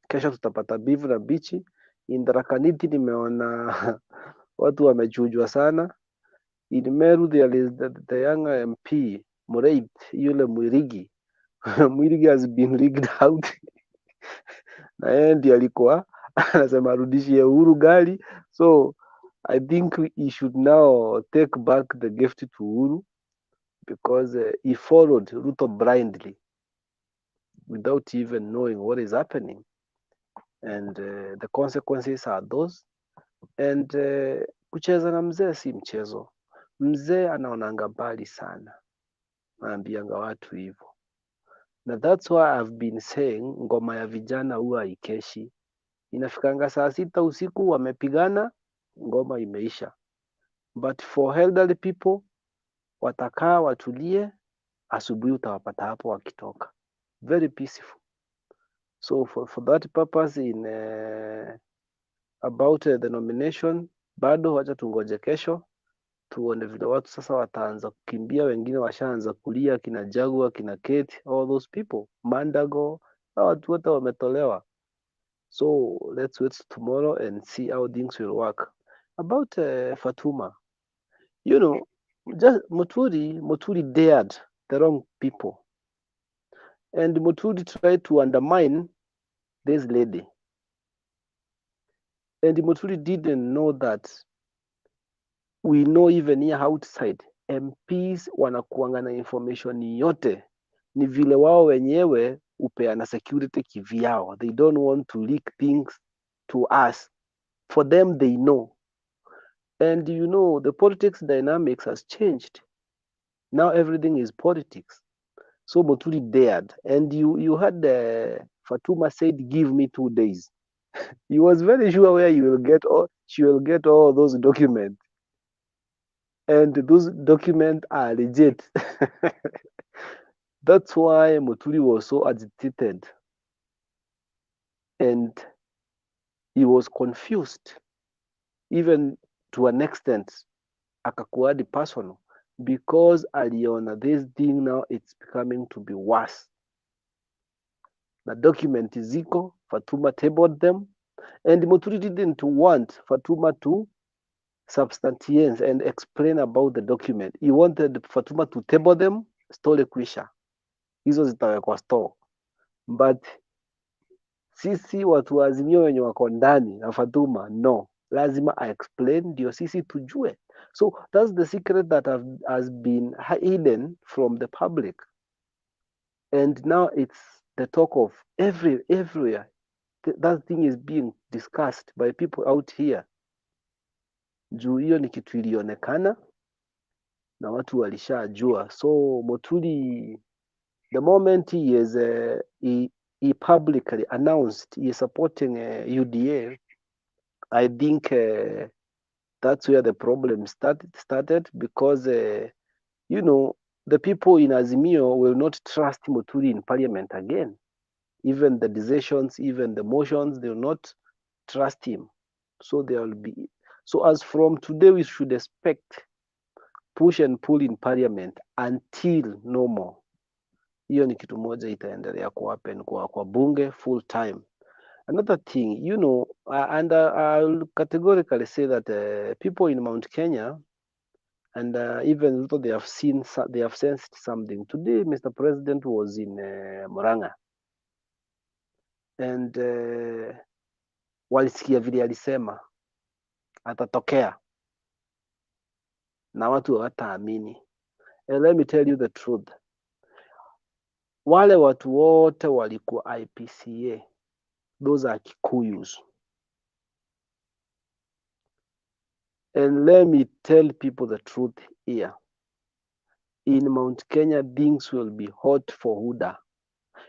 Kesho tutapata bivu na bichi. In Tharaka Nithi nimeona watu wamechujwa sana. In Meru there is the young MP Mureit, yule Mwirigi Mwirigi has been rigged out na yeye ndiye alikuwa anasema arudishie Uhuru gari. So I think he should now take back the gift to Uhuru because he followed Ruto blindly without even knowing what is happening, and the consequences are those. And kucheza na mzee si mchezo. Mzee anaonanga mbali sana, naambianga watu hivyo, na that's why I've been saying ngoma ya vijana huwa haikeshi. Inafikanga saa 6 usiku wamepigana, ngoma imeisha. But for elderly people, watakaa watulie, asubuhi utawapata hapo wakitoka. Very peaceful. So for that purpose in about the nomination, bado wacha tungoje kesho tuone vile watu sasa wataanza kukimbia. Wengine washaanza kulia, kina Jagua, kina Kate, all those people, Mandago, watu wote wametolewa. So let's wait tomorrow and see how things will work. About Fatuma, just Muturi dared the wrong people, and Muturi tried to undermine this lady, and Muturi didn't know that we know even here outside MPs wanakuanga na information yote, ni vile wao wenyewe upeana security kivyao. They don't want to leak things to us. For them, they know. And the politics dynamics has changed. Now everything is politics. So Muturi dared. And you had Fatuma said, give me 2 days. He was very sure where she will get all those documents. And those documents are legit. That's why Muturi was so agitated. And he was confused. Even to an extent, akakuwa hadi personal, because aliona this thing now it's becoming to be worse. The document ziko, Fatuma tabled them, and Muturi didn't want Fatuma to substantiate and explain about the document. He wanted Fatuma to table them, story kwisha, hizo zitawekwa store. But sisi watu wa Azimio wenye wako ndani na Fatuma, no, lazima explain ndio sisi tujue. So that's the secret that has been hidden from the public, and now it's the talk of everywhere. That thing is being discussed by people out here. Juu hiyo ni kitu ilionekana na watu walishajua. So Muturi The moment he is he publicly announced he is supporting UDA, I think that's where the problem started because you know, the people in Azimio will not trust Muturi in parliament again. Even the decisions, even the motions, they will not trust him. So there will be. So as from today, we should expect push and pull in parliament until no more. Hiyo ni kitu moja itaendelea kuhappen kwa bunge full time. Another thing, you know, and I'll categorically say that people in Mount Kenya, and even though they have sensed something. Today, Mr. President was in Murang'a, and walisikia vile alisema atatokea na watu hawataamini. And let me tell you the truth, wale watu wote walikuwa IPCA, those are Kikuyus. And let me tell people the truth here. In Mount Kenya, things will be hot for Huda.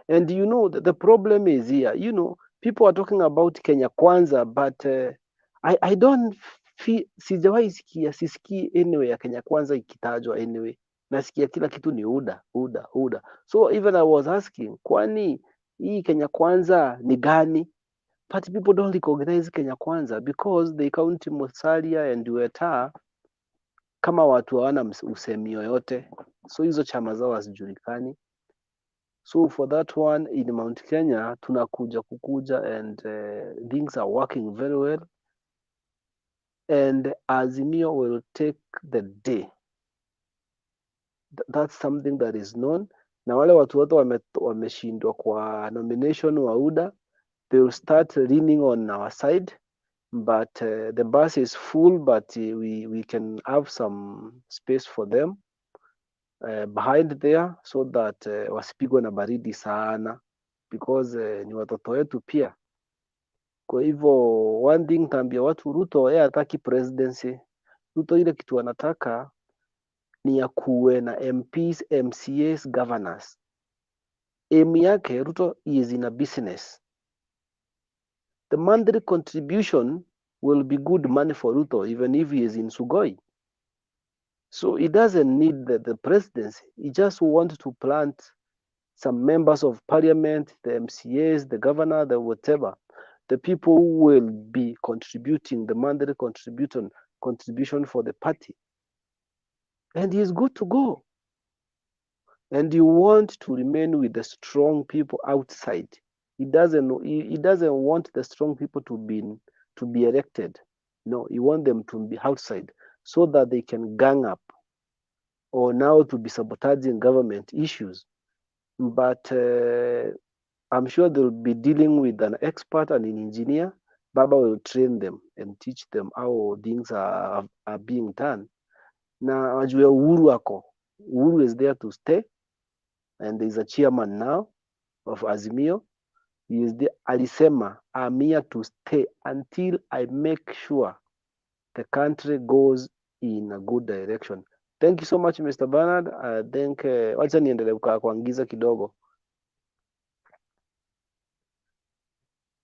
And you know, the problem is here. You know, people are talking about Kenya Kwanza, but I don't feel, sijawahi sisikii anyway ya Kenya Kwanza ikitajwa anyway. Nasikia kila kitu ni UDA. So even I was asking, kwani hii Kenya Kwanza ni gani? But people don't recognize Kenya Kwanza because they count Musalia and Weta kama watu hawana usemi yoyote. So hizo chama zao hazijulikani. So for that one in Mount Kenya, kukuja and things are working very well. And Azimio will take the day. That's something that is known. Na wale watu wote wameshindwa kwa nomination wa UDA, they will start leaning on our side. But the bus is full, but we can have some space for them behind there so that wasipigwe na baridi sana because ni watoto wetu pia. Kwa hivyo one thing tambia watu, Ruto yeye hataki presidency. Ruto ile kitu anataka ni ya kuwe na MPs, MCAs, governors. Aim yake Ruto is in a business. The monthly contribution will be good money for Ruto even if he is in Sugoi. So he doesn't need the presidency. He just wants to plant some members of parliament, the MCAs, the governor, the whatever. The people who will be contributing the monthly contribution for the party. And he is good to go. And you want to remain with the strong people outside. He doesn't want the strong people to be elected. No, he wants them to be outside so that they can gang up or now to be sabotaging government issues. But I'm sure they'll be dealing with an expert and an engineer. Baba will train them and teach them how things are being done. Na wajue Uhuru ako. Uhuru is there to stay, and there's a chairman now of Azimio. He is there. Alisema, I'm here to stay until I make sure the country goes in a good direction. Thank you so much, Mr. Bernard. I think wacha niendelee kuangiza kidogo.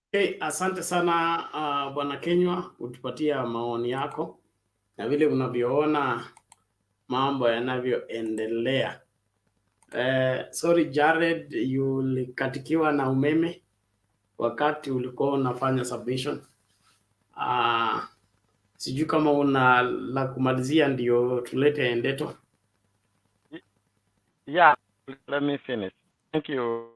Okay, asante sana Bwana Kenywa kutupatia maoni yako na vile unavyoona mambo yanavyoendelea. Sorry Jared, ulikatikiwa na umeme wakati ulikuwa unafanya submission. Sijui kama una la kumalizia ndio tulete endeto.
Yeah, let me finish. Thank you.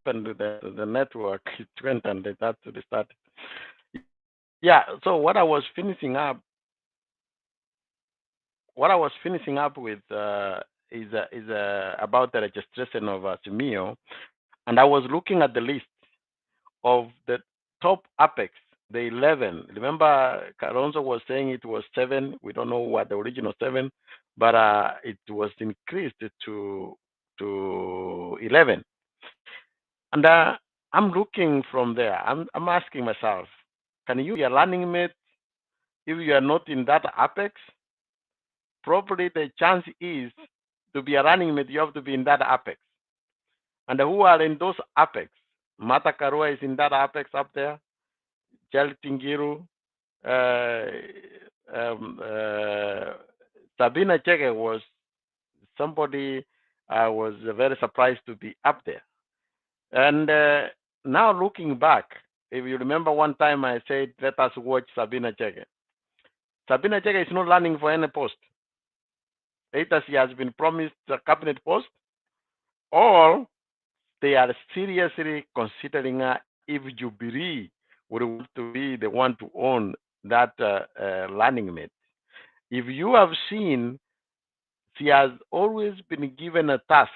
The network it went and it had to restart. Yeah, so what I was finishing up with is about the registration of Azimio, and I was looking at the list of the top apex, the 11. Remember, Kalonzo was saying it was 7. We don't know what the original 7, but it was increased to 11. And I'm looking from there. I'm asking myself, can you be a running mate if you are not in that apex? Probably the chance is to be a running mate, you have to be in that apex. And who are in those apex? Martha Karua is in that apex up there. Charles Tingiru, Sabina Chege was somebody I was very surprised to be up there. And now looking back, if you remember one time I said, let us watch Sabina Chege. Sabina Chege is not running for any post. Either she has been promised a cabinet post, or they are seriously considering her if Jubilee would want to be the one to own that running mate. If you have seen, she has always been given a task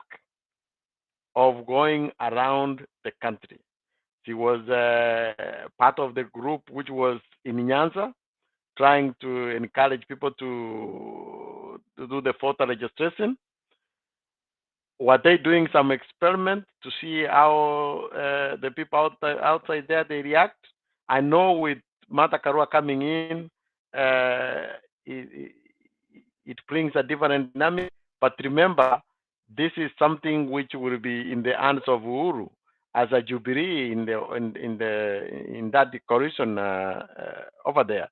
of going around the country. She was part of the group which was in Nyanza, trying to encourage people to do the voter registration. Were they doing some experiment to see how the people outside there, they react? I know with Martha Karua coming in, it brings a different dynamic. But remember, this is something which will be in the hands of Uhuru as a Jubilee in that coalition over there.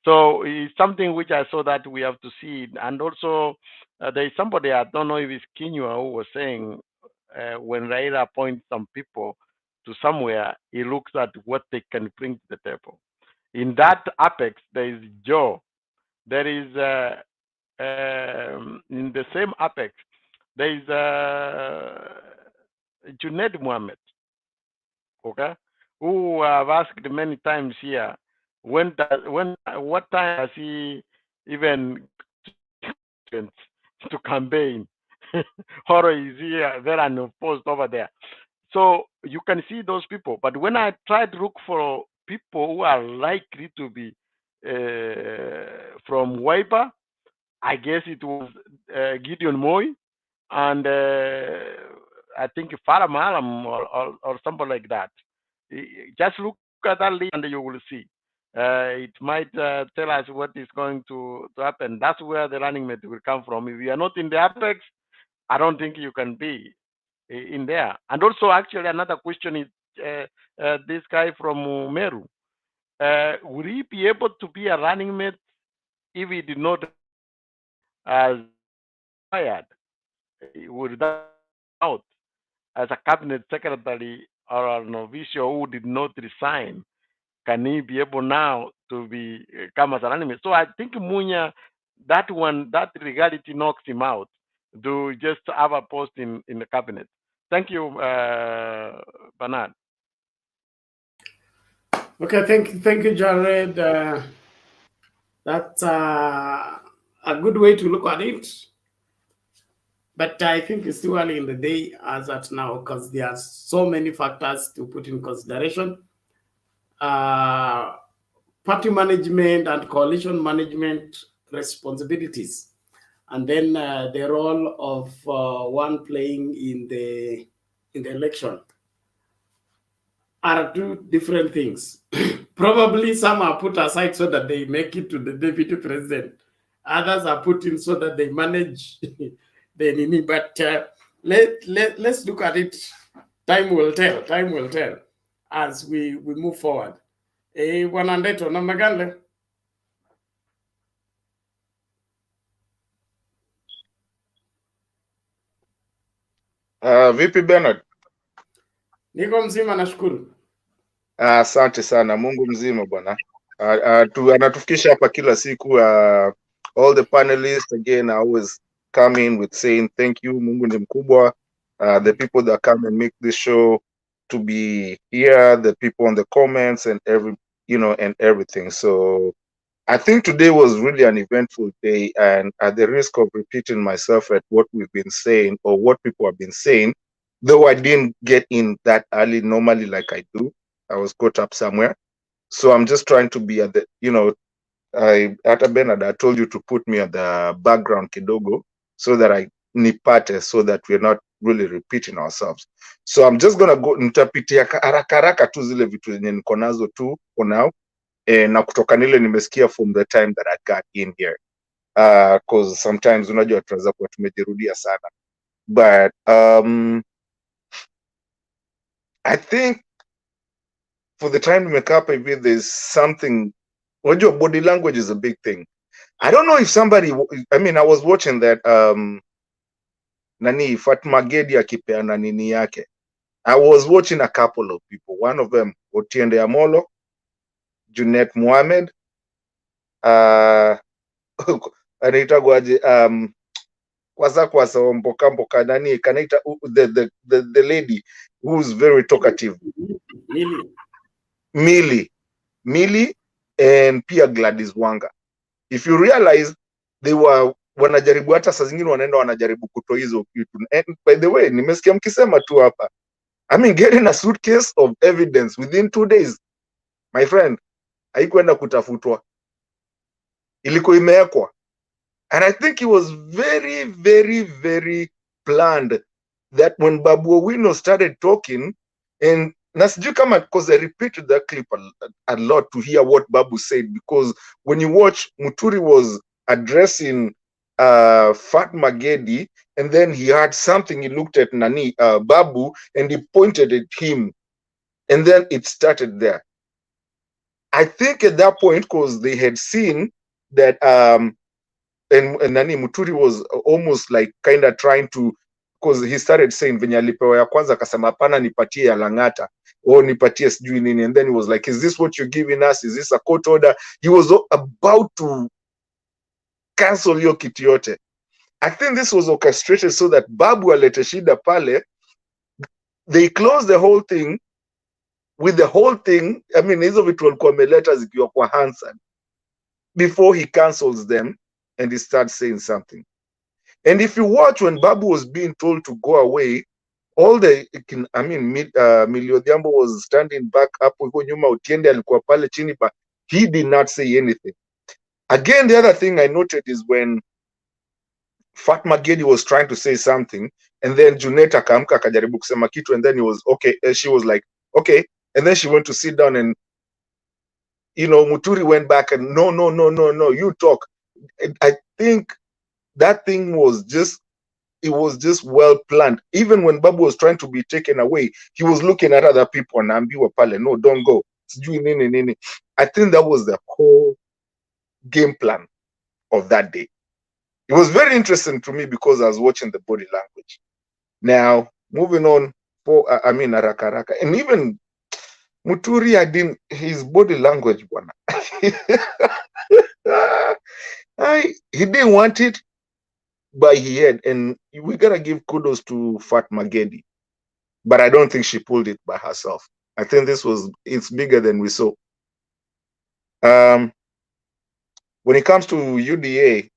So it's something which I saw that we have to see. And also, there is somebody, I don't know if it's Kinyua, who was saying when Raila appoints some people to somewhere, he looks at what they can bring to the table. In that apex, there is Joe. There is, in the same apex, there is Junaid Mohammed, okay, who I've asked many times here, what time has he even to campaign? Or is he very unopposed over there? So you can see those people. But when I try to look for people who are likely to be from Wiper, I guess it was Gideon Moy and I think Farah Malam or something like that. Just look at that list and you will see. It might tell us what is going to happen. That's where the running mate will come from. If you are not in the apex, I don't think you can be in there. And also, actually, another question is this guy from Meru. Would he be able to be a running mate if he did not as fired? Would that out as a cabinet secretary or an official who did not resign? Can he be able now to come as an running mate? So I think Munya, that reality knocks him out to just have a post in the cabinet. Thank you, Bernard.
Okay, thank you, Jared. That's a good way to look at it. But I think it's too early in the day as at now because there are so many factors to put in consideration. Party management and coalition management responsibilities, and then the role of one playing in the election are two different things. Probably some are put aside so that they make it to the deputy president. Others are put in so that they manage the nini. But let's look at it. Time will tell. Time will tell as we move forward. Wanandeto na Maganda.
Vipi Bernard?
Niko mzima nashukuru.
Asante sana, Mungu mzima bwana. Anatufikisha hapa kila siku. All the panelists again, I always come in with saying thank you. Mungu ni mkubwa. The people that come and make this show to be here, the people on the comments and everything. So I think today was really an eventful day, and at the risk of repeating myself at what we've been saying or what people have been saying, though I didn't get in that early normally like I do, I was caught up somewhere. So I'm just trying to be at the, Bernard, I told you to put me at the background kidogo so that I nipate, so that we're not really repeating ourselves. So I'm just gonna go nitapitia haraka tu zile vitu zenye niko nazo tu for now. Na kutoka nile nimesikia from the time that I got in here. Because sometimes unajua tunaweza kuwa tumejirudia sana. But
I think for the time to make up, maybe there's something. Well, your body language is a big thing. I don't know if somebody. I mean, I was watching that nani Fatuma Gedi akipeana nini yake. I was watching a couple of people. One of them, Otiende Amolo, Junet Mohammed, anaitagwaje kwasa mboka nani kanaita the lady who's very talkative, Millie and pia Gladys Wanga. If you realize they were wanajaribu hata saa zingine wanaenda wanajaribu kutoa hizo kitu. And by the way, nimesikia mkisema tu hapa, I mean, getting a suitcase of evidence within 2 days, my friend, haikuenda kutafutwa, ilikuwa imewekwa. And I think it was very, very, very planned that when Babu Owino started talking, and nasiju kama, because I repeated that clip a lot to hear what Babu said, because when you watch, Muturi was addressing Fatuma Gedi, and then he had something, he looked at Babu, and he pointed at him, and then it started there. I think at that point, because they had seen that and Nani Muturi was almost like kind of trying to, because he started saying venye alipewa ya kwanza akasema hapana nipatie ya Lang'ata or nipatie sijui nini, and then he was like, is this what you're giving us, is this a court order? He was about to cancel hiyo kitu yote. I think this was orchestrated so that Babu alete shida pale, they closed the whole thing with the whole thing. I mean, hizo vitu walikuwa wameleta zikiwa kwa Hansan before he cancels them and he starts saying something. And if you watch when Babu was being told to go away, all the, I mean, Millie Odhiambo was standing back up, huko nyuma Otiende alikuwa pale chini, but he did not say anything. Again, the other thing I noted is when Fatuma Gedi was trying to say something, and then Junet akaamka akajaribu kusema kitu, and then he was okay, she was like, okay, and then she went to sit down, and Muturi went back and no, you talk. I think that thing was just, it was just well planned. Even when Babu was trying to be taken away, he was looking at other people and ambiwa pale, no, don't go. I think that was the whole game plan of that day. It was very interesting to me because I was watching the body language. Now, moving on, haraka. And even Muturi, his body language, he didn't want it, but he had, and we gotta give kudos to Fatuma Gedi, but I don't think she pulled it by herself. I think it's bigger than we saw. When it comes to UDA,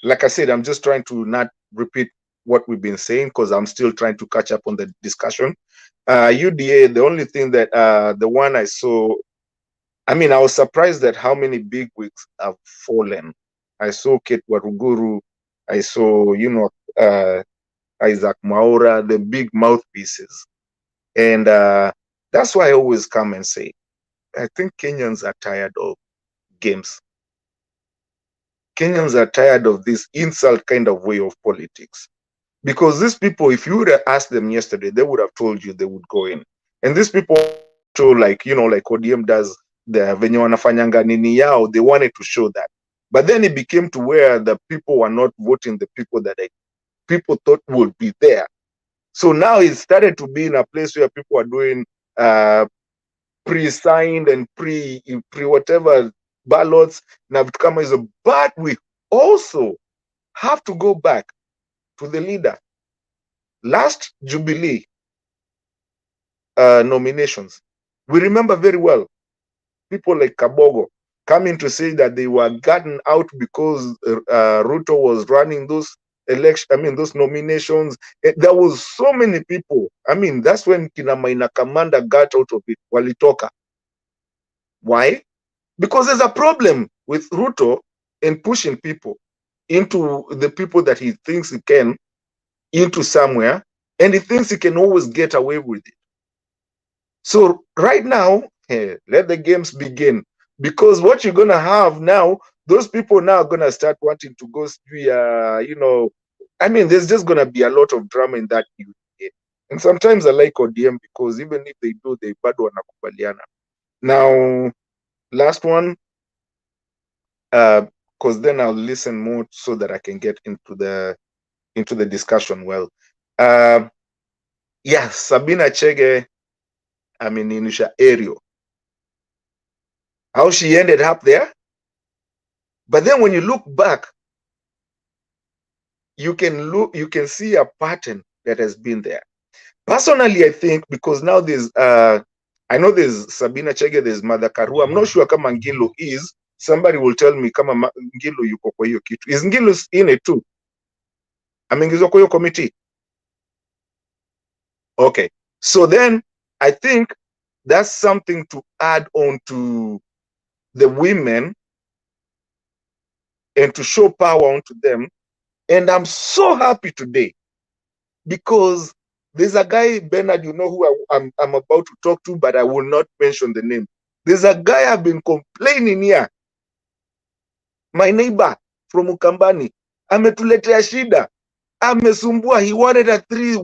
like I said, I'm just trying to not repeat what we've been saying because I'm still trying to catch up on the discussion. UDA, the only thing that the one I saw, I mean, I was surprised at how many big wigs have fallen. I saw Kate Waruguru, I saw, Isaac Maura, the big mouthpieces. And that's why I always come and say, I think Kenyans are tired of games. Kenyans are tired of this insult kind of way of politics. Because these people, if you would have asked them yesterday, they would have told you they would go in. And these people, like ODM does, venye wanafanyanga nini yao, they wanted to show that. But then it became to where the people were not voting the people that people thought would be there. So now it started to be in a place where people are doing pre-signed and pre whatever ballots. But we also have to go back to the leader. Last Jubilee nominations, we remember very well people like Kabogo coming to say that they were gotten out because Ruto was running those those nominations. There was so many people. I mean, that's when Kina Maina Commander got out of it, walitoka. Why? Because there's a problem with Ruto in pushing people into the people that he thinks he can into somewhere, and he thinks he can always get away with it. So right now, let the games begin. Because what you're gonna have now, those people now are gonna start wanting to go, I mean, there's just gonna be a lot of drama in that UDA. And sometimes I like ODM because even if they do, they bado wanakubaliana. Now, last one, because then I'll listen more so that I can get into the discussion well. Yeah, Sabina Chege, I mean, Inusha Aerial. How she ended up there. But then when you look back, you can see a pattern that has been there. Personally, I think because now there's I know there's Sabina Chege, there's Mother Karua. I'm not sure kama Ngilu is. Somebody will tell me kama Ngilu yuko kwa hiyo kitu. Is Ngilu in it too? Ameingizwa kwa hiyo committee? Okay. So then I think that's something to add on to the women and to show power onto them. And I'm so happy today because there's a guy, Bernard, you know who I'm about to talk to, but I will not mention the name. There's a guy I've been complaining here. My neighbor from Ukambani. Ametuletea shida. Amesumbua. He wanted a three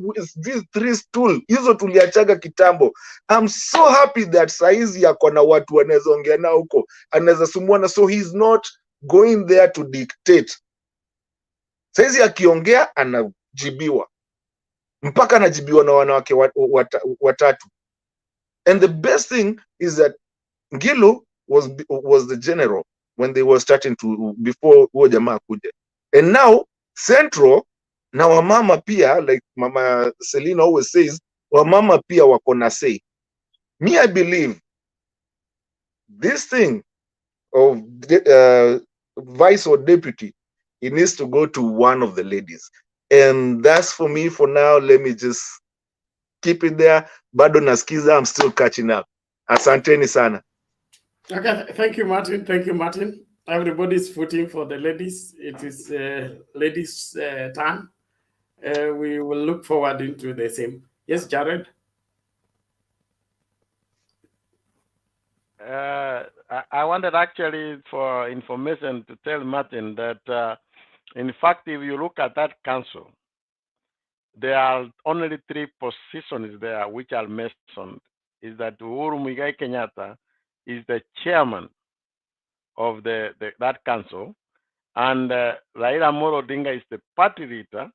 stool. Hizo tuliachaga kitambo. I'm so happy that saizi yako na watu wanaweza ongea nao huko. Anaweza sumbuana. So he's not going there to dictate. Saizi akiongea anajibiwa. Mpaka anajibiwa na wanawake watatu. And the best thing is that Ngilu was the general when they were starting to, before huo jamaa kuja. And now Central na wamama pia, like Mama Selina always says, wamama pia wako na say. Me, I believe this thing of vice or deputy, it needs to go to one of the ladies. And that's for me for now. Let me just keep it there. Bado nasikiza, I'm still catching up. Asanteni sana.
Okay, thank you, Martin. Thank you, Martin. Everybody's voting for the ladies. It is ladies' turn. We will look forward into the same. Yes, Jared?
I wanted actually for information to tell Martin that, in fact, if you look at that council, there are only 3 positions there which are mentioned. Is that Uhuru Muigai Kenyatta is the chairman of that council, and Raila Amolo Odinga is the party leader,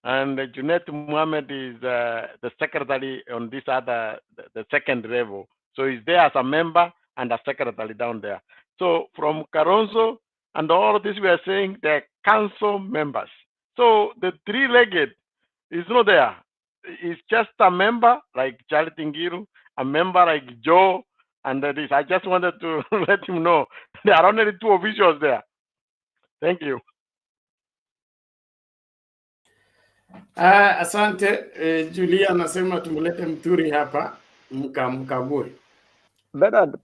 and Junet Mohammed is the secretary on this other, the second level. So he's there as a member and a secretary down there. So from Karonzo and all of this, we are saying they're council members. So the 3-legged is not there. It's just a member like Charity Ngilu, a member like Joe, and this. I just wanted to let him know there are only 2 officials there. Thank you.
Asante. Julia anasema tumulete Mturi hapa mkague.
Bernard,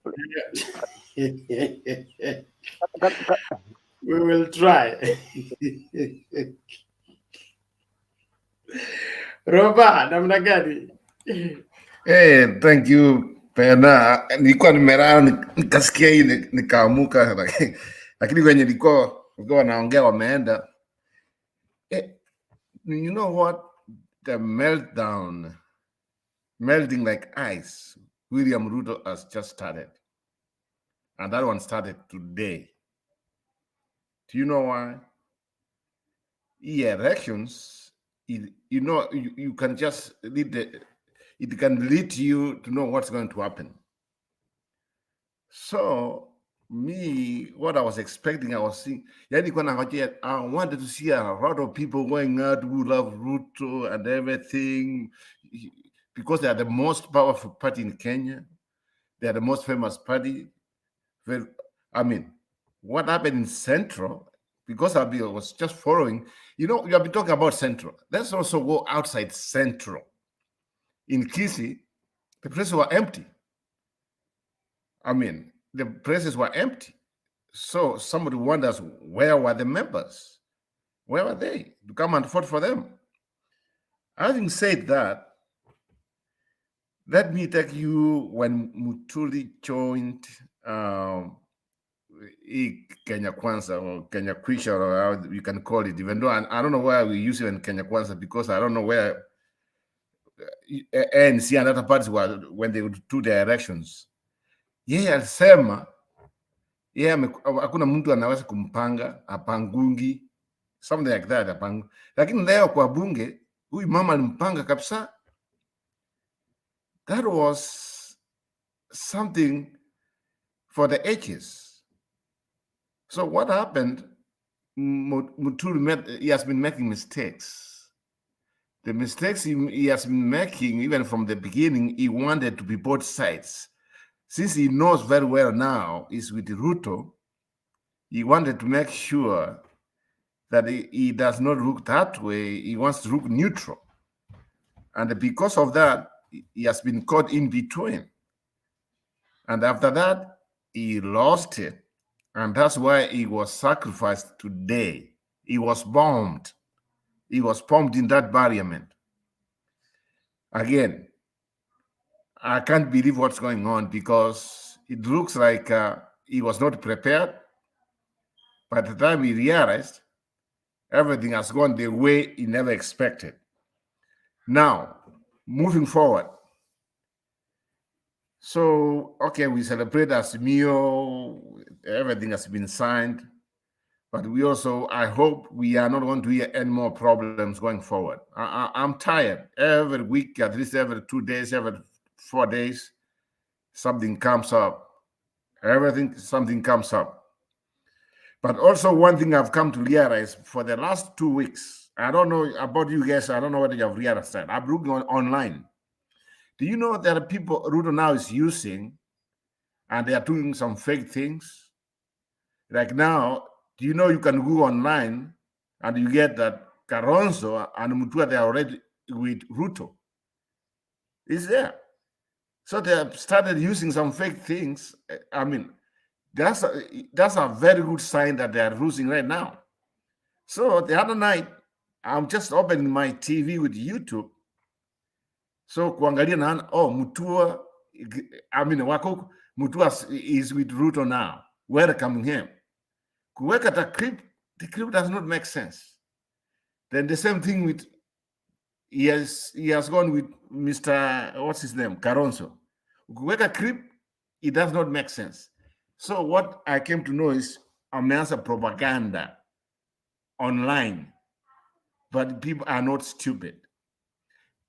we will try. Roba, namna gani?
Hey, thank you Pena. Nilikuwa nimelala nikasikia hii nikaamuka, lakini kwenye nilikuwa wanaongea wameenda. You know what? The melting like ice, William Ruto has just started. And that one started today. Do you know why? Elections, you can just lead it can lead you to know what's going to happen. So me, what I was expecting, I was seeing, I wanted to see a lot of people going out who love Ruto and everything, because they are the most powerful party in Kenya. They are the most famous party. I mean, what happened in Central, because I was just following, you have been talking about Central. Let's also go outside Central. In Kisii, the places were empty. I mean, the places were empty. So somebody wonders, where were the members? Where were they to come and vote for them? Having said that, let me take you when Mutuli joined Kenya Kwanza or Kenya Kwisha, or how you can call it, even though I don't know why we use it in Kenya Kwanza, because I don't know where
ANC and other parties were, when they would do their elections, yeye alisema hakuna mtu anaweza kumpanga apangungi, something like that apangu. Lakini leo kwa bunge huyu mama alimpanga kabisa. That was something for the ages. So what happened? Muturi he has been making mistakes. The mistakes he has been making, even from the beginning, he wanted to be both sides. Since he knows very well now is with Ruto, he wanted to make sure that he does not look that way. He wants to look neutral. And because of that, he has been caught in between. And after that, he lost it. And that's why he was sacrificed today. He was bombed. He was bombed in that parliament. Again, I can't believe what's going on because it looks like he was not prepared. By the time he realized, everything has gone the way he never expected. Now, moving forward. So, okay, we celebrate Azimio, everything has been signed, but we also, I hope we are not going to hear any more problems going forward. I'm tired. Every week, at least every 2 days, every 4 days, something comes up. Something comes up. But also one thing I've come to realize for the last 2 weeks, I don't know about you guys, I don't know whether you have realized that. I'm looking online. Do you know there are people Ruto now is using and they are doing some fake things? Like now, do you know you can go online and you get that Kalonzo and Mutua, they are already with Ruto? It's there. So they have started using some fake things. I mean, that's a very good sign that they are losing right now. So the other night, I'm just opening my TV with YouTube. So kuangalia na Mutua, I mean wako Mutua is with Ruto now. Welcome him. Kuweka the clip does not make sense. Then the same thing with he has gone with Mr. what's his name? Kalonzo. Kuweka clip, it does not make sense. So what I came to know is ameanza propaganda online, but people are not stupid.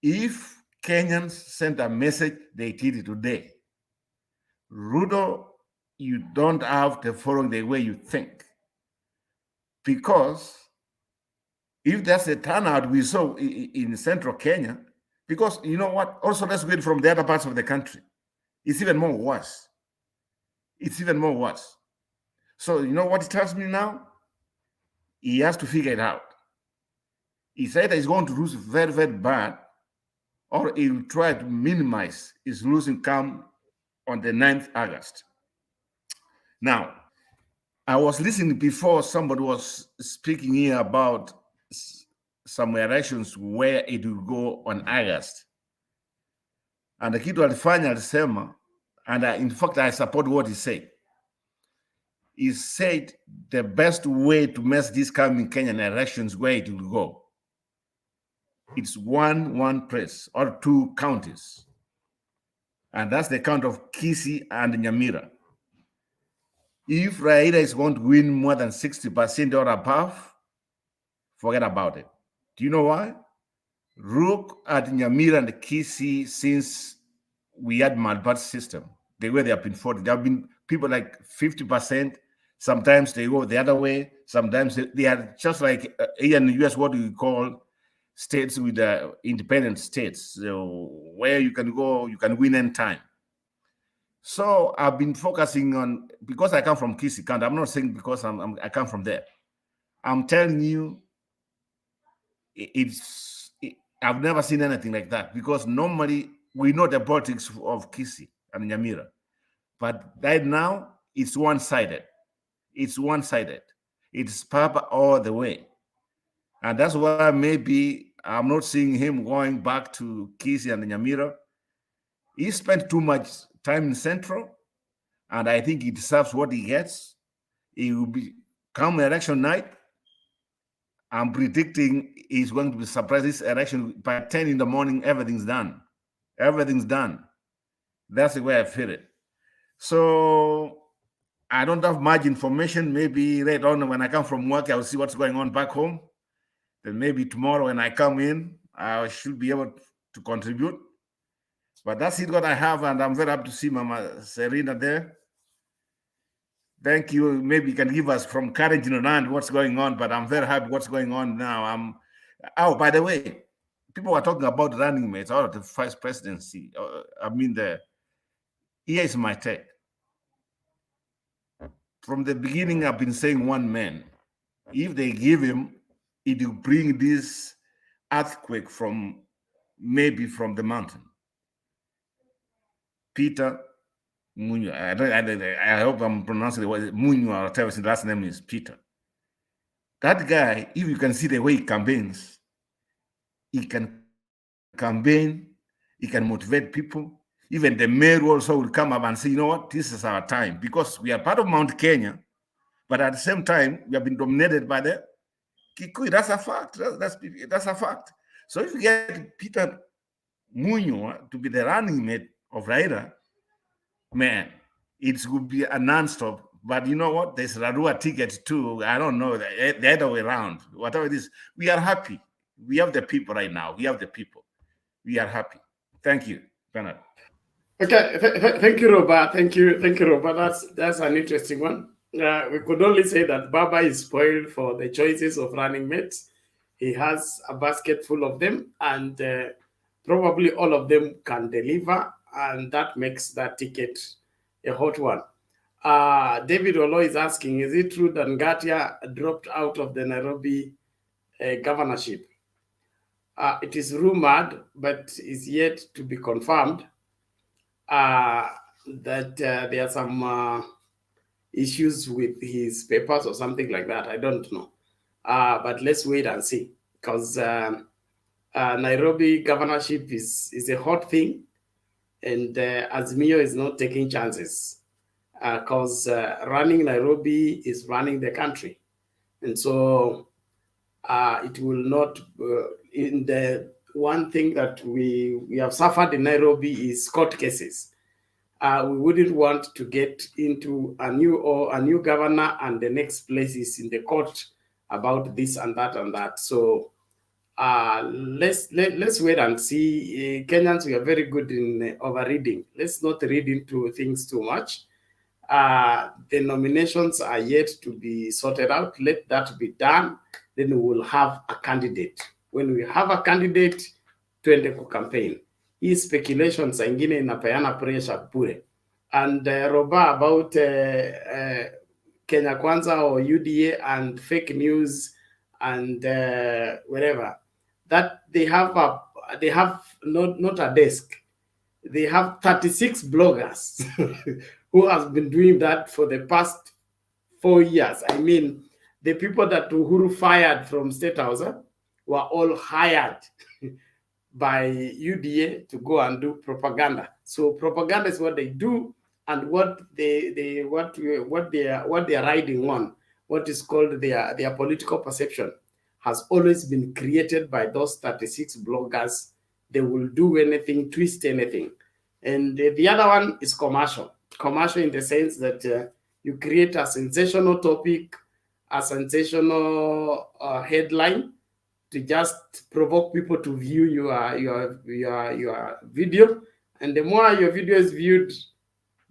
If Kenyans sent a message, they did it today. Ruto, you don't have the following the way you think. Because if that's the turnout we saw in central Kenya, because you know what? Also, let's wait from the other parts of the country. It's even more worse. It's even more worse. So you know what it tells me now? He has to figure it out. He said he's going to lose very, very bad, or he will try to minimize his losing come on the 9th August. Now, I was listening before somebody was speaking here about some elections where it will go on August. And the kitu alifanya alisema, and in fact I support what he said. He said the best way to mess this coming Kenyan elections where it will go. It's one place or 2 counties. And that's the count of Kisii and Nyamira. If Raila is going to win more than 60% or above, forget about it. Do you know why? Look at Nyamira and Kisii since we had Malbat system. The way they have been fought, there have been people like 50%. Sometimes they go the other way. Sometimes they are just like here in the US, what do you call states with independent states, so where you can go, you can win any time. So I've been focusing on, because I come from Kisii County, I'm not saying because I come from there. I'm telling you, I've never seen anything like that, because normally we know the politics of Kisii and Nyamira, but right now it's one-sided. It's one-sided. It's Papa all the way. And that's why maybe I'm not seeing him going back to Kisii and Nyamira. He spent too much time in Central, and I think he deserves what he gets. He will be come election night. I'm predicting he's going to be surprised this election by 10 in the morning. Everything's done. Everything's done. That's the way I feel it. So I don't have much information. Maybe later on when I come from work, I'll see what's going on back home. Then maybe tomorrow when I come in, I should be able to contribute. But that's it what I have, and I'm very happy to see Mama Serena there. Thank you. Maybe you can give us from current in around what's going on, but I'm very happy what's going on now. Oh, by the way, people are talking about running mates out of the vice presidency. Here is my take. From the beginning, I've been saying one man. If they give him, it will bring this earthquake maybe from the mountain. Peter Muñoz. I hope I'm pronouncing it Muñoz or whatever his last name is, Peter. That guy, if you can see the way he campaigns, he can campaign, he can motivate people. Even the mayor also will come up and say, you know what, this is our time, because we are part of Mount Kenya, but at the same time, we have been dominated by the Kikuyu. That's a fact. That's a fact. So if you get Peter Muñoz to be the running mate of Raila, man, it would be a non-stop. But you know what? There's Rarua ticket too. I don't know, the other way around. Whatever it is, we are happy. We have the people right now. We have the people. We are happy. Thank you, Bernard.
Okay, thank you, Robert. Thank you, Robert. That's an interesting one. We could only say that Baba is spoiled for the choices of running mates. He has a basket full of them, and probably all of them can deliver, and that makes that ticket a hot one. David Olo is asking, is it true that Ngatia dropped out of the Nairobi governorship? It is rumored, but is yet to be confirmed, that there are some issues with his papers or something like that. I don't know. But let's wait and see, because Nairobi governorship is a hot thing, and Azimio is not taking chances, because running Nairobi is running the country. And so it will not, in the one thing that we have suffered in Nairobi is court cases. We wouldn't want to get into a new governor and the next place is in the court about this and that and that. So let's wait and see. Kenyans, we are very good in overreading. Let's not read into things too much. The nominations are yet to be sorted out. Let that be done. Then we will have a candidate. When we have a candidate, twende ku campaign. Hii speculations ingine inapeana pressure bure. And Roba, about Kenya Kwanza or UDA and fake news and whatever, that they have not a desk. They have 36 bloggers who has been doing that for the past 4 years. I mean, the people that Uhuru fired from State House were all hired by UDA to go and do propaganda. So propaganda is what they do, and what they are riding on, what is called their political perception, has always been created by those 36 bloggers. They will do anything, twist anything. And the other one is commercial. Commercial in the sense that you create a sensational topic, a sensational headline to just provoke people to view your video. And the more your video is viewed,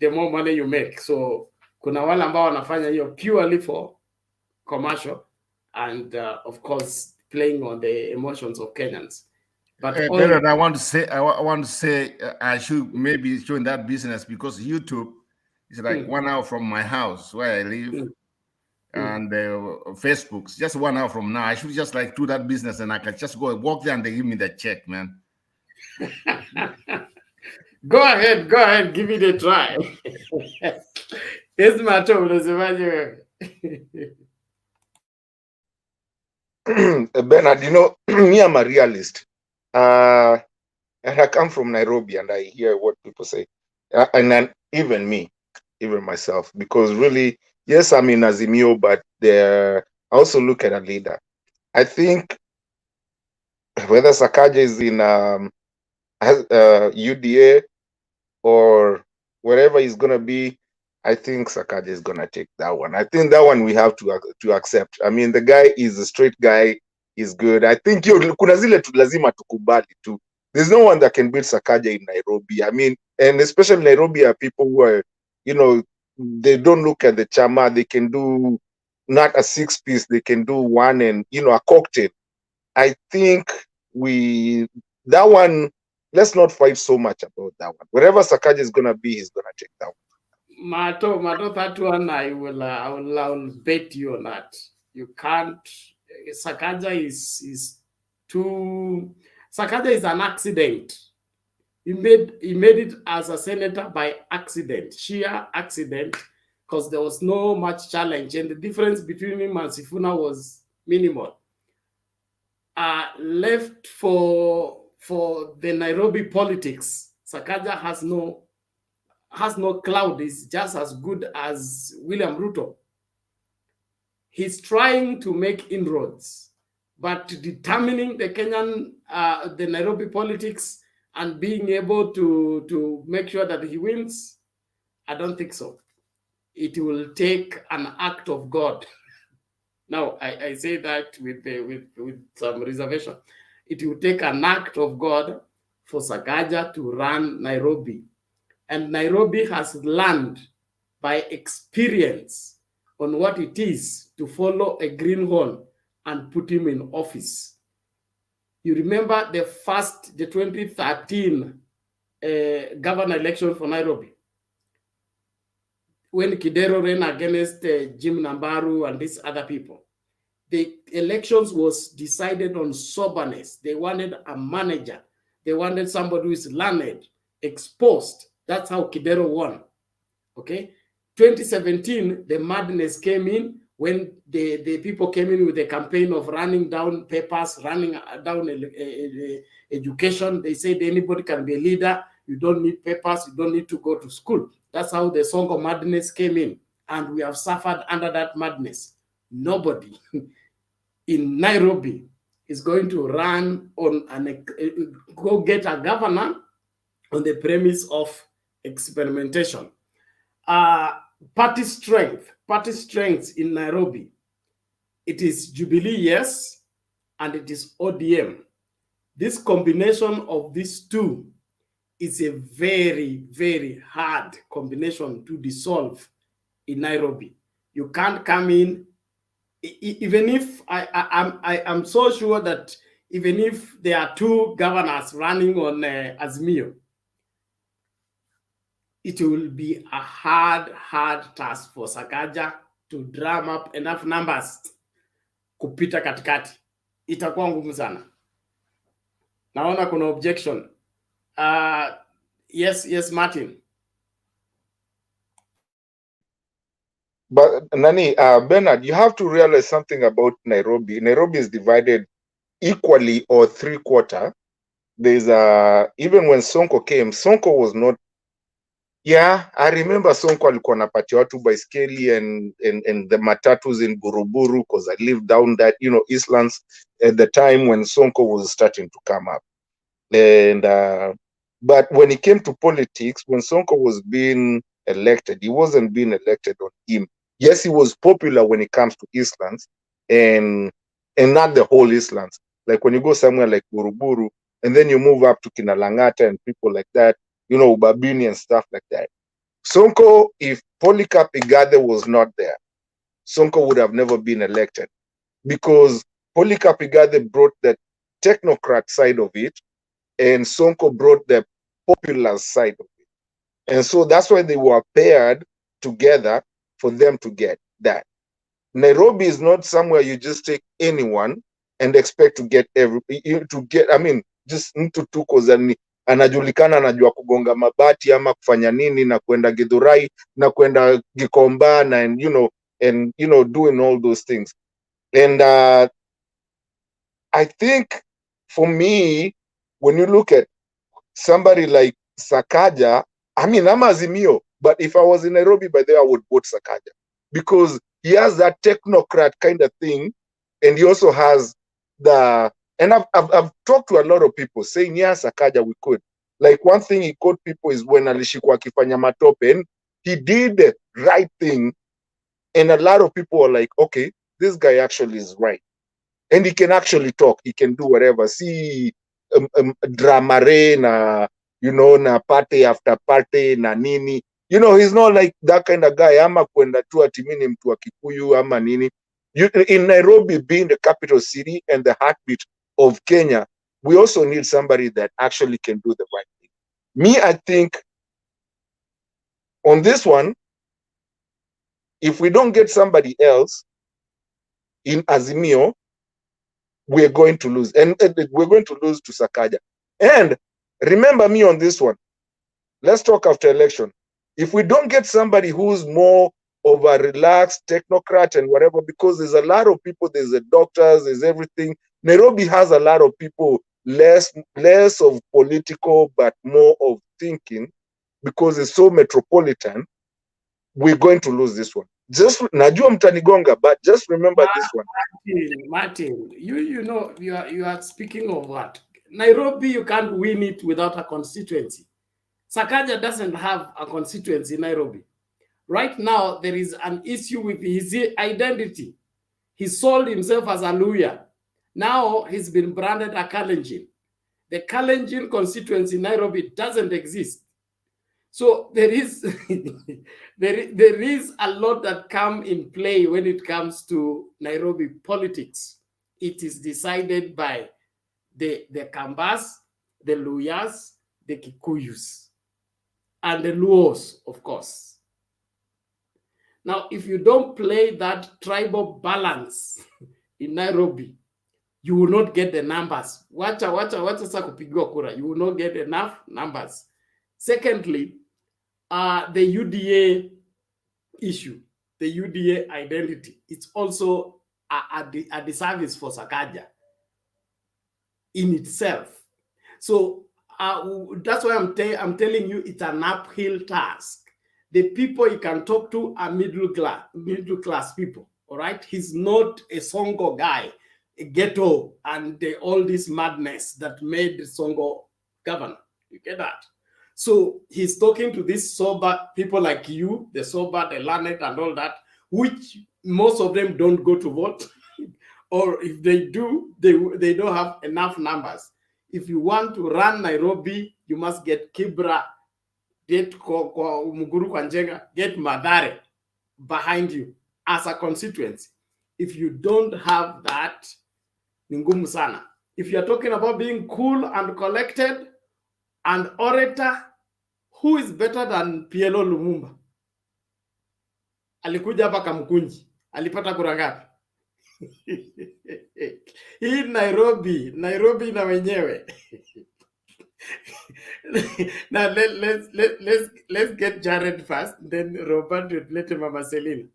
the more money you make. So kuna wale ambao wanafanya hiyo purely for commercial and of course playing on the emotions of Kenyans. But
Bernard, I want to say I should maybe join that business, because YouTube is like 1 hour from my house where I live, and Facebook's just 1 hour from now. I should just like do that business, and I can just go and walk there and they give me the check, man.
Go ahead, give it a try. Yes, Mato,
Bernard, you know, me, I'm a realist. And I come from Nairobi and I hear what people say. And then even myself, because really, yes, I'm in Azimio, but I also look at a leader. I think whether Sakaja is in UDA or wherever he's gonna be, I think Sakaja is gonna take that one. I think that one we have to accept. I mean, the guy is a straight guy. He's good. I think kuna zile tu lazima tukubali tu. There's no one that can beat Sakaja in Nairobi. I mean, and especially Nairobi are people who are, they don't look at the chama. They can do not a 6-piece. They can do one and a cocktail. I think that one. Let's not fight so much about that one. Wherever Sakaja is gonna be, he's gonna take that one.
Mato, that one I will bet you on that. You can't. Sakaja is too. Sakaja is an accident. He made it as a senator by accident, sheer accident, because there was no much challenge, and the difference between him and Sifuna was minimal. Left for the Nairobi politics, Sakaja has no cloud. Is just as good as William Ruto. He's trying to make inroads, but determining the Kenyan, the Nairobi politics and being able to make sure that he wins, I don't think so. It will take an act of God. Now, I say that with some reservation. It will take an act of God for Sakaja to run Nairobi. And Nairobi has learned by experience on what it is to follow a greenhorn and put him in office. You remember the 2013 governor election for Nairobi, when Kidero ran against Jim Nambaru and these other people. The elections was decided on soberness. They wanted a manager. They wanted somebody who is learned, exposed. That's how Kidero won. Okay? 2017, the madness came in when the people came in with a campaign of running down papers, running down education. They said anybody can be a leader. You don't need papers. You don't need to go to school. That's how the song of madness came in. And we have suffered under that madness. Nobody in Nairobi is going to run on go get a governor on the premise of experimentation. Party strength in Nairobi. It is Jubilee, yes, and it is ODM. This combination of these two is a very, very hard combination to dissolve in Nairobi. You can't come in, even if I'm so sure that even if there are two governors running on Azimio, it will be a hard task for Sakaja to drum up enough numbers kupita katikati. Itakuwa ngumu sana. Naona kuna objection. Yes, Martin.
But Bernard, you have to realize something about Nairobi. Nairobi is divided equally or 3/4. There's even when Sonko came, Sonko was not. Yeah, I remember Sonko alikuwa anapatia watu baiskeli and the matatus in Buruburu because I lived down that, Eastlands at the time when Sonko was starting to come up. And but when it came to politics, when Sonko was being elected, he wasn't being elected on him. Yes, he was popular when it comes to Eastlands and not the whole Eastlands. Like when you go somewhere like Buruburu and then you move up to Kinalangata and people like that, Ubabini and stuff like that. Sonko, if Polycarp Igathe was not there, Sonko would have never been elected because Polycarp Igathe brought the technocrat side of it and Sonko brought the popular side of it. And so that's why they were paired together for them to get that. Nairobi is not somewhere you just take anyone and expect to get just mtu tu kozani anajulikana anajua kugonga mabati ama kufanya nini na kwenda Githurai na kwenda Gikomba na and doing all those things. And I think for me, when you look at somebody like Sakaja, I'm Azimio, but if I was in Nairobi by there, I would vote Sakaja because he has that technocrat kind of thing, and he also has and I've talked to a lot of people saying, yes, Sakaja, we could. Like one thing he caught people is when alishikwa akifanya matope, and he did the right thing. And a lot of people are like, okay, this guy actually is right. And he can actually talk. He can do whatever. See, drama na, na party after party na nini. He's not like that kind of guy. Ama kwenda tu atimini mtu wa Kikuyu ama nini. In Nairobi being the capital city and the heartbeat of Kenya, we also need somebody that actually can do the right thing. Me, I think on this one, if we don't get somebody else in Azimio, we're going to lose. And we're going to lose to Sakaja. And remember me on this one. Let's talk after election. If we don't get somebody who's more of a relaxed technocrat and whatever, because there's a lot of people, there's the doctors, there's everything. Nairobi has a lot of people, less of political, but more of thinking, because it's so metropolitan. We're going to lose this one. Just najua mtanigonga, but just remember this one.
Martin, you are speaking of what? Nairobi, you can't win it without a constituency. Sakaja doesn't have a constituency in Nairobi. Right now, there is an issue with his identity. He sold himself as a Luhya. Now he's been branded a Kalenjin. The Kalenjin constituency in Nairobi doesn't exist. So there is there is a lot that come in play when it comes to Nairobi politics. It is decided by the Kambas, the Luyas, the Kikuyus, and the Luos, of course. Now, if you don't play that tribal balance in Nairobi, you will not get the numbers. Wacha sasa kupigwa kura. You will not get enough numbers. Secondly, the UDA issue, the UDA identity, it's also a disservice for Sakaja in itself. So that's why I'm telling you it's an uphill task. The people you can talk to are middle class people, all right? He's not a Sonko guy, a ghetto, and all this madness that made Sonko governor. You get that? So he's talking to these sober people like you, the sober, the learned, and all that, which most of them don't go to vote. Or if they do, they don't have enough numbers. If you want to run Nairobi, you must get Kibra, get Muguru Kwanjenga, get Madare behind you as a constituency. If you don't have that, ningumu sana. If you're talking about being cool and collected, and orator, who is better than PLO Lumumba? Alikuja hapa Kamkunji, alipata kura ngapi? Hii Nairobi na wenyewe. Now let's get Jared first, then Robert will later Mama Selina.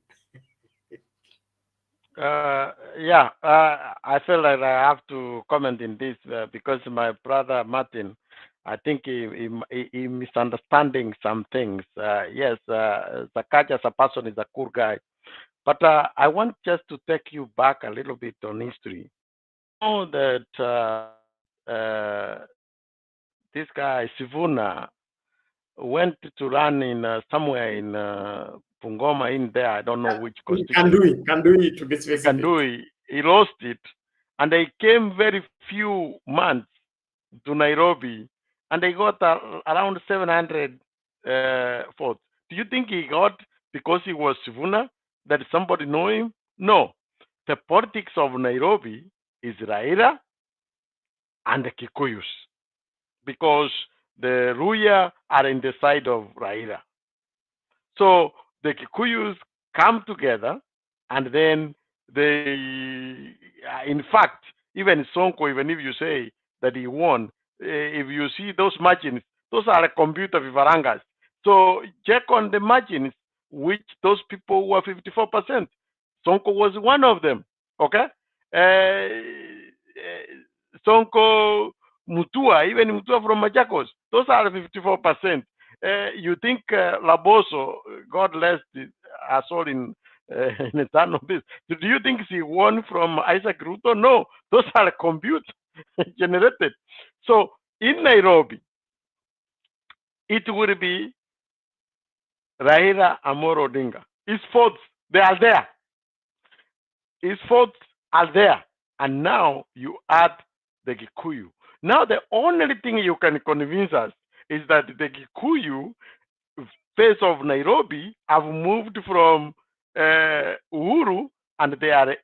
I feel like I have to comment in this because my brother Martin, I think he misunderstanding some things. Yes, Sakaja as a person is a cool guy, but I want just to take you back a little bit on history. You know that this guy Sivuna went to run in somewhere in Bungoma in there. I don't know which constituency.
Kandui to be specific.
Kandui. He lost it, and they came very few months to Nairobi, and they got around 700 votes. Do you think he got because he was Sivuna, that somebody know him? No. The politics of Nairobi is Raila and the Kikuyus, because the Ruya are in the side of Raila. So the Kikuyus come together, and then they, in fact, even Sonko, even if you say that he won, if you see those margins, those are computer vivarangas. So check on the margins, which those people were 54%. Sonko was one of them, okay? Sonko, Mutua, even Mutua from Machakos, those are 54%. You think Laboso, God bless us all in in a ton of this. So do you think she won from Isaac Ruto? No, those are computer generated. So in Nairobi, it will be Raila Amolo Odinga. His votes, they are there. His votes are there. And now you add the Gikuyu. Now the only thing you can convince us is that the Gikuyu face of Nairobi have moved from Uhuru, and they are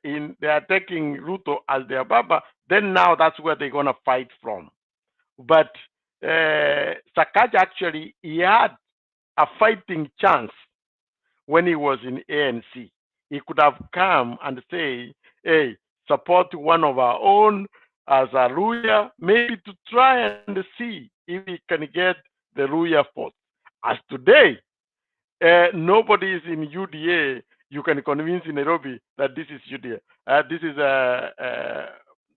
taking Ruto as their Baba. Then now that's where they're gonna fight from. But Sakaja actually, he had a fighting chance when he was in ANC. He could have come and say, hey, support one of our own as a Luya, maybe to try and see if he can get the Luya vote. As today, nobody is in UDA. You can convince in Nairobi that this is UDA. This is a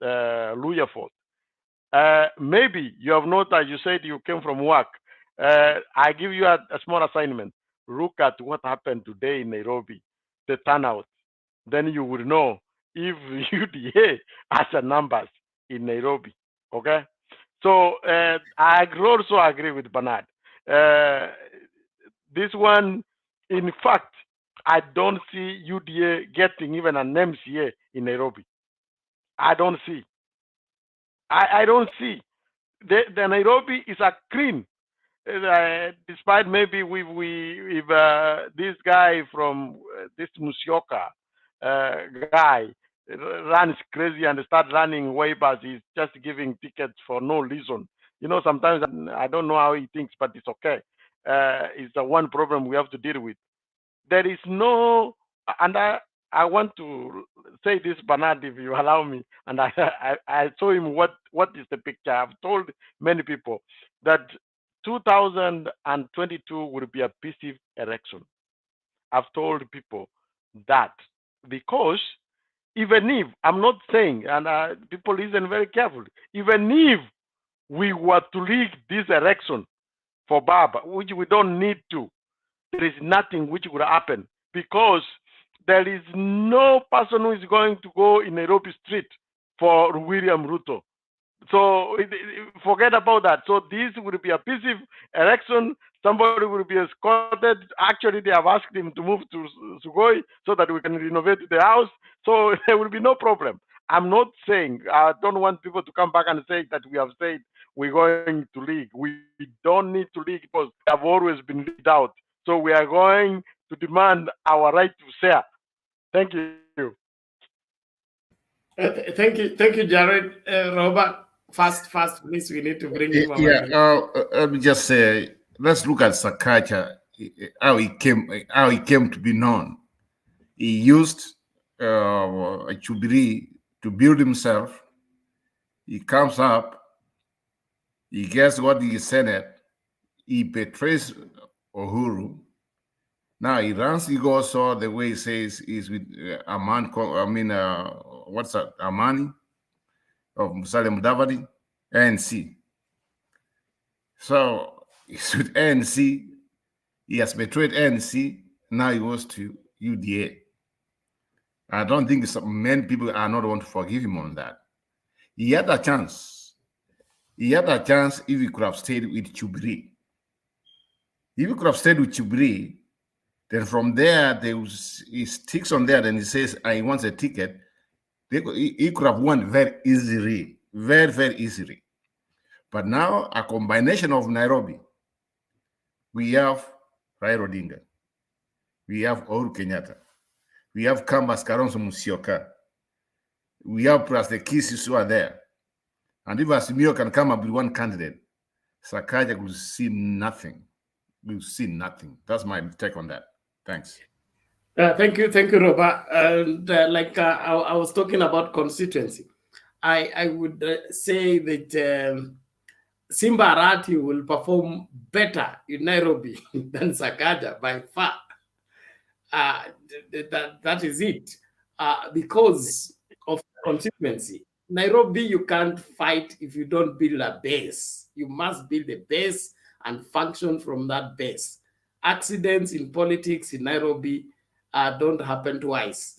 Luya vote. Maybe you have noticed, you said you came from work. I give you a small assignment. Look at what happened today in Nairobi, the turnout. Then you will know if UDA has the numbers in Nairobi. Okay? So I also agree with Bernard. This one, in fact, I don't see UDA getting even an MCA in Nairobi. I don't see. I don't see. The Nairobi is a clean. Despite maybe if this guy from this Musyoka guy runs crazy and start running waivers, he's just giving tickets for no reason. You know, sometimes I don't know how he thinks, but it's okay. It's the one problem we have to deal with. There is no, and I want to say this, Bernard, if you allow me, and I show him what is the picture. I've told many people that 2022 will be a peaceful election. I've told people that because even if, I'm not saying, and people listen very carefully, even if we were to rig this election for Baba, which we don't need to, there is nothing which would happen because there is no person who is going to go in Nairobi street for William Ruto. So forget about that. So this will be a peaceful election. Somebody will be escorted. Actually, they have asked him to move to Sugoi so that we can renovate the house. So there will be no problem. I'm not saying, I don't want people to come back and say that we have said we're going to league. We don't need to league because we have always been leaked out. So we are going to demand our right to share. Thank you.
Thank you, Jared. Robert, fast, please. We need to bring him.
Let me just say, let's look at Sakaja, how he came to be known. He used Chubiri to build himself. He comes up, he gets what he Senate, he betrays Uhuru. Now he runs, he goes all the way he says he's with what's that, Amani of Musalia Mudavadi, ANC. So he's with ANC, he has betrayed ANC, now he goes to UDA. I don't think many people are not going to forgive him on that. He had a chance. He had a chance if he could have stayed with Chubiri. If he could have stayed with Chubiri, then from there, he sticks on there, then he says, he wants a ticket. He could have won very easily, very, very easily. But now, a combination of Nairobi, we have Raila Odinga, we have Uhuru Kenyatta, we have Kambas Kalonzo Musyoka, we have plus the Kisis who are there. And if Azimio can come up with one candidate, Sakaja will see nothing. We'll see nothing. That's my take on that. Thanks.
Thank you, Robert. And I was talking about constituency, I would say that Simba Arati will perform better in Nairobi than Sakaja by far. That is it. Because of constituency. Nairobi, you can't fight if you don't build a base. You must build a base and function from that base. Accidents in politics in Nairobi don't happen twice.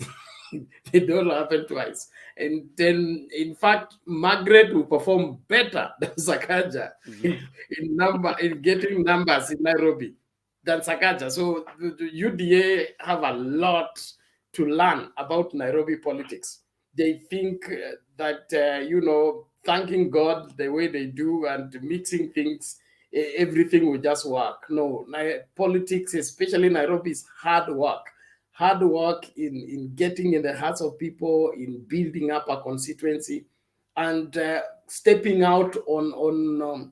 They don't happen twice. And then, in fact, Margaret will perform better than Sakaja in getting numbers in Nairobi than Sakaja. So the UDA have a lot to learn about Nairobi politics. They think that, thanking God the way they do and mixing things, everything will just work. No, politics, especially Nairobi, is hard work. Hard work in getting in the hearts of people, in building up a constituency, and stepping out on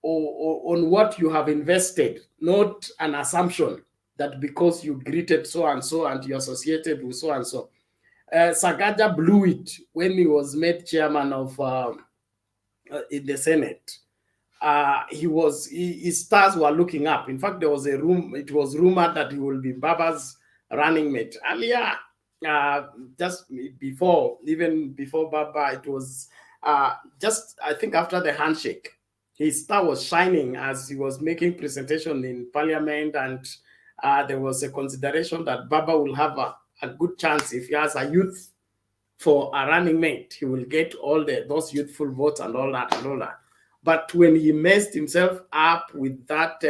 what you have invested, not an assumption that because you greeted so and so and you associated with so and so. Sakaja blew it when he was made chairman of in the Senate. His stars were looking up. In fact, there was it was rumored that he will be Baba's running mate. Earlier, just even before Baba, it was just, I think, after the handshake, his star was shining as he was making presentation in parliament, and there was a consideration that Baba will have a good chance if he has a youth for a running mate. He will get all those youthful votes and all that and all that. But when he messed himself up with that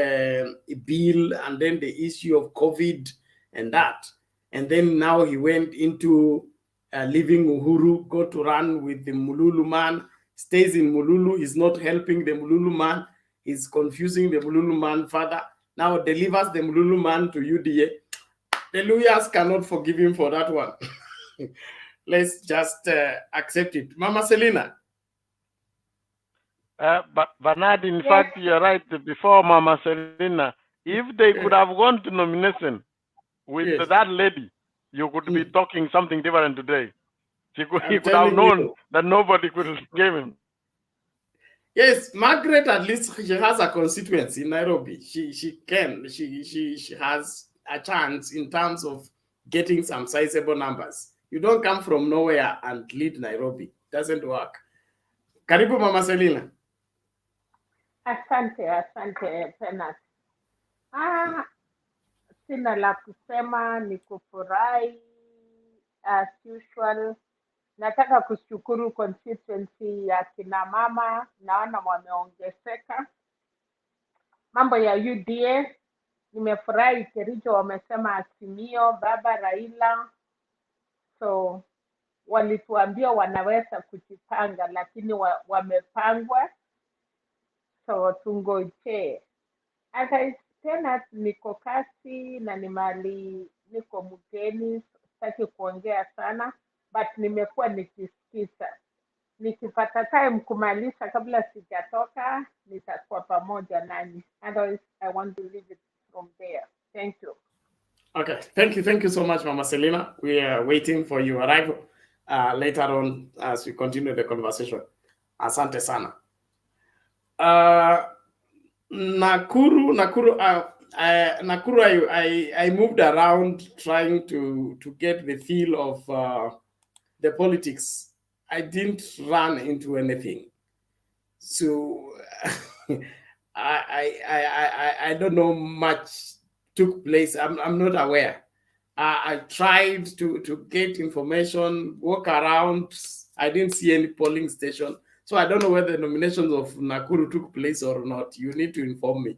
bill, and then the issue of COVID and that, and then now he went into leaving Uhuru, go to run with the Mululu man, stays in Mululu, he's not helping the Mululu man, he's confusing the Mululu man further, now delivers the Mululu man to UDA. The lawyers cannot forgive him for that one. Let's just accept it. Mama Selina.
But Bernard, in fact, you're right. Before Mama Selina, if they could have gone to nomination with that lady, you could be talking something different today. He could have known that nobody could give him.
Yes, Margaret, at least she has a constituency in Nairobi. She has a chance in terms of getting some sizable numbers. You don't come from nowhere and lead Nairobi. Doesn't work. Karibu Mama Selina.
Asante tena. Sina la kusema, ni kufurahi as usual. Nataka kushukuru constituency ya kina mama, naona wameongezeka. Mambo ya UDA, nimefurahi Kericho wamesema Azimio, Baba Raila. So walituambia wanaweza kujipanga, lakini wamepangwa. So tungoje. Hata tena niko kasi na ni mali niko mgeni, sitaki kuongea sana, but nimekuwa nikisikiza. Nikipata time kumalisha kabla sijatoka, nitakuwa pamoja nanyi. Otherwise, I want to leave it from there. Thank you.
Okay, thank you so much, Mama Selina. We are waiting for your arrival later on as we continue the conversation. Asante sana. Nakuru, I moved around trying to get the feel of the politics. I didn't run into anything. So I don't know much took place. I'm not aware. I tried to get information, walk around. I didn't see any polling station. So I don't know whether the nominations of Nakuru took place or not. You need to inform me.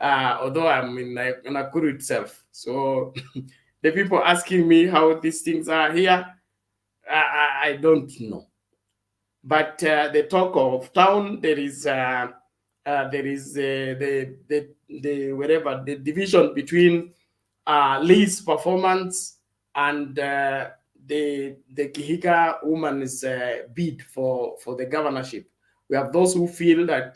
Although I'm in Nakuru itself. So the people asking me how these things are here, I don't know. But the talk of town, there is the division between Lee's performance and the Kihika woman's bid for the governorship. We have those who feel that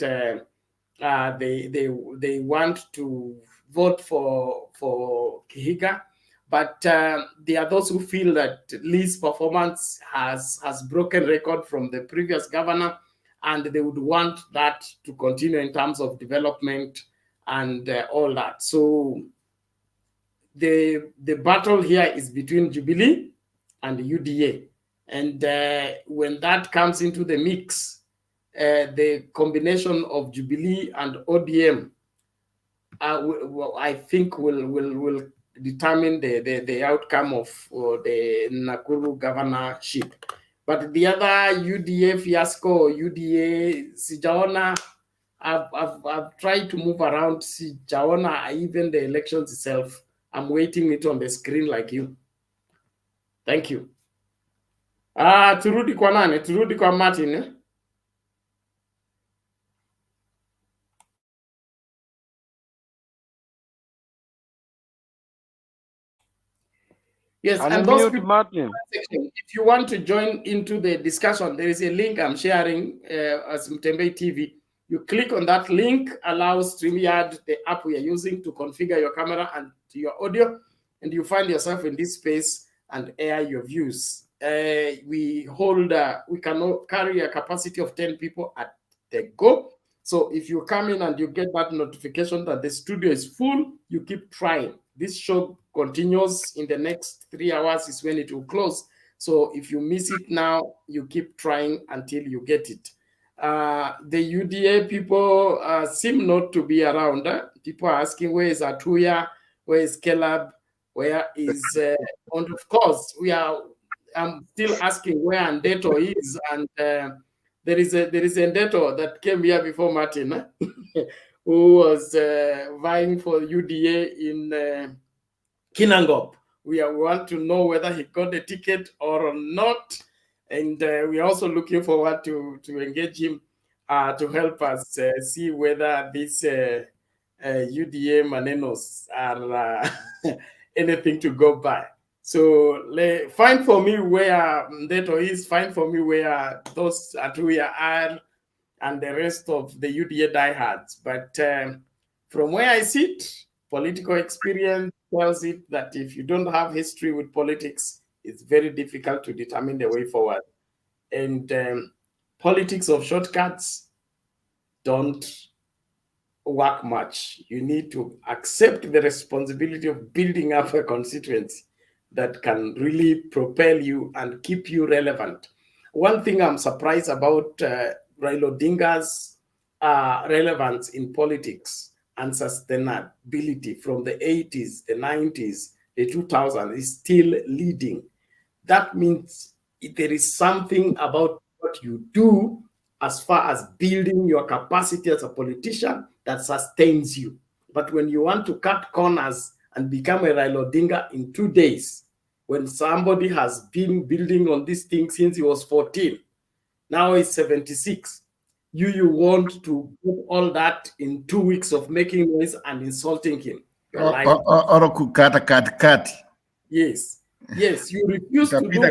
they want to vote for Kihika, but there are those who feel that Lee's performance has broken record from the previous governor, and they would want that to continue in terms of development and all that. So the battle here is between Jubilee and the UDA. And when that comes into the mix, the combination of Jubilee and ODM, I think will determine the outcome of the Nakuru governorship. But the other UDA fiasco, UDA, sijaona, I've tried to move around, sijaona even the elections itself. I'm waiting it on the screen like you. Thank you. Turudi kwa nani? Turudi kwa Martin, eh? Yes, and those people,
Martin.
if you want to join into the discussion, there is a link I'm sharing as Mtembei TV. You click on that link, allows StreamYard, the app we are using, to configure your camera and your audio, and you find yourself in this space and air your views. We can carry a capacity of 10 people at the go. So if you come in and you get that notification that the studio is full, you keep trying. This show continues in the next 3 hours is when it will close. So if you miss it now, you keep trying until you get it. The UDA people seem not to be around. People are asking, where is Atuya? Where is Caleb? Where is, and of course, I'm still asking where Ndeto is, and there is a Ndeto that came here before Martin, who was vying for UDA in Kinangop. We want to know whether he got the ticket or not, and we're also looking forward to engage him to help us see whether these UDA manenos are anything to go by. So find for me where Ndeto is, find for me where those Atuya are, and the rest of the UDA diehards. But from where I sit, political experience tells it that if you don't have history with politics, it's very difficult to determine the way forward. And politics of shortcuts don't work much. You need to accept the responsibility of building up a constituency that can really propel you and keep you relevant. One thing I'm surprised about Raila Odinga's relevance in politics and sustainability from the 80s, the 90s, the 2000s is still leading. That means there is something about what you do as far as building your capacity as a politician that sustains you. But when you want to cut corners and become a Raila Odinga in 2 days, when somebody has been building on this thing since he was 14, now he's 76, you want to do all that in 2 weeks of making noise and insulting him. Yes, yes, you refuse to do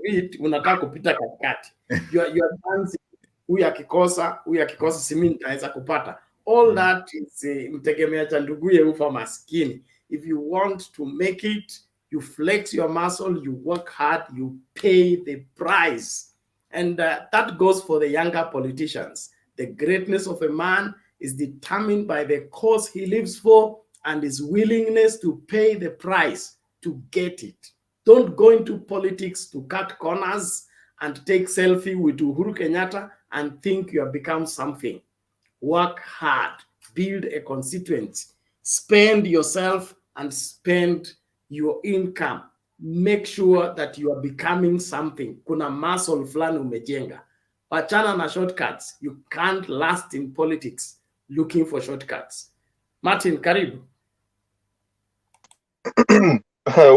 it. Unataka kupita katikati. You are dancing. Huyu akikosa simi nitaweza kupata. All that is mtegemea cha nduguye ufa maskini. If you want to make it, you flex your muscle, you work hard, you pay the price. And that goes for the younger politicians. The greatness of a man is determined by the cause he lives for and his willingness to pay the price to get it. Don't go into politics to cut corners and take selfie with Uhuru Kenyatta and think you have become something. Work hard, build a constituency, spend yourself and spend your income. Make sure that you are becoming something. Kuna muscle fulani umejenga. Wachana na shortcuts. You can't last in politics looking for shortcuts. Martin, karibu.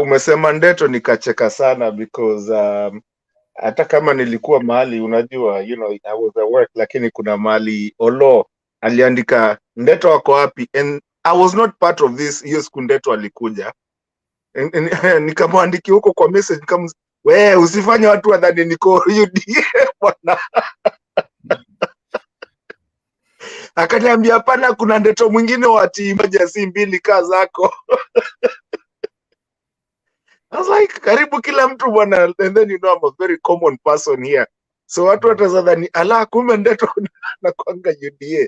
Umesema Ndeto nikacheka sana because hata kama nilikuwa mahali unajua, you know, I was at work, lakini kuna mahali Olo aliandika Ndeto wako wapi, and I was not part of this. Hiyo siku Ndeto alikuja nikamwandikia huko kwa message, we usifanye watu wadhani niko UDA bwana. Akaniambia hapana, kuna Ndeto mwingine wa team emergency mbili kaa zako. I was like, karibu kila mtu bwana. And then you know I'm a very common person here, so watu watazadhani ala kumbe Ndeto na kwanga UDA.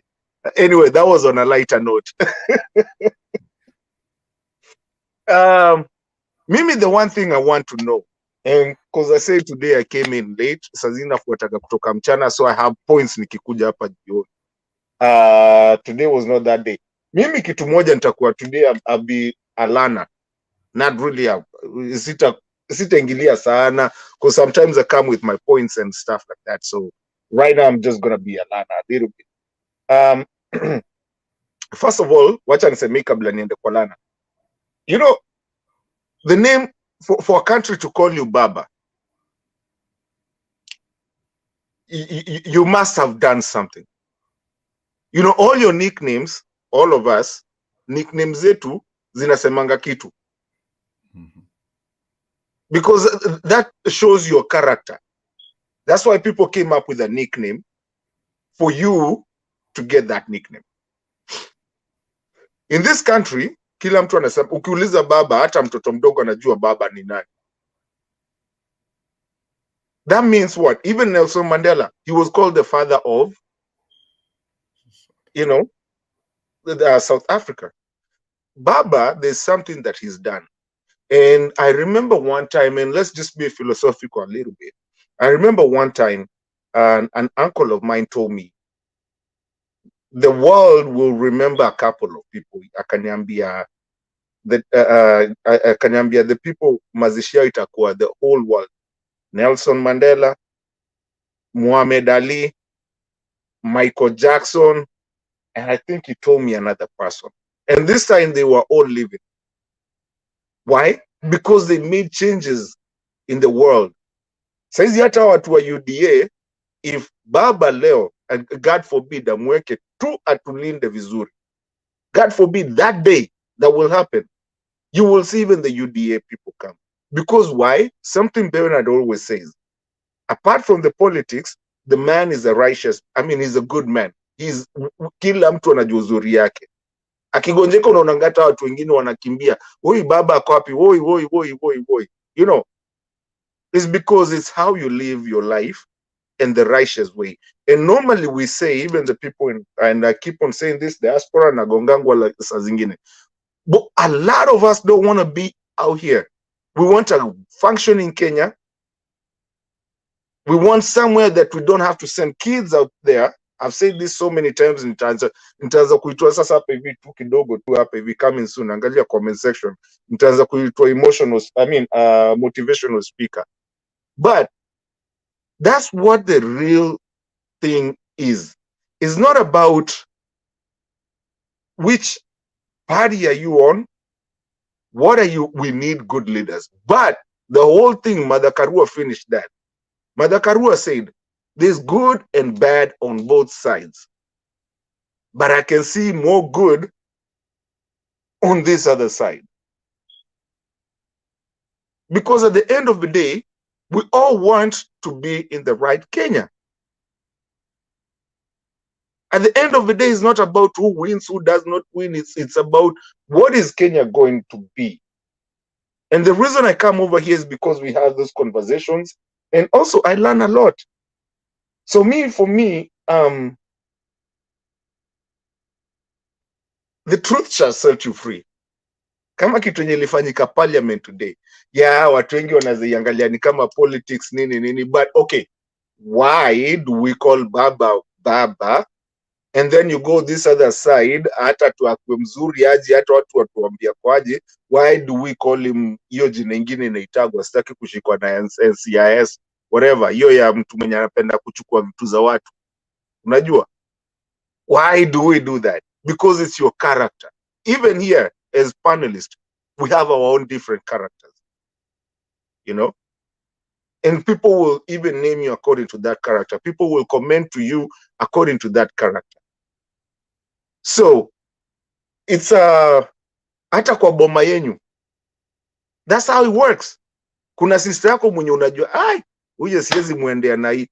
Anyway, that was on a lighter note. Mimi, the one thing I want to know, and because I say today I came in late, sazina fuataga kutoka mchana, so I have points nikikuja hapa jioni. Today was not that day. Mimi kitu moja nitakuwa today I'll be Alana. Not really sitaingilia sana, because sometimes I come with my points and stuff like that. So right now I'm just gonna be Alana a little bit. First of all, wacha niseme kabla niende kwa Lana. You know, the name for a country to call you Baba, you must have done something. You know, all your nicknames, all of us, nicknames zetu zinasemanga kitu. Because that shows your character. That's why people came up with a nickname for you to get that nickname. In this country, kila mtu anasema, ukiuliza baba, hata mtoto mdogo anajua baba ni nani. That means what? Even Nelson Mandela, he was called the father of, you know, South Africa. Baba, there's something that he's done. And I remember one time, and let's just be philosophical a little bit. I remember one time, an uncle of mine told me, the world will remember a couple of people. Akaniambia, the people mazishi yao itakuwa the whole world. Nelson Mandela, Muhammad Ali, Michael Jackson, and I think he told me another person. And this time they were all living. Why? Because they made changes in the world. Saizi hata watu wa UDA, if baba leo, and God forbid, amweke tu atulinde vizuri, God forbid, that day that will happen, you will see even the UDA people come. Because why? Something Bernard always says, apart from the politics, the man is a righteous, he's a good man. He's kila mtu anajua uzuri yake. Akigonjeka unaona hata watu wengine wanakimbia, "Oi baba ako wapi? Woi woi woi woi woi." You know, it's because it's how you live your life in the righteous way. And normally we say, even the people in, and I keep on saying this, diaspora na gongangwa like saa zingine, but a lot of us don't want to be out here. We want a functioning Kenya. We want somewhere that we don't have to send kids out there. I've said this so many times in terms of kuitwa sasa hapa hivi tu kidogo tu hapa hivi coming soon. Angalia comment section. In terms of kuitwa motivational speaker. But that's what the real thing is. It's not about which party are you on. What are you? We need good leaders. But the whole thing, Mother Karua finished that. Mother Karua said, there's good and bad on both sides. But I can see more good on this other side. Because at the end of the day, we all want to be in the right Kenya. At the end of the day, it's not about who wins, who does not win. It's about what is Kenya going to be. And the reason I come over here is because we have those conversations. And also, I learn a lot. So for me, the truth shall set you free. Kama kitu yenye ilifanyika parliament today. Yeah, watu wengi wanaziangalia ni kama politics nini. But okay, why do we call Baba Baba? And then you go this other side, hata tuakwe mzuri aje, hata watu watuambia kwaje, why do we call him hiyo jina ingine inaitagwa, sitaki kushikwa na NCIS, whatever, hiyo ya mtu mwenye anapenda kuchukua vitu za watu. Unajua? Why do we do that? Because it's your character. Even here, as panelists, we have our own different characters. You know? And people will even name you according to that character. People will comment to you according to that character. So, it's hata kwa boma yenyu. That's how it works. Kuna sister yako mwenye unajua, ai, huyu siwezi muendea na hii.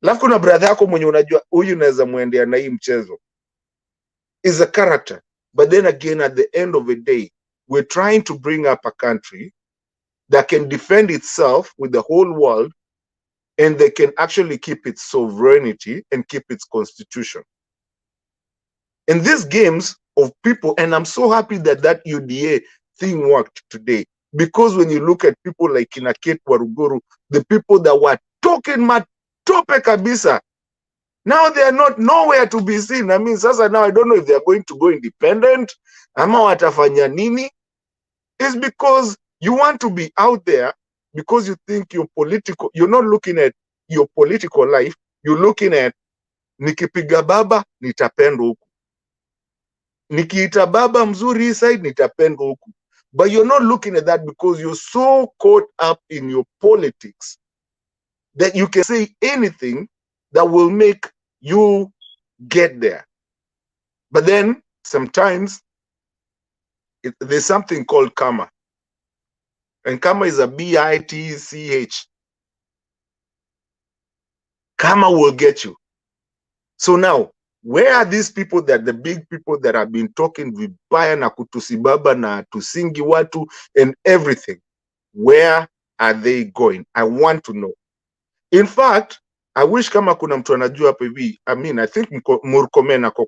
Alafu kuna brother yako mwenye unajua, huyu naweza muendea na hii mchezo. Is a character. But then again, at the end of the day, we're trying to bring up a country that can defend itself with the whole world, and they can actually keep its sovereignty and keep its constitution. In these games of people, and I'm so happy that that UDA thing worked today, because when you look at people like Kinaket Waruguru, the people that were talking matope kabisa, now they are not nowhere to be seen. I mean, sasa now I don't know if they are going to go independent. ama watafanya nini, is because you want to be out there because you think you're not looking at your political life, you're looking at nikipiga baba nitapendwa huku, nikiita baba mzuri hii side nitapendwa huku. But you're not looking at that because you're so caught up in your politics that you can say anything that will make you get there. But then sometimes there's something called karma. And karma is a B-I-T-C-H. Karma will get you. So now, where are these people, that the big people that have been talking vibaya na kutusibaba na tusingi watu and everything? Where are they going? I want to know. In fact, I wish kama kuna mtu anajua hapo hivi, I think Murkomen ako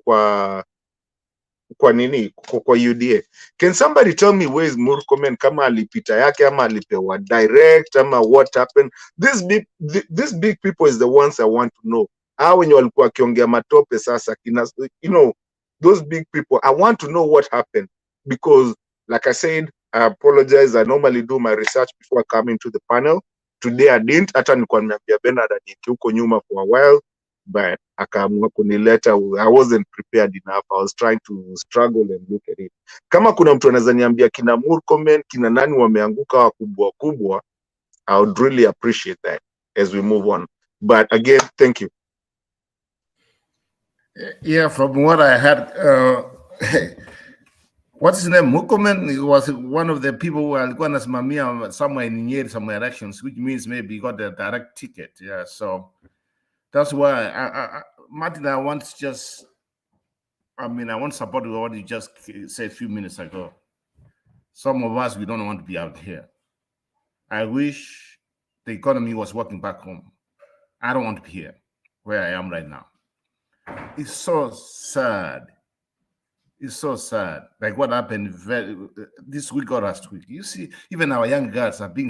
kwa nini, kwa UDA. Can somebody tell me where is Murkomen, kama alipita yake ama alipewa direct ama what happened? These big people is the ones I want to know. Hao wenye walikuwa wakiongea matope sasa, those big people, I want to know what happened, because like I said, I apologize, I normally do my research before coming to the panel. Today I didn't, hata nilikuwa nimeambia Bernard anieke huko nyuma for a while, but akaamua kunileta. I wasn't prepared enough. I was trying to struggle and look at it. Kama kuna mtu anaweza niambia kina Murkomen, kina nani wameanguka wakubwa kubwa, I would really appreciate that as we move on. But again, thank you.
Yeah, from what I heard, what's his name? Murkomen was one of the people who are going to Mamia somewhere in Nyeri, some elections, which means maybe he got a direct ticket. Yeah, so that's why Martin, I want to support what you just said a few minutes ago. Some of us, we don't want to be out here. I wish the economy was working back home. I don't want to be here where I am right now. It's so sad. It's so sad. Like what happened this week or last week. You see, even our young girls are being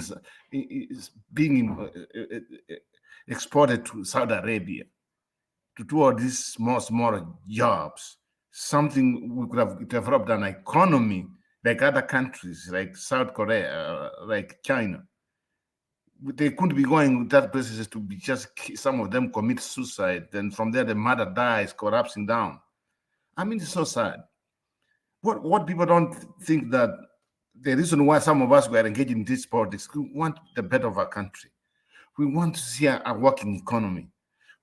exported to Saudi Arabia to do all these small jobs. Something we could have developed an economy like other countries, like South Korea, like China. They couldn't be going to that places to be just, some of them commit suicide. Then from there, the mother dies, collapsing down. It's so sad. What people don't think that the reason why some of us were engaged in this politics, we want the better of our country. We want to see a working economy.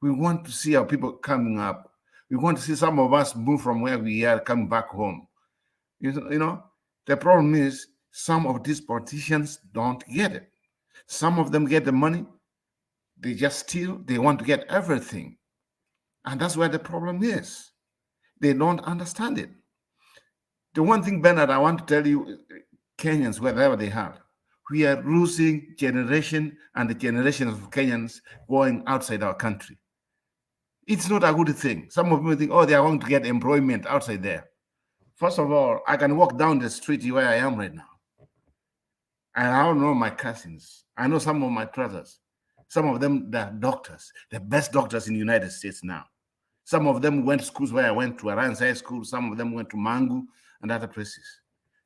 We want to see our people coming up. We want to see some of us move from where we are, coming back home. The problem is some of these politicians don't get it. Some of them get the money, they just steal, they want to get everything. And that's where the problem is. They don't understand it. The one thing, Bernard, I want to tell you, Kenyans, wherever they are, we are losing generation and the generations of Kenyans going outside our country. It's not a good thing. Some of them think, oh, they are going to get employment outside there. First of all, I can walk down the street where I am right now. And I don't know my cousins. I know some of my brothers. Some of them, they're doctors, the best doctors in the United States now. Some of them went to schools where I went to, Arans High School. Some of them went to Mangu and other places.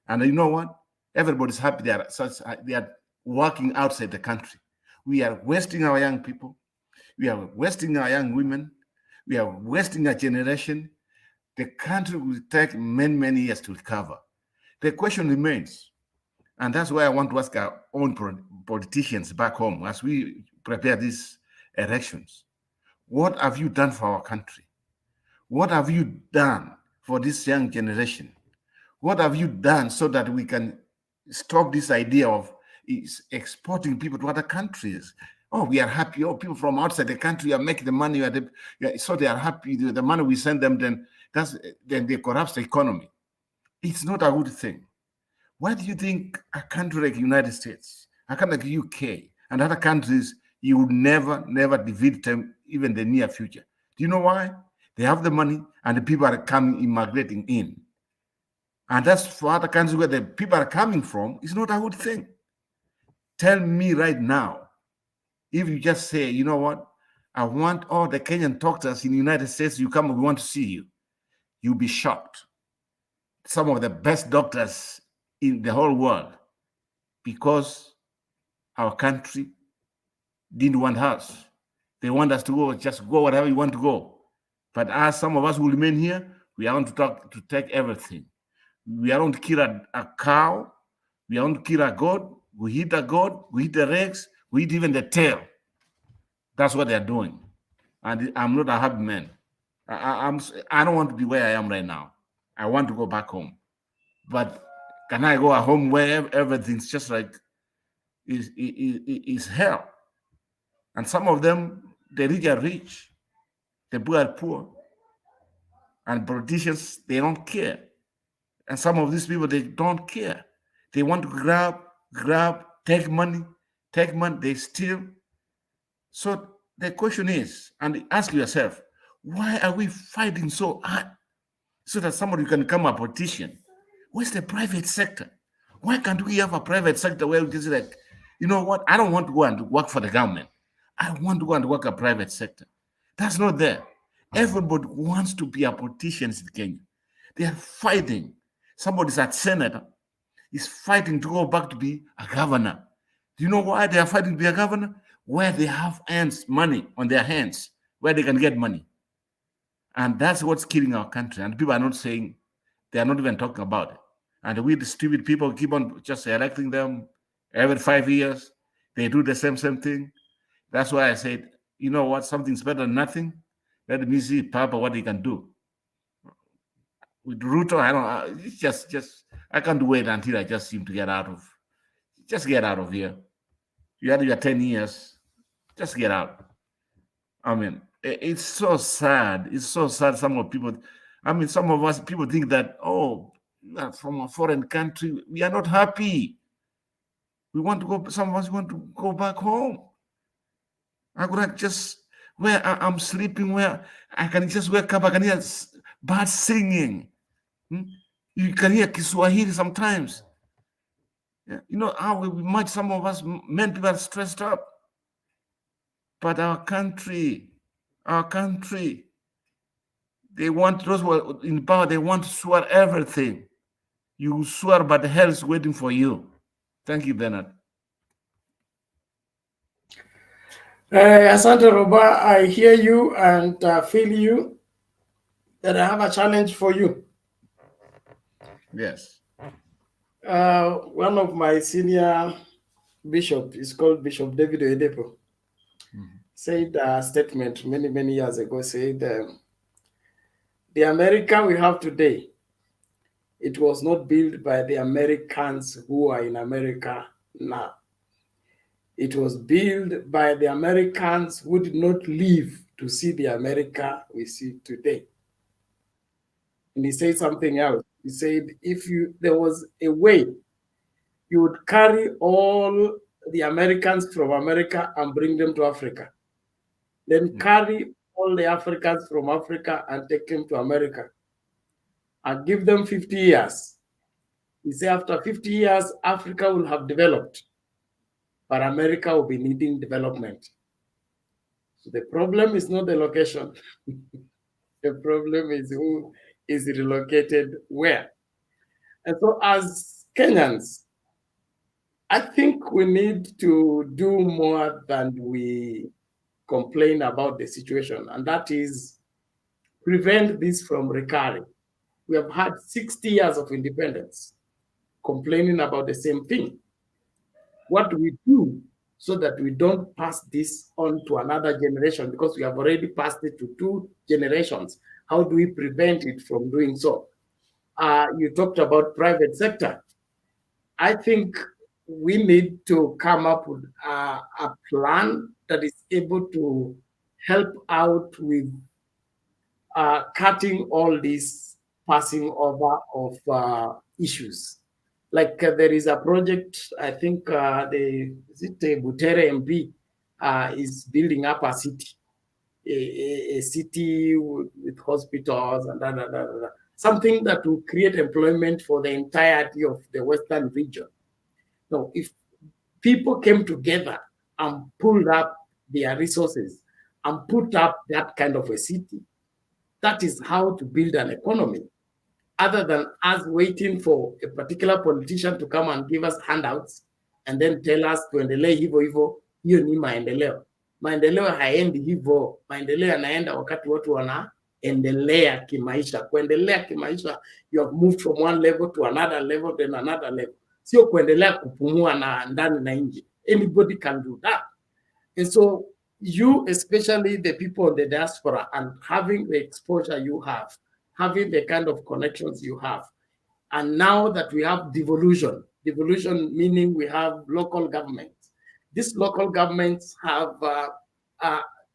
And you know what? Everybody's happy they are working outside the country. We are wasting our young people. We are wasting our young women. We are wasting our generation. The country will take many, many years to recover. The question remains, and that's why I want to ask our own politicians back home as we prepare these elections. What have you done for our country? What have you done for this young generation? What have you done so that we can stop this idea of exporting people to other countries? Oh, we are happy. Oh, people from outside the country are making the money. So they are happy. The money we send them, then they corrupt the economy. It's not a good thing. Why do you think a country like the United States, a country like UK, and other countries, you would never defeat them even in the near future? Do you know why? They have the money and the people are immigrating in. And that's for other countries where the people are coming from, it's not a good thing. Tell me right now, if you just say, you know what, I want all the Kenyan doctors in the United States, you come, we want to see you. You'll be shocked. some of the best doctors in the whole world because our country didn't want us. They want us to go, just go wherever you want to go. But as some of us will remain here, we are going to take everything. We are going to kill a cow. We are going to kill a goat. We eat a goat. We eat the legs. We eat even the tail. That's what they're doing. And I'm not a happy man. I don't want to be where I am right now. I want to go back home. But can I go at home where everything's just like is hell? And some of them, the rich are rich, the poor are poor. And politicians, they don't care. And some of these people, they don't care. They want to grab, take money, they steal. So the question is, and ask yourself, why are we fighting so hard so that somebody can become a politician? Where's the private sector? Why can't we have a private sector where we just like, you know what? I don't want to go and work for the government. I want to go and work a private sector. That's not there. Everybody wants to be a politician in Kenya. They are fighting. Somebody's at Senate is fighting to go back to be a governor. Do you know why they are fighting to be a governor? Where they have money on their hands, where they can get money. And that's what's killing our country. And people are not saying, they are not even talking about it. And we, the stupid people, keep on just electing them every 5 years. They do the same thing. That's why I said, you know what, something's better than nothing. Let me see Papa what he can do. With Ruto, I can't wait until I just seem to get out of here. You had your 10 years, just get out. I mean, it's so sad. It's so sad. Some of us, people think that, oh, from a foreign country, we are not happy. We want to go, some of us want to go back home. I could have just, where I'm sleeping, where I can just wake up, I can hear birds singing. You can hear Kiswahili sometimes. Yeah. You know how much some of us men people are stressed up. But our country, they want, those who are in power, they want to swear everything. You swear, but hell is waiting for you. Thank you, Bernard.
Asante Roba, I hear you and feel you, that I have a challenge for you.
Yes.
One of my senior bishop is called Bishop David Oyedepo. Said a statement many years ago, said, the America we have today, it was not built by the Americans who are in America now. It was built by the Americans who did not live to see the America we see today. And he said something else. He said, if there was a way you would carry all the Americans from America and bring them to Africa, then carry all the Africans from Africa and take them to America and give them 50 years. He said after 50 years, Africa will have developed, but America will be needing development. So the problem is not the location. The problem is who is relocated where. And so as Kenyans, I think we need to do more than we complain about the situation, and that is prevent this from recurring. We have had 60 years of independence, complaining about the same thing. What do we do so that we don't pass this on to another generation? Because we have already passed it to 2 generations. How do we prevent it from doing so? You talked about private sector. I think we need to come up with a plan that is able to help out with cutting all this passing over of issues. Like there is a project, I think Butere MP is building up a city, a city with hospitals and something that will create employment for the entirety of the Western region. Now, if people came together and pulled up their resources and put up that kind of a city, that is how to build an economy. other than us waiting for a particular politician to come and give us handouts and then tell us tuendelee hivyo hivyo. Hiyo ni maendeleo. Maendeleo haendi hivyo. Maendeleo yanaenda wakati watu wanaendelea kimaisha. Kuendelea kimaisha, you have moved from one level to another level, then another level. Sio kuendelea kupumua na ndani na nje. Anybody can do that. And so you, especially the people in the diaspora, and having the exposure you have, having the kind of connections you have, and now that we have devolution meaning we have local governments. These local governments have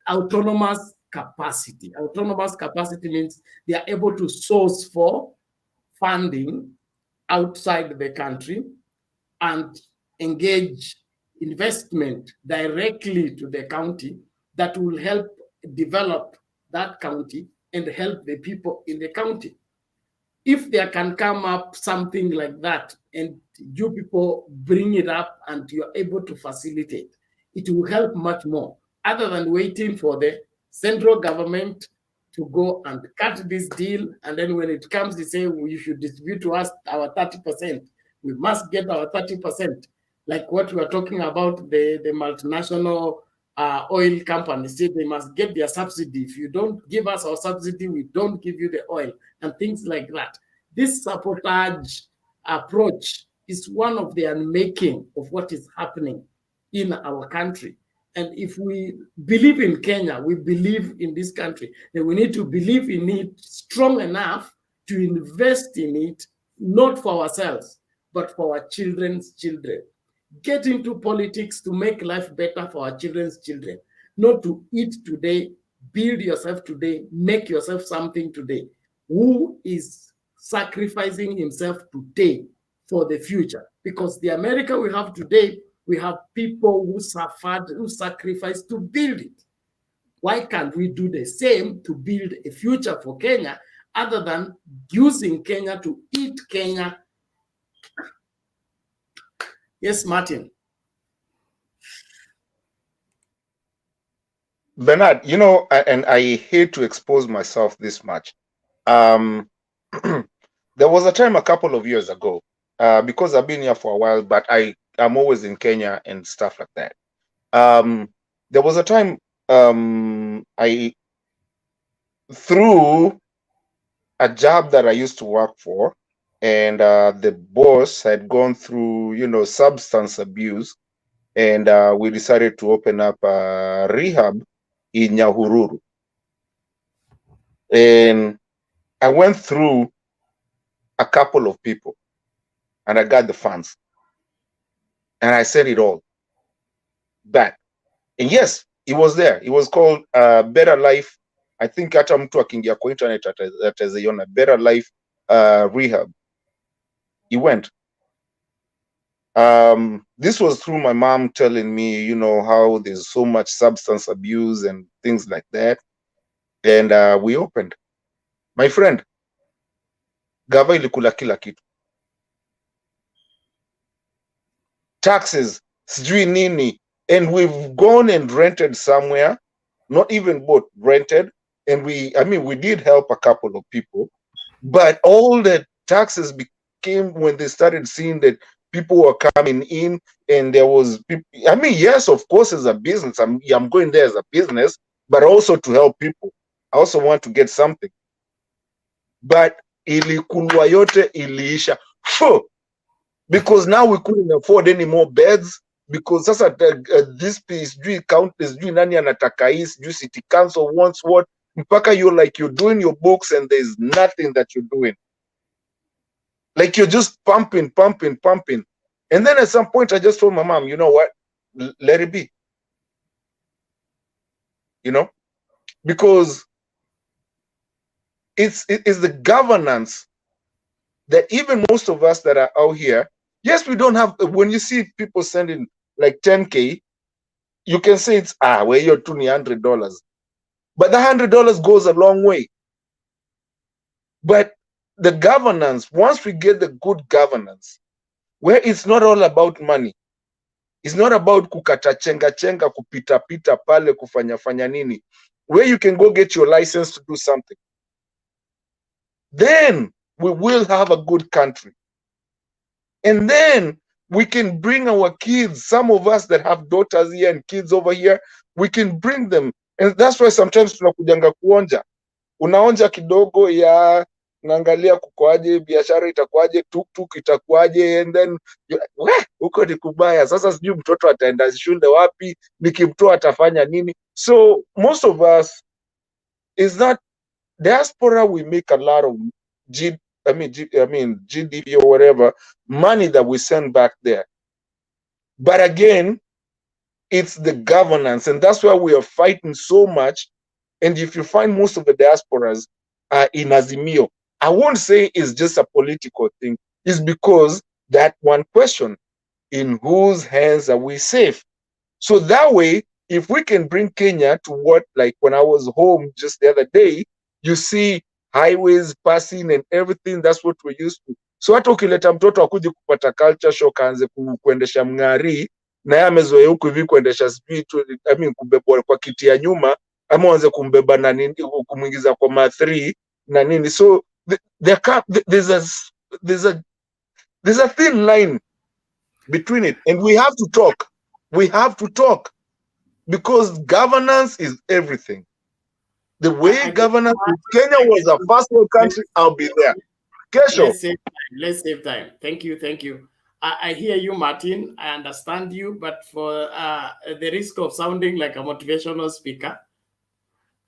autonomous capacity. Autonomous capacity means they are able to source for funding outside the country and engage investment directly to the county that will help develop that county and help the people in the county. If there can come up something like that and you people bring it up and you're able to facilitate, it will help much more, other than waiting for the central government to go and cut this deal. And then when it comes, they say, you should distribute to us our 30%. We must get our 30%. Like what we are talking about, the multinational oil companies say they must get their subsidy. If you don't give us our subsidy, we don't give you the oil, and things like that. This sabotage approach is one of the unmaking of what is happening in our country. And if we believe in Kenya, we believe in this country, then we need to believe in it strong enough to invest in it, not for ourselves, but for our children's children. Get into politics to make life better for our children's children, not to eat today, build yourself today, make yourself something today. Who is sacrificing himself today for the future? Because the America we have today, we have people who suffered, who sacrificed to build it. Why can't we do the same to build a future for Kenya, other than using Kenya to eat Kenya? Yes, Martin.
Bernard, you know, and I hate to expose myself this much. There was a time a couple of years ago, because I've been here for a while, but I'm always in Kenya and stuff like that. There was a time I, through a job that I used to work for, and the boss had gone through, you know, substance abuse, and we decided to open up a rehab in Nyahururu. And I went through a couple of people, and I got the funds, and I said it all back. And yes, it was there. It was called Better Life. I think hata mtu akiingia kwa internet ataziona Better Life Rehab. He went. This was through my mom telling me, you know, how there's so much substance abuse and things like that. And we opened. My friend, gava ilikula kila kitu. Taxes, sijui nini. And we've gone and rented somewhere, not even bought, rented. And we did help a couple of people. But all the taxes became when they started seeing that people were coming in, and there was people. I mean, yes, of course, as a business, I'm going there as a business, but also to help people. I also want to get something. But ilikulwa yote iliisha. Because now we couldn't afford any more beds, because sasa this piece, countless, nani anataka hii, city council wants what, mpaka you're doing your books and there's nothing that you're doing. Like you're just pumping. And then at some point I just told my mom, you know what, let it be. You know, because it's the governance that even most of us that are out here, yes, we don't have, when you see people sending like 10K, you can say it's, where you're $200. But the $100 goes a long way. But the governance, once we get the good governance, where it's not all about money, it's not about kukata chenga kupita pale kufanya nini, where you can go get your license to do something. Then we will have a good country. And then we can bring our kids, some of us that have daughters here and kids over here, we can bring them. And that's why sometimes tunakujanga kuonja. Unaonja kidogo ya naangalia kukoaje, biashara itakuaje, tuktuk itakuaje, and then huko ni kubaya. Sasa sijui mtoto ataenda shule wapi, nikimtoa atafanya nini? So most of us is that diaspora, we make a lot of GDP or whatever money that we send back there. But again, it's the governance, and that's why we are fighting so much. And if you find most of the diasporas in Azimio, I won't say it's just a political thing. It's because that one question, in whose hands are we safe? So that way, if we can bring Kenya to what, like when I was home just the other day, you see highways passing and everything, that's what we're used to. So hata ukileta mtoto akuje kupata culture shock, aanze kuendesha mng'ari, na yeye amezoea huku hivi kuendesha kubebwa kwa kiti ya nyuma, ama wanze kumbeba na nini, kumwingiza kwa ma3 na nini. So there's a thin line between it, and we have to talk. We have to talk, because governance is everything. The way governance in Kenya was a first world country, I'll be there. Kesho.
Let's save time. Thank you. I hear you, Martin. I understand you, but for the risk of sounding like a motivational speaker,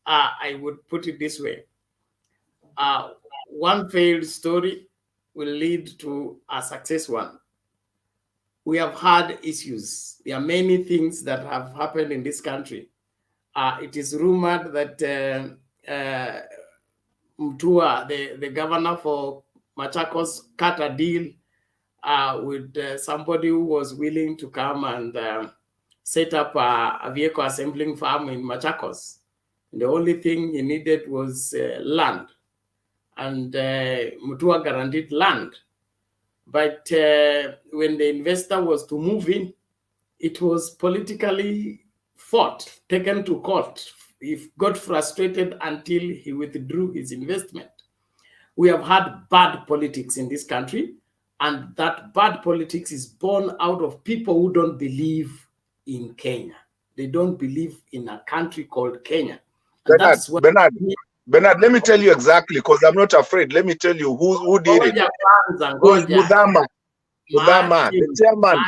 I would put it this way. One failed story will lead to a success one. We have had issues. There are many things that have happened in this country. It is rumored that Mutua, the governor for Machakos, cut a deal with somebody who was willing to come and set up a vehicle assembling farm in Machakos. And the only thing he needed was land. And Mutua guaranteed land. But when the investor was to move in, it was politically fought, taken to court. He got frustrated until he withdrew his investment. We have had bad politics in this country, and that bad politics is born out of people who don't believe in Kenya. They don't believe in a country called Kenya. And
Bernard, let me tell you exactly, because I'm not afraid. Let me tell you who did it. It was Mudhama, the chairman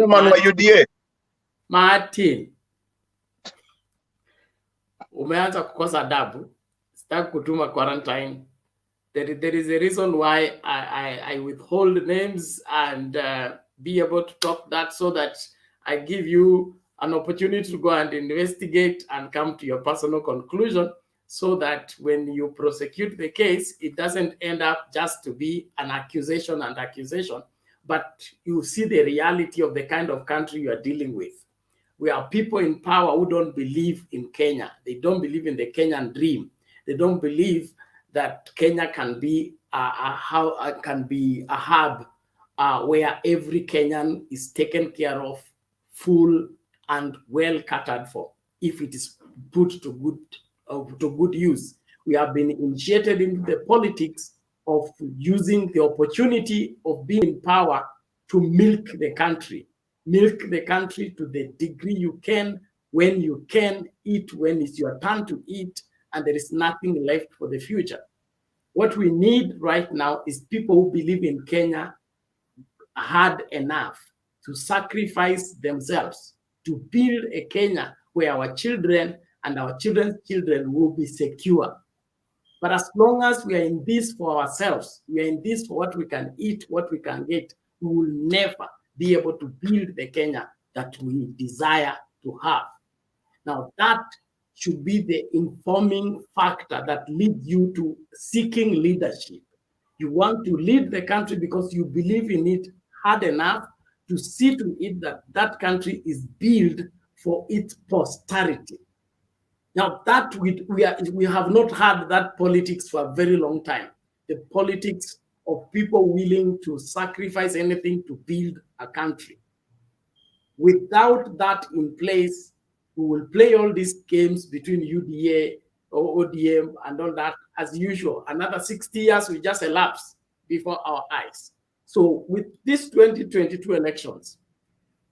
wa UDA.
Martin, umeanza kukosa adabu. Sitaki kutuma quarantine. There is a reason why I withhold names and be able to talk that, so that I give you an opportunity to go and investigate and come to your personal conclusion, so that when you prosecute the case, it doesn't end up just to be an accusation, but you see the reality of the kind of country you are dealing with. We have people in power who don't believe in Kenya. They don't believe in the Kenyan dream. They don't believe that Kenya can be a hub where every Kenyan is taken care of, full and well catered for, if it is put to good use. We have been initiated into the politics of using the opportunity of being in power to milk the country to the degree you can, when you can, eat when it's your turn to eat, and there is nothing left for the future. What we need right now is people who believe in Kenya hard enough to sacrifice themselves to build a Kenya where our children and our children's children will be secure. But as long as we are in this for ourselves, we are in this for what we can eat, what we can get, we will never be able to build the Kenya that we desire to have. Now, that should be the informing factor that leads you to seeking leadership. You want to lead the country because you believe in it hard enough to see to it that that country is built for its posterity. Now, that we have not had that politics for a very long time. The politics of people willing to sacrifice anything to build a country. Without that in place, we will play all these games between UDA or ODM and all that, as usual. Another 60 years will just elapse before our eyes. So with these 2022 elections,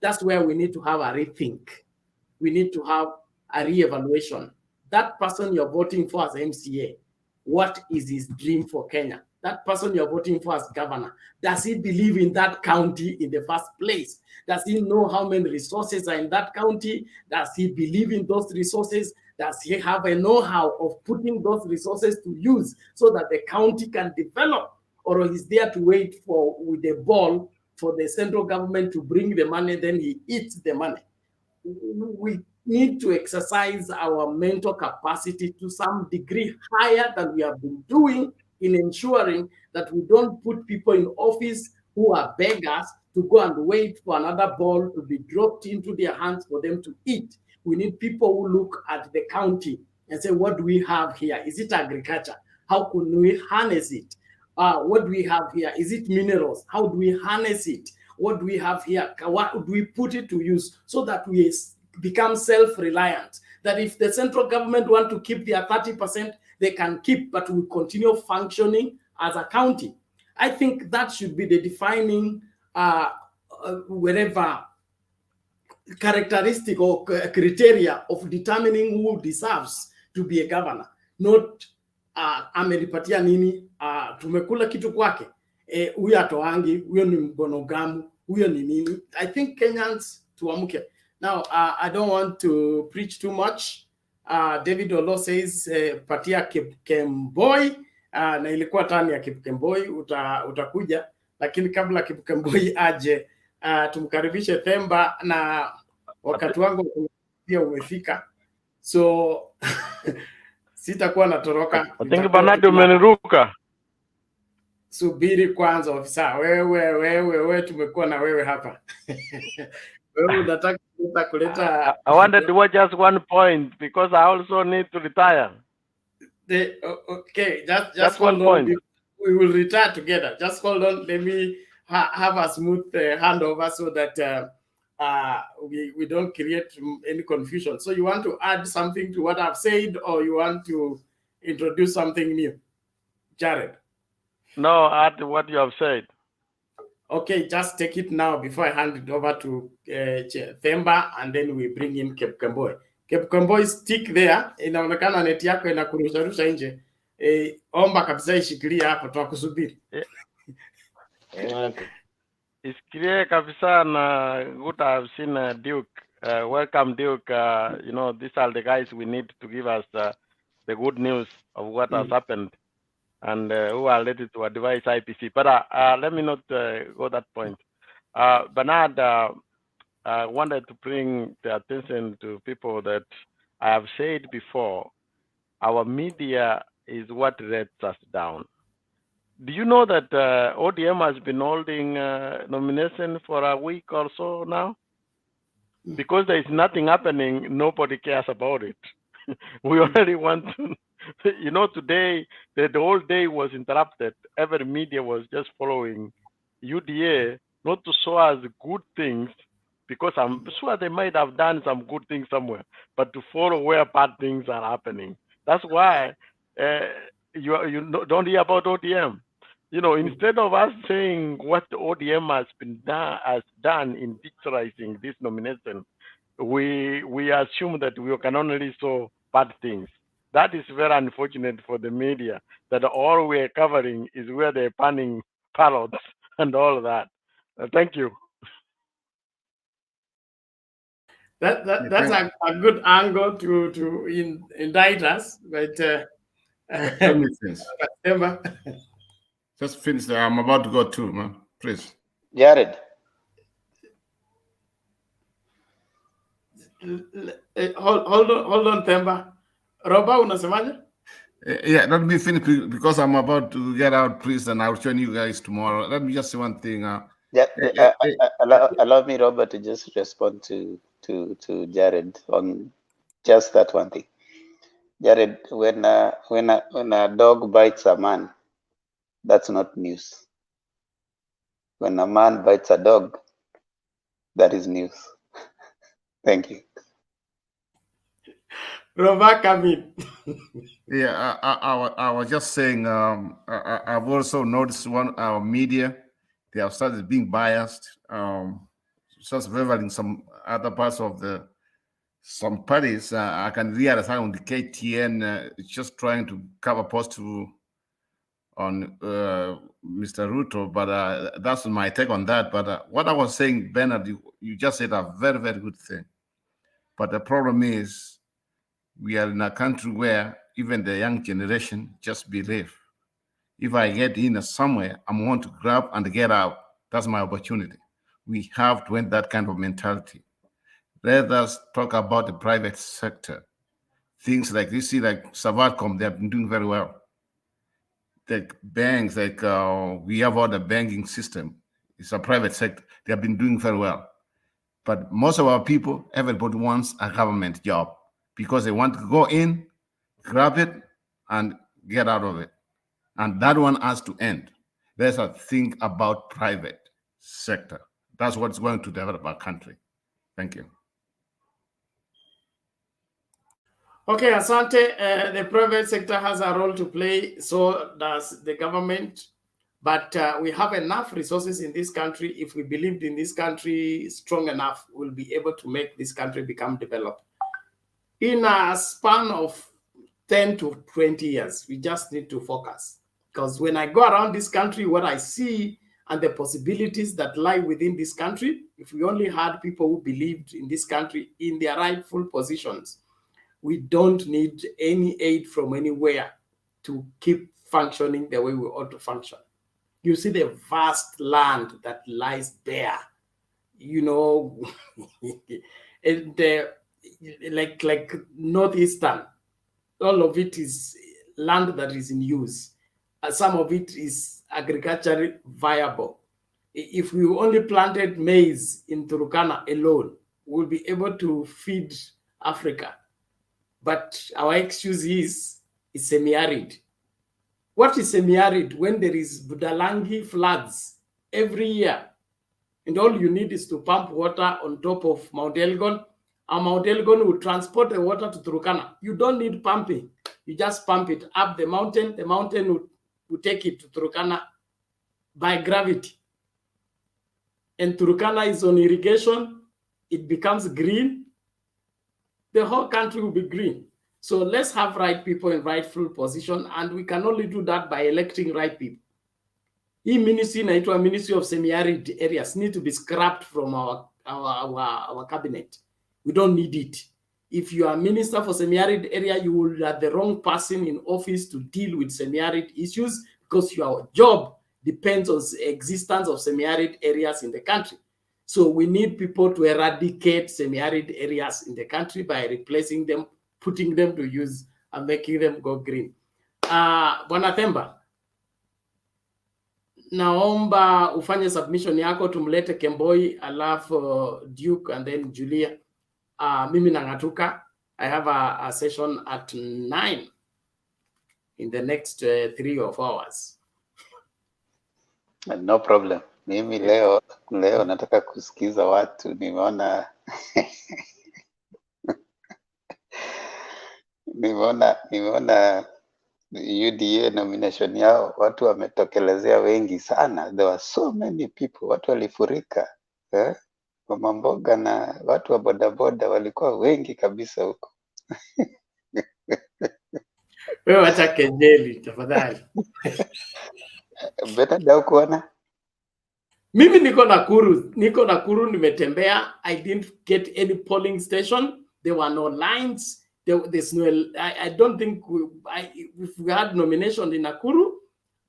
that's where we need to have a rethink. We need to have a re-evaluation. That person you're voting for as MCA, what is his dream for Kenya? That person you're voting for as governor, does he believe in that county in the first place? Does he know how many resources are in that county? Does he believe in those resources? Does he have a know-how of putting those resources to use so that the county can develop? Or is there to wait for with the ball for the central government to bring the money, then he eats the money? We need to exercise our mental capacity to some degree higher than we have been doing in ensuring that we don't put people in office who are beggars to go and wait for another ball to be dropped into their hands for them to eat. We need people who look at the county and say, what do we have here? Is it agriculture? How can we harness it? What do we have here? Is it minerals? How do we harness it? What do we have here? What do we put it to use so that we become self-reliant? That if the central government want to keep their 30%, they can keep, but we continue functioning as a county. I think that should be the defining wherever characteristic or criteria of determining who deserves to be a governor, not ameripatia nini, tumekula kitu kwake, huyo atoangi, huyo ni mgonogamu, huyo ni nini. I think Kenyans tuamke. Now, I don't want to preach too much. David Olo says, patia Kipkemboi, na ilikuwa tani ya Kipkemboi, utakuja, lakini kabla Kipkemboi aje, tumkaribishe Themba, na wakati wangu pia umefika. So, sitakuwa natoroka.
I think Bernard umeniruka.
Subiri kwanza ofisa, wewe tumekuwa na wewe hapa. Wewe unataka kuleta
I wanted to watch just one point because I also need to retire.
Okay, just hold on. We will retire together. Just hold on. Let me have a smooth handover so that we don't create any confusion. So you want to add something to what I've said, or you want to introduce something new? Jared.
No, add what you have said.
Okay, just take it now before I hand it over to Themba, and then we bring in Kipkemboi. Kipkemboi, stick there. Inaonekana neti yako inakurusharusha nje. Omba kabisa ishikilie hapo, tunakusubiri.
Ishikilie kabisa, na good I've seen Duke. Welcome Duke. You know, these are the guys we need to give us the good news of what has happened, and who are ready to advise IPC. But let me not go that point. Bernard, I wanted to bring the attention to people that I have said before, our media is what lets us down. Do you know that ODM has been holding nomination for a week or so now? Because there is nothing happening, nobody cares about it. We already want to, you know, today, the whole day was interrupted. Every media was just following UDA, not to show us good things, because I'm sure they might have done some good things somewhere, but to follow where bad things are happening. That's why you don't hear about ODM. You know, instead of us saying what the ODM has done in digitalizing this nomination, we assume that we can only show bad things. That is very unfortunate for the media, that all we're covering is where they're panning parrots and all that. Thank you.
That's a good angle to indict us, but
let me finish. Just finish there. I'm about to go too, man. Please.
Jared.
Hold on, Themba. Roba, unasemaje?
Yeah, let me finish because I'm about to get out, please, and I'll join you guys tomorrow. Let me just say one thing.
Allow me, Robert, to just respond to Jared on just that one thing. Jared, when a dog bites a man, that's not news. When a man bites a dog, that is news. Thank you.
Roba, come in.
Yeah, I was just saying, I've also noticed our media, they have started being biased, just favoring some other parts of some parties. I can realize how on the KTN, it's just trying to cover positive on Mr. Ruto, but that's my take on that. But what I was saying, Bernard, you just said a very, very good thing. But the problem is, we are in a country where even the young generation just believe, if I get in somewhere, I'm going to grab and get out. That's my opportunity. We have to end that kind of mentality. Let us talk about the private sector. Things like this, see, like Safaricom, they have been doing very well. The banks, like we have all the banking system, it's a private sector. They have been doing very well. But most of our people, everybody wants a government job because they want to go in, grab it, and get out of it. And that one has to end. Let's think about private sector. That's what's going to develop our country. Thank you.
Okay, Asante, the private sector has a role to play, so does the government. But we have enough resources in this country. If we believed in this country strong enough, we'll be able to make this country become developed. In a span of 10 to 20 years, we just need to focus. Because when I go around this country, what I see and the possibilities that lie within this country, if we only had people who believed in this country in their rightful positions, we don't need any aid from anywhere to keep functioning the way we ought to function. You see the vast land that lies bare, you know, and like northeastern, all of it is land that is in use. Some of it is agriculturally viable. If we only planted maize in Turkana alone, we'll be able to feed Africa. But our excuse is semi-arid. What is semi-arid? When there is Budalangi floods every year, and all you need is to pump water on top of Mount Elgon, and Mount Elgon will transport the water to Turkana. You don't need pumping. You just pump it up the mountain will take it to Turkana by gravity. And Turkana is on irrigation, it becomes green, the whole country will be green. So let's have right people in rightful position, and we can only do that by electing right people. Ministry of semi-arid areas need to be scrapped from our cabinet. We don't need it. If you are minister for semi-arid area, you will have the wrong person in office to deal with semi-arid issues, because your job depends on the existence of semi-arid areas in the country. So we need people to eradicate semi-arid areas in the country by replacing them, putting them to use, and making them go green. Bwana Themba, naomba ufanye submission yako, tumlete Kemboi, alafu Duke, and then Julia. Mimi nangatuka. I have a session at 9 in the next 3 or 4 hours.
No problem. Mimi leo nataka kusikiza watu, nimeona nimeona UDA nomination yao, watu wametokelezea wengi sana. There were so many people, watu walifurika mama mboga na watu wa bodaboda walikuwa wengi kabisa huko.
Wewe acha kejeli tafadhali.
Bernard, hukuona?
Mimi niko Nakuru, nimetembea. I didn't get any polling station. There were no lines. There's no. I don't think if we had nomination in Nakuru,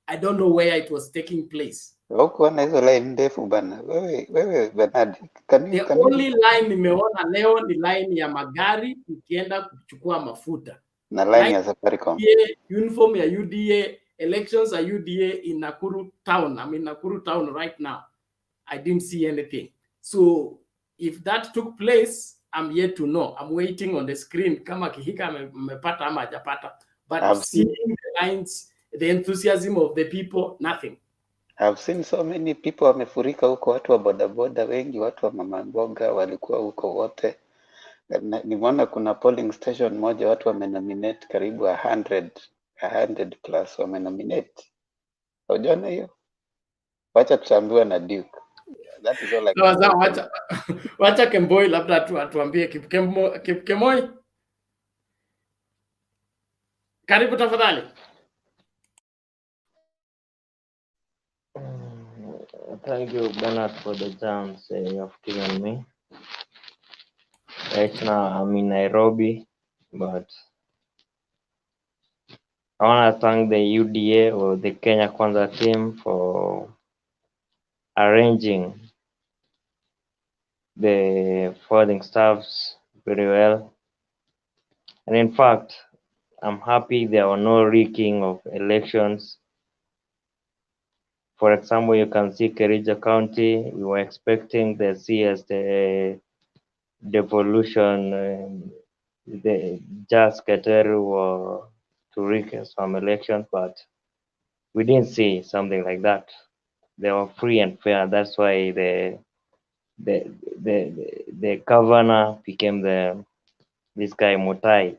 I don't know where it was taking place.
Hukuona hizo line ndefu bana. Wewe Bernard,
the only line nimeona leo ni line ya magari ukienda kuchukua mafuta.
Na line ya Safaricom.
Uniform ya UDA, elections are UDA in Nakuru town. I'm in Nakuru town right now. I didn't see anything. So if that took place, I'm yet to know. I'm waiting on the screen kama Kihika amepata ama hajapata. But seeing the lines, the enthusiasm of the people, nothing.
I've seen so many people wamefurika huko, watu wa bodaboda wengi, watu wa mama mboga walikuwa huko wote. Nimeona kuna polling station moja watu wamenominate karibu 100 plus wamenominate. Unaona hiyo? Wacha tutaambiwa na Duke. That is all I can say.
Wacha Kemboi labda atuambie Kipkemoi. Karibu tafadhali.
Thank you, Bernard, for the chance you have given me. Right now, I'm in Nairobi, but I want to thank the UDA or the Kenya Kwanza team for arranging the voting staffs very well. And in fact, I'm happy there were no rigging of elections. For example, you can see Kericho County, we were expecting the CS, the devolution, the just Keteru to rig some elections, but we didn't see something like that. They were free and fair. That's why the governor became this guy Mutai.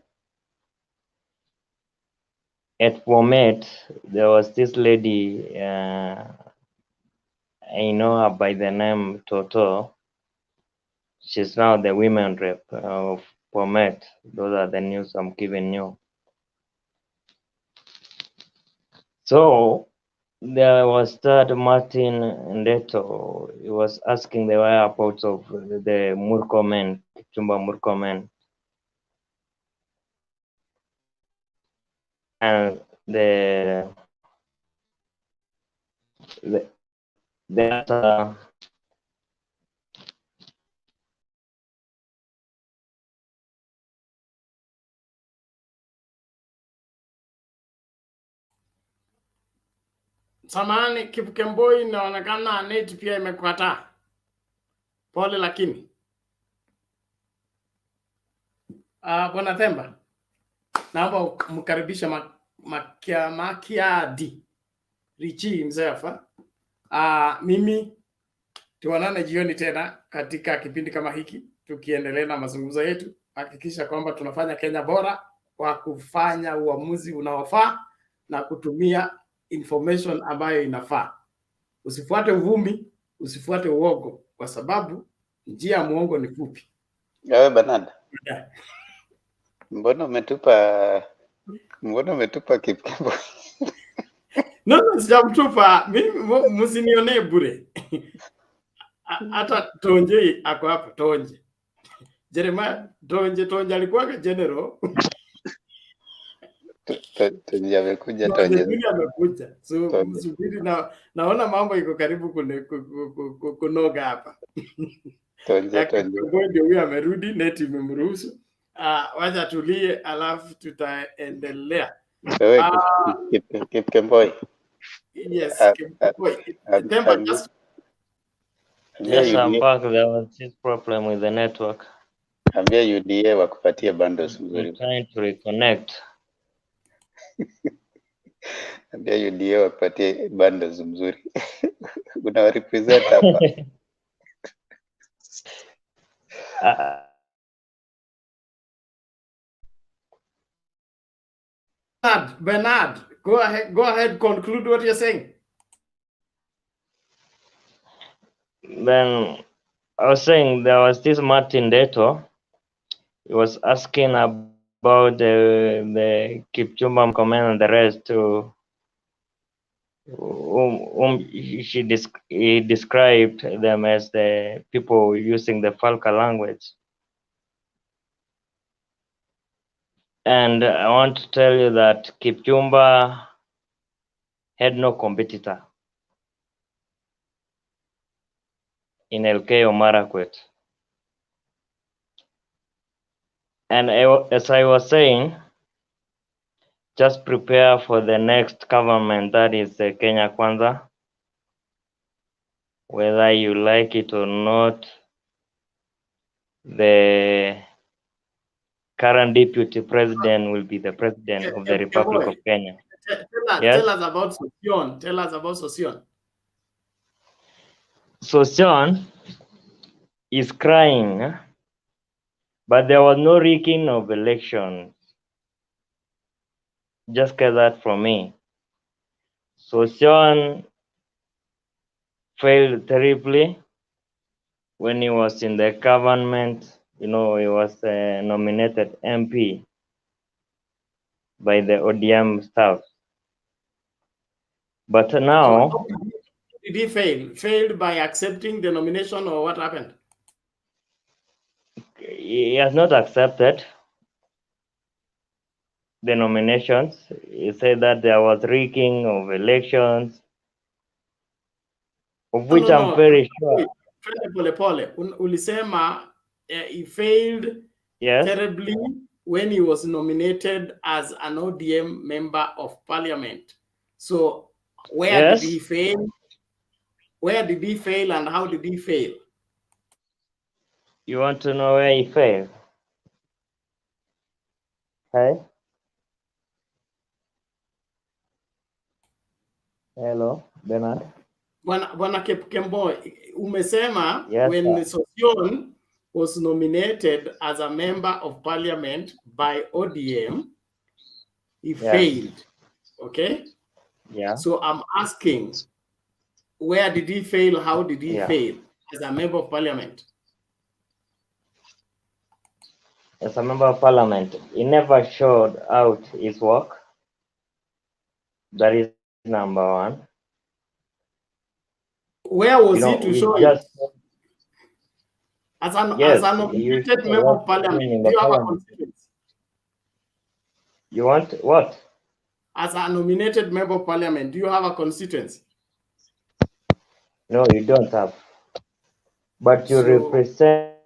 At Bomet, there was this lady, I know her by the name Toto. She's now the women rep of Bomet. Those are the news I'm giving you. So there was that Martin Ndeto. He was asking the whereabouts of the Murkomen, Chumba Murkomen. And the
Samahani Kipkemboi, inaonekana net pia imekukataa. Pole lakini. Bwana Themba, naomba mkaribisha Makiadi Richi himself. Mimi tuonane jioni tena katika kipindi kama hiki, tukiendelea na mazungumzo yetu. Hakikisha kwamba tunafanya Kenya bora kwa kufanya uamuzi unaofaa na kutumia information ambayo inafaa. Usifuate uvumi, usifuate uongo, kwa sababu njia ya muongo ni fupi.
Wewe Bernard. Mbona umetupa Kipkemboi?
No, sijamtupa. Mimi msinionee bure. Hata Tonje ako hapa, Tonje. Jeremiah Tonje alikuwa general.
Tonje amekuja,
amekuja. So msubiri, naona mambo iko karibu kunoga hapa.
Tonje.
Ndio huyo amerudi, neti imemruhusu. Wacha tulie, alafu tutaendelea.
Kipkemboi.
Yes, Kipkemboi.
Yes, I'm back. There was this problem with the network.
Ambia UDA wakupatie bundles mzuri.
I'm trying to reconnect.
Ambia UDA wakupatie bundles mzuri. Una represent hapa.
Bernard, go ahead, conclude what you're saying.
Then I was saying there was this Martin Deto. He was asking about the Kipchumba Murkomen and the rest to whom he described them as the people using the Falka language. And I want to tell you that Kipchumba had no competitor in Elgeyo Marakwet. And as I was saying, just prepare for the next government, that is the Kenya Kwanza. Whether you like it or not, the current deputy president will be the president of the Republic of Kenya.
Tell us about Sosion. Tell us about Sosion.
Sosion is crying, But there was no rigging of elections. Just get that from me. So Sean failed terribly when he was in the government. You know, he was nominated MP by the ODM staff. But now,
So did he fail? Failed by accepting the nomination, or what happened?
he has not accepted the nominations. He said that there was rigging of elections, of which I'm very sure.
Pole. Ulisema he failed terribly when he was nominated as an ODM member of parliament. So where did he fail? Where did he fail and how did he fail?
You want to know where he failed? Hey? Hello, Bernard?
Bwana Kembo, umesema
Yes,
when
sir.
Sosion was nominated as a member of parliament by ODM, he failed. Okay?
Yeah.
So I'm asking, where did he fail? How did he fail as a member of parliament?
As a member of parliament, he never showed out his work. That is number one.
Where was he to show it? As an nominated member of parliament, do you have a constituency?
You want what?
As a nominated member of parliament, do you have a constituency?
No, you don't have. But you represent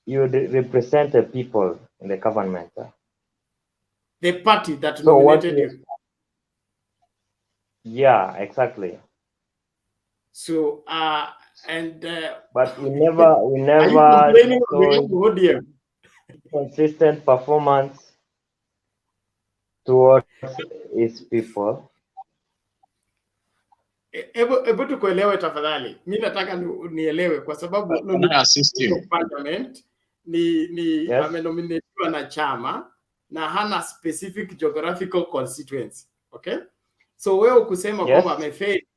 the people in the government.
The party that nominated you.
Yeah, exactly.
So
but we never
are you complaining
consistent performance towards its people.
Hebu tukuelewe tafadhali. Mimi nataka nielewe kwa sababu parliament ni amenominatiwa na chama na hana specific geographical constituency. Okay? So wewe kusema kwamba amefeli,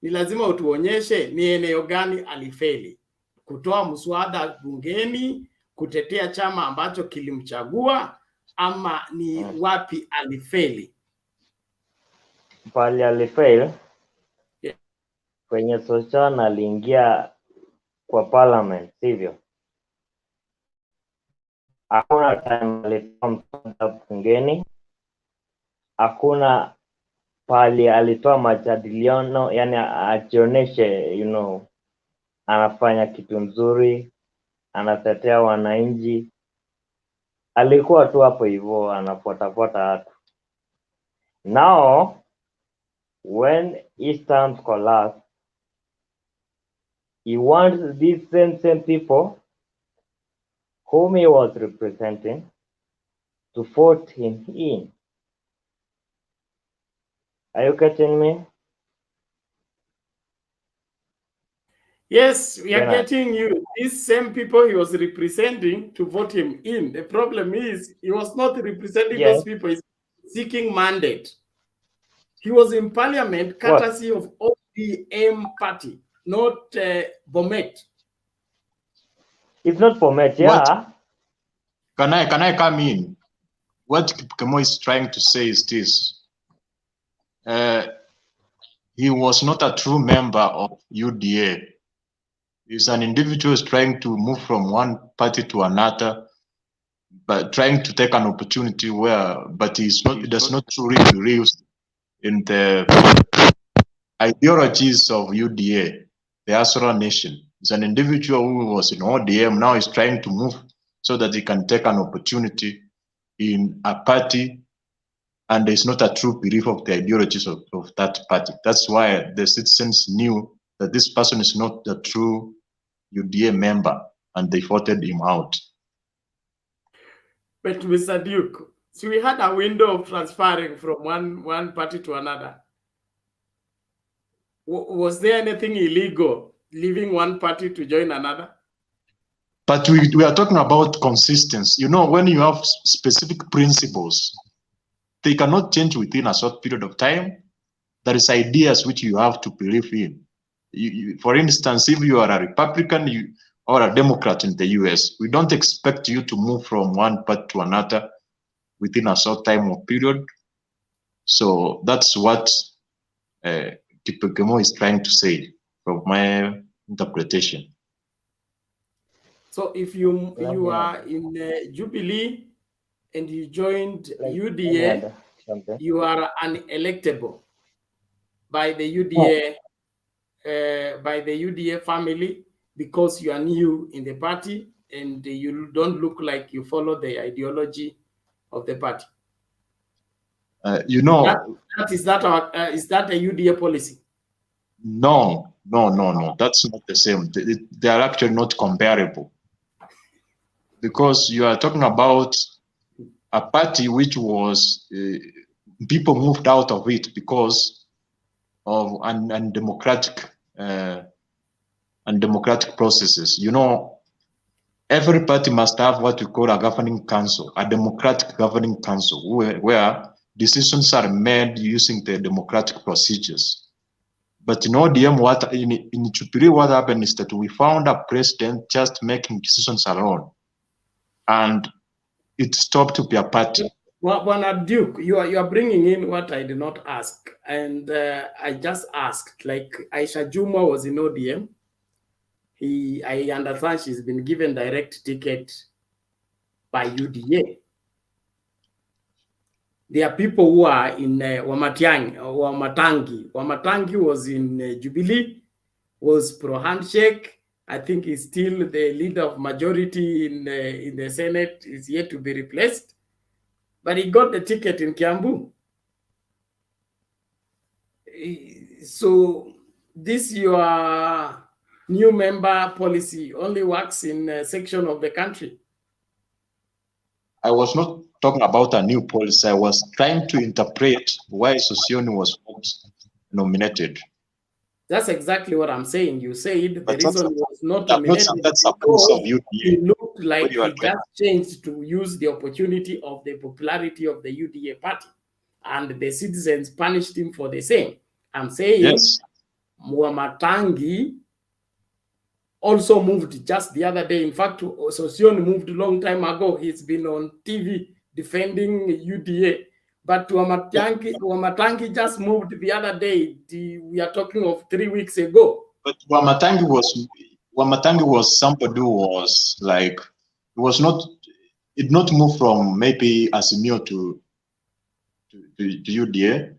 ni lazima utuonyeshe ni eneo gani alifeli. Kutoa mswada bungeni, kutetea chama ambacho kilimchagua, ama ni wapi alifeli?
Pale alifeli kwenye Sochon aliingia kwa parliament, sivyo? Hakuna time alitoa mswada bungeni, hakuna pali alitoa majadiliano, yani ajionyeshe, anafanya kitu nzuri, anatetea wananchi. Alikuwa tu hapo hivyo anafuatafuata watu. Now, when his terms collapse, he wants these same people whom he was representing to vote him in. Are you getting me?
Yes, we are getting you. These same people he was representing to vote him in. The problem is he was not representing those people. He's seeking mandate. He was in parliament courtesy of ODM party, not Bomet.
It's not Bomet, yeah.
Can I come in? What Kemo is trying to say is this. He was not a true member of UDA. He's an individual who's trying to move from one party to another, but trying to take an opportunity but he's not. He does not truly believe in the ideologies of UDA, the Asura Nation. He's an individual who was in ODM. Now he's trying to move so that he can take an opportunity in a party, and there's not a true belief of the ideologies of that party. That's why the citizens knew that this person is not the true UDA member, and they voted him out.
But Mr. Duke, so we had a window of transferring from one party to another. Was there anything illegal leaving one party to join another?
But we are talking about consistency. You know, when you have specific principles, they cannot change within a short period of time. There is ideas which you have to believe in. For instance, if you are a Republican or a Democrat in the US, we don't expect you to move from one party to another within a short time or period. So that's what Kipegemo is trying to say from my interpretation.
So if you are in Jubilee and you joined UDA, you are unelectable by the UDA family because you are new in the party and you don't look like you follow the ideology of the party.
You know,
is that a UDA policy?
No. That's not the same. They are actually not comparable, because you are talking about a party which was people moved out of it because of undemocratic processes. You know, every party must have what we call a governing council, a democratic governing council, where decisions are made using the democratic procedures. But in ODM, in Jubilee, what happened is that we found a president just making decisions alone, and it stopped to be a party.
Well, Bernard Duke, you are bringing in what I did not ask, and I just asked. Like Aisha Juma was in ODM. I understand she's been given direct ticket by UDA. There are people who are in Wamatangi. Wamatangi was in Jubilee, was pro-handshake. I think he's still the leader of majority in the Senate, is yet to be replaced. But he got the ticket in Kiambu. So this your new member policy only works in a section of the country.
I was not talking about a new policy. I was trying to interpret why Sosioni was not nominated.
That's exactly what I'm saying. You said the reason he was not nominated
because
he looked like he just changed to use the opportunity of the popularity of the UDA party, and the citizens punished him for the same. I'm saying yes. Wamatangi also moved just the other day. In fact, Sosioni moved a long time ago. He's been on TV defending UDA. But Wamatangi just moved the other day. We are talking of 3 weeks ago.
But Wamatangi was somebody who was like, it not move from maybe Azimio to UDA.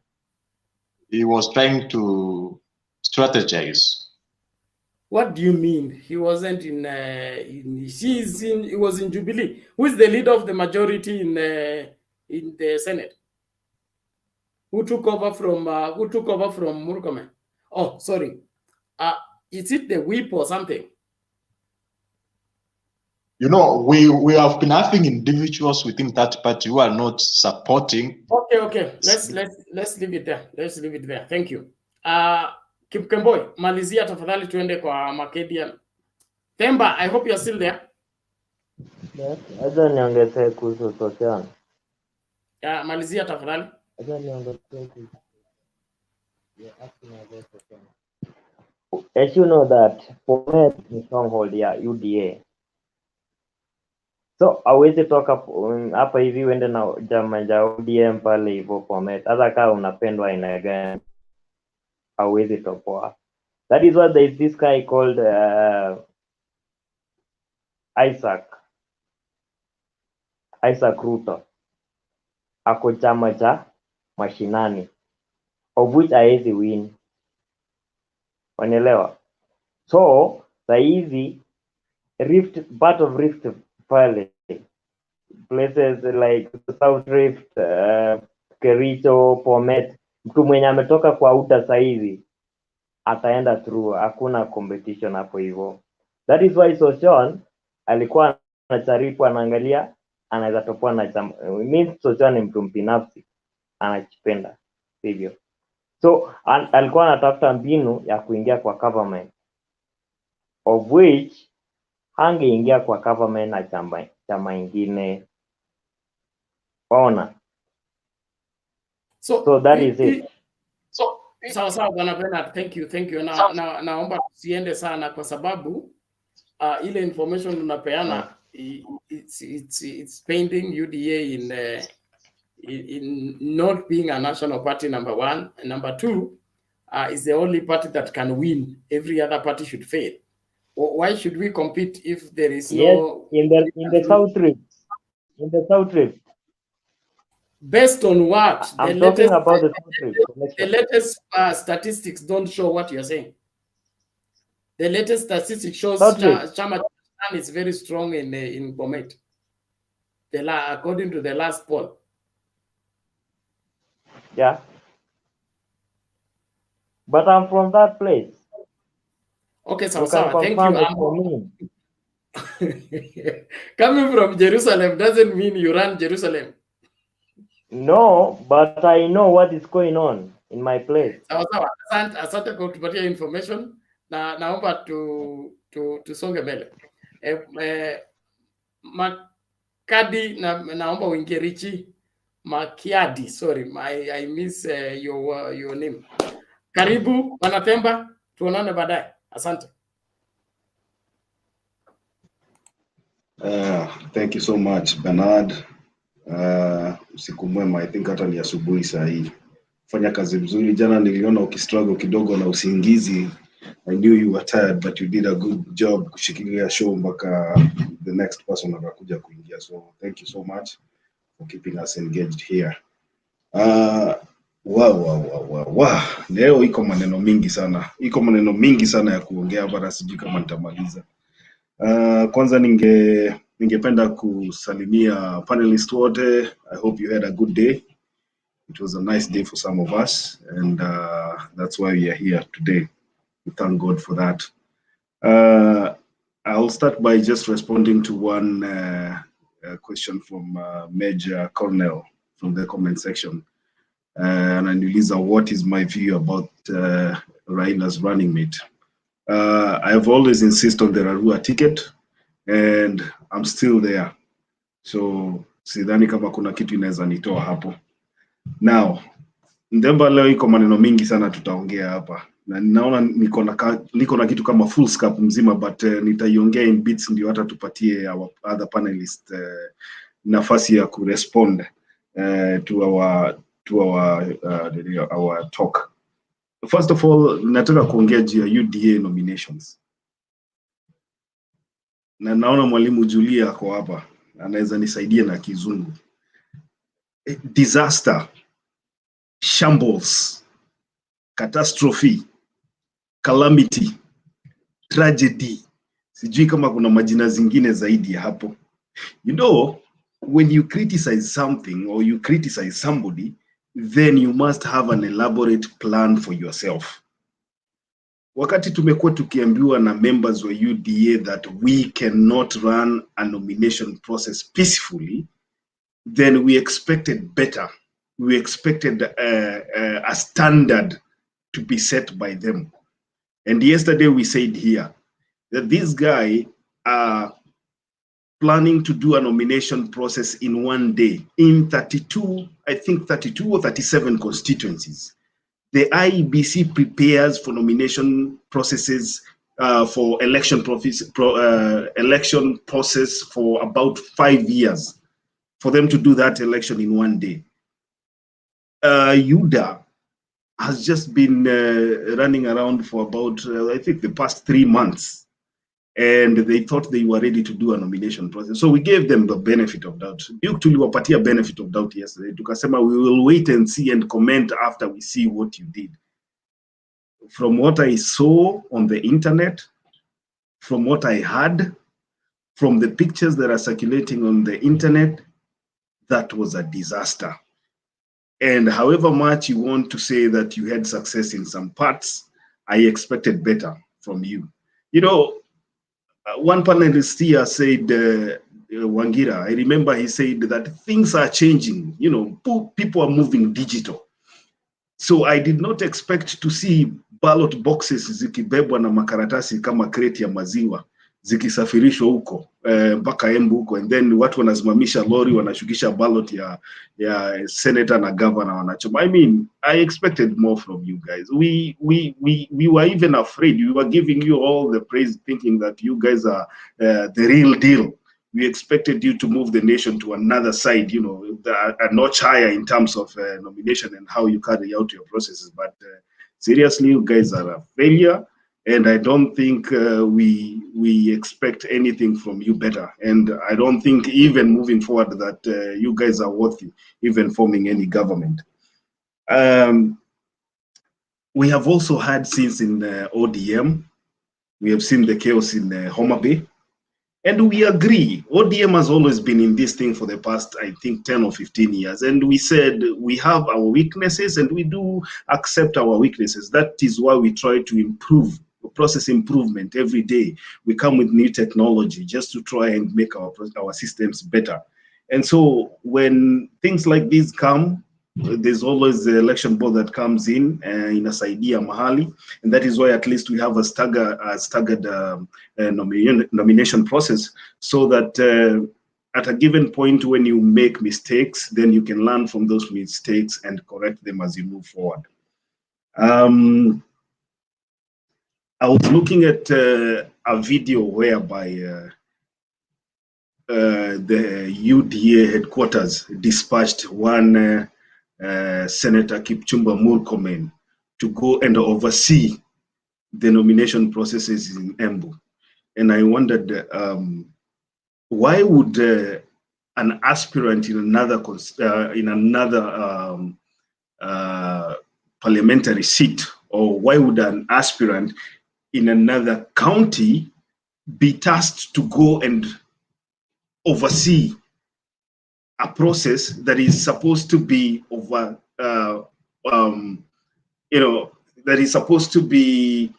He was trying to strategize.
What do you mean? He wasn't in he was in Jubilee. Who is the leader of the majority in the Senate? Who took over from Murkomen? Oh, sorry. Is it the whip or something?
You know, we have been having individuals within that party who are not supporting.
Okay. Let's leave it there. Let's leave it there. Thank you. Kipkemboi, malizia tafadhali tuende kwa Macedian. Temba, I hope you're still there.
Acha niongezee kuhusu Sosioni.
Malizia tafadhali.
Acha niongezee kuhusu. As you know that Bomet ni stronghold ya UDA. So hawezi toka hapa hivi uende na chama cha ODM pale hivyo Bomet. Hata kama unapendwa aina gani, hawezi topoa. That is why there is this guy called Isaac Ruto. Ako chama cha mashinani, of which haezi win. Wanaelewa? So saizi part of Rift Valley, places like South Rift, Kericho, Bomet, mtu mwenye ametoka kwa uta saizi ataenda through, hakuna competition hapo hivyo. That is why Sosioni alikuwa anajaribu, anaangalia anaweza topoa na chama. Means Sosioni ni mtu binafsi, anajipenda hivyo. So alikuwa anatafuta mbinu ya kuingia kwa government, of which hangeingia kwa government na chama ingine. Waona? So that is it.
Sawa sawa bwana Bernard, thank you. Naomba tusiende sana kwa sababu ile information unapeana it's painting UDA in not being a national party, number one. And number two, is the only party that can win. Every other party should fail. Why should we compete if there is no?
Yes, in the South Rift. In the South Rift.
Based on what?
I'm talking about the South Rift.
The latest statistics don't show what you're saying. The latest statistics shows Chama is very strong in Bomet. According to the last poll.
Yeah. But I'm from that place.
Okay, so
thank you.
Coming from Jerusalem doesn't mean you run Jerusalem.
No, but I know what is going on in my place.
Asante kwa kutupatia information na naomba tusonge mbele. Makadi naomba uingie Richi Makiadi, sorry, I miss your name. Karibu Wanatemba, tuonane baadaye. Asante.
Thank you so much Bernard. Usiku mwema, I think hata ni asubuhi saa hii. Fanya kazi mzuri. Jana niliona ukistruggle kidogo na usingizi. I knew you were tired, but you did a good job kushikilia show mpaka the next person akakuja kuingia. So thank you so much for keeping us engaged here. Wow. Leo iko maneno mingi sana ya kuongea, bara sijui kama nitamaliza. Kwanza ningependa kusalimia panelists wote. I hope you had a good day. It was a nice day for some of us, and that's why we are here today. We thank God for that. I'll start by just responding to one question from Major Cornell from the comment section. And Aniliza, what is my view about Raila's running mate? I have always insisted on the Rarua ticket, and I'm still there. So sidhani kama kuna kitu inaweza nitoa hapo. Now, Ndemba leo iko maneno mingi sana tutaongea hapa. Na ninaona niko na kitu kama full scope mzima, but nitaiongea in bits ndio hata tupatie our other panelists nafasi ya kurespond to our talk. First of all, nataka kuongea juu ya UDA nominations. Na naona mwalimu Julia ako hapa, anaweza nisaidia na kizungu. Disaster, shambles, catastrophe, calamity, tragedy. Sijui kama kuna majina zingine zaidi ya hapo. You know, when you criticize something or you criticize somebody, then you must have an elaborate plan for yourself. Wakati tumekuwa tukiambiwa na members wa UDA that we cannot run a nomination process peacefully, then we expected better. We expected a standard to be set by them. And yesterday we said here that this guy planning to do a nomination process in one day in 32 or 37 constituencies. The IEBC prepares for nomination processes for election process for about 5 years for them to do that election in one day. UDA has just been running around for about, I think, the past 3 months. And they thought they were ready to do a nomination process. So we gave them the benefit of doubt. Duke tuliwapatia benefit of doubt yesterday. Tukasema we will wait and see and comment after we see what you did. From what I saw on the internet, from what I heard, from the pictures that are circulating on the internet, that was a disaster. And however much you want to say that you had success in some parts, I expected better from you. You know, one panelist here said, Wangira, I remember he said that things are changing, you know, people are moving digital. So I did not expect to see ballot boxes zikibebwa na makaratasi kama kreti ya maziwa zikisafirishwa huko mpaka Embu huko, and then watu wanasimamisha lori wanashukisha ballot ya senator na governor wanachoma. I mean, I expected more from you guys. We were even afraid. We were giving you all the praise, thinking that you guys are the real deal. We expected you to move the nation to another side, you know, a notch higher in terms of nomination and how you carry out your processes. But seriously, you guys are a failure. And I don't think we expect anything from you better. And I don't think even moving forward that you guys are worthy even forming any government. We have also had since in ODM, we have seen the chaos in Homa Bay. And we agree, ODM has always been in this thing for the past, I think, 10 or 15 years. And we said we have our weaknesses and we do accept our weaknesses. That is why we try to improve, process improvement every day. We come with new technology just to try and make our systems better. And so when things like these come, there's always the election board that comes in inasaidia mahali, and that is why at least we have a staggered nomination process, so that at a given point when you make mistakes, then you can learn from those mistakes and correct them as you move forward. I was looking at a video whereby the UDA headquarters dispatched one Senator Kipchumba Murkomen to go and oversee the nomination processes in Embu. And I wondered, why would an aspirant in another parliamentary seat, or why would an aspirant in another county be tasked to go and oversee a process that is supposed to be over, you know, that is supposed to be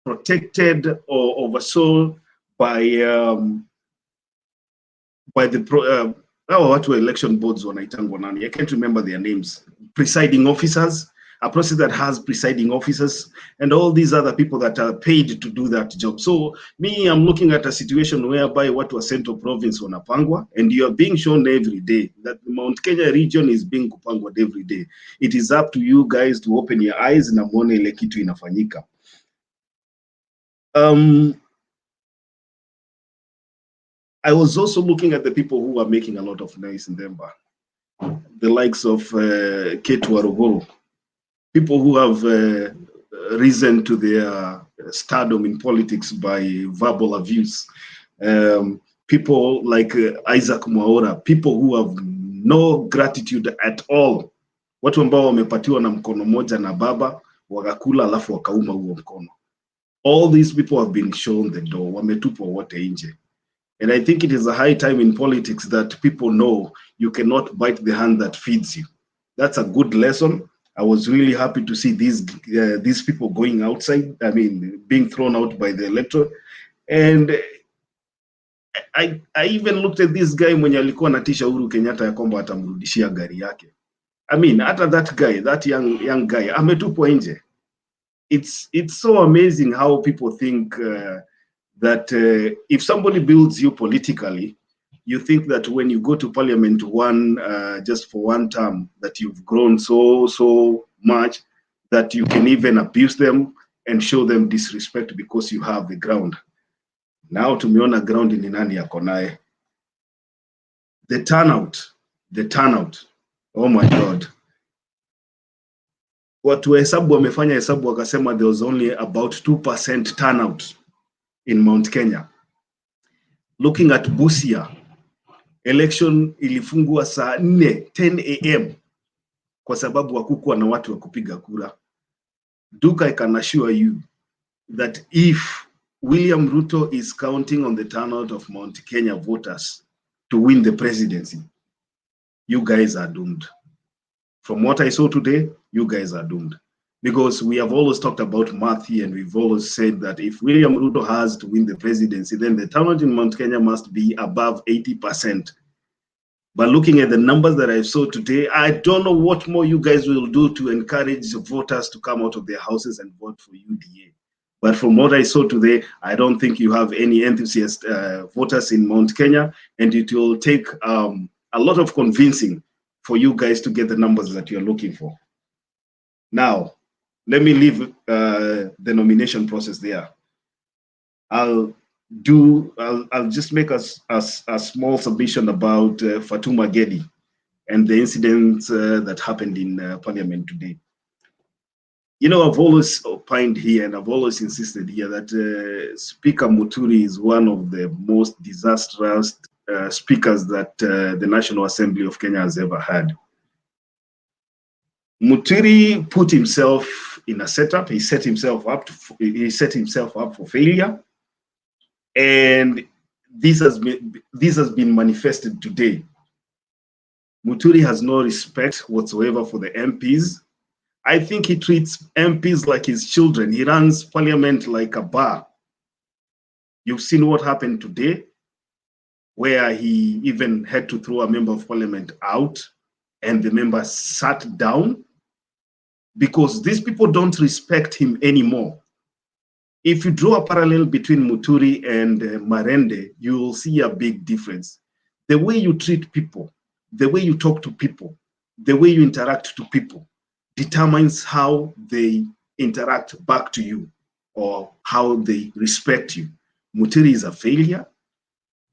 protected or oversaw by the what were election boards wanaitangwa nani? I can't remember their names. Presiding officers, a process that has presiding officers, and all these other people that are paid to do that job. So me, I'm looking at a situation whereby what was Central Province wanapangwa, and you are being shown every day that the Mount Kenya region is being kupangwa every day. It is up to you guys to open your eyes na muone ile kitu inafanyika. I was also looking at the people who are making a lot of noise in Demba, the likes of Ketu Waruguru, people who have risen to their stardom in politics by verbal abuse, people like Isaac Mwaura, people who have no gratitude at all, watu ambao wamepatiwa na mkono moja na baba wakakula alafu wakauma huo mkono. All these people have been shown the door, wametupwa wote nje. And I think it is a high time in politics that people know you cannot bite the hand that feeds you. That's a good lesson. I was really happy to see these people going outside, I mean, being thrown out by the electorate. And I even looked at this guy mwenye alikuwa anatisha Uhuru Kenyatta ya kwamba atamrudishia gari yake. I mean, after that guy, that young guy, ametupwa nje. It's so amazing how people think that if somebody builds you politically, you think that when you go to parliament just for one term, that you've grown so much that you can even abuse them and show them disrespect because you have the ground. Now tumeona ground ni nani yako naye. The turnout. Oh my God. Watu hesabu wamefanya hesabu wakasema there was only about 2% turnout in Mount Kenya. Looking at Busia, election ilifungwa saa 10 a.m. kwa sababu hakukuwa na watu wa kupiga kura. Duka, I can assure you that if William Ruto is counting on the turnout of Mount Kenya voters to win the presidency, you guys are doomed. From what I saw today, you guys are doomed. Because we have always talked about math here, and we've always said that if William Ruto has to win the presidency, then the turnout in Mount Kenya must be above 80%. But looking at the numbers that I saw today, I don't know what more you guys will do to encourage voters to come out of their houses and vote for UDA. But from what I saw today, I don't think you have any enthusiast voters in Mount Kenya, and it will take a lot of convincing for you guys to get the numbers that you're looking for. Now, let me leave the nomination process there. I'll just make a small submission about Fatuma Gedi and the incidents that happened in Parliament today. You know, I've always opined here and I've always insisted here that Speaker Muturi is one of the most disastrous speakers that the National Assembly of Kenya has ever had. Muturi put himself in a setup. He set himself up for failure, and this has been manifested today. Muturi has no respect whatsoever for the MPs. I think he treats MPs like his children. He runs Parliament like a bar. You've seen what happened today, where he even had to throw a member of Parliament out, and the member sat down because these people don't respect him anymore. If you draw a parallel between Muturi and Marende, you will see a big difference. The way you treat people, the way you talk to people, the way you interact to people determines how they interact back to you or how they respect you. Muturi is a failure.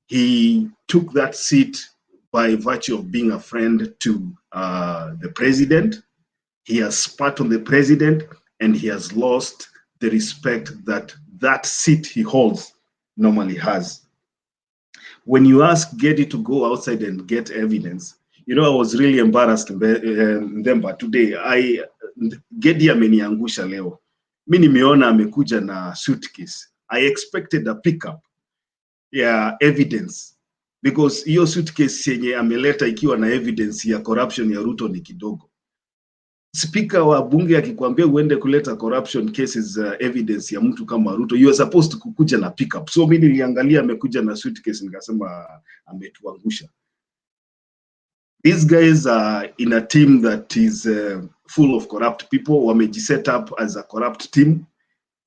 He took that seat by virtue of being a friend to the president. He has spat on the president, and he has lost the respect that that seat he holds normally has. When you ask Gedi to go outside and get evidence, you know, I was really embarrassed Ndemba today. Gedi ameniangusha leo. Mi nimeona amekuja na suitcase. I expected a pickup. Yeah, evidence. Because hiyo suitcase yenye ameleta ikiwa na evidence ya corruption ya Ruto ni kidogo. Speaker wa bunge akikwambia uende kuleta corruption cases evidence ya mtu kama Ruto, you are supposed to kukuja na pickup. So mimi niliangalia amekuja na suitcase nikasema ametuangusha. These guys are in a team that is full of corrupt people. Wamejiset up as a corrupt team,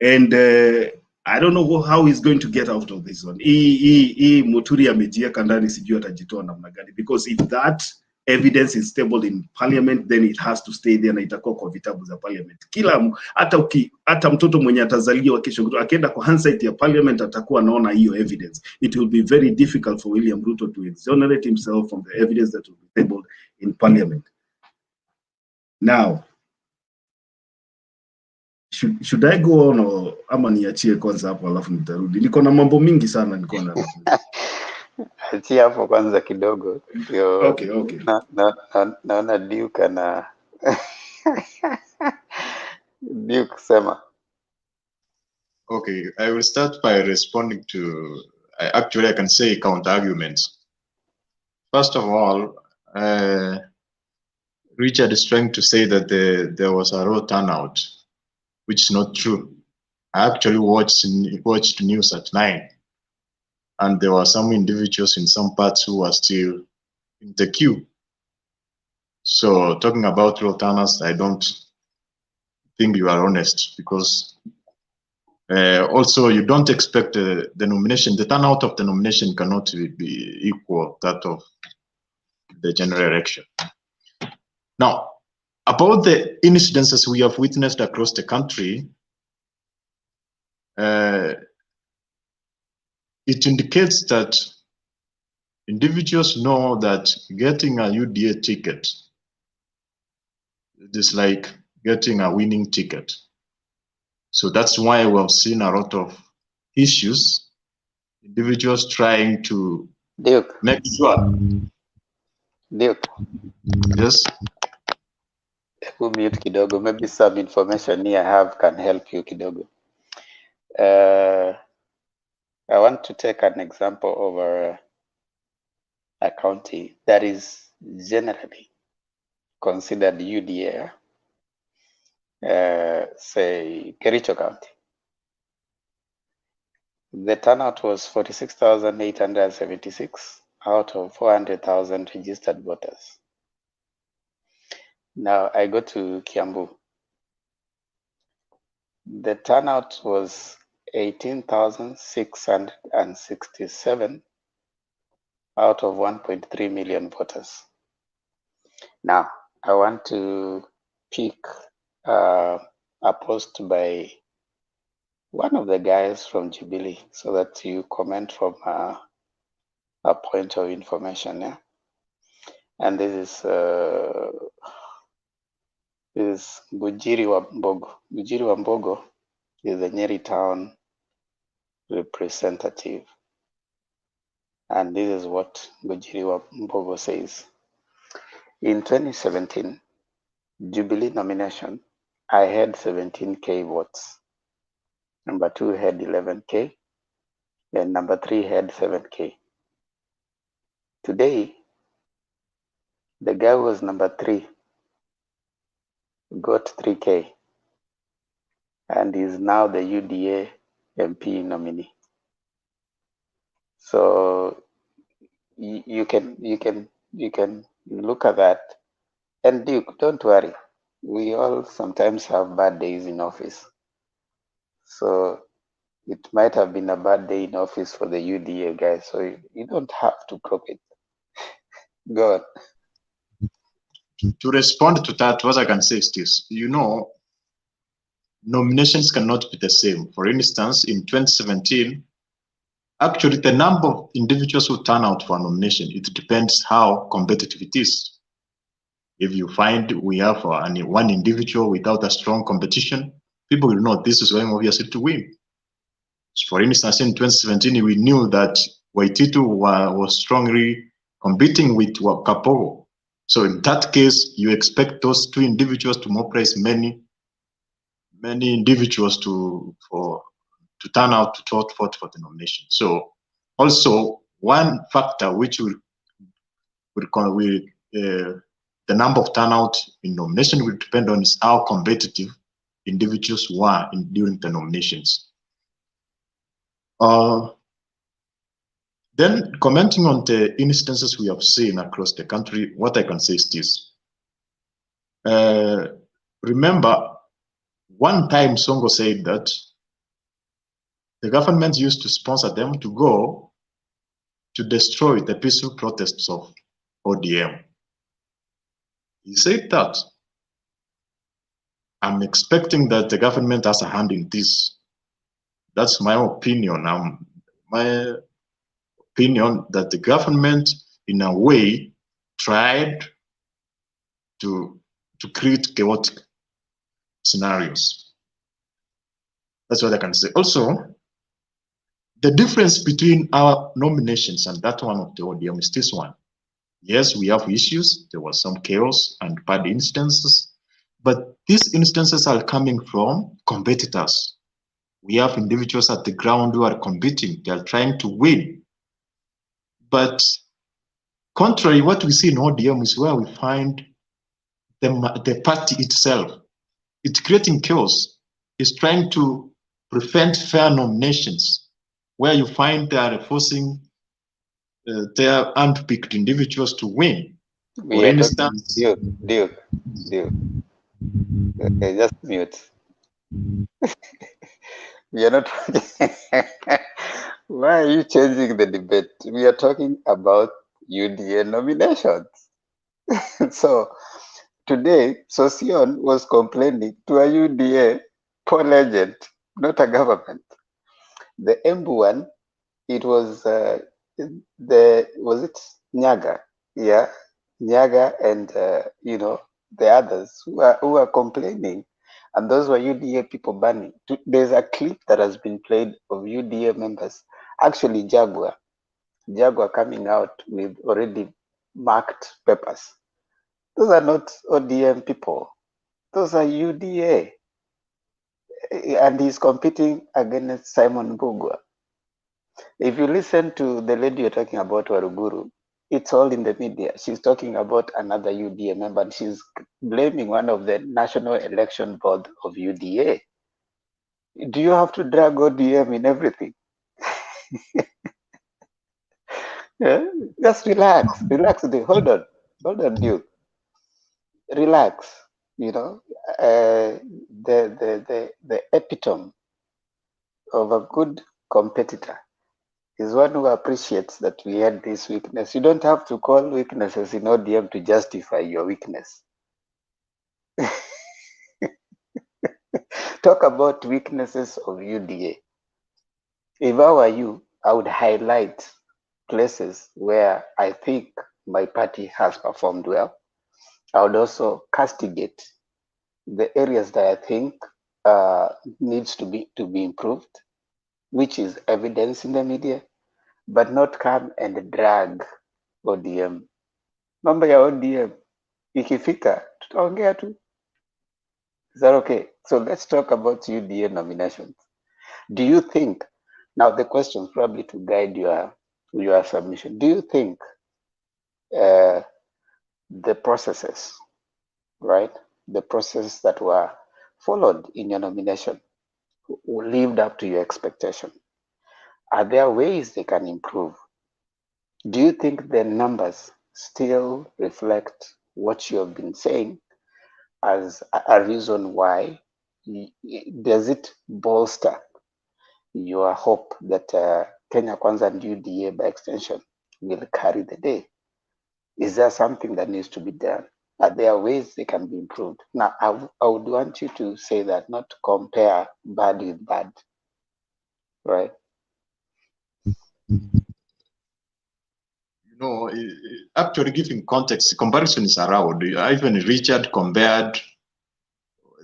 and I don't know how he's going to get out of this one. Muturi amejieka ndani, sijui atajitoa namna gani, because if that evidence is stable in Parliament, then it has to stay there na itakuwa kwa vitabu za Parliament. Hata mtoto mwenye atazaliwa kesho akienda kwa hindsight ya Parliament atakuwa anaona hiyo evidence. It will be very difficult for William Ruto to exonerate himself from the evidence that will be tabled in Parliament. Now, should I go on or ama niachie kwanza hapo alafu nitarudi? Niko na mambo mingi sana niko na.
Achia hapo kwanza kidogo.
Okay.
Naona Duke ana Duke sema.
Okay, I will start by responding to, actually I can say counter arguments. First of all, Richard is trying to say that there was a low turnout, which is not true. I actually watched news at 9, and there were some individuals in some parts who were still in the queue. So talking about low turnouts, I don't think you are honest, because also you don't expect the nomination, the turnout of the nomination cannot be equal that of the general election. Now, about the incidences we have witnessed across the country, it indicates that individuals know that getting a UDA ticket is like getting a winning ticket. So that's why we have seen a lot of issues, individuals trying to make sure.
Duke.
Yes.
Mute kidogo. Maybe some information here I have can help you kidogo. I want to take an example of a county that is generally considered UDA, say Kericho County. The turnout was 46,876 out of 400,000 registered voters. Now I go to Kiambu. The turnout was 18,667 out of 1.3 million voters. Now, I want to pick a post by one of the guys from Jubilee so that you comment from a point of information. Yeah? And this is Bujiri Wambogo. Bujiri Wambogo is the Nyeri town representative. And this is what Bujiri Wambogo says. In 2017, Jubilee nomination, I had 17K votes. Number 2 had 11K, and number 3 had 7K. Today, the guy who was number 3 got 3K and is now the UDA MP nominee. So you can look at that. And Duke, don't worry. We all sometimes have bad days in office. So it might have been a bad day in office for the UDA guys. So you don't have to crop it. Go on.
To respond to that, what I can say is this, nominations cannot be the same. For instance, in 2017, actually the number of individuals who turn out for a nomination, it depends how competitive it is. If you find we have one individual without a strong competition, people will know this is going obviously to win. For instance, in 2017, we knew that Waititu was strongly competing with Kapogo. So in that case, you expect those two individuals to mobilize many individuals to turn out to vote for the nomination. So also one factor which will the number of turnout in nomination will depend on is how competitive individuals were during the nominations. Then commenting on the instances we have seen across the country, what I can say is this. Remember, one time Songo said that the government used to sponsor them to go to destroy the peaceful protests of ODM. He said that. I'm expecting that the government has a hand in this. That's my opinion. My opinion that the government, in a way, tried to create chaotic scenarios. That's what I can say. Also, the difference between our nominations and that one of the ODM is this one. Yes, we have issues. There was some chaos and bad instances, but these instances are coming from competitors. We have individuals at the ground who are competing. They are trying to win. But contrary, what we see in ODM is where we find the party itself. It's creating chaos. It's trying to prevent fair nominations, where you find they are forcing their unpicked individuals to win. For instance,
Duke. Okay, just mute. We are not. Why are you changing the debate? We are talking about UDA nominations. So today, Sosion was complaining to a UDA poll agent, not a government. The Embu one, it was was it Nyaga? Yeah, Nyaga and the others who are complaining, and those were UDA people banning. There's a clip that has been played of UDA members, actually Jaguar coming out with already marked papers. Those are not ODM people. Those are UDA. And he's competing against Simon Mbugua. If you listen to the lady you're talking about, Waruguru, it's all in the media. She's talking about another UDA member, and she's blaming one of the National Election Board of UDA. Do you have to drag ODM in everything? Yeah? Just relax. Hold on, Duke. Relax. You know, the epitome of a good competitor is one who appreciates that we had this weakness. You don't have to call weaknesses in ODM to justify your weakness. Talk about weaknesses of UDA. If I were you, I would highlight places where I think my party has performed well. I would also castigate the areas that I think needs to be improved, which is evidence in the media, but not come and drag ODM. Mambo ya ODM ikifika tutaongea tu. Is that okay? So let's talk about UDA nominations. Do you think, now the question is probably to guide your submission, do you think the processes, right, the processes that were followed in your nomination lived up to your expectation? Are there ways they can improve? Do you think the numbers still reflect what you have been saying as a reason why? Does it bolster your hope that Kenya Kwanza and UDA by extension will carry the day? Is there something that needs to be done? Are there ways they can be improved? Now, I would want you to say that, not to compare bad with bad, right?
No, actually giving context, comparison is around. Even Richard compared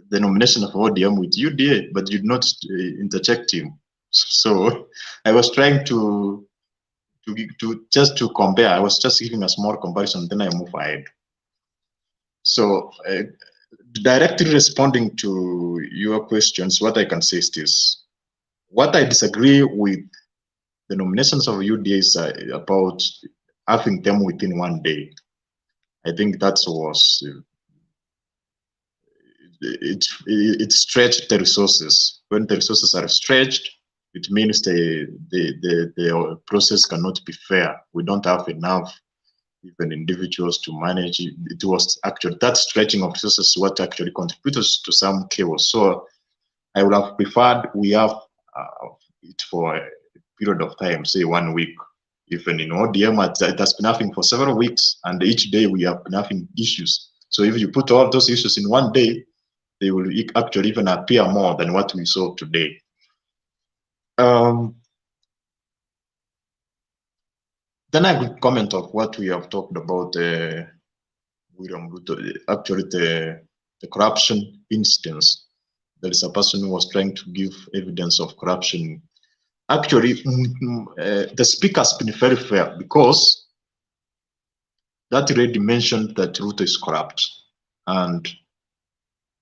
the nomination of ODM with UDA, but you did not interject him. So I was trying to just to compare. I was just giving a small comparison, then I move ahead. So directly responding to your questions, what I can say is this. What I disagree with the nominations of UDA is about having them within 1 day. I think that was it stretched the resources. When the resources are stretched, it means the process cannot be fair. We don't have enough even individuals to manage it. It was actually that stretching of resources what actually contributed to some chaos. So I would have preferred we have it for a period of time, say 1 week. Even in ODM, it has been having for several weeks, and each day we have been having issues. So if you put all those issues in 1 day, they will actually even appear more than what we saw today. Then I could comment on what we have talked about, William Ruto, actually the corruption instance. There is a person who was trying to give evidence of corruption. Actually, the speaker has been very fair because that already mentioned that Ruto is corrupt, and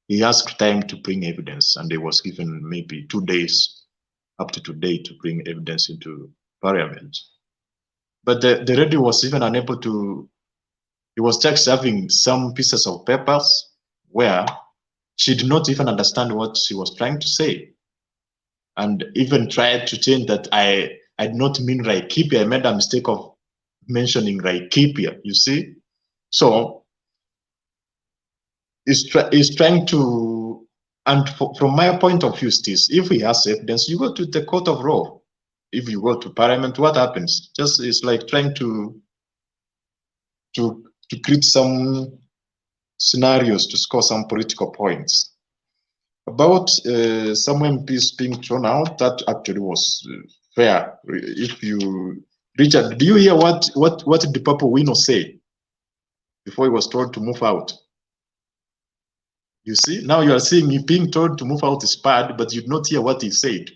he asked time to bring evidence, and he was given maybe 2 days up to today to bring evidence into parliament. But the lady was even unable to, he was just having some pieces of papers where she did not even understand what she was trying to say, and even tried to change that I did not mean Laikipia. I made a mistake of mentioning Laikipia, you see? So he's trying to, and from my point of view, is if he has evidence, you go to the court of law. If you go to parliament, what happens? Just it's like trying to create some scenarios to score some political points. About some MPs being thrown out, that actually was fair. If you, Richard, do you hear what did the Papa Wino say before he was told to move out? You see, now you are seeing him being told to move out is bad, but you did not hear what he said.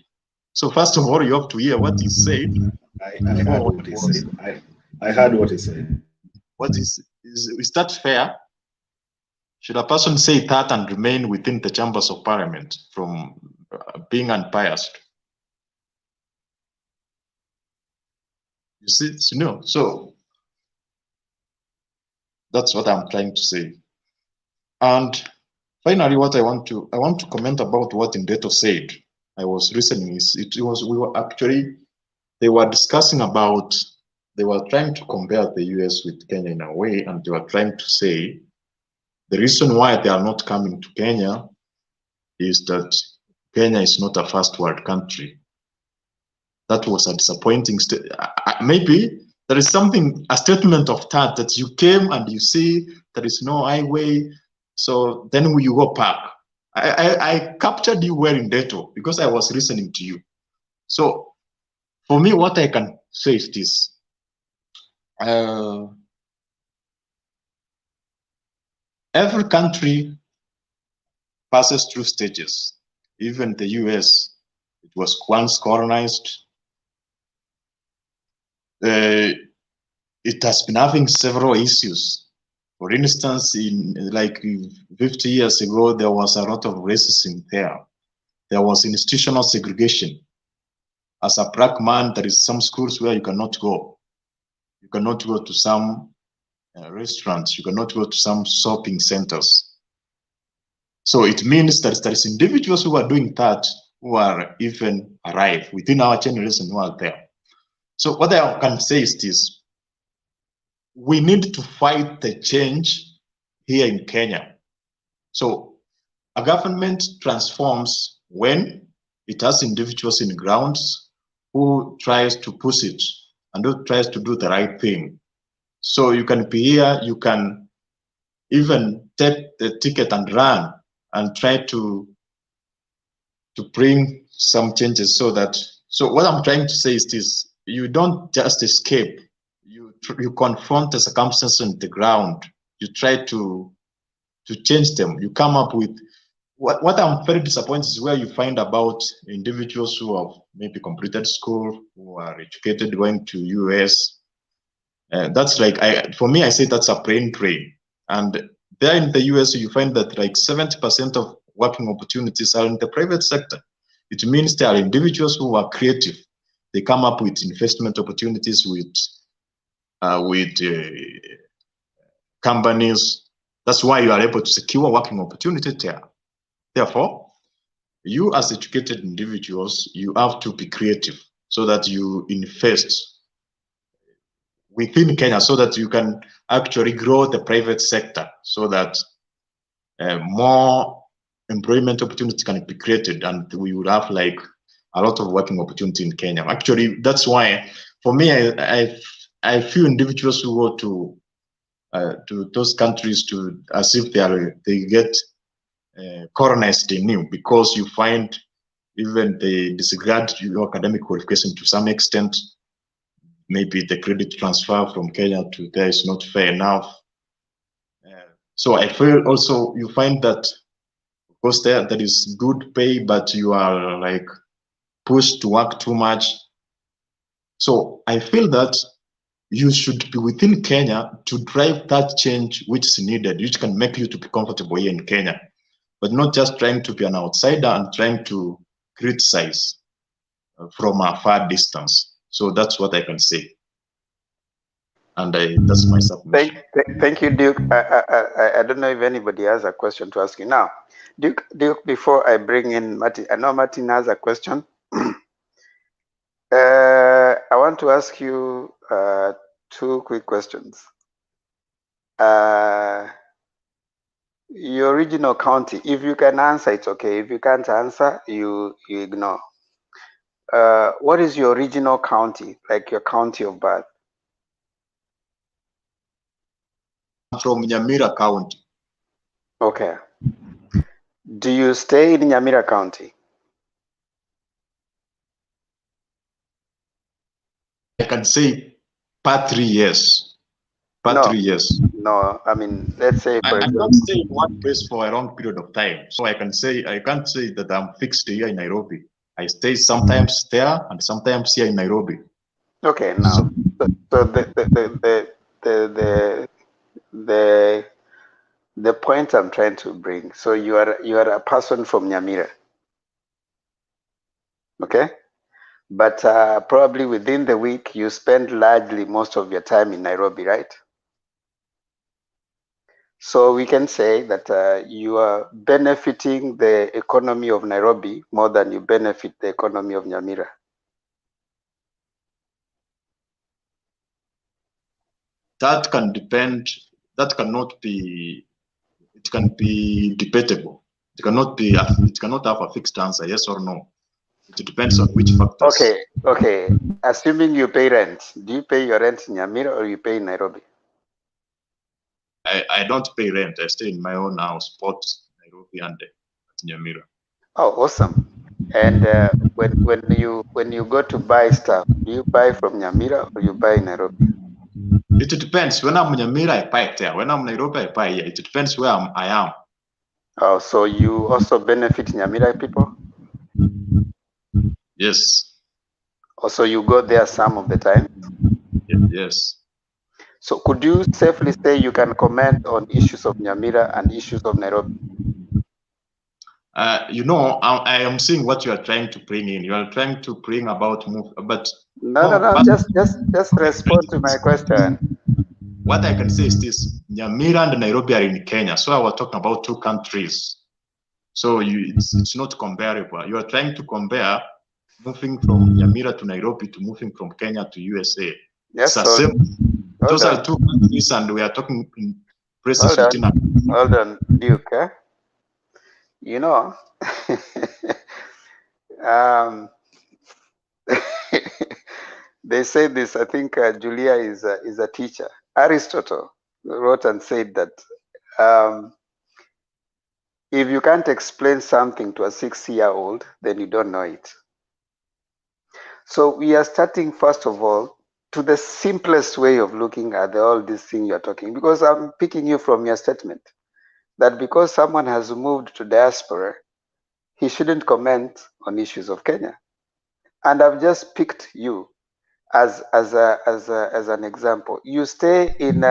So first of all, you have to hear what he said.
I heard what he said. I heard what he said.
What is that fair? Should a person say that and remain within the chambers of parliament from being unbiased? You see, no. So that's what I'm trying to say. And finally, what I want to comment about what Indeto said. I was listening. They were discussing about, they were trying to compare the US with Kenya in a way, and they were trying to say The reason why they are not coming to Kenya is that Kenya is not a first world country. That was a disappointing maybe there is something, a statement of that you came and you see there is no highway, so then you go back. I captured you well in Deto because I was listening to you. So for me, what I can say is this. Every country passes through stages. Even the US, it was once colonized. It has been having several issues. For instance, in like 50 years ago, there was a lot of racism there. There was institutional segregation. As a black man, there is some schools where you cannot go. You cannot go to some restaurants. You cannot go to some shopping centers. So it means that there is individuals who are doing that who are even alive within our generation who are there. So what I can say is this. We need to fight the change here in Kenya. So a government transforms when it has individuals in grounds who tries to push it and who tries to do the right thing. So you can be here, you can even take the ticket and run and try to bring some changes so what I'm trying to say is this: you don't just escape, you confront the circumstances on the ground, you try to change them, you come up with what I'm very disappointed is where you find about individuals who have maybe completed school, who are educated, going to US. That's like, for me, I say that's a brain drain. And there in the US, you find that like 70% of working opportunities are in the private sector. It means there are individuals who are creative. They come up with investment opportunities with companies. That's why you are able to secure working opportunity there. Therefore, you as educated individuals, you have to be creative so that you invest within Kenya so that you can actually grow the private sector so that more employment opportunities can be created and we would have like a lot of working opportunity in Kenya. Actually, that's why for me, I feel individuals who go to those countries as if they get colonized anew, because you find even they disregard your academic qualification to some extent. Maybe the credit transfer from Kenya to there is not fair enough. So I feel also you find that, of course, there is good pay, but you are like pushed to work too much. So I feel that you should be within Kenya to drive that change which is needed, which can make you to be comfortable here in Kenya, but not just trying to be an outsider and trying to criticize from a far distance. So that's what I can say. And that's my submission.
Thank you, Duke. I don't know if anybody has a question to ask you now. Duke, before I bring in Martin, I know Martin has a question. I want to ask you two quick questions. Your original county, if you can answer, it's okay. If you can't answer, you ignore. What is your original county, like your county of birth?
I'm from Nyamira County.
Okay. Do you stay in Nyamira County?
I can say part 3 years. Part 3 years.
No, I mean, let's say for
I'm
example,
not staying in one place for a long period of time. So I can't say that I'm fixed here in Nairobi. I stay sometimes there and sometimes here in Nairobi.
Okay, now so the point I'm trying to bring. So you are a person from Nyamira. Okay? But probably within the week, you spend largely most of your time in Nairobi, right? So we can say that you are benefiting the economy of Nairobi more than you benefit the economy of Nyamira.
That can depend. That cannot be. it can be debatable. It cannot have a fixed answer, yes or no. It depends on which factors.
Okay. Assuming you pay rent, do you pay your rent in Nyamira or you pay in Nairobi?
I don't pay rent. I stay in my own house, both Nairobi and Nyamira.
Oh, awesome. And when you go to buy stuff, do you buy from Nyamira or you buy in Nairobi?
It depends. When I'm in Nyamira, I buy it there. When I'm in Nairobi, I buy here. It depends where I am.
Oh, so you also benefit Nyamira people?
Yes.
Also, you go there some of the time?
Yes.
So could you safely say you can comment on issues of Nyamira and issues of Nairobi?
I am seeing what you are trying to bring in. You are trying to bring about move, but
no. Just respond to my question.
What I can say is this: Nyamira and Nairobi are in Kenya, so I was talking about two countries. So it's not comparable. You are trying to compare moving from Nyamira to Nairobi to moving from Kenya to USA.
Yes,
those are two countries, and we are talking in places within.
Hold on, Duke. Eh? You know, they say this. I think Julia is a teacher. Aristotle wrote and said that if you can't explain something to a 6-year-old, then you don't know it. So we are starting first of all to the simplest way of looking at all these things you're talking, because I'm picking you from your statement that because someone has moved to diaspora, he shouldn't comment on issues of Kenya. And I've just picked you as an example. You stay in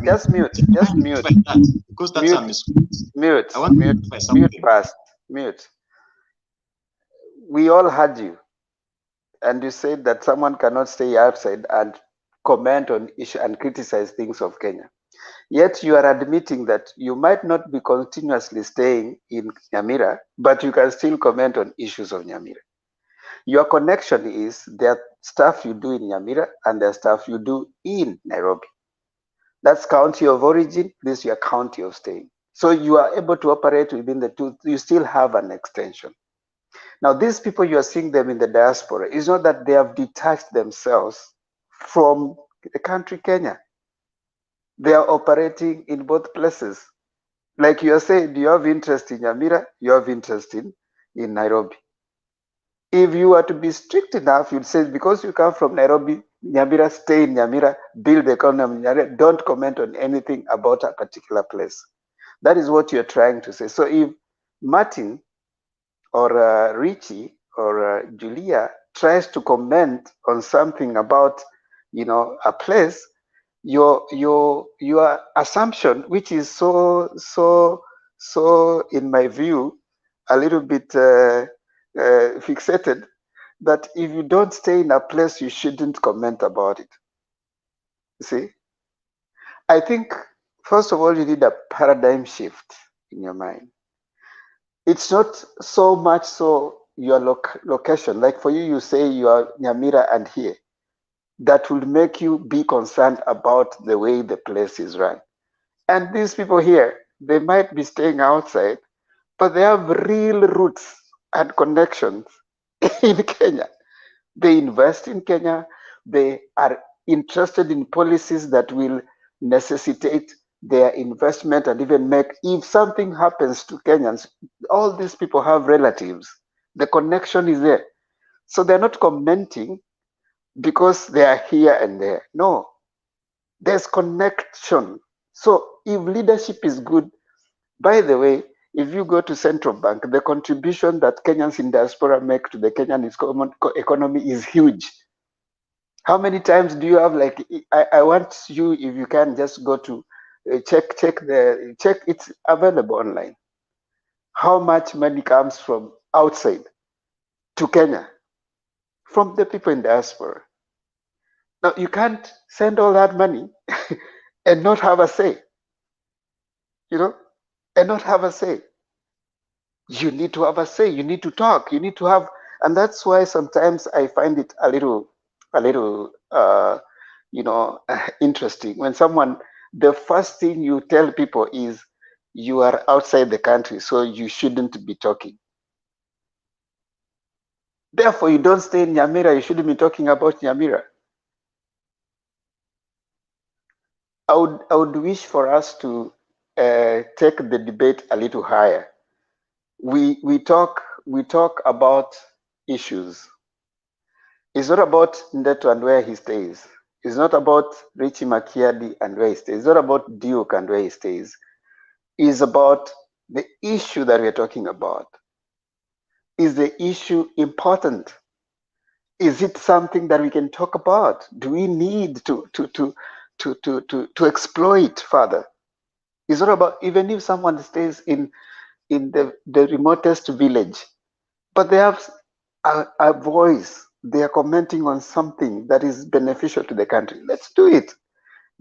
just mute.
Because that's a
mute. Mute fast. Mute. We all heard you. And you said that someone cannot stay outside and comment on issue and criticize things of Kenya. Yet you are admitting that you might not be continuously staying in Nyamira, but you can still comment on issues of Nyamira. Your connection is there stuff you do in Nyamira and there's stuff you do in Nairobi. That's county of origin, this is your county of staying. So you are able to operate within the two, you still have an extension. Now, these people, you are seeing them in the diaspora. It's not that they have detached themselves from the country Kenya. They are operating in both places. Like you are saying, do you have interest in Nyamira? You have interest in Nairobi. If you were to be strict enough, you'd say, because you come from Nairobi, Nyamira, stay in Nyamira, build the economy in Nyamira, don't comment on anything about a particular place. That is what you're trying to say. So if Martin or Richie or Julia tries to comment on something about, a place, your assumption, which is so in my view, a little bit fixated, that if you don't stay in a place, you shouldn't comment about it. See, I think first of all, you need a paradigm shift in your mind. It's not so much so your location. Like for you, you say you are Nyamira and here. That will make you be concerned about the way the place is run. And these people here, they might be staying outside, but they have real roots and connections in Kenya. They invest in Kenya. They are interested in policies that will necessitate their investment and even make, if something happens to Kenyans, all these people have relatives. The connection is there. So they're not commenting because they are here and there. No, there's connection. So if leadership is good, by the way, if you go to central bank, the contribution that Kenyans in diaspora make to the Kenyan economy is huge. How many times do you have, like, I want you, if you can just go to check, it's available online. How much money comes from outside to Kenya from the people in diaspora? Now, you can't send all that money and not have a say, and not have a say. You need to have a say. You need to talk. You need to have, and that's why sometimes I find it a little, interesting when someone the first thing you tell people is you are outside the country, so you shouldn't be talking. Therefore, you don't stay in Nyamira, you shouldn't be talking about Nyamira. I would wish for us to take the debate a little higher. We talk about issues. It's not about Ndeto and where he stays. It's not about Richie Makiadi and where he stays. It's not about Duke and where he stays. It's about the issue that we're talking about. Is the issue important? Is it something that we can talk about? Do we need to explore it further? It's not about, even if someone stays in the remotest village, but they have a voice, they are commenting on something that is beneficial to the country. Let's do it,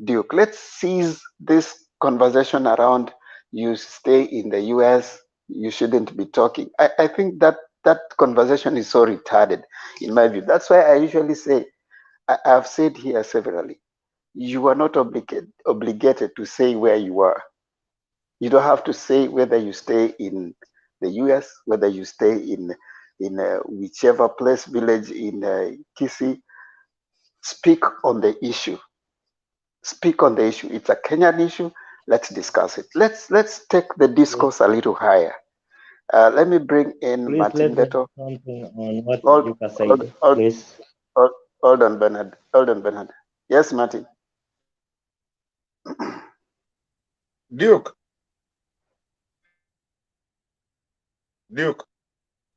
Duke. Let's seize this conversation around you stay in the US, you shouldn't be talking. I think that conversation is so retarded, in my view. That's why I usually say, I've said here severally, you are not obligated to say where you are. You don't have to say whether you stay in the US, whether you stay in whichever place, village in Kisii. Speak on the issue. Speak on the issue. It's a Kenyan issue. Let's discuss it. Let's take the discourse a little higher. Let me bring in
Please
Martin
let me
Leto.
something on what
Hold,
you said, please.
hold on, Bernard. Hold on, Bernard. Yes, Martin.
Duke,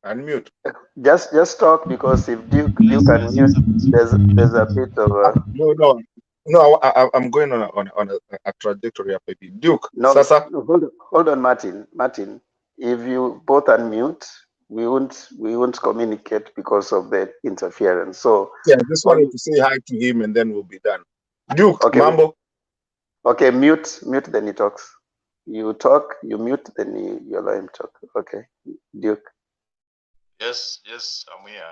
unmute.
Just talk, because if Duke unmute, there's a bit of
No, I'm going on a trajectory of maybe Duke.
no.
Sasa.
Hold on, Martin. Martin, if you both unmute, we won't communicate because of the interference. So
yeah, I just wanted to say hi to him and then we'll be done. Duke,
okay,
Mambo.
Okay, mute, then he talks. You talk, you mute, then you allow him talk. Okay, Duke.
Yes, I'm here.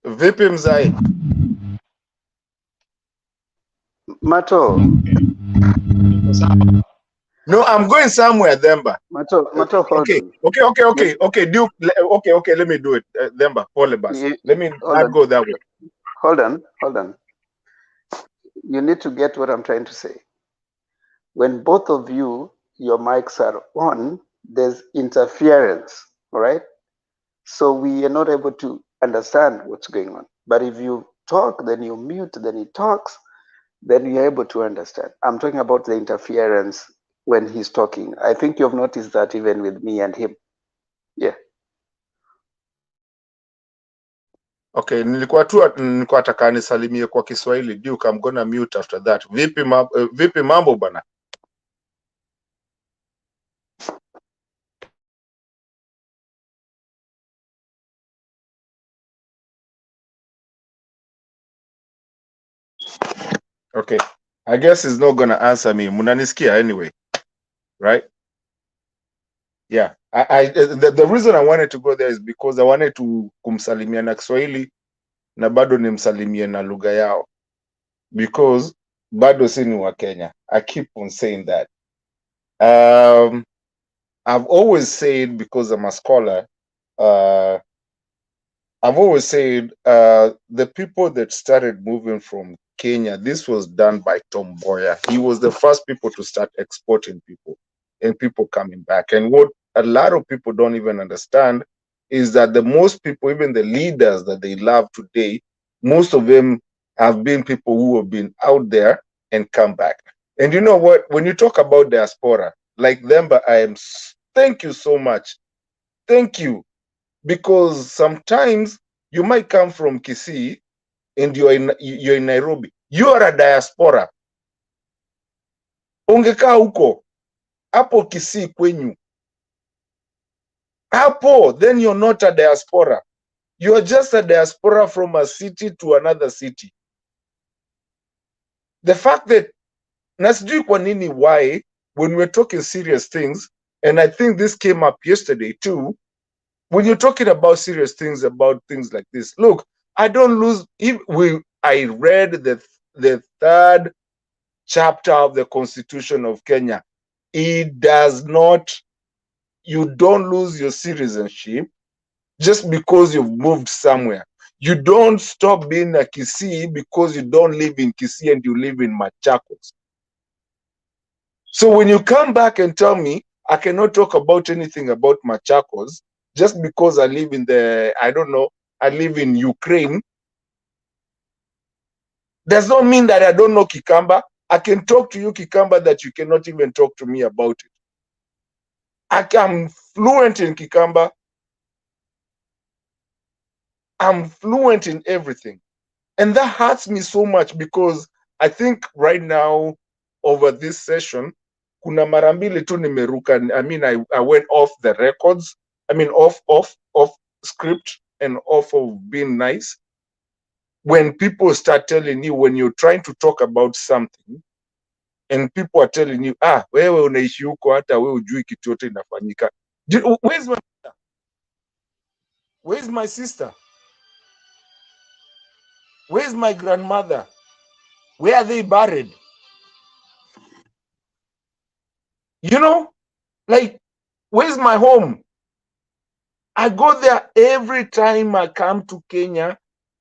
Vipi mzai?
Mato.
No, I'm going somewhere, Demba.
Mato, hold
okay.
on.
Okay, Duke. Okay, let me do it. Demba, Polebas. Let me not go that way.
Hold on. You need to get what I'm trying to say. When both of you, your mics are on, there's interference, all right? So we are not able to understand what's going on. But if you talk, then you mute, then he talks, then you're able to understand. I'm talking about the interference when he's talking. I think you've noticed that even with me and him. Yeah.
Okay, nilikuwa nataka nisalimie kwa Kiswahili. Duke, I'm gonna mute after that. Vipi mambo bana? Okay, I guess he's not gonna answer me. Munanisikia anyway, right? Yeah, the reason I wanted to go there is because I wanted to kumsalimia na Kiswahili na bado nimsalimie na lugha yao, because bado si ni wa Kenya. I keep on saying that. I've always said, because I'm a scholar, I've always said the people that started moving from Kenya, this was done by Tom Mboya. He was the first people to start exporting people and people coming back. And what a lot of people don't even understand is that the most people, even the leaders that they love today, most of them have been people who have been out there and come back. And you know what? When you talk about diaspora, like them, but thank you so much. Thank you. Because sometimes you might come from Kisii and you're in Nairobi. You are a diaspora. Ungekaa huko hapo Kisii kwenyu hapo, then you're not a diaspora. You are just a diaspora from a city to another city. The fact that nasijui kwa nini, why when we're talking serious things, and I think this came up yesterday too, when you're talking about serious things, about things like this, look, I don't lose. I read the third chapter of the Constitution of Kenya. It does not, you don't lose your citizenship just because you've moved somewhere. You don't stop being a Kisii because you don't live in Kisii and you live in Machakos. So when you come back and tell me I cannot talk about anything about Machakos just because I live in the, I don't know, I live in Ukraine, does not mean that I don't know Kikamba. I can talk to you Kikamba that you cannot even talk to me about it. I'm fluent in Kikamba. I'm fluent in everything. And that hurts me so much because I think right now over this session, kuna mara mbili tu nimeruka. I mean, I went off the records. I mean, off script and off of being nice. When people start telling you, when you're trying to talk about something, and people are telling you, wewe unaishi huko hata wewe hujui kitu yote inafanyika. Where's my sister? Where's my sister? Where's my grandmother? Where are they buried? You know, like, where's my home? I go there every time I come to Kenya,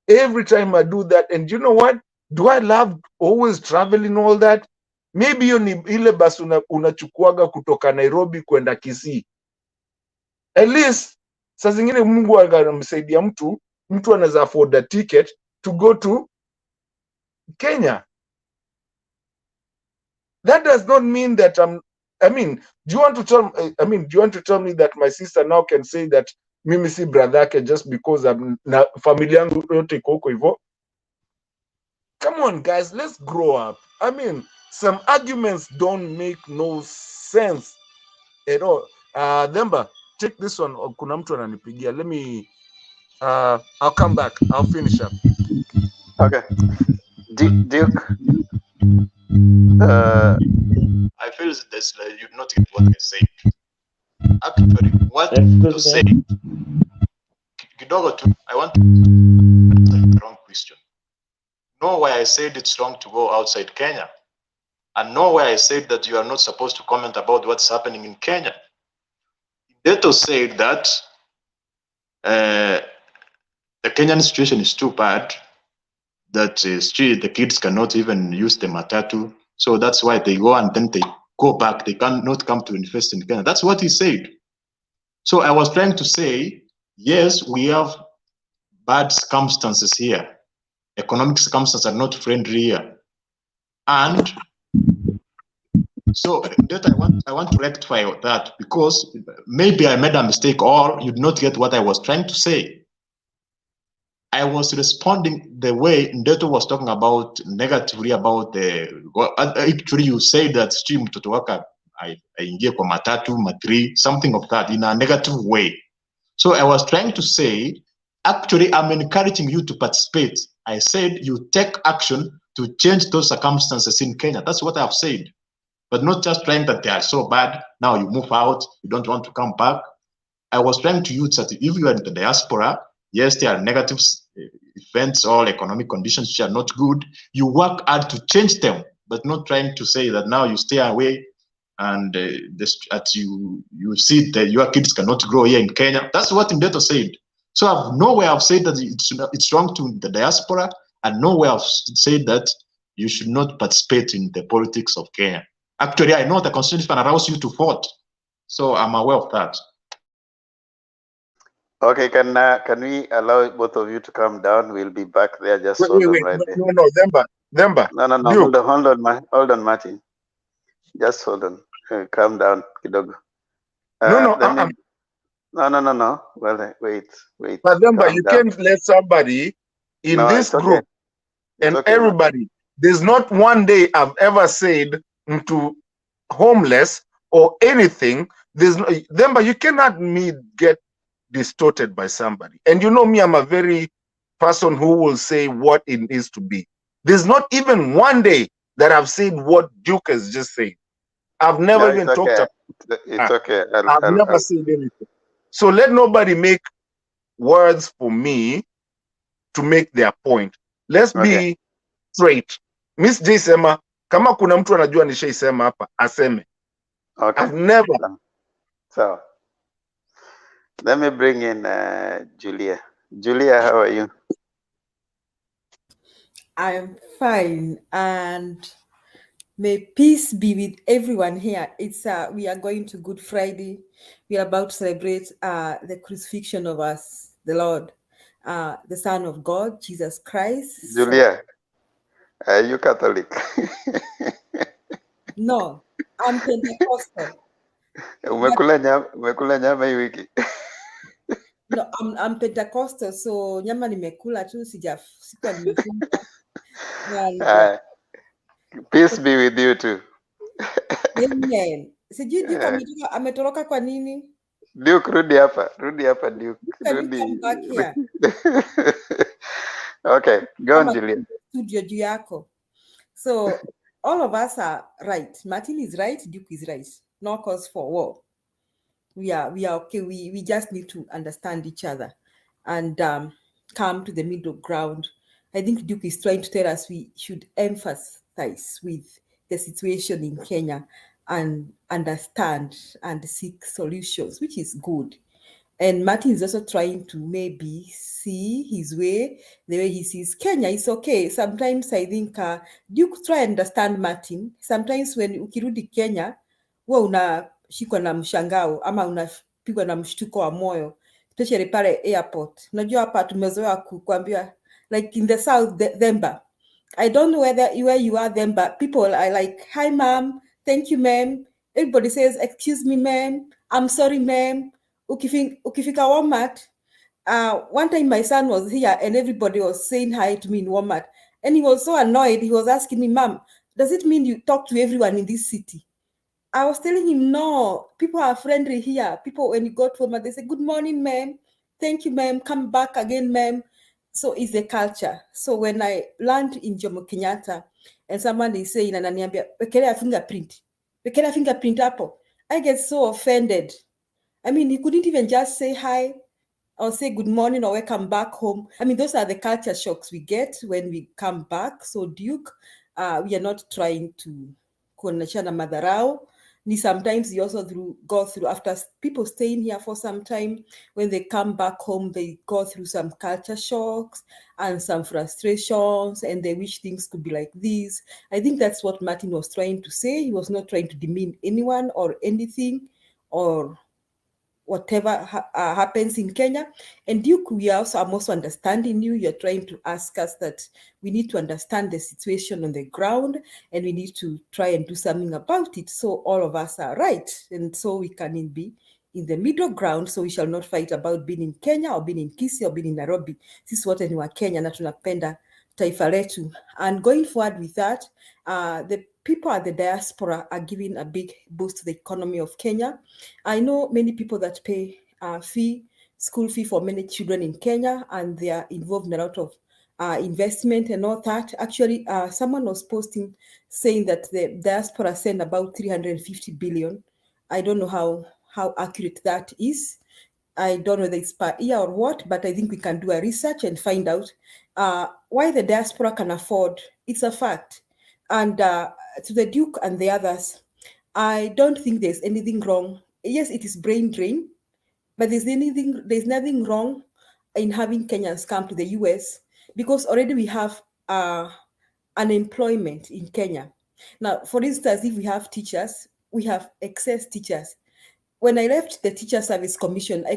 every time I do that. And you know what? Do I love always traveling all that? Maybe hiyo ni ile basi unachukuaga kutoka Nairobi kwenda Kisii. At least, saa zingine Mungu anamsaidia mtu anaweza afford a ticket to go to Kenya. That does not mean that do you want to tell me that my sister now can say that mimi si brother yake just because na familia yangu yote iko huko hivyo? Come on guys, let's grow up. I mean, some arguments don't make no sense at all. Demba, take this one. Kuna mtu ananipigia. Let me I'll come back. I'll finish up.
Okay. Duke.
I feel this you not get what I say. Actually, what you say, kidogo tu, I want to the wrong question. No way I said it's wrong to go outside Kenya, and no way I said that you are not supposed to comment about what's happening in Kenya. Deto said that the Kenyan situation is too bad, that the kids cannot even use the matatu, so that's why they go and then they go back. They cannot come to invest in Kenya. That's what he said. So I was trying to say, yes, we have bad circumstances here. Economic circumstances are not friendly here. And so that I want to rectify that, because maybe I made a mistake or you did not get what I was trying to say. I was responding the way Ndeto was talking about negatively about actually you say that stream mtoto waka aingie kwa matatu, matri, something of that in a negative way. So I was trying to say, actually, I'm encouraging you to participate. I said you take action to change those circumstances in Kenya. That's what I've said. But not just trying that they are so bad, now you move out, you don't want to come back. I was trying to use that if you are in the diaspora, yes, there are negative events or economic conditions which are not good. You work hard to change them, but not trying to say that now you stay away and you see that your kids cannot grow here in Kenya. That's what Ndeto said. So I've nowhere I've said that it's wrong to the diaspora, and nowhere I've said that you should not participate in the politics of Kenya. Actually, I know the Constitution allows you to vote, so I'm aware of that.
Okay, can we allow both of you to come down? We'll be back there. Just
Wait,
hold on right there.
No, Demba.
No, hold on, Martin. Just hold on. Calm down, kidogo.
No.
Well, wait.
But Demba, you can't let somebody in this group and everybody. Man. There's not one day I've ever said to homeless or anything. There's no, Demba, you cannot get distorted by somebody. And you know me, I'm a very person who will say what it is to be. There's not even one day that I've said what Duke has just said. I've never even talked about it.
It's okay.
I've never said anything. So let nobody make words for me to make their point. Let's be straight. Miss J. Sema, Kama kuna mtu anajua nishaisema hapa aseme.
Okay.
I've never.
So let me bring in Julia. Julia, how are you?
I'm fine, and may peace be with everyone here. It's we are going to Good Friday. We are about to celebrate the crucifixion of us, the Lord, the Son of God, Jesus Christ.
Julia, are you Catholic?
No, I'm Pentecostal.
Umekula nyama hii wiki?
No, I'm Pentecostal, so nyama nimekula tu, sikuwa nimefunga. And,
Peace be with you too.
Amen. Sijui Duke ametoroka kwa nini?
Duke, rudi hapa Duke.
Can you come back here?
Okay, go on, Julia.
Studio juu yako. So all of us are right. Martin is right, Duke is right. No cause for war. We are okay. We just need to understand each other and come to the middle ground. I think Duke is trying to tell us we should emphasize with the situation in Kenya and understand and seek solutions, which is good. And Martin is also trying to maybe see his way, the way he sees Kenya. It's okay. Sometimes I think Duke try and understand Martin. Sometimes when ukirudi Kenya, huwa unashikwa na mshangao ama unapigwa na mshtuko wa moyo, especially pale airport. Unajua hapa tumezoea kuambia like in the south Themba. I don't know where you are then, but people are like, hi ma'am, thank you ma'am. Everybody says, excuse me ma'am, I'm sorry ma'am. Ukifika Walmart, one time my son was here and everybody was saying hi to me in Walmart. And he was so annoyed. He was asking me, ma'am, does it mean you talk to everyone in this city? I was telling him, no, people are friendly here. People, when you go to Walmart, they say, good morning, ma'am. Thank you, ma'am. Come back again, ma'am. So it's the culture. So when I land in Jomo Kenyatta and someone is saying, ananiambia, wekelea fingerprint hapo, I get so offended. I mean, he couldn't even just say hi or say good morning or welcome back home. I mean, those are the culture shocks we get when we come back. So Duke, we are not trying to kuoneshana madharau. Sometimes you also go through, after people staying here for some time, when they come back home, they go through some culture shocks and some frustrations, and they wish things could be like this. I think that's what Martin was trying to say. He was not trying to demean anyone or anything or whatever happens in Kenya. And Duke, I'm also understanding you. You're trying to ask us that we need to understand the situation on the ground and we need to try and do something about it. So all of us are right. And so we can be in the middle ground. So we shall not fight about being in Kenya or being in Kisii or being in Nairobi. Sisi wote ni wa Kenya na tunapenda taifa letu. And going forward with that, the people at the diaspora are giving a big boost to the economy of Kenya. I know many people that pay school fee for many children in Kenya, and they are involved in a lot of investment and all that. Actually, someone was posting saying that the diaspora send about 350 billion. I don't know how accurate that is. I don't know whether it's per year or what, but I think we can do a research and find out why the diaspora can afford. It's a fact. And to the Duke and the others, I don't think there's anything wrong. Yes, it is brain drain, but there's nothing wrong in having Kenyans come to the US because already we have unemployment in Kenya. Now, for instance, if we have teachers, we have excess teachers. When I left the Teacher Service Commission, I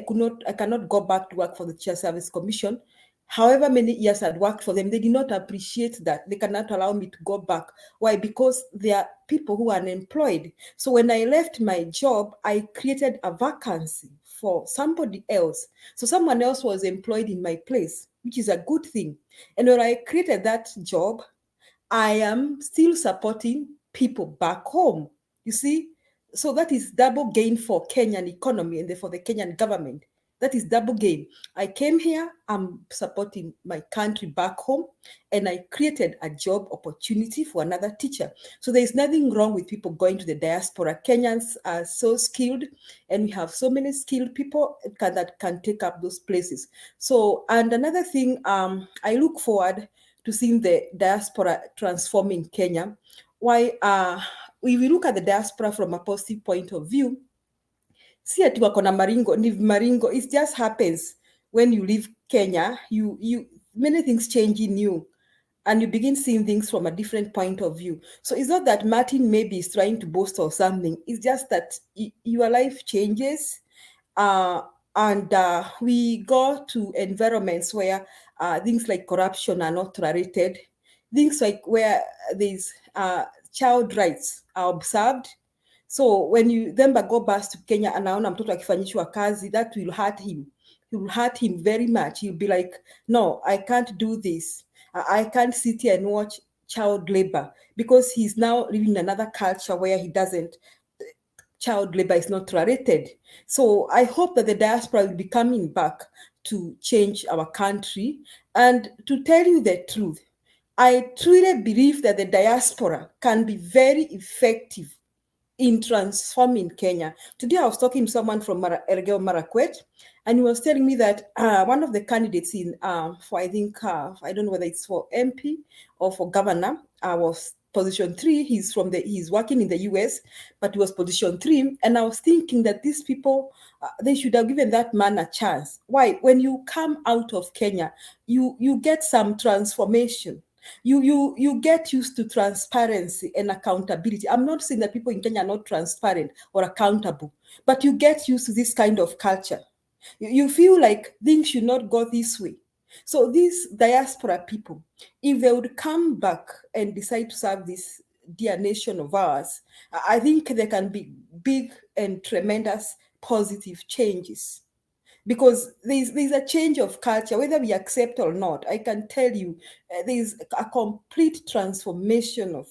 cannot go back to work for the Teacher Service Commission. However many years I'd worked for them, they did not appreciate that. They cannot allow me to go back. Why? Because there are people who are unemployed. So when I left my job, I created a vacancy for somebody else. So someone else was employed in my place, which is a good thing. And when I created that job, I am still supporting people back home. You see? So that is double gain for Kenyan economy and for the Kenyan government. That is double gain. I came here, I'm supporting my country back home, and I created a job opportunity for another teacher. So there is nothing wrong with people going to the diaspora. Kenyans are so skilled, and we have so many skilled people that can take up those places. So, and another thing, I look forward to seeing the diaspora transforming Kenya. why if we look at the diaspora from a positive point of view, si ati wako na maringo, ni maringo. It just happens when you leave Kenya, you many things change in you, and you begin seeing things from a different point of view. So it's not that Martin maybe is trying to boast or something. It's just that your life changes, and we go to environments where things like corruption are not tolerated, things like where these child rights are observed. So when you then go back to Kenya, anaona mtoto akifanyishwa kazi, that will hurt him. It will hurt him very much. He'll be like, no, I can't do this. I can't sit here and watch child labor, because he's now living in another culture where he doesn't, child labor is not tolerated. So I hope that the diaspora will be coming back to change our country. And to tell you the truth, I truly believe that the diaspora can be very effective in transforming Kenya. Today I was talking to someone from Elgeyo Marakwet, and he was telling me that one of the candidates in for, I think, I don't know whether it's for MP or for governor, was position 3. He's working in the US, but he was position 3. And I was thinking that these people, they should have given that man a chance. Why? When you come out of Kenya, you get some transformation. You get used to transparency and accountability. I'm not saying that people in Kenya are not transparent or accountable, but you get used to this kind of culture. You feel like things should not go this way. So these diaspora people, if they would come back and decide to serve this dear nation of ours, I think there can be big and tremendous positive changes. Because there's a change of culture, whether we accept or not. I can tell you, there's a complete transformation of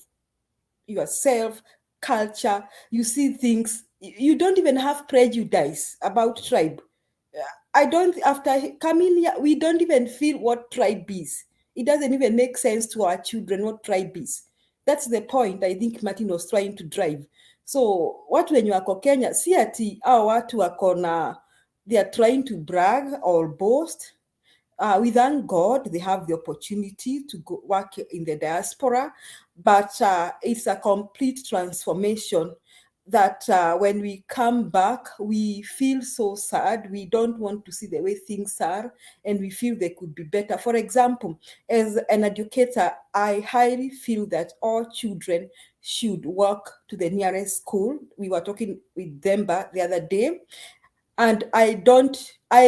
yourself, culture. You see things, you don't even have prejudice about tribe. After coming here, we don't even feel what tribe is. It doesn't even make sense to our children what tribe is. That's the point I think Martin was trying to drive. So watu wenye wako Kenya, si ati hao watu wako na, they are trying to brag or boast. We thank God they have the opportunity to go work in the diaspora, but it's a complete transformation that when we come back, we feel so sad. We don't want to see the way things are, and we feel they could be better. For example, as an educator, I highly feel that all children should walk to the nearest school. We were talking with Demba the other day, and I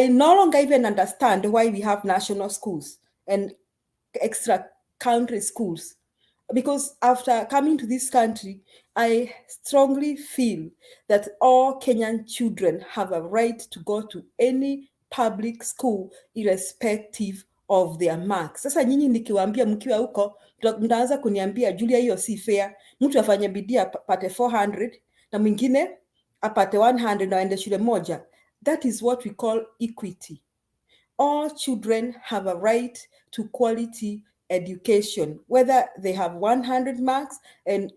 no longer even understand why we have national schools and extra country schools. Because after coming to this country, I strongly feel that all Kenyan children have a right to go to any public school irrespective of their marks. Sasa nyinyi nikiwaambia mkiwa huko, mtaanza kuniambia Julia, hiyo si fair. Mtu afanye bidii apate 400 na mwingine apate 100 na aende shule moja. That is what we call equity. All children have a right to quality education, whether they have 100 marks and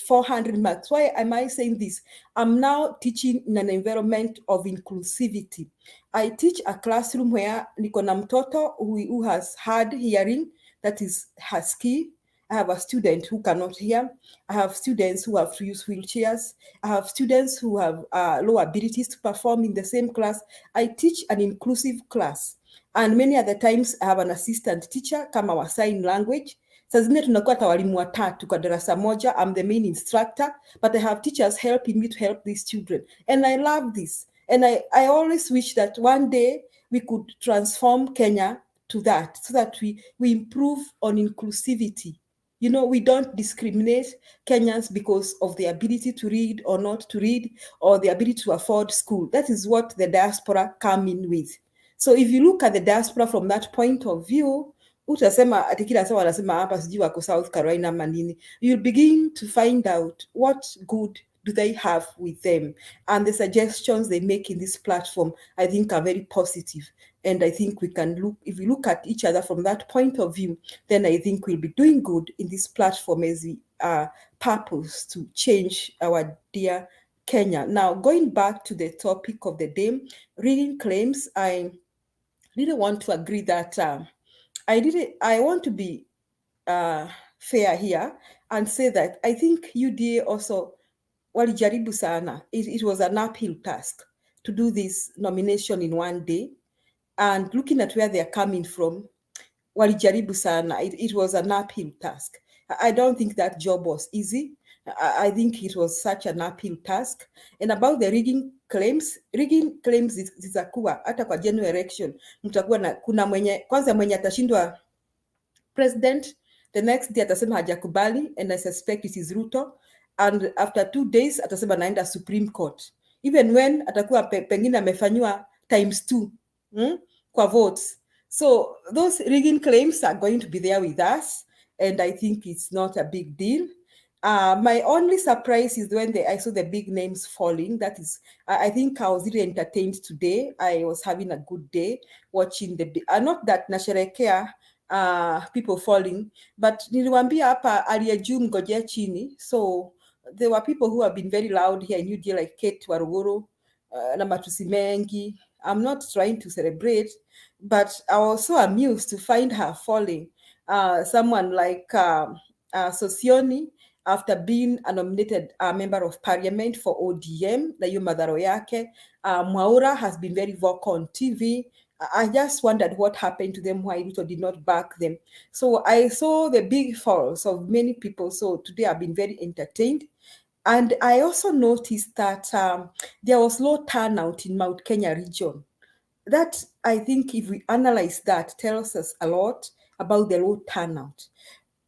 400 marks. Why am I saying this? I'm now teaching in an environment of inclusivity. I teach a classroom where niko na mtoto who has hard hearing, that is husky. I have a student who cannot hear. I have students who have to use wheelchairs. I have students who have low abilities to perform in the same class. I teach an inclusive class. And many other times I have an assistant teacher kama wa sign language. Saa zingine tunakuwa hata walimu watatu kwa darasa moja. I'm the main instructor, but I have teachers helping me to help these children. And I love this. And I always wish that one day we could transform Kenya to that, so that we improve on inclusivity. You know, we don't discriminate Kenyans because of the ability to read or not to read, or the ability to afford school. That is what the diaspora come in with. So if you look at the diaspora from that point of view, utasema ati kila saa wanasema hapa sijui wako South Carolina manini, you'll begin to find out what good do they have with them, and the suggestions they make in this platform I think are very positive. And I think we can look, if we look at each other from that point of view, then I think we'll be doing good in this platform as we purpose to change our dear Kenya. Now, going back to the topic of the day, reading claims, I really want to agree that I want to be fair here and say that I think UDA also walijaribu sana. It was an uphill task to do this nomination in one day, and looking at where they are coming from, walijaribu sana. It was an uphill task. I don't think that job was easy. I think it was such an uphill task. And about the rigging claims zitakuwa hata kwa general election, mtakuwa na kuna mwenye atashindwa president, the next day atasema hajakubali, and I suspect it is Ruto, and after 2 days atasema naenda Supreme Court, even when atakuwa pengine amefanywa ×2 kwa votes. So those rigging claims are going to be there with us, and I think it's not a big deal. My only surprise is when I saw the big names falling. That is, I think I was really entertained today. I was having a good day watching not that nasherekea people falling, but niliwaambia hapa aliye juu mngojea chini. So there were people who have been very loud here in UDA, like Kate Waruguru na matusi mengi. I'm not trying to celebrate, but I was so amused to find her falling. Someone like Sosioni, after being a nominated member of parliament for ODM, na hiyo madharo yake. Mwaura has been very vocal on TV. I just wondered what happened to them, why Ruto did not back them. So I saw the big falls of many people. So today I've been very entertained. And I also noticed that there was low turnout in Mount Kenya region. That, I think, if we analyze that, tells us a lot about the low turnout.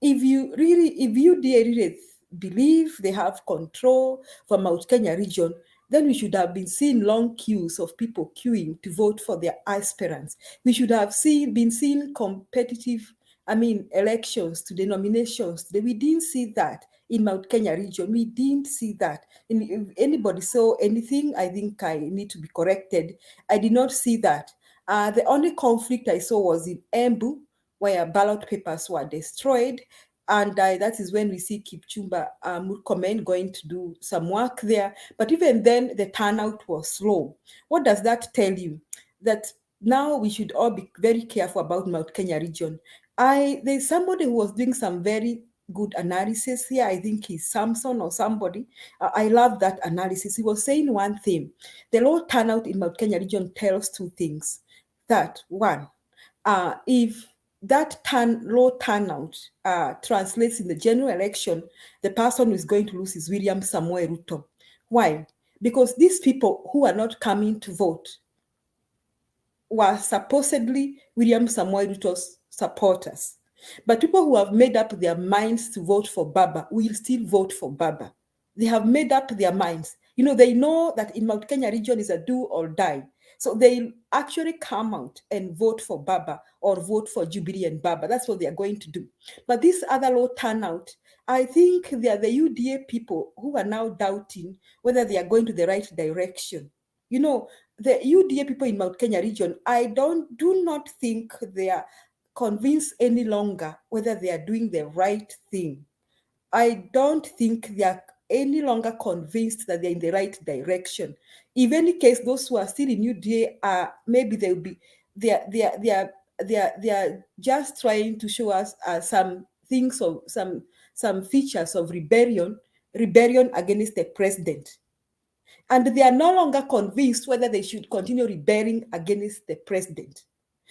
If you really believe they have control for Mount Kenya region, then we should have been seeing long queues of people queuing to vote for their aspirants. We should have been seeing competitive, elections to the nominations. We didn't see that in Mount Kenya region. We didn't see that. And if anybody saw anything, I think I need to be corrected. I did not see that. The only conflict I saw was in Embu, where ballot papers were destroyed. And that is when we see Kipchumba Murkomen going to do some work there. But even then, the turnout was low. What does that tell you? That now we should all be very careful about Mount Kenya region. There's somebody who was doing some very good analysis here. I think he's Samson or somebody. I love that analysis. He was saying one thing. The low turnout in Mount Kenya region tells two things. That one, if that low turnout translates in the general election, the person who is going to lose is William Samoei Ruto. Why? Because these people who are not coming to vote were supposedly William Samoei Ruto's supporters. But people who have made up their minds to vote for Baba will still vote for Baba. They have made up their minds. They know that in Mount Kenya region is a do or die. So they actually come out and vote for Baba or vote for Jubilee and Baba. That's what they are going to do. But this other low turnout, I think they are the UDA people who are now doubting whether they are going to the right direction. The UDA people in Mount Kenya region, I do not think they are convinced any longer whether they are doing the right thing. I don't think they are any longer convinced that they're in the right direction. In any case, those who are still in UDA maybe they will be they are just trying to show us some things of some features of rebellion against the president. And they are no longer convinced whether they should continue rebelling against the president.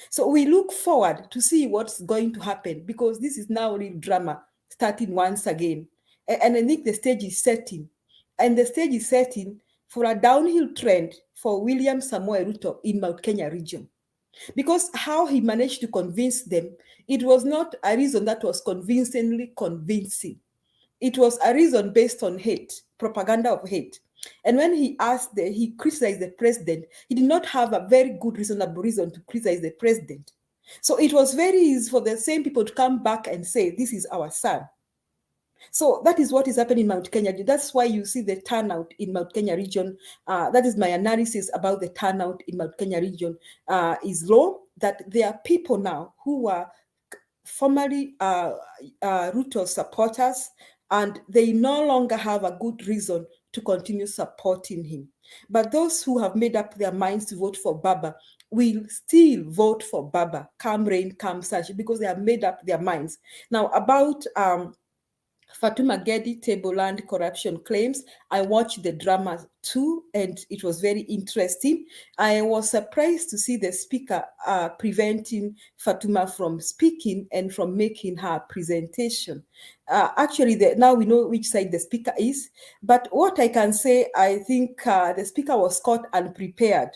So we look forward to see what's going to happen, because this is now real drama starting once again. And I think the stage is setting. And the stage is setting for a downhill trend for William Samoei Ruto in Mount Kenya region. Because how he managed to convince them, it was not a reason that was convincingly convincing. It was a reason based on hate, propaganda of hate. And when he criticized the president, he did not have a very good reasonable reason to criticize the president. So it was very easy for the same people to come back and say, this is our son. So that is what is happening in Mount Kenya. That's why you see the turnout in Mount Kenya region. That is my analysis about the turnout in Mount Kenya region is low, that there are people now who are formerly Ruto supporters, and they no longer have a good reason to continue supporting him. But those who have made up their minds to vote for Baba will still vote for Baba, come rain, come sunshine, because they have made up their minds. Now, about Fatuma Gedi Tableland corruption claims, I watched the drama too, and it was very interesting. I was surprised to see the speaker preventing Fatuma from speaking and from making her presentation. Actually, now we know which side the speaker is, but what I can say, I think the speaker was caught unprepared.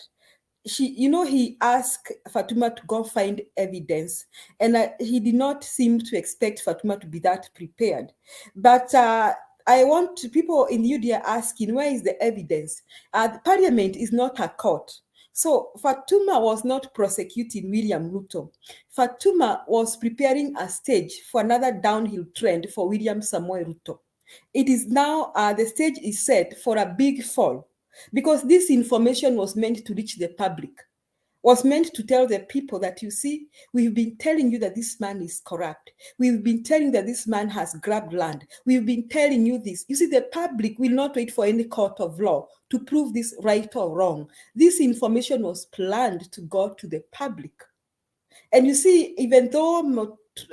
He asked Fatuma to go find evidence, and he did not seem to expect Fatuma to be that prepared. But I want people in UDA asking, where is the evidence? The parliament is not a court. So Fatuma was not prosecuting William Ruto. Fatuma was preparing a stage for another downhill trend for William Samoei Ruto. It is now, the stage is set for a big fall, because this information was meant to reach the public, was meant to tell the people that, you see, we've been telling you that this man is corrupt. We've been telling you that this man has grabbed land. We've been telling you this. You see, the public will not wait for any court of law to prove this right or wrong. This information was planned to go to the public. And you see, even though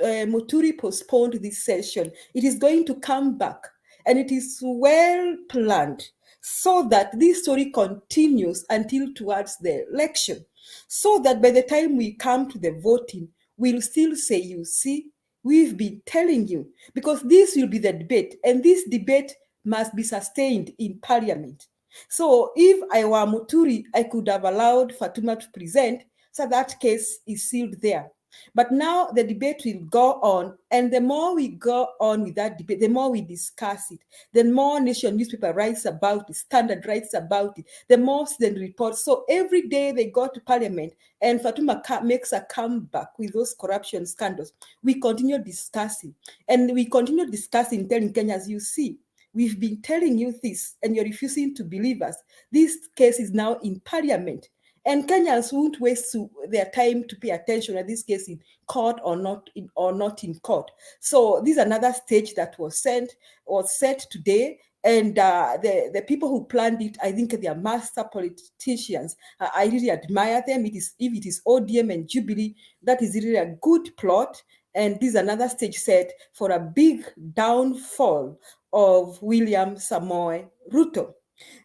Muturi postponed this session, it is going to come back, and it is well planned, so that this story continues until towards the election, so that by the time we come to the voting, we'll still say, you see, we've been telling you, because this will be the debate, and this debate must be sustained in parliament. So if I were Muturi, I could have allowed Fatuma to present, so that case is sealed there. But now the debate will go on, and the more we go on with that debate, the more we discuss it, the more Nation newspaper writes about it, Standard writes about it, the more student reports. So every day they go to parliament, and Fatuma makes a comeback with those corruption scandals. We continue discussing, and we continue discussing, telling Kenyans, you see, we've been telling you this, and you're refusing to believe us. This case is now in parliament. And Kenyans won't waste their time to pay attention at this case in court or not in court. So this is another stage that was set today. And the people who planned it, I think they are master politicians. I really admire them. If it is ODM and Jubilee, that is really a good plot. And this is another stage set for a big downfall of William Samoei Ruto.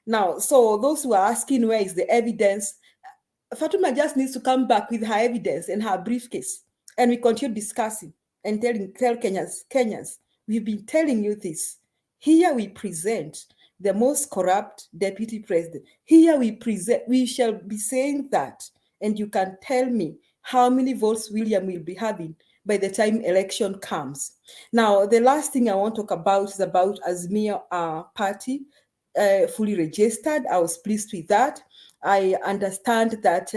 Now, so those who are asking where is the evidence, Fatuma just needs to come back with her evidence and her briefcase, and we continue discussing and tell Kenyans, we've been telling you this. Here we present the most corrupt deputy president. Here we shall be saying that, and you can tell me how many votes William will be having by the time election comes. Now, the last thing I want to talk about is about Azimio party. Fully registered. I was pleased with that. I understand that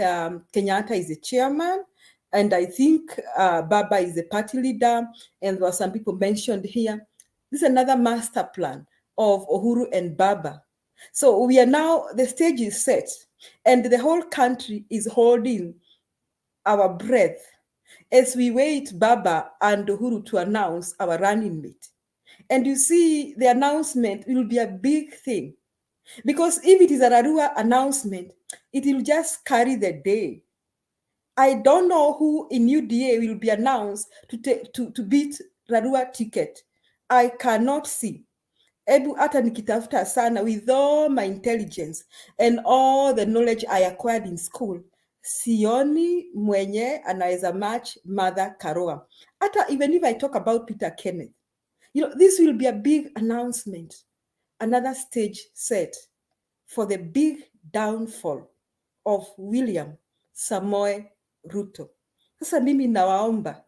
Kenyatta is the chairman, and I think Baba is the party leader, and there were some people mentioned here. This is another master plan of Uhuru and Baba. So we are now, the stage is set, and the whole country is holding our breath as we wait Baba and Uhuru to announce our running mate. And you see, the announcement will be a big thing, because if it is a Rarua announcement, it will just carry the day. I don't know who in UDA will be announced to beat Rarua ticket. I cannot see. Ebu hata nikitafuta sana, with all my intelligence and all the knowledge I acquired in school, sioni mwenye anaweza match Martha Karua. Hata even if I talk about Peter Kenneth, this will be a big announcement, another stage set for the big downfall of William Samoei Ruto. Sasa mimi nawaomba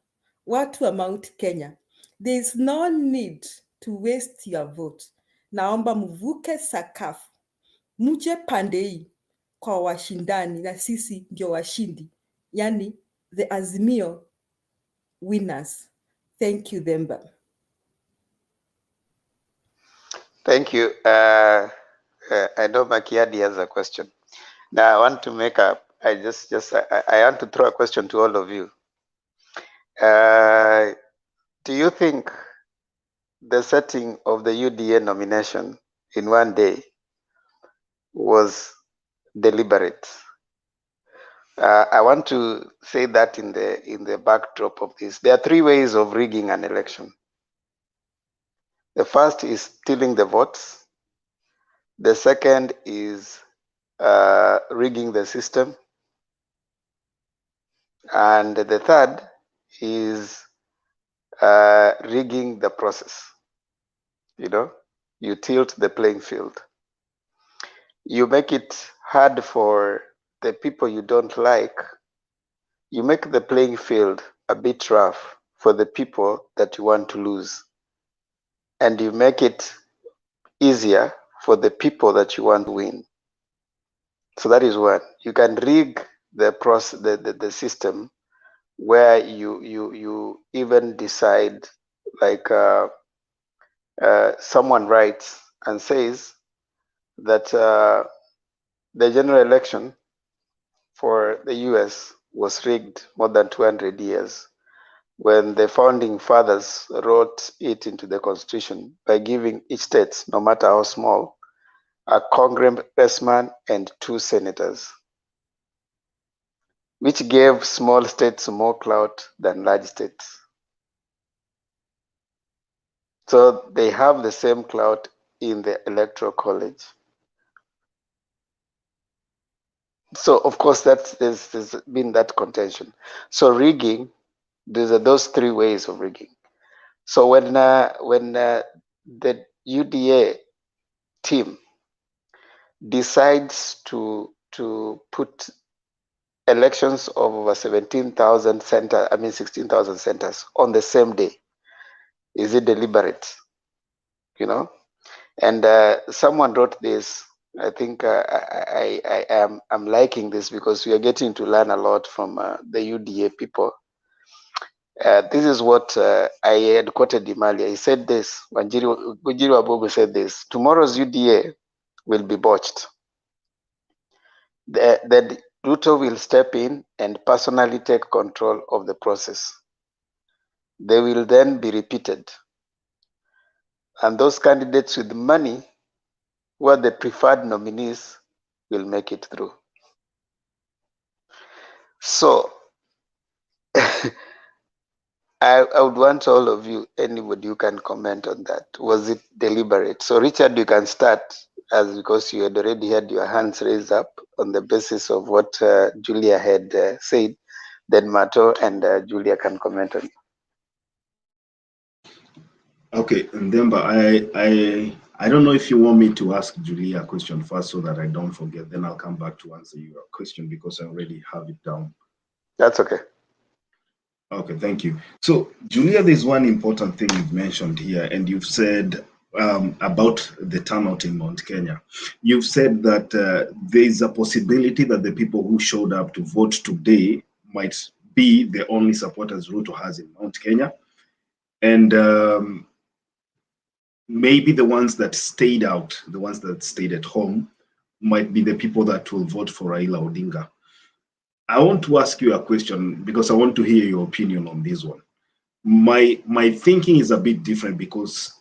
watu wa Mount Kenya, there is no need to waste your vote. Naomba mvuke sakafu, muje pande hii kwa washindani, na sisi ndio washindi, yani the Azimio winners. Thank you, Themba.
Thank you. I know Makiadi has a question. Now I want to make I want to throw a question to all of you. Do you think the setting of the UDA nomination in one day was deliberate? I want to say that in the backdrop of this, there are three ways of rigging an election. The first is stealing the votes. The second is rigging the system. And the third is rigging the process. You know, you tilt the playing field. You make it hard for the people you don't like. You make the playing field a bit rough for the people that you want to lose. And you make it easier for the people that you want to win. So that is one. You can rig the process, the system, where you even decide, like someone writes and says that the general election for the US was rigged more than 200 years, when the founding fathers wrote it into the constitution by giving each state, no matter how small, a congressman and 2 senators, which gave small states more clout than large states. So they have the same clout in the electoral college. So of course there's been that contention. So rigging, these are those three ways of rigging. So when the UDA team decides to put elections of over 17,000 centers, 16,000 centers on the same day, is it deliberate? You know, and someone wrote this. I think I'm liking this because we are getting to learn a lot from the UDA people. This is what I had quoted him earlier. He said this, Gujiri Wabogu said this: tomorrow's UDA will be botched. The Ruto will step in and personally take control of the process. They will then be repeated. And those candidates with money, who are the preferred nominees, will make it through. So I would want all of you, anybody who can comment on that. Was it deliberate? So Richard, you can start, as because you had already had your hands raised up on the basis of what Julia had said. Then Mato and Julia can comment on it.
Okay, and Demba, I don't know if you want me to ask Julia a question first so that I don't forget. Then I'll come back to answer your question because I already have it down.
That's okay.
Okay, thank you. So, Julia, there's one important thing you've mentioned here, and you've said about the turnout in Mount Kenya. You've said that there's a possibility that the people who showed up to vote today might be the only supporters Ruto has in Mount Kenya. And maybe the ones that stayed out, the ones that stayed at home, might be the people that will vote for Raila Odinga. I want to ask you a question because I want to hear your opinion on this one. My thinking is a bit different because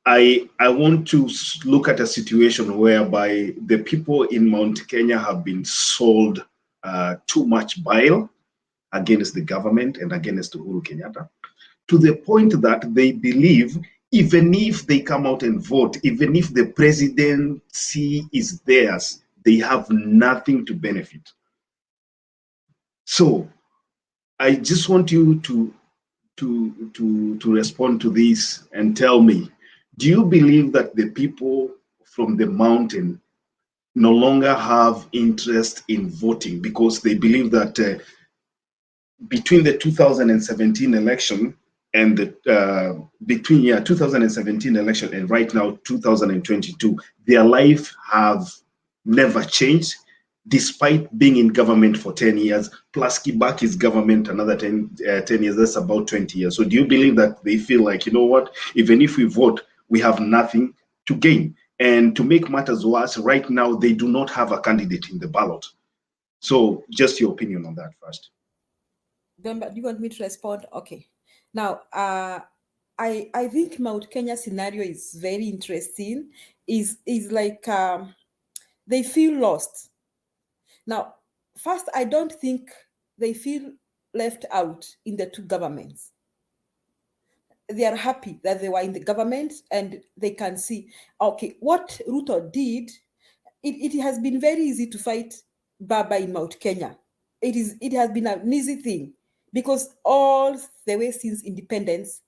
I want to look at a situation whereby the people in Mount Kenya have been sold too much bile against the government and against Uhuru Kenyatta, to the point that they believe even if they come out and vote, even if the presidency is theirs, they have nothing to benefit. So I just want you to respond to this and tell me, do you believe that the people from the mountain no longer have interest in voting because they believe that between the 2017 election and the between 2017 election and right now 2022, their life have never changed despite being in government for 10 years, plus Kibaki's government another 10 years, that's about 20 years. So do you believe that they feel like, you know what, even if we vote, we have nothing to gain? And to make matters worse, right now, they do not have a candidate in the ballot. So just your opinion on that first.
Do you want me to respond? Okay. Now, I think Mount Kenya scenario is very interesting. Is like they feel lost. Now, first, I don't think they feel left out in the two governments. They are happy that they were in the government and they can see, okay, what Ruto did, it has been very easy to fight Baba in Mount Kenya. It has been an easy thing because all the way since independence,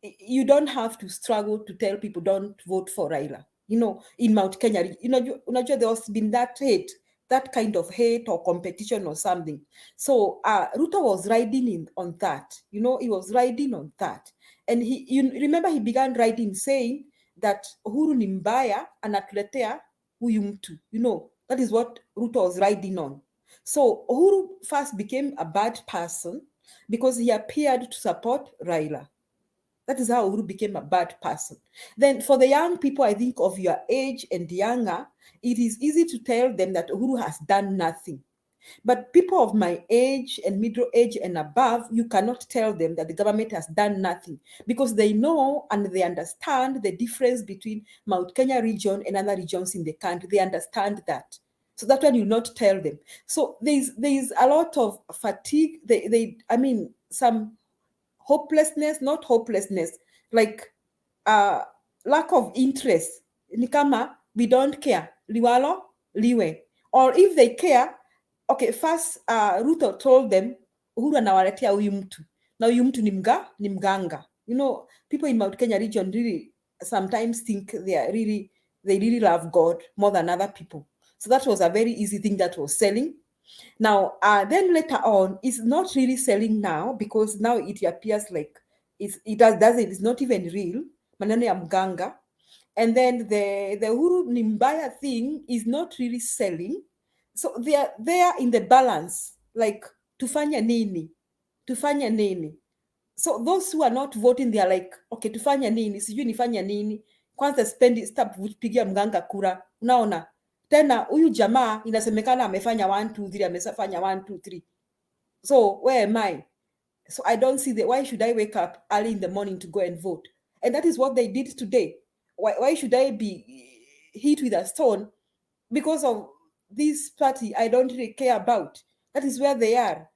you don't have to struggle to tell people don't vote for Raila. You know, in Mount Kenya, there has been that hate, that kind of hate or competition or something. So Ruto was riding on that. You know, he was riding on that. And you remember he began riding saying that Uhuru ni mbaya anatuletea huyu mtu. You know, that is what Ruto was riding on. So Uhuru first became a bad person because he appeared to support Raila. That is how Uhuru became a bad person. Then for the young people, I think of your age and younger, it is easy to tell them that Uhuru has done nothing. But people of my age and middle age and above, you cannot tell them that the government has done nothing because they know and they understand the difference between Mount Kenya region and other regions in the country. They understand that. So that one you not tell them. So there's a lot of fatigue. Some hopelessness, not hopelessness, like lack of interest. Ni kama we don't care, liwalo liwe. Or if they care, okay, first Ruto told them Uhuru anawaletea huyu mtu na huyu mtu ni mganga. You know, people in Mount Kenya region really sometimes think they really love God more than other people. So that was a very easy thing that was selling. Now, then later on, it's not really selling now because now it appears like it's not even real. Maneno ya mganga. And then the Uhuru Nimbaya thing is not really selling. So they are there in the balance, like tufanya nini. So those who are not voting, they are like, okay, tufanya nini, sijui nifanya nini. Kwanza stop kupigia mganga kura. Unaona? Tena huyu jamaa inasemekana amefanya 1 2 3, amefanya 1 2 3. So where am I? So I don't see why should I wake up early in the morning to go and vote? And that is what they did today. Why should I be hit with a stone because of this party I don't really care about? That is where they are.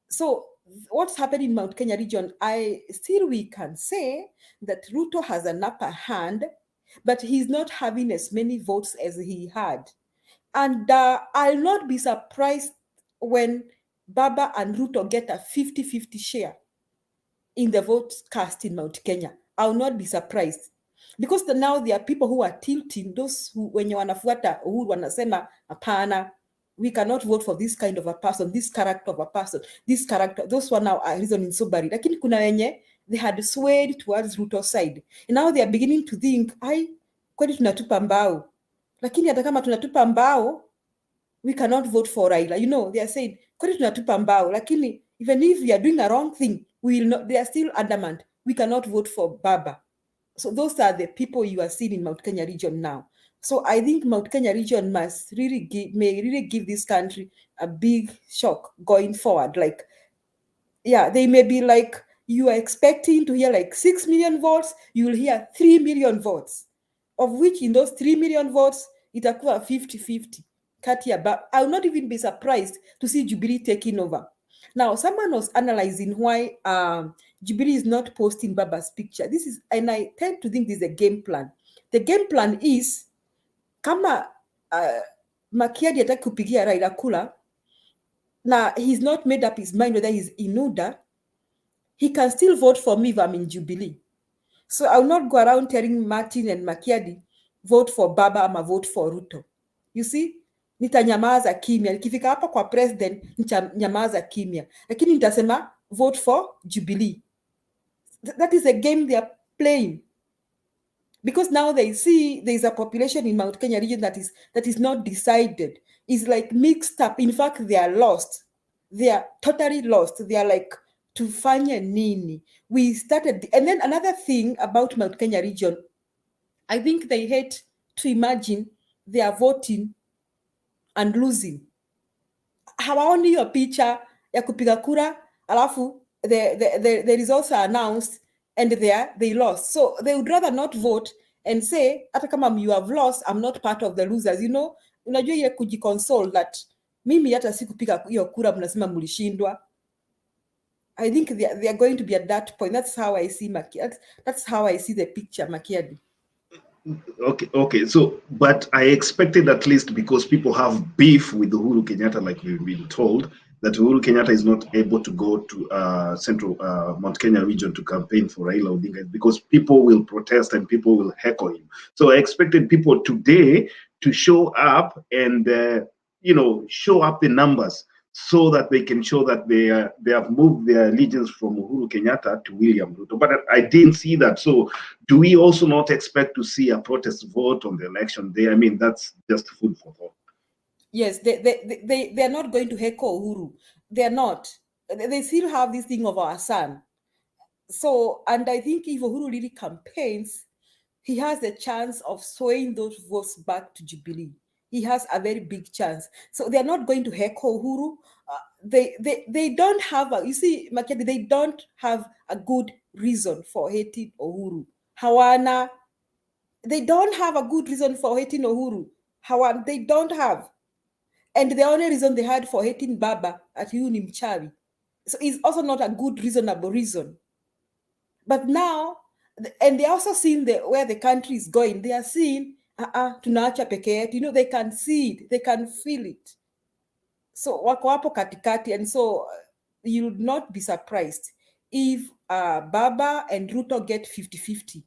So what's happening in Mount Kenya region, we can say that Ruto has an upper hand, but he's not having as many votes as he had. And I'll not be surprised when Baba and Ruto get a 50-50 share in the votes cast in Mount Kenya. I'll not be surprised. Because now there are people who are tilting, those who wenye wanafuata Uhuru wanasema hapana, we cannot vote for this kind of a person, this character of a person, this character. Those one now are reasoning so bad. Lakini kuna wenye they had swayed towards Ruto's side. And now they are beginning to think, kwani tunatupa mbao. Lakini hata kama tunatupa mbao, we cannot vote for Raila. You know, they are saying, kwani tunatupa mbao. Lakini even if we are doing a wrong thing, we will not, they are still adamant, we cannot vote for Baba. So those are the people you are seeing in Mount Kenya region now. So I think Mount Kenya region may really give this country a big shock going forward. Like, yeah, they may be like, you are expecting to hear like 6 million votes, you will hear 3 million votes, of which in those 3 million votes, itakuwa 50-50. I will not even be surprised to see Jubilee taking over. Now, someone was analyzing why Jubilee is not posting Baba's picture. And I tend to think this is a game plan. The game plan is, kama Makiadi hataki kupigia Raila kula, na he's not made up his mind whether he's in UDA, he can still vote for me if I'm in Jubilee. So I will not go around telling Martin and Makiadi, vote for Baba ama vote for Ruto. You see? Nitanyamaza kimya. Nikifika hapa kwa president, nitanyamaza kimya. Lakini nitasema vote for Jubilee. That is a game they are playing. Because now they see there is a population in Mount Kenya region that is not decided. It's like mixed up. In fact, they are lost. They are totally lost. They are like, tufanye nini? We started, and then another thing about Mount Kenya region, I think they hate to imagine they are voting and losing. Hawaoni hiyo picha ya kupiga kura, alafu the results are announced and they lost. So they would rather not vote and say, hata kama you have lost, I'm not part of the losers. You know, unajua ile kujiconsole that Mimi hata sikupiga hiyo kura, mnasema mlishindwa. I think they are going to be at that point. That's how I see that's how I see the picture, Makiadi.
Okay. So, but I expected at least, because people have beef with Uhuru Kenyatta, like we've been told, that Uhuru Kenyatta is not able to go to central Mount Kenya region to campaign for Raila Odinga, because people will protest and people will heckle him. So I expected people today to show up and show up the numbers, so that they can show that they have moved their allegiance from Uhuru Kenyatta to William Ruto. But I didn't see that. So do we also not expect to see a protest vote on the election day? I mean, that's just food for thought.
Yes, they're not going to heckle Uhuru. They're not. They still have this thing of our son. So, and I think if Uhuru really campaigns, he has a chance of swaying those votes back to Jubilee. He has a very big chance. So they're not going to heckle Uhuru. They don't have you see, Makedi, they don't have a good reason for hating Uhuru. Hawana, they don't have a good reason for hating Uhuru. Hawana, they don't have. And the only reason they had for hating Baba at ni mchawi. So it's also not a good, reasonable reason. But now, and they also seen where the country is going. They are seeing, tunaacha peke yetu. They can see it, they can feel it. So wako hapo katikati, and so you would not be surprised if Baba and Ruto get 50-50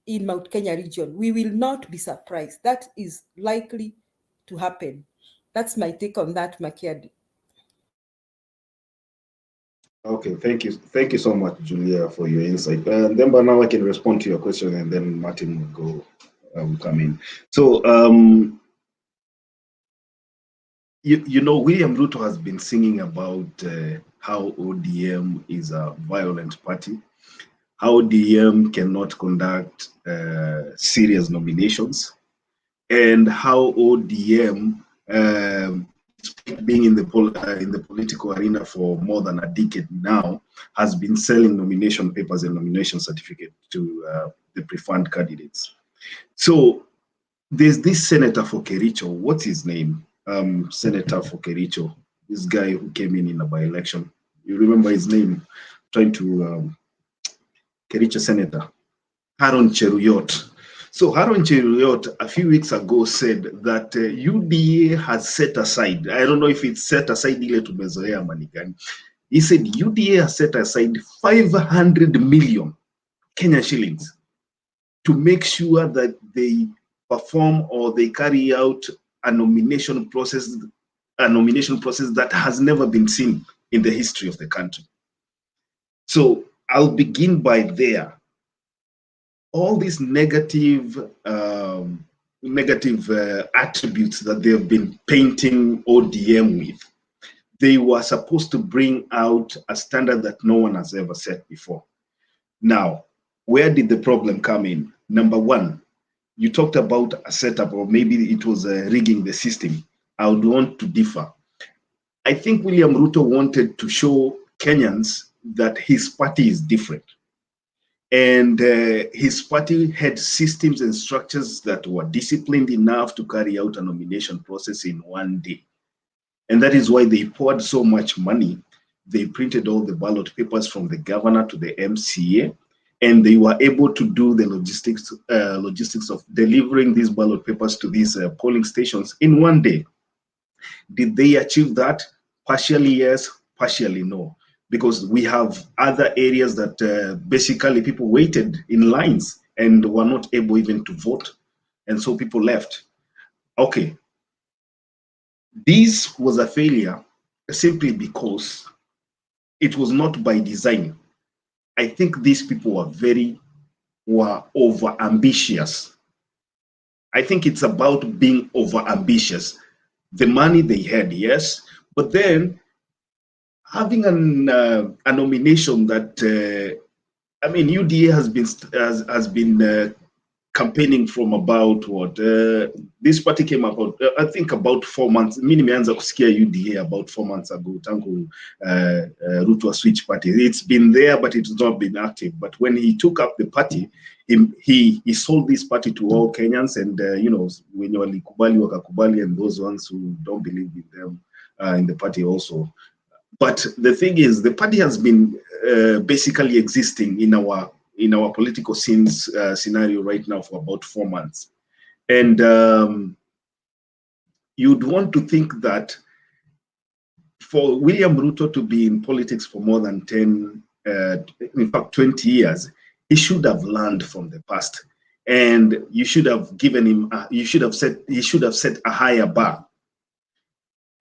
in Mount Kenya region. We will not be surprised. That is likely to happen. That's my take on that, Makiadi.
Okay, thank you so much, Julia, for your insight. And then, but now I can respond to your question, and then Martin will come in. So, William Ruto has been singing about how ODM is a violent party, how ODM cannot conduct serious nominations, and how ODM, being in the political arena for more than a decade now, has been selling nomination papers and nomination certificates to the preferred candidates. So there's this senator for Kericho. What's his name? Senator for Kericho. This guy who came in a by-election. You remember his name? Trying to Kericho Senator Haron Cheruyot. So Haron Cheruyot a few weeks ago said that UDA has set aside, I don't know if it's set aside ile tumezoea manikani. He said UDA has set aside 500 million Kenya shillings to make sure that they perform or they carry out a nomination process that has never been seen in the history of the country. So I'll begin by there. All these negative attributes that they have been painting ODM with, they were supposed to bring out a standard that no one has ever set before. Now, where did the problem come in? Number one, you talked about a setup, or maybe it was rigging the system. I would want to differ. I think William Ruto wanted to show Kenyans that his party is different. And his party had systems and structures that were disciplined enough to carry out a nomination process in one day. And that is why they poured so much money. They printed all the ballot papers from the governor to the MCA, and they were able to do the logistics of delivering these ballot papers to these polling stations in one day. Did they achieve that? Partially yes, partially no. Because we have other areas that basically people waited in lines and were not able even to vote. And so people left. Okay. This was a failure simply because it was not by design. I think these people were over ambitious. I think it's about being over ambitious. The money they had, yes, but then having a nomination that I mean, UDA has been campaigning from about what this party came about. I think about 4 months. Mimi nimeanza kusikia UDA about 4 months ago. Tangu Ruto switch party. It's been there, but it's not been active. But when he took up the party, he sold this party to all Kenyans, and when walikubali wakakubali, and those ones who don't believe in them in the party also. But the thing is, the party has been basically existing in our political scenes scenario right now for about 4 months, and you'd want to think that for William Ruto to be in politics for more than 10, in fact 20 years, he should have learned from the past, and you should have given him, he should have set a higher bar.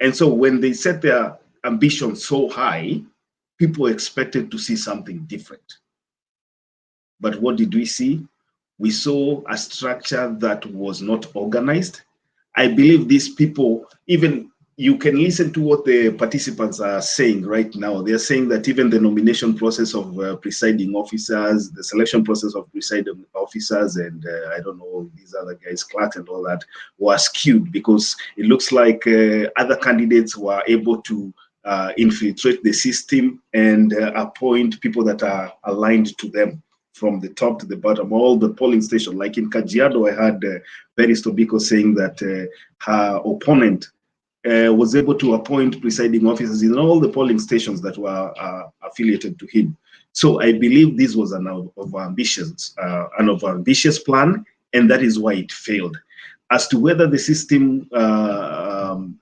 And so when they set their ambition so high, people expected to see something different. But what did we see? We saw a structure that was not organized. I believe these people, even you can listen to what the participants are saying right now. They're saying that even the nomination process of presiding officers, the selection process of presiding officers, and I don't know, these other guys, clerks and all that, were skewed because it looks like other candidates were able to infiltrate the system and appoint people that are aligned to them from the top to the bottom, all the polling stations. Like in Kajiado, I heard Peris Tobiko saying that her opponent was able to appoint presiding officers in all the polling stations that were affiliated to him. So I believe this was an ambitious plan, and that is why it failed. As to whether the system,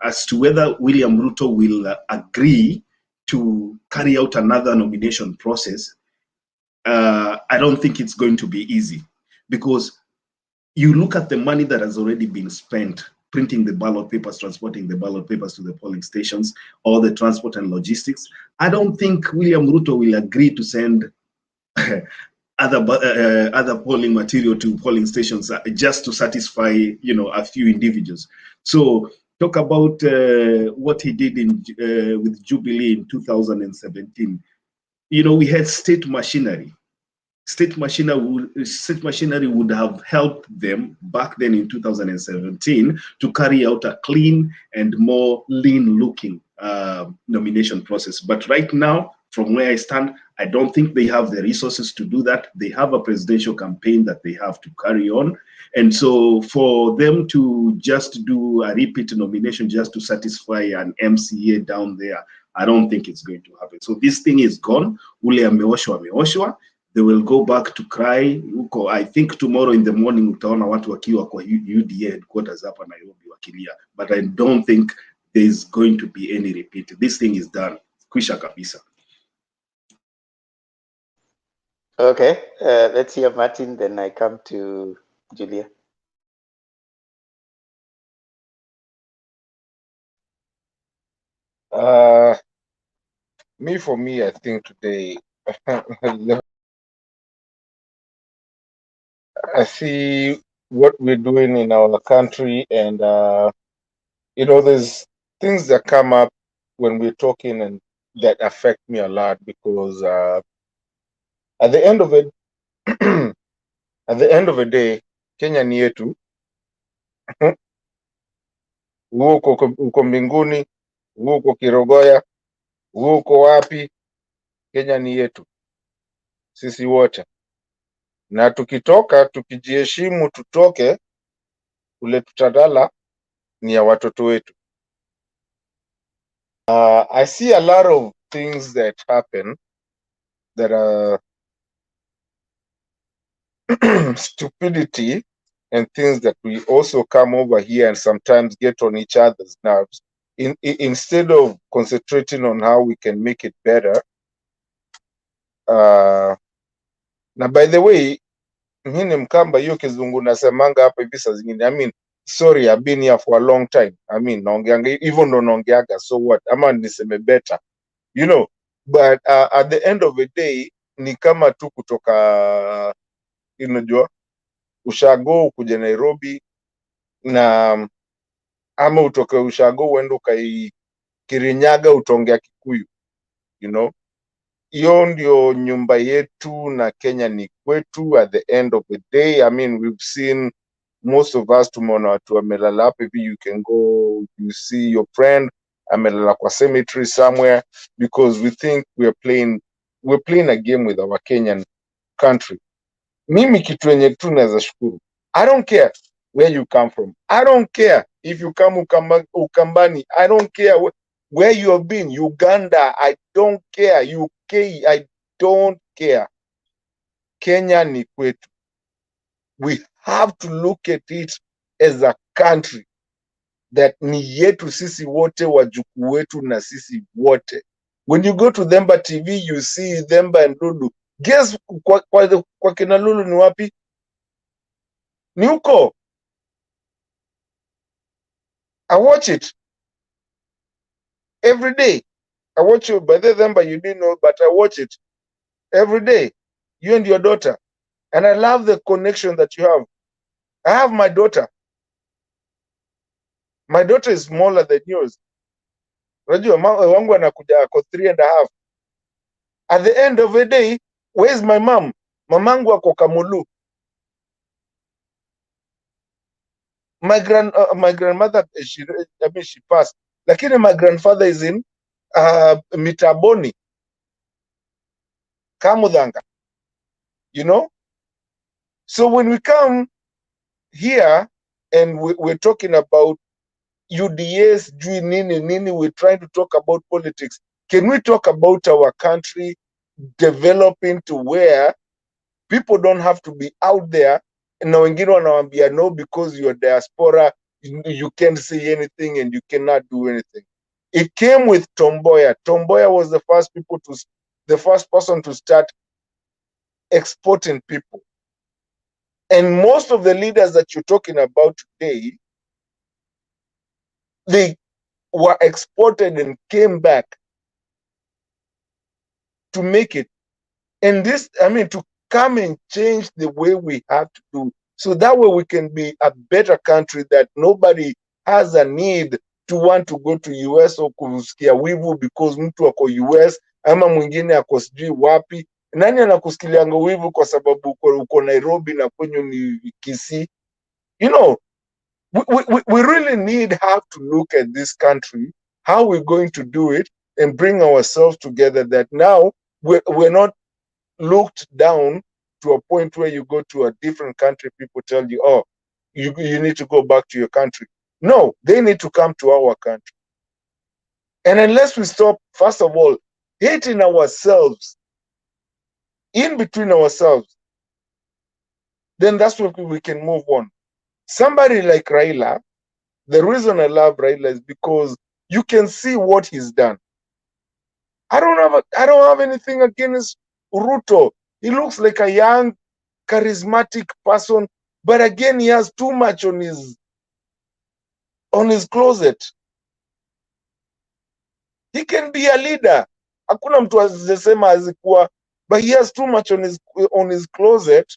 as to whether William Ruto will agree to carry out another nomination process, I don't think it's going to be easy, because you look at the money that has already been spent printing the ballot papers, transporting the ballot papers to the polling stations, all the transport and logistics. I don't think William Ruto will agree to send other polling material to polling stations just to satisfy, you know, a few individuals. So talk about what he did with Jubilee in 2017. You know, we had state machinery. State machinery would have helped them back then in 2017 to carry out a clean and more lean-looking nomination process. But right now, from where I stand, I don't think they have the resources to do that. They have a presidential campaign that they have to carry on. And so for them to just do a repeat nomination just to satisfy an MCA down there, I don't think it's going to happen. So this thing is gone. Ule ameoshwa. They will go back to cry. I think tomorrow in the morning utaona watu wakiwa kwa UDA headquarters hapa Nairobi wakilia. But I don't think there's going to be any repeat. This thing is done. Kwisha kabisa.
Okay, let's hear Martin, then I come to Julia.
For me, I think today, I see what we're doing in our country, and you know, there's things that come up when we're talking and that affect me a lot, because at the end of it, at the end of the day, Kenya ni yetu. Uko mbinguni, uko Kirogoya, uko wapi, Kenya ni yetu sisi wote, na tukitoka tukijiheshimu, tutoke ule tutadala ni ya watoto wetu. I see a lot of things that happen that are stupidity, and things that we also come over here and sometimes get on each other's nerves. Instead of concentrating on how we can make it better. Na by the way, mimi Mkamba, hiyo kizungu nasemanga hapa hivi saa zingine. I mean, sorry, I've been here for a long time. I mean, naongeanga even though naongeaga, so what? Ama niseme better. You know, but at the end of the day, ni kama tu kutoka, unajua, ushago kuja Nairobi, na ama utoke ushago uende ukai Kirinyaga utaongea Kikuyu, you know. Hiyo ndio nyumba yetu na Kenya ni kwetu. At the end of the day, I mean, we've seen most of us, tumeona watu wamelala hapa hivi. You can go, you see your friend amelala kwa cemetery somewhere, because we think we're playing a game with our Kenyan country. Mimi kitu yenye tu naweza shukuru, I don't care where you come from, I don't care if you come Ukambani, I don't care
where you have been, Uganda, I don't care, UK, I don't care. Kenya ni kwetu. We have to look at it as a country that ni yetu sisi wote, wajukuu wetu na sisi wote. When you go to Themba TV, you see Themba and Lulu. Guess kwa kina Lulu ni wapi? Ni huko. I watch it every day. I watch you, by the Themba you didn't know, but I watch it every day. You and your daughter. And I love the connection that you have. I have my daughter. My daughter is smaller than yours. Unajua wangu anakuja ako 3.5. At the end of the day, where's my mom? Mamangu ako Kamulu. My grandmother, she passed. Lakini my grandfather is in Mitaboni, Kamudanga. You know? So when we come here and we're talking about UDS, nini, we're trying to talk about politics. Can we talk about our country developing to where people don't have to be out there na wengine wanawambia no, because you're diaspora, you can't say anything and you cannot do anything. It came with Tomboya. Tomboya was the first person to start exporting people. And most of the leaders that you're talking about today, they were exported and came back to make it. And this, to come and change the way we have to do. So that way we can be a better country, that nobody has a need to want to go to US or kusikia wivu because mtu ako US ama mwingine ako sijui wapi. Nani anakusikilianga wivu kwa sababu uko Nairobi na kwenye ni Kisii? You know, we really have to look at this country, how we're going to do it and bring ourselves together, that now we're not looked down to a point where you go to a different country, people tell you, oh, you need to go back to your country. No, they need to come to our country. And unless we stop, first of all, hating ourselves, in between ourselves, then that's what we can move on. Somebody like Raila, the reason I love Raila is because you can see what he's done. I don't have anything against Ruto. He looks like a young, charismatic person, but again, he has too much on his closet. He can be a leader. Hakuna mtu asema azikuwa, but he has too much on his closet,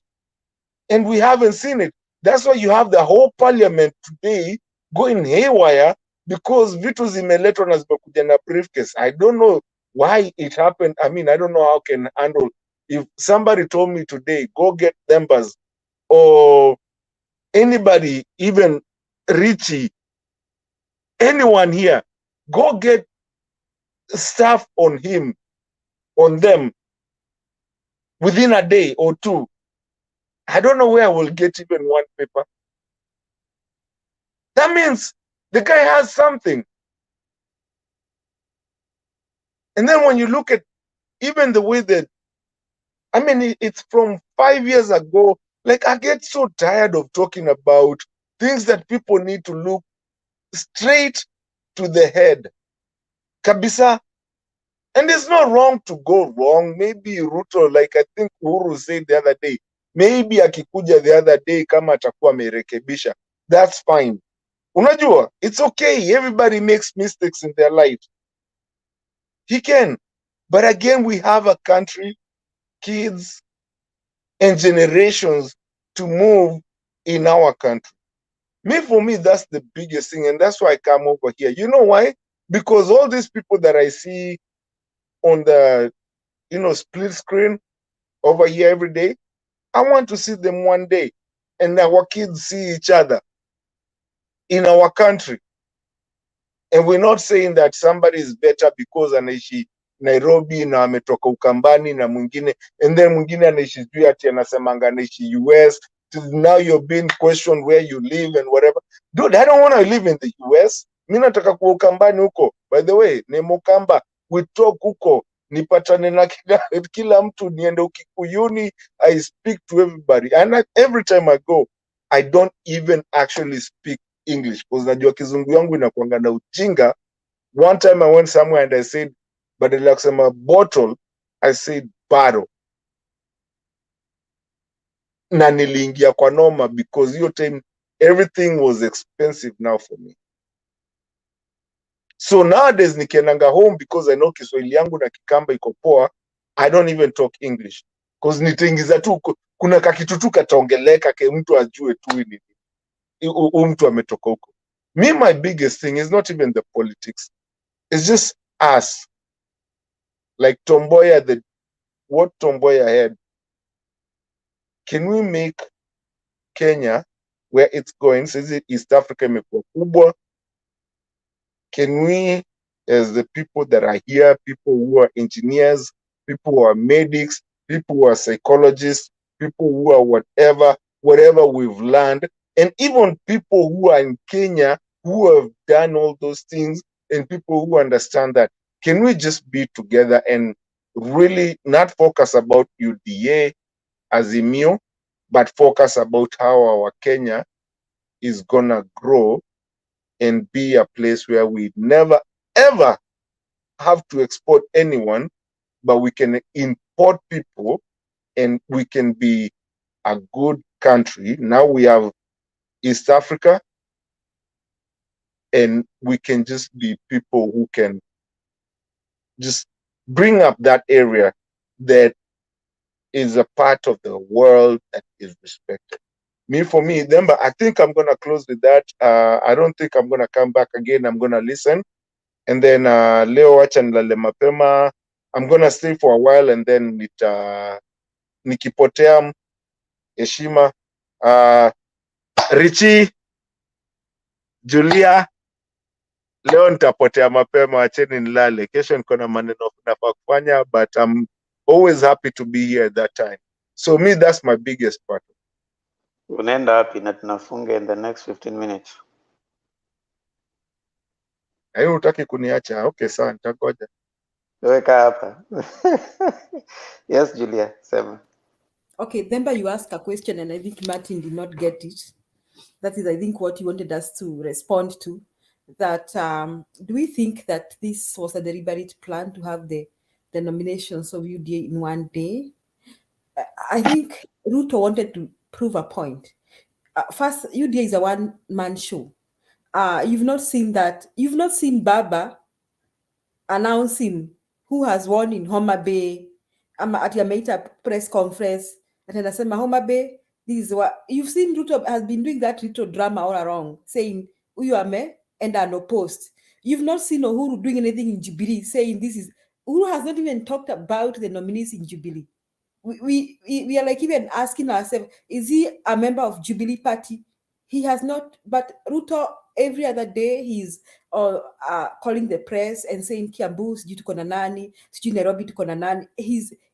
and we haven't seen it. That's why you have the whole parliament today going haywire, because vitu zimeletwa na zimekuja na briefcase. I don't know why it happened. I don't know how I can handle. If somebody told me today, go get members or anybody, even Richie, anyone here, go get stuff on him, on them, within a day or two. I don't know where I will get even one paper. That means the guy has something. And then when you look at even the way that, it's from 5 years ago. Like, I get so tired of talking about things that people need to look straight to the head. Kabisa. And it's not wrong to go wrong. Maybe Ruto, like I think Uhuru said the other day, maybe akikuja the other day kama atakuwa amerekebisha. That's fine. Unajua, it's okay. Everybody makes mistakes in their life. He can. But again, we have a country, kids, and generations to move in our country. For me, that's the biggest thing. And that's why I come over here. You know why? Because all these people that I see on the, split screen over here every day, I want to see them one day. And our kids see each other in our country. And we're not saying that somebody is better because anaishi Nairobi na ametoka Ukambani na mwingine, and then mwingine anaishi sijui ati anasemanga anaishi US. Now you're being questioned where you live and whatever. Dude, I don't want to live in the US. Mi nataka kuwa Ukambani huko. By the way, ni Mukamba, we talk huko, nipatane na kila mtu, niende Ukikuyuni, I speak to everybody. And every time I go, I don't even actually speak English because najua kizungu yangu inakuanga na ujinga. One time I went somewhere and I said, badala ya kusema bottle, I said bottle. Na niliingia kwa noma because hiyo time everything was expensive now for me. So nowadays nikiendanga home because I know Kiswahili yangu na Kikamba iko poa, I don't even talk English because nitaingiza tu, kuna kakitu tu kataongeleka ke mtu ajue tu ni mtu ametoka huko. Me, my biggest thing is not even the politics, it's just us, like Tomboya, what Tomboya had. Can we make Kenya where it's going, says East Africa imekuwa kubwa? Can we, as the people that are here, people who are engineers, people who are medics, people who are psychologists, people who are whatever we've learned, and even people who are in Kenya who have done all those things, and people who understand that, can we just be together and really not focus about UDA, Azimio, but focus about how our Kenya is gonna grow and be a place where we never ever have to export anyone, but we can import people and we can be a good country. Now we have East Africa and we can just be people who can just bring up that area that is a part of the world that is respected. For me, then, but I think I'm going to close with that. I don't think I'm going to come back again. I'm going to listen. And then leo wacha nilale mapema. I'm going to stay for a while and then nikipotea heshima. Richie, Julia, leo nitapotea mapema, wacheni nilale. Kesho niko na maneno nafaa kufanya, but I'm always happy to be here at that time. So me, that's my biggest part.
Unaenda wapi na tunafunga in the next 15 minutes?
Hayo hutaki kuniacha? Okay, sawa, nitangoja.
Weka hapa. Yes, Julia, sema.
Okay, Themba, you asked a question and I think Martin did not get it. That is, I think, what you wanted us to respond to. That do we think that this was a deliberate plan to have the nominations of UDA in one day? I think Ruto wanted to prove a point. First, UDA is a one-man show. You've not seen that. You've not seen Baba announcing who has won in Homa Bay. At Yamaita press conference, and then I said, Homa Bay, this is what you've seen. Ruto has been doing that little drama all along, saying Uyame and unopposed. You've not seen Uhuru doing anything in Jubilee, saying this is Uhuru has not even talked about the nominees in Jubilee. We are like even asking ourselves, is he a member of Jubilee Party? He has not, but Ruto every other day he's calling the press and saying Kiambu sijui tuko na nani, sijui Nairobi tuko na nani.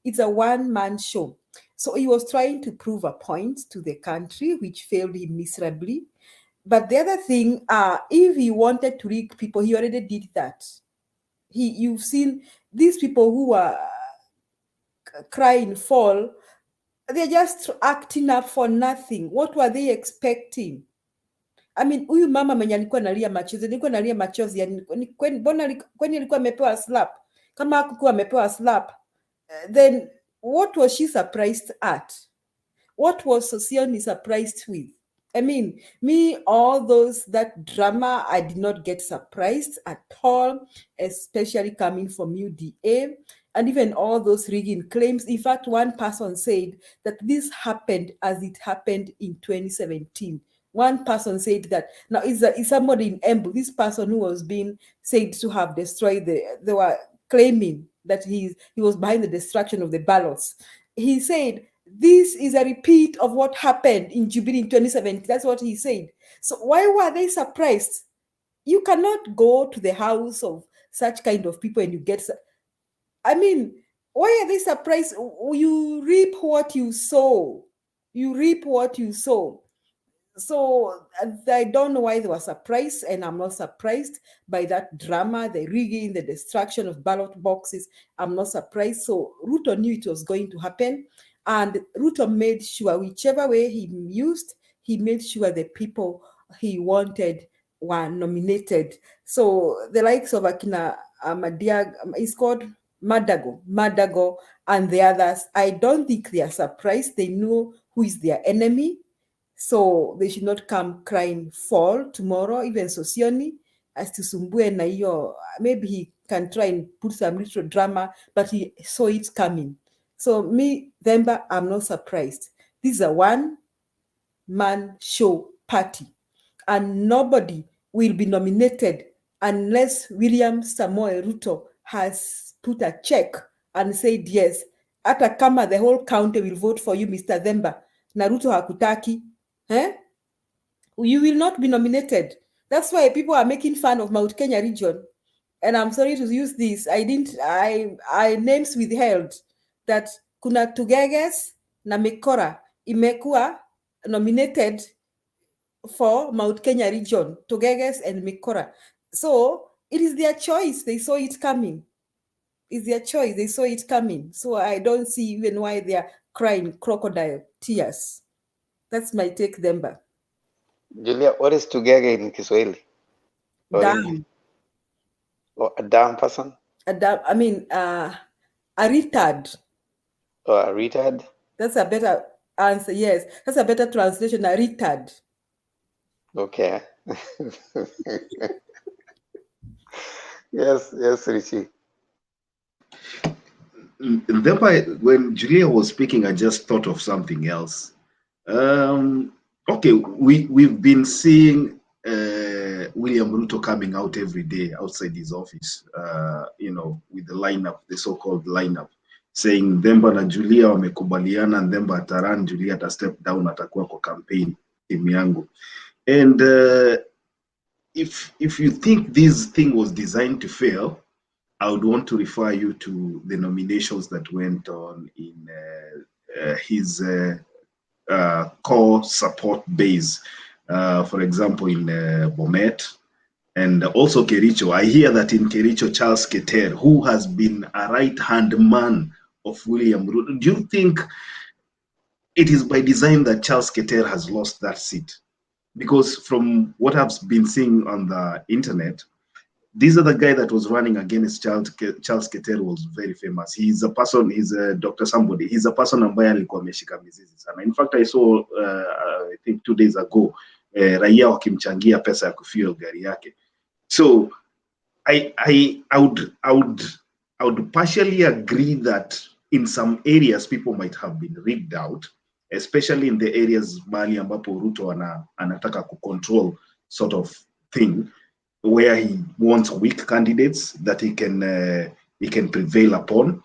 It's a one-man show. So he was trying to prove a point to the country, which failed him miserably. But the other thing, if he wanted to rig people, he already did that. You've seen these people who are crying fall, they're just acting up for nothing. What were they expecting? I mean, huyu mama mwenye alikuwa analia machozi, yani kwani alikuwa amepewa slap? Kama hakuwa amepewa slap, then what was she surprised at? What was Sosioni surprised with? I mean, all that drama, I did not get surprised at all, especially coming from UDA, and even all those rigging claims. In fact, one person said that this happened as it happened in 2017. One person said that, now is somebody in Embu, this person who was being said to have destroyed they were claiming that he was behind the destruction of the ballots. He said, this is a repeat of what happened in Jubilee in 2017. That's what he said. So why were they surprised? You cannot go to the house of such kind of people and you get, I mean, why are they surprised? You reap what you sow. You reap what you sow. So I don't know why they were surprised, and I'm not surprised by that drama, the rigging, the destruction of ballot boxes. I'm not surprised. So Ruto knew it was going to happen, and Ruto made sure, whichever way he used, he made sure the people he wanted were nominated. So the likes of Akina Madia, is called Madago, and the others, I don't think they are surprised. They know who is their enemy. So they should not come crying fall tomorrow. Even Sosioni, as to Sumbue na hiyo, maybe he can try and put some little drama, but he saw it coming. So me, Themba, I'm not surprised. This is a one-man show party, and nobody will be nominated unless William Samoei Ruto has put a check and said yes. Hata kama the whole county will vote for you, Mr. Themba, na Ruto hakutaki, you will not be nominated. That's why people are making fun of Mount Kenya region. And I'm sorry to use this. I names withheld that kuna Tugeges na Mikora imekuwa nominated for Mount Kenya region, Tugeges and Mikora. So it is their choice. They saw it coming. It's their choice. They saw it coming. So I don't see even why they are crying crocodile tears. That's my take, Themba.
Julia, what is Tugege in Kiswahili? Or
Damn.
or a damn person?
A retard.
Or a retard?
That's a better answer. Yes, that's a better translation. A retard.
Okay. Yes, Richie.
Thereby, when Julia was speaking, I just thought of something else. Okay, we've been seeing William Ruto coming out every day outside his office, with the lineup, the so-called lineup, saying Themba na Julia wamekubaliana, Themba ataran, Julia ata step down, atakuwa kwa campaign timu yangu. And if you think this thing was designed to fail, I would want to refer you to the nominations that went on in his core support base. For example, in Bomet and also Kericho. I hear that in Kericho, Charles Keter, who has been a right-hand man of William Ruto, do you think it is by design that Charles Keter has lost that seat? Because from what I've been seeing on the internet, this other guy that was running against Charles Keter was very famous. He's a person, he's a Dr. Somebody. He's a person ambaye alikuwa ameshika mizizi sana. In fact, I saw, I think 2 days ago, raia wakimchangia pesa ya kufuel gari yake. So I would partially agree that in some areas people might have been rigged out, especially in the areas mahali ambapo Ruto anataka control sort of thing, where he wants weak candidates that he can prevail upon.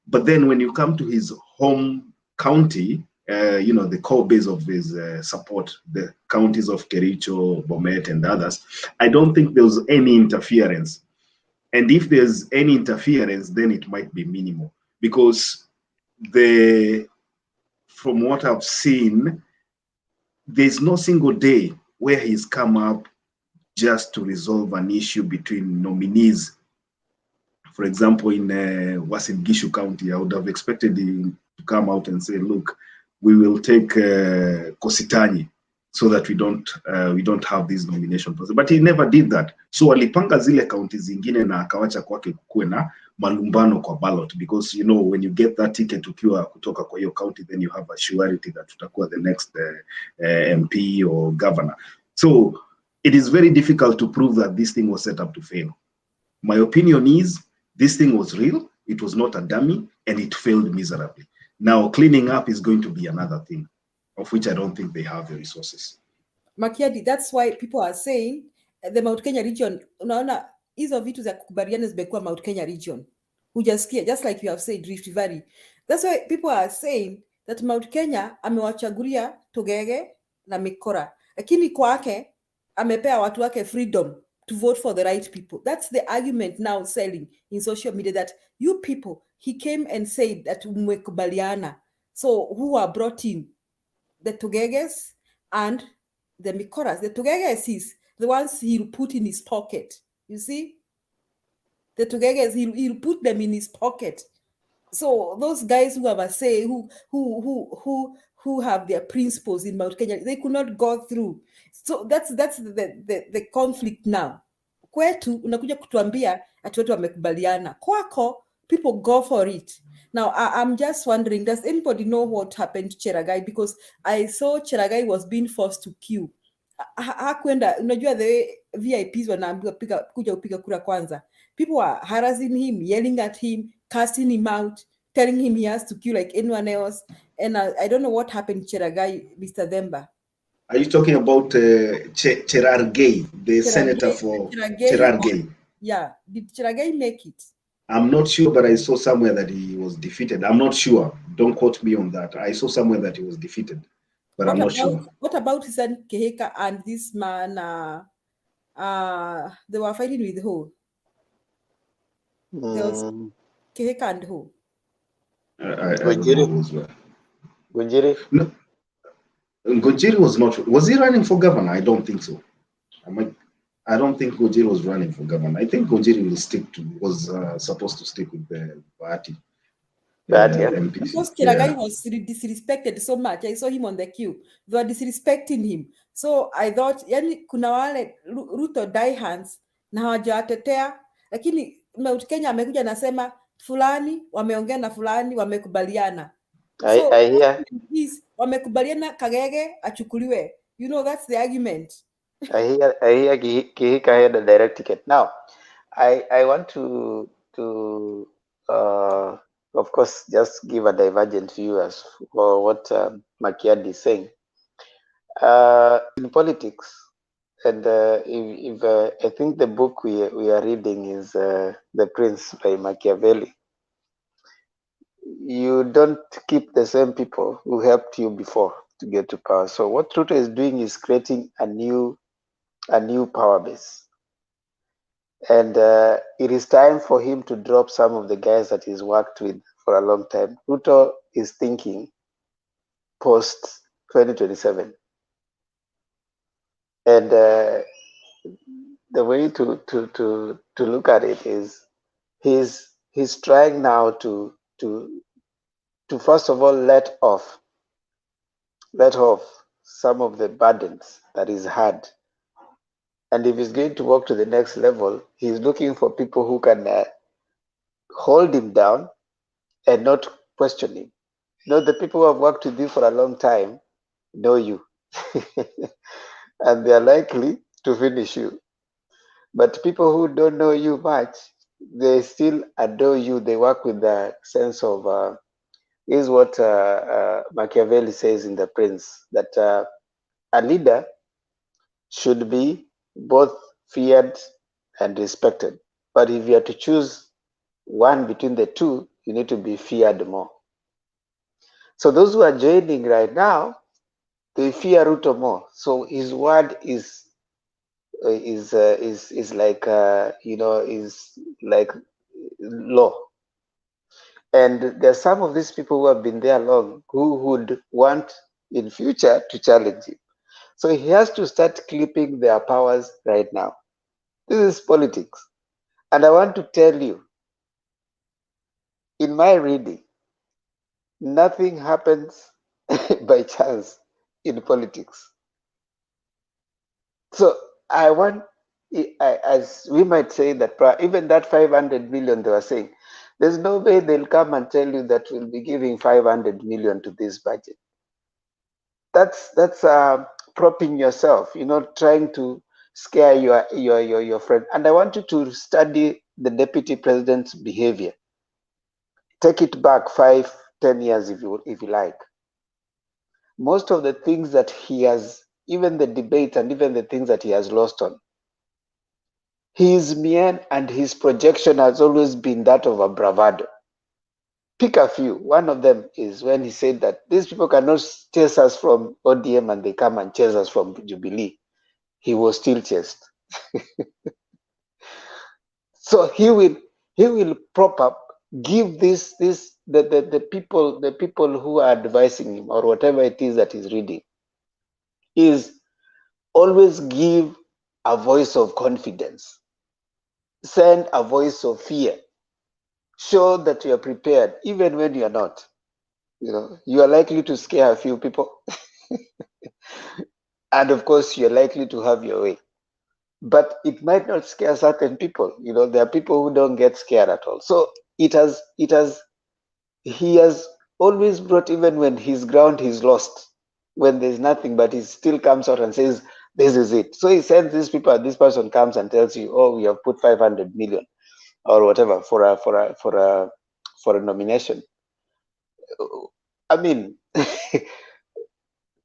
But then when you come to his home county, the core base of his support, the counties of Kericho, Bomet, and others, I don't think there was any interference. And if there's any interference, then it might be minimal, because from what I've seen, there's no single day where he's come up just to resolve an issue between nominees. For example, in Uasin Gishu County, I would have expected him to come out and say, look, we will take Kositani so that we don't have this nomination process. But he never did that. So alipanga zile county zingine na akawacha kwake kukuwe na malumbano kwa ballot, because when you get that ticket ukiwa kutoka kwa hiyo county, then you have a surety that utakuwa the next MP or governor. So it is very difficult to prove that this thing was set up to fail. My opinion is this thing was real, it was not a dummy, and it failed miserably. Now, cleaning up is going to be another thing, of which I don't think they have the resources.
Makiadi, that's why people are saying the Mount Kenya region, unaona hizo vitu za kukubaliana zimekuwa Mount Kenya region. Hujasikia, just like you have said, Rift Valley. That's why people are saying that Mount Kenya amewachagulia Tugege na Mikora, lakini kwake amepea watu wake freedom to vote for the right people. That's the argument now selling in social media, that you people, he came and said that umekubaliana. So who are brought in? The Tugeges and the Mikoras, the Tugeges, the ones he'll put in his pocket. You see? The Tugeges, he'll put them in his pocket. So those guys who have a say, who have their principles in Mount Kenya, they could not go through. So that's the conflict now. Kwetu unakuja kutuambia ati watu wamekubaliana. Kwako, people go for it. Now I'm just wondering, does anybody know what happened to Cheragai? Because I saw Cheragai was being forced to queue. Hakwenda, unajua the VIPs wanaambiwa kuja upiga kura kwanza. People are harassing him, yelling at him, casting him out, telling him he has to queue like anyone else. And I don't know what happened to Cheragai, Mr. Themba.
Are you talking about Cherargei, the senator for Cherargei?
Yeah, did Cheragai make it?
I'm not sure, but I saw somewhere that he was defeated. I'm not sure. Don't quote me on that. I saw somewhere that he was defeated, but I'm not sure.
What about his son Keheka and this man? They were fighting with who? There was Keheka and who?
I don't know who's where.
Gunjiri?
No, Gunjiri was not. Was he running for governor? I don't think so. I don't think Gunjiri was running for governor. I think Gunjiri was supposed to stick with the party. MPC.
Because Cheragai was disrespected so much. I saw him on the queue. They were disrespecting him. So I thought, yani kuna wale Ruto diehards na hawajawatetea, lakini Mount Kenya amekuja nasema fulani wameongea na fulani wamekubaliana. So
I hear
wamekubaliana Kagege achukuliwe. You know, that's the argument.
I hear Kihika had a direct ticket. Now, I want to of course just give a divergent view as for what Makiadi is saying. In politics, and if I think the book we are reading is The Prince by Machiavelli. You don't keep the same people who helped you before to get to power. So what Ruto is doing is creating a new power base. And it is time for him to drop some of the guys that he's worked with for a long time. Ruto is thinking post 2027. And the way to look at it is he's trying now to first of all let off some of the burdens that he's had. And if he's going to walk to the next level, he's looking for people who can hold him down and not question him. You know, the people who have worked with you for a long time know you. And they are likely to finish you. But people who don't know you much, they still adore you. They work with the sense of, is what Machiavelli says in The Prince, that a leader should be both feared and respected. But if you are to choose one between the two, you need to be feared more. So those who are joining right now, they fear Ruto more. So his word is like is like law. And there are some of these people who have been there long who would want in future to challenge him. So he has to start clipping their powers right now. This is politics. And I want to tell you, in my reading, nothing happens by chance in politics. So I want, as we might say that even that 500 million they were saying, there's no way they'll come and tell you that we'll be giving 500 million to this budget. That's propping yourself, trying to scare your friend. And I want you to study the deputy president's behavior. Take it back 5-10 years if you like. Most of the things that he has, even the debate and even the things that he has lost on, his mien and his projection has always been that of a bravado. Pick a few. One of them is when he said that these people cannot chase us from ODM and they come and chase us from Jubilee. He was still chased. So he will prop up, give the people who are advising him or whatever it is that he's reading is always give a voice of confidence. Send a voice of fear. Show that you are prepared, even when you are not. You know, you are likely to scare a few people. And of course, you're likely to have your way. But it might not scare certain people. You know, there are people who don't get scared at all. So he has always brought, even when his ground is lost, when there's nothing, but he still comes out and says, this is it. So he sends these people, this person comes and tells you, oh, we have put 500 million or whatever for a nomination. I mean,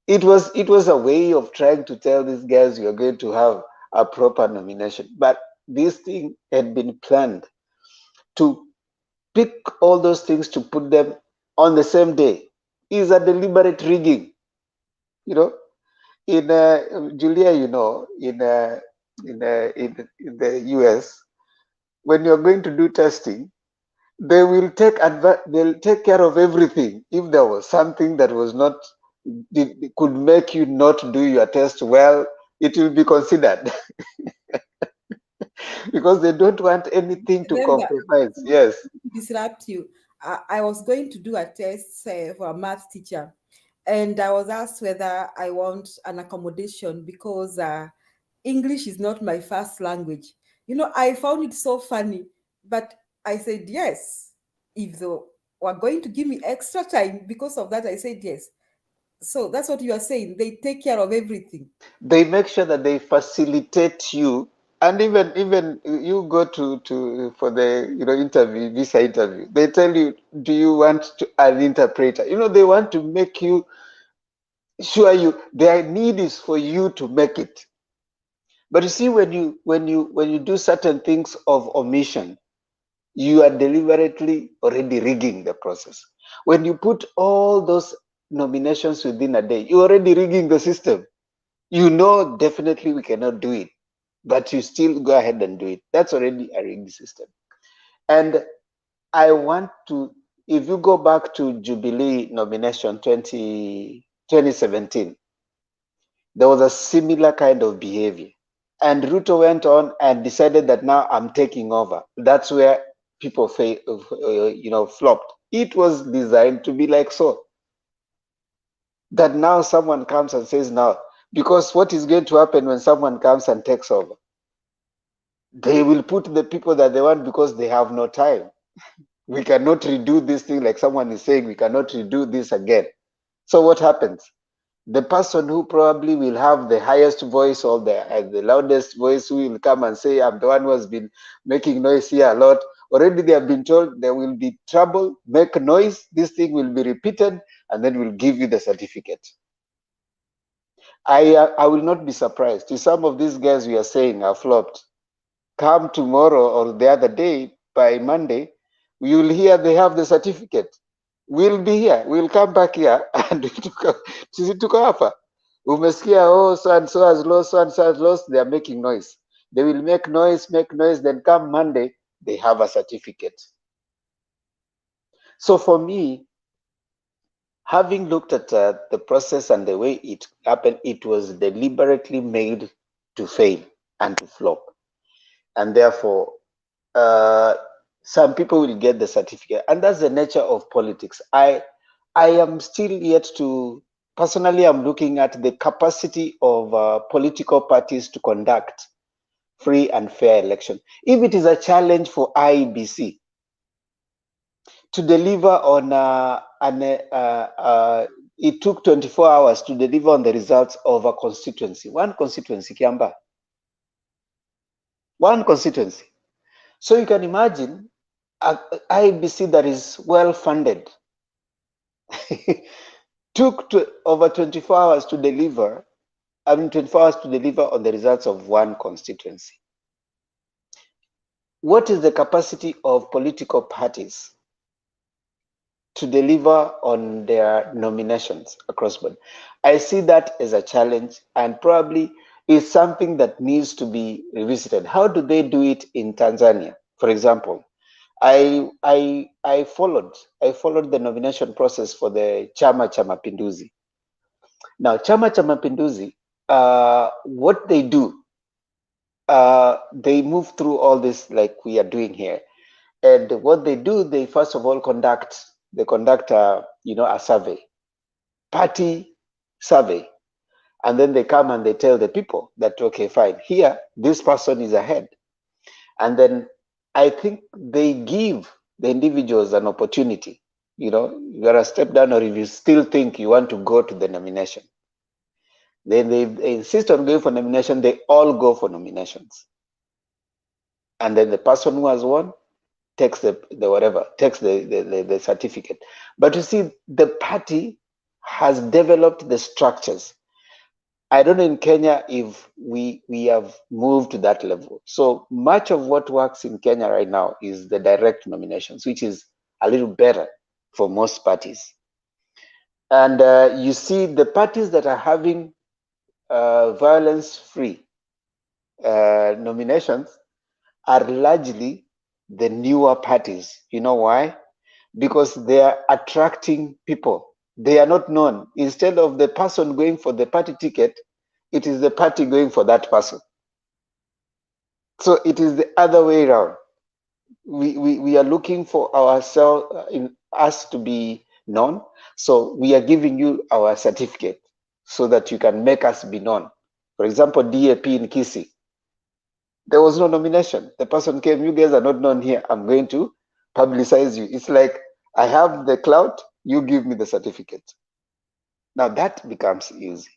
it was a way of trying to tell these guys you're going to have a proper nomination. But this thing had been planned to pick all those things to put them on the same day. Is a deliberate rigging. You know, in Julia, you know, in the US, when you're going to do testing, they'll take care of everything. If there was something that was not could make you not do your test well, it will be considered. Because they don't want anything to compromise. Yes.
Disrupt you. I was going to do a test for a math teacher, and I was asked whether I want an accommodation because English is not my first language. You know, I found it so funny, but I said yes. If they were going to give me extra time because of that, I said yes. So that's what you are saying. They take care of everything.
They make sure that they facilitate you, and even you go to for the interview, visa interview. They tell you, do you want an interpreter? You know, they want to make you sure their need is for you to make it. But you see, when you do certain things of omission, you are deliberately already rigging the process. When you put all those nominations within a day, you're already rigging the system. You know definitely we cannot do it, but you still go ahead and do it. That's already a rigged system. And I want to, if you go back to Jubilee nomination 2017, there was a similar kind of behavior. And Ruto went on and decided that now I'm taking over. That's where people flopped. It was designed to be like so. That now someone comes and says now, because what is going to happen when someone comes and takes over? They will put the people that they want because they have no time. We cannot redo this thing, like someone is saying, we cannot redo this again. So what happens? The person who probably will have the highest voice or the loudest voice, who will come and say, I'm the one who has been making noise here a lot. Already they have been told there will be trouble, make noise, this thing will be repeated, and then we'll give you the certificate. I will not be surprised if some of these guys we are saying are flopped. Come tomorrow or the other day, by Monday, you will hear they have the certificate. We'll be here. We'll come back here and tuko hapa. Umesikia, oh, so and so has lost, so and so has lost. They are making noise. They will make noise. Then come Monday, they have a certificate. So for me, having looked at the process and the way it happened, it was deliberately made to fail and to flop. And therefore, some people will get the certificate. And that's the nature of politics. I am still yet to, personally, I'm looking at the capacity of political parties to conduct free and fair election. If it is a challenge for IEBC to deliver on it took 24 hours to deliver on the results of a constituency. One constituency, Kiamba. One constituency. So you can imagine an IEBC that is well funded took over 24 hours to deliver, 24 hours to deliver on the results of one constituency. What is the capacity of political parties to deliver on their nominations across board? I see that as a challenge, and probably is something that needs to be revisited. How do they do it in Tanzania, for example? I followed the nomination process for the Chama cha Mapinduzi. Now, Chama cha Mapinduzi what they do, they move through all this like we are doing here. And what they do, they first of all conduct a survey, party survey. And then they come and they tell the people that, okay, fine, here, this person is ahead. And then I think they give the individuals an opportunity. You gotta step down, or if you still think you want to go to the nomination, then they insist on going for nomination, they all go for nominations. And then the person who has won takes the certificate. But you see, the party has developed the structures. I don't know in Kenya if we have moved to that level. So much of what works in Kenya right now is the direct nominations, which is a little better for most parties. And you see the parties that are having violence-free nominations are largely the newer parties. You know why? Because they are attracting people. They are not known. Instead of the person going for the party ticket, it is the party going for that person. So it is the other way around. We are looking for ourselves, in us to be known. So we are giving you our certificate so that you can make us be known. For example, DAP in Kisii, there was no nomination. The person came, you guys are not known here. I'm going to publicize you. It's like, I have the clout, you give me the certificate. Now that becomes easy.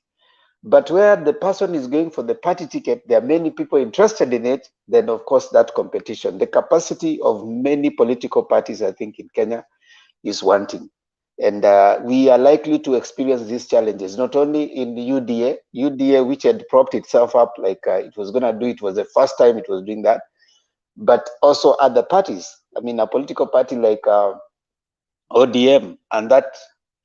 But where the person is going for the party ticket, there are many people interested in it, then of course that competition. The capacity of many political parties, I think, in Kenya is wanting. And we are likely to experience these challenges, not only in the UDA, which had propped itself up like it was going to do, it was the first time it was doing that, but also other parties. I mean, a political party like ODM, and that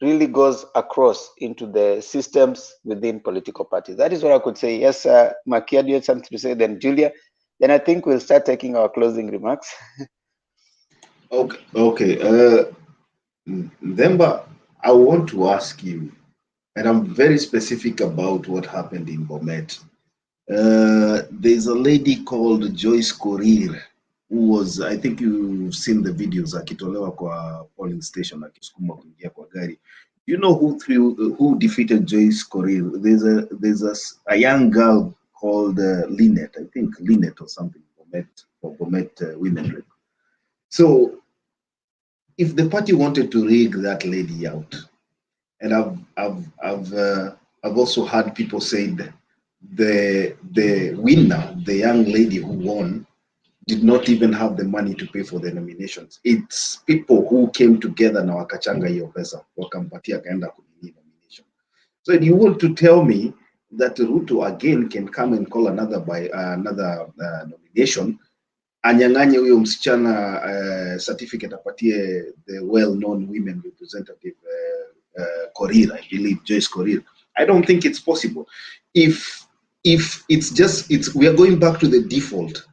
really goes across into the systems within political parties. That is what I could say. Yes, Makia, you had something to say, then Julia. Then I think we'll start taking our closing remarks.
Okay. Themba, I want to ask you, and I'm very specific about what happened in Bomet. There's a lady called Joyce Korir, who was, I think you've seen the videos, akitolewa kwa polling station, akisukuma kuingia kwa gari. You know who defeated Joyce Korir? There's a young girl called Lynette, I think Lynette or something, Bomet women rep. So if the party wanted to rig that lady out, and I've also heard people say that the winner, the young lady who won, did not even have the money to pay for the nominations. It's people who came together na wakachanga hiyo pesa wakampatia kaenda kunini nomination. So you want to tell me that Ruto again can come and call another nomination, anyang'anye huyo msichana certificate, apatie the well-known women representative Korir, I believe, Joyce Korir. I don't think it's possible. If we are going back to the default.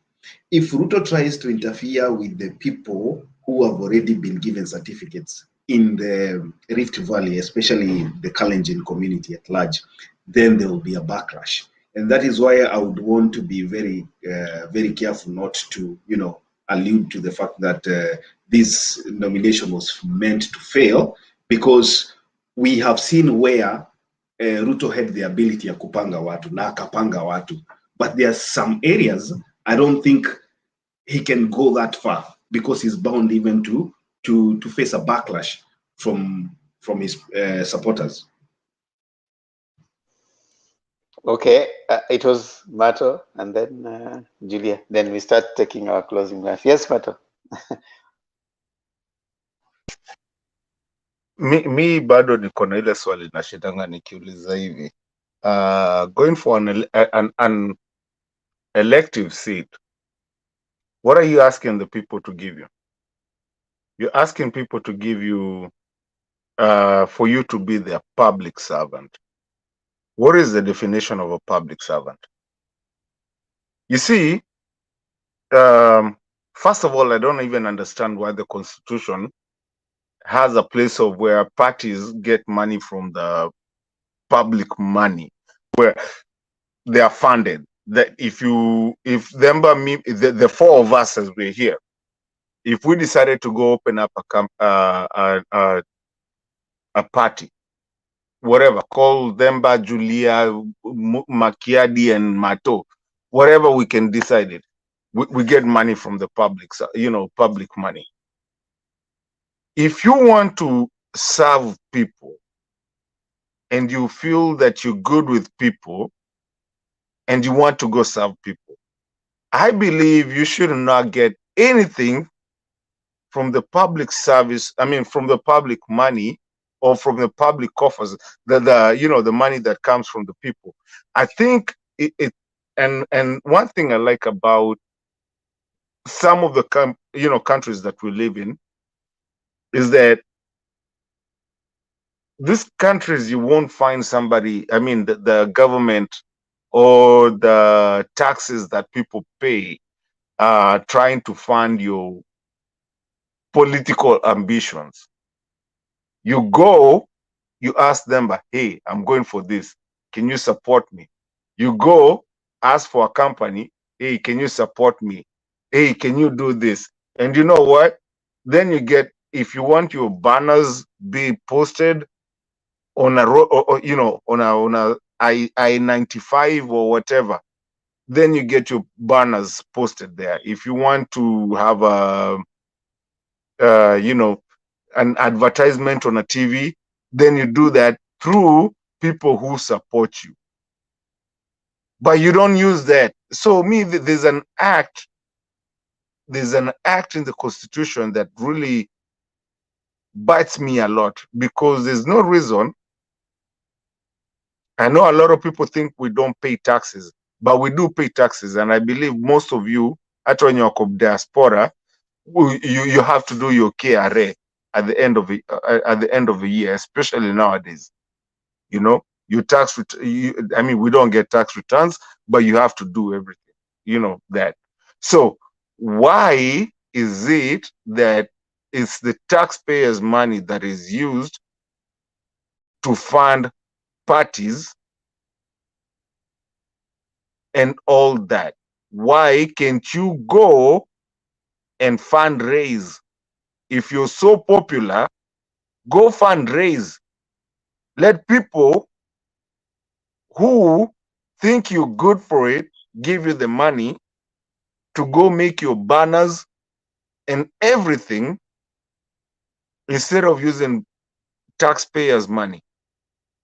If Ruto tries to interfere with the people who have already been given certificates in the Rift Valley, especially the Kalenjin community at large, then there will be a backlash. And that is why I would want to be very, very careful not to, allude to the fact that this nomination was meant to fail, because we have seen where Ruto had the ability ya kupanga watu na akapanga watu, but there are some areas I don't think he can go that far, because he's bound even to face a backlash from his supporters.
Okay, it was Mato, and then Julia. Then we start taking our closing breath. Yes, Mato.
mi bado niko na ile swali na shidanga nikiuliza hivi, going for an elective seat, what are you asking the people to give you? You're asking people to give you for you to be their public servant. What is the definition of a public servant? You see, first of all, I don't even understand why the Constitution has a place of where parties get money from the public money, where they are funded. That if the four of us as we're here, if we decided to go open up a party, whatever, call Themba, Julia, Makiadi, and Mato, whatever we can decide it, we get money from the public, public money. If you want to serve people and you feel that you're good with people and you want to go serve people, I believe you should not get anything from the public service, from the public money or from the public coffers, the money that comes from the people. I think and one thing I like about some of the countries that we live in is that these countries, you won't find somebody, the government or the taxes that people pay trying to fund your political ambitions. You go, you ask them, but hey, I'm going for this. Can you support me? You go, ask for a company. Hey, can you support me? Hey, can you do this? And you know what? Then you get, if you want your banners be posted on a road, or, on a I-95 or whatever, then you get your banners posted there. If you want to have an advertisement on a TV, then you do that through people who support you. But you don't use that. So there's an act in the Constitution that really bites me a lot, because there's no reason. I know a lot of people think we don't pay taxes, but we do pay taxes, and I believe most of you, hata when you're diaspora, you have to do your KRA at the end of the year, especially nowadays. You tax. We don't get tax returns, but you have to do everything. That. So why is it that it's the taxpayers' money that is used to fund parties and all that? Why can't you go and fundraise? If you're so popular, go fundraise. Let people who think you're good for it give you the money to go make your banners and everything, instead of using taxpayers' money.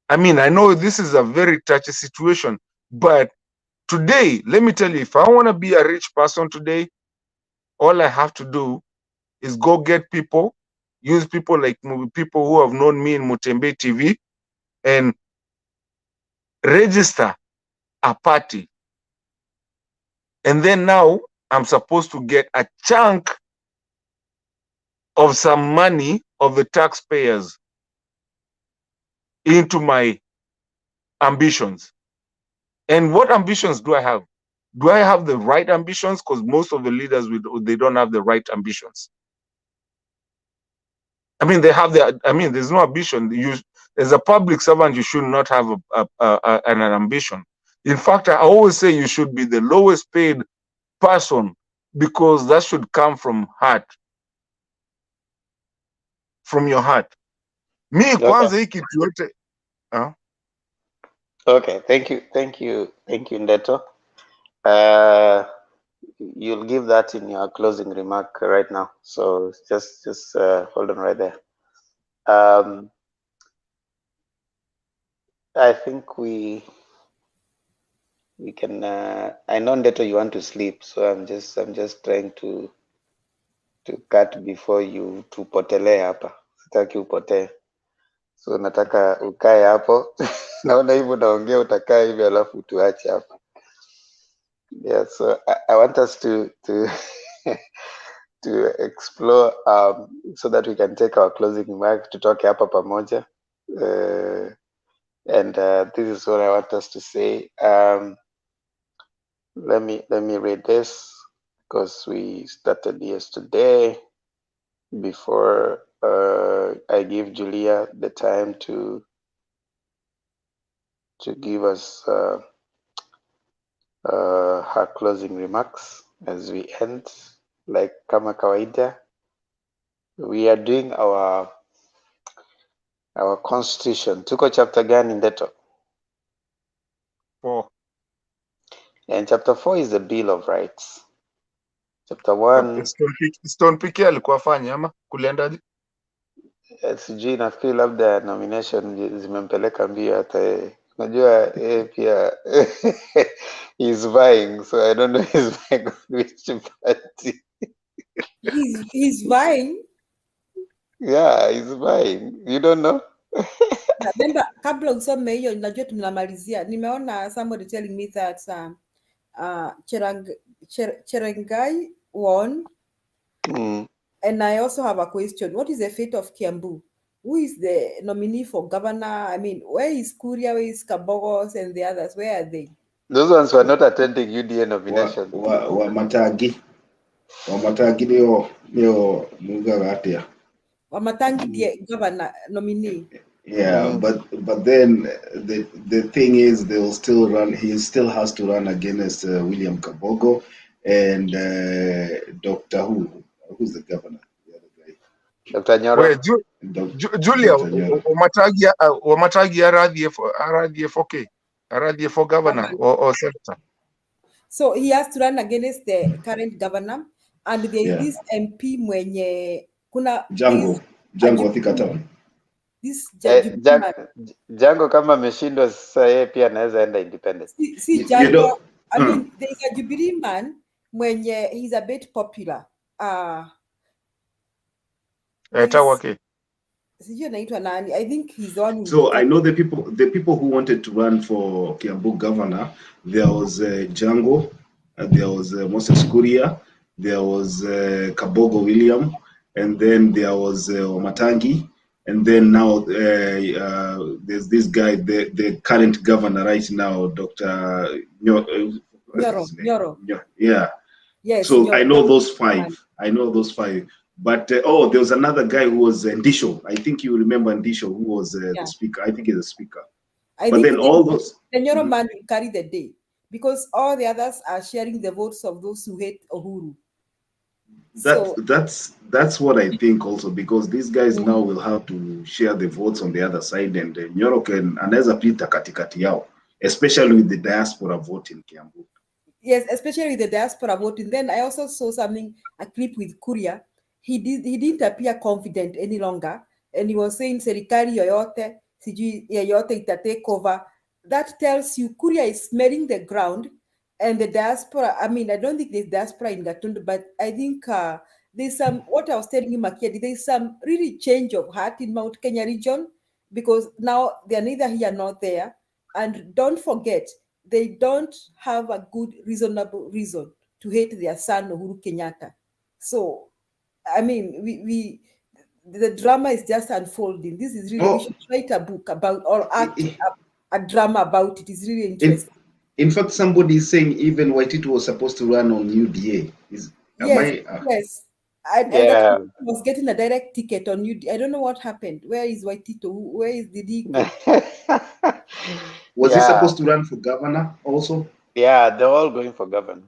I know this is a very touchy situation, but today, let me tell you, if I want to be a rich person today, all I have to do is go get people, use people like people who have known me in Mutembe TV, and register a party. And then now I'm supposed to get a chunk of some money of the taxpayers into my ambitions. And what ambitions do I have? Do I have the right ambitions? Because most of the leaders, they don't have the right ambitions. They have there's no ambition. As a public servant, you should not have an ambition. In fact, I always say you should be the lowest paid person, because that should come from your heart. Me, kwanza hii kitu yote.
Okay, thank you, Ndeto. You'll give that in your closing remark right now. So just hold on right there. I think we can. I know, Ndeto, you want to sleep, so I'm just trying to cut before you tupotelee hapa. Sitaki upotee, so nataka ukae hapo. Naona hivyo naongea, utakaa hivi alafu tuache hapa. Yeah, so I want us to to explore so that we can take our closing remark, tutoke hapa pamoja. And this is what I want us to say. Let me read this, because we started yesterday. Before I give Julia the time to give us her closing remarks as we end. Like kama kawaida, we are doing our constitution. Tuko chapter gani Ndeto?
4.
And chapter 4 is the Bill of Rights. Chapter 1
Stone Pike alikuwa fanya ama kuliendaje?
sijui, nafikiri labda nomination zimempeleka mbio hata yeye. Unajua yeye pia he's vying, so I don't know he's vying which party.
He's vying.
Yeah, he's vying. You don't know?
Remember, kabla usome hiyo, najua tunamalizia. Nimeona somebody telling me that Cherengai won. And I also have a question. What is the fate of Kiambu? Who is the nominee for governor? I mean, where is Kuria, where is Kabogos and the others? Where are they?
Those ones were not attending UDA nomination.
Wamatagi nio mugaga atia.
Wamatangi the governor nominee.
Yeah, but then the thing is, they will still run. He still has to run against William Kabogo and Dr. Who's the governor? The other guy.
Dr. Nyoro.
Wait, Julia, Wamatagi RDF for governor or senator.
So he has to run against the current governor, and there is this MP mwenye kuna
Django Thika Town.
This
Django kama ameshindwa sasa, yeye pia anaweza enda independent.
See Django, I mean, there is a Jubilee man mwenye he's a bit popular. Sijui anaitwa nani. I think he's the one.
So I know the people who wanted to run for Kiambu governor. There was Django, there was Moses Kuria, there was Kabogo William, and then there was Omatangi, and then now there's this guy, the current governor right now, Dr.
Nyoro.
Yeah.
Yes.
So
Nyoro.
I know those 5. But there was another guy who was Ndisho. I think you remember Ndisho, who was the speaker. I think he's a speaker. But then all those.
The Nyoro man will carry the day because all the others are sharing the votes of those who hate Uhuru.
That's what I think also, because these guys now will have to share the votes on the other side, and Nyoro can anaweza pita katikati yao, especially with the diaspora vote in Kiambu.
Yes, especially with the diaspora voting. Then I also saw a clip with Kuria. He didn't appear confident any longer, and he was saying serikali yoyote sijui yoyote ita take over. That tells you Kuria is smelling the ground, and the diaspora. I mean, I don't think there's diaspora in Gatundu, but I think there's some. What I was telling you, Makiadi, there's some really change of heart in Mount Kenya region, because now they're neither here nor there, and don't forget, they don't have a good, reasonable reason to hate their son Uhuru Kenyatta. So, I mean, the drama is just unfolding. This is really, we should write a book about, or act a drama about it. It's really interesting.
In fact, somebody is saying even Waititu was supposed to run on UDA.
Yes. And that was getting a direct ticket on UDA. I don't know what happened. Where is Waititu? Did he go?
Was he supposed to run for governor also?
Yeah, they're all going for governor.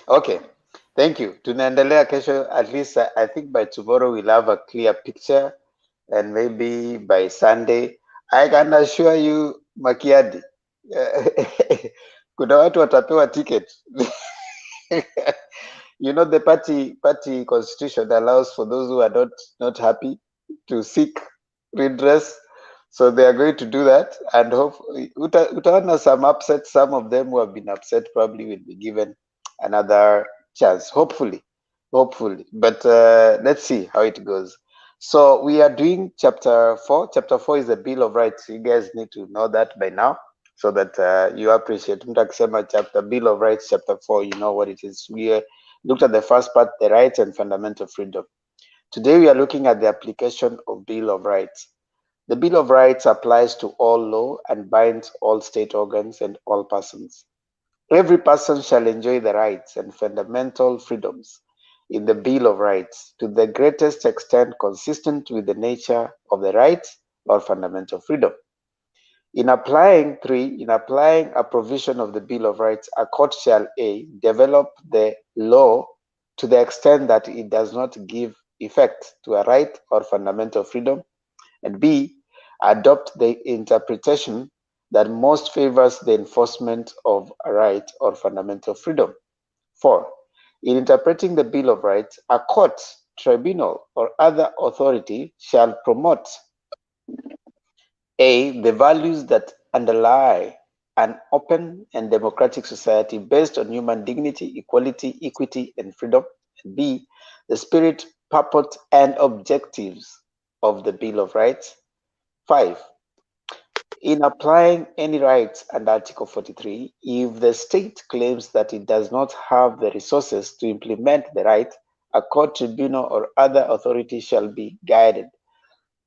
Okay, thank you. Tunaendelea kesho. At least I think by tomorrow we'll have a clear picture, and maybe by Sunday I can assure you, Makiadi, kuna watu watapewa ticket. You know, the party constitution allows for those who are not happy to seek redress. So they are going to do that, and hopefully, utaona some upset. Some of them who have been upset probably will be given another chance. Hopefully. But let's see how it goes. So we are doing chapter 4. Chapter 4 is the Bill of Rights. You guys need to know that by now, so that you appreciate. Chapter Bill of Rights, chapter 4. You know what it is. We looked at the first part, the rights and fundamental freedom. Today we are looking at the application of Bill of Rights. The Bill of Rights applies to all law and binds all state organs and all persons. Every person shall enjoy the rights and fundamental freedoms in the Bill of Rights to the greatest extent consistent with the nature of the right or fundamental freedom. In applying a provision of the Bill of Rights, a court shall A, develop the law to the extent that it does not give effect to a right or fundamental freedom, and B, adopt the interpretation that most favors the enforcement of a right or fundamental freedom. 4. In interpreting the Bill of Rights, a court, tribunal, or other authority shall promote A, the values that underlie an open and democratic society based on human dignity, equality, equity, and freedom. And B, the spirit, purport, and objectives of the Bill of Rights. 5. In applying any rights under Article 43, if the state claims that it does not have the resources to implement the right, a court, tribunal, or other authority shall be guided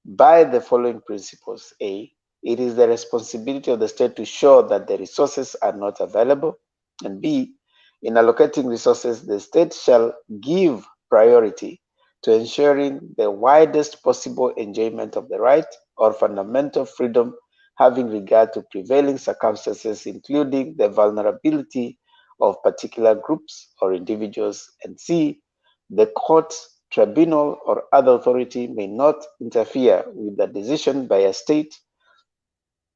by the following principles. A, it is the responsibility of the state to show that the resources are not available. And B, in allocating resources, the state shall give priority to ensuring the widest possible enjoyment of the right or fundamental freedom, having regard to prevailing circumstances, including the vulnerability of particular groups or individuals. And C, the court, tribunal, or other authority may not interfere with the decision by a state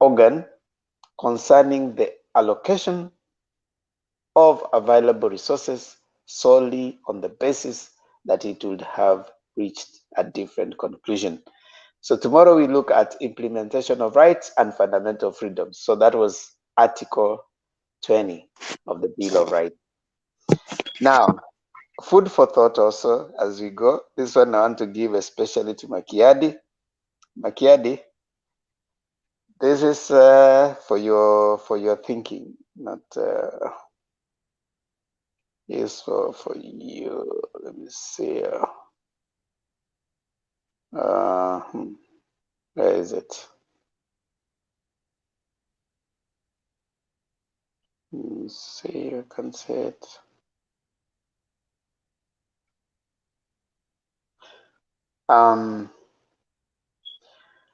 organ concerning the allocation of available resources solely on the basis that it would have reached a different conclusion. So tomorrow we look at implementation of rights and fundamental freedoms. So that was Article 20 of the Bill of Rights. Now, food for thought also as we go. This one I want to give especially to Makiadi. Makiadi, this is for your thinking, not is for you. Let me see. Where is it? Let me see. I can see it.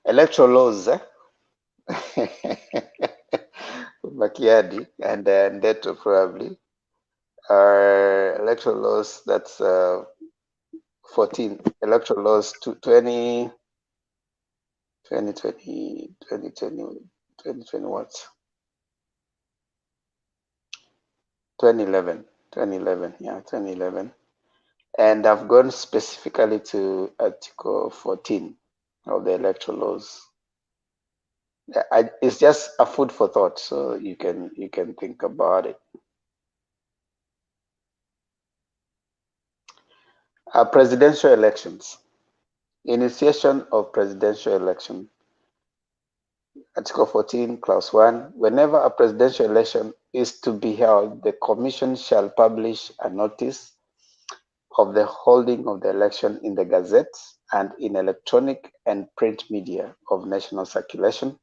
Electoral laws, Makiadi and Ndeto probably are electoral laws. That's 14 electoral laws to 2020 what? 2011, yeah, 2011. And I've gone specifically to Article 14 of the electoral laws. It's just a food for thought, so you can think about it. Presidential elections. Initiation of presidential election. Article 14, Clause 1. Whenever a presidential election is to be held, the Commission shall publish a notice of the holding of the election in the Gazette and in electronic and print media of national circulation.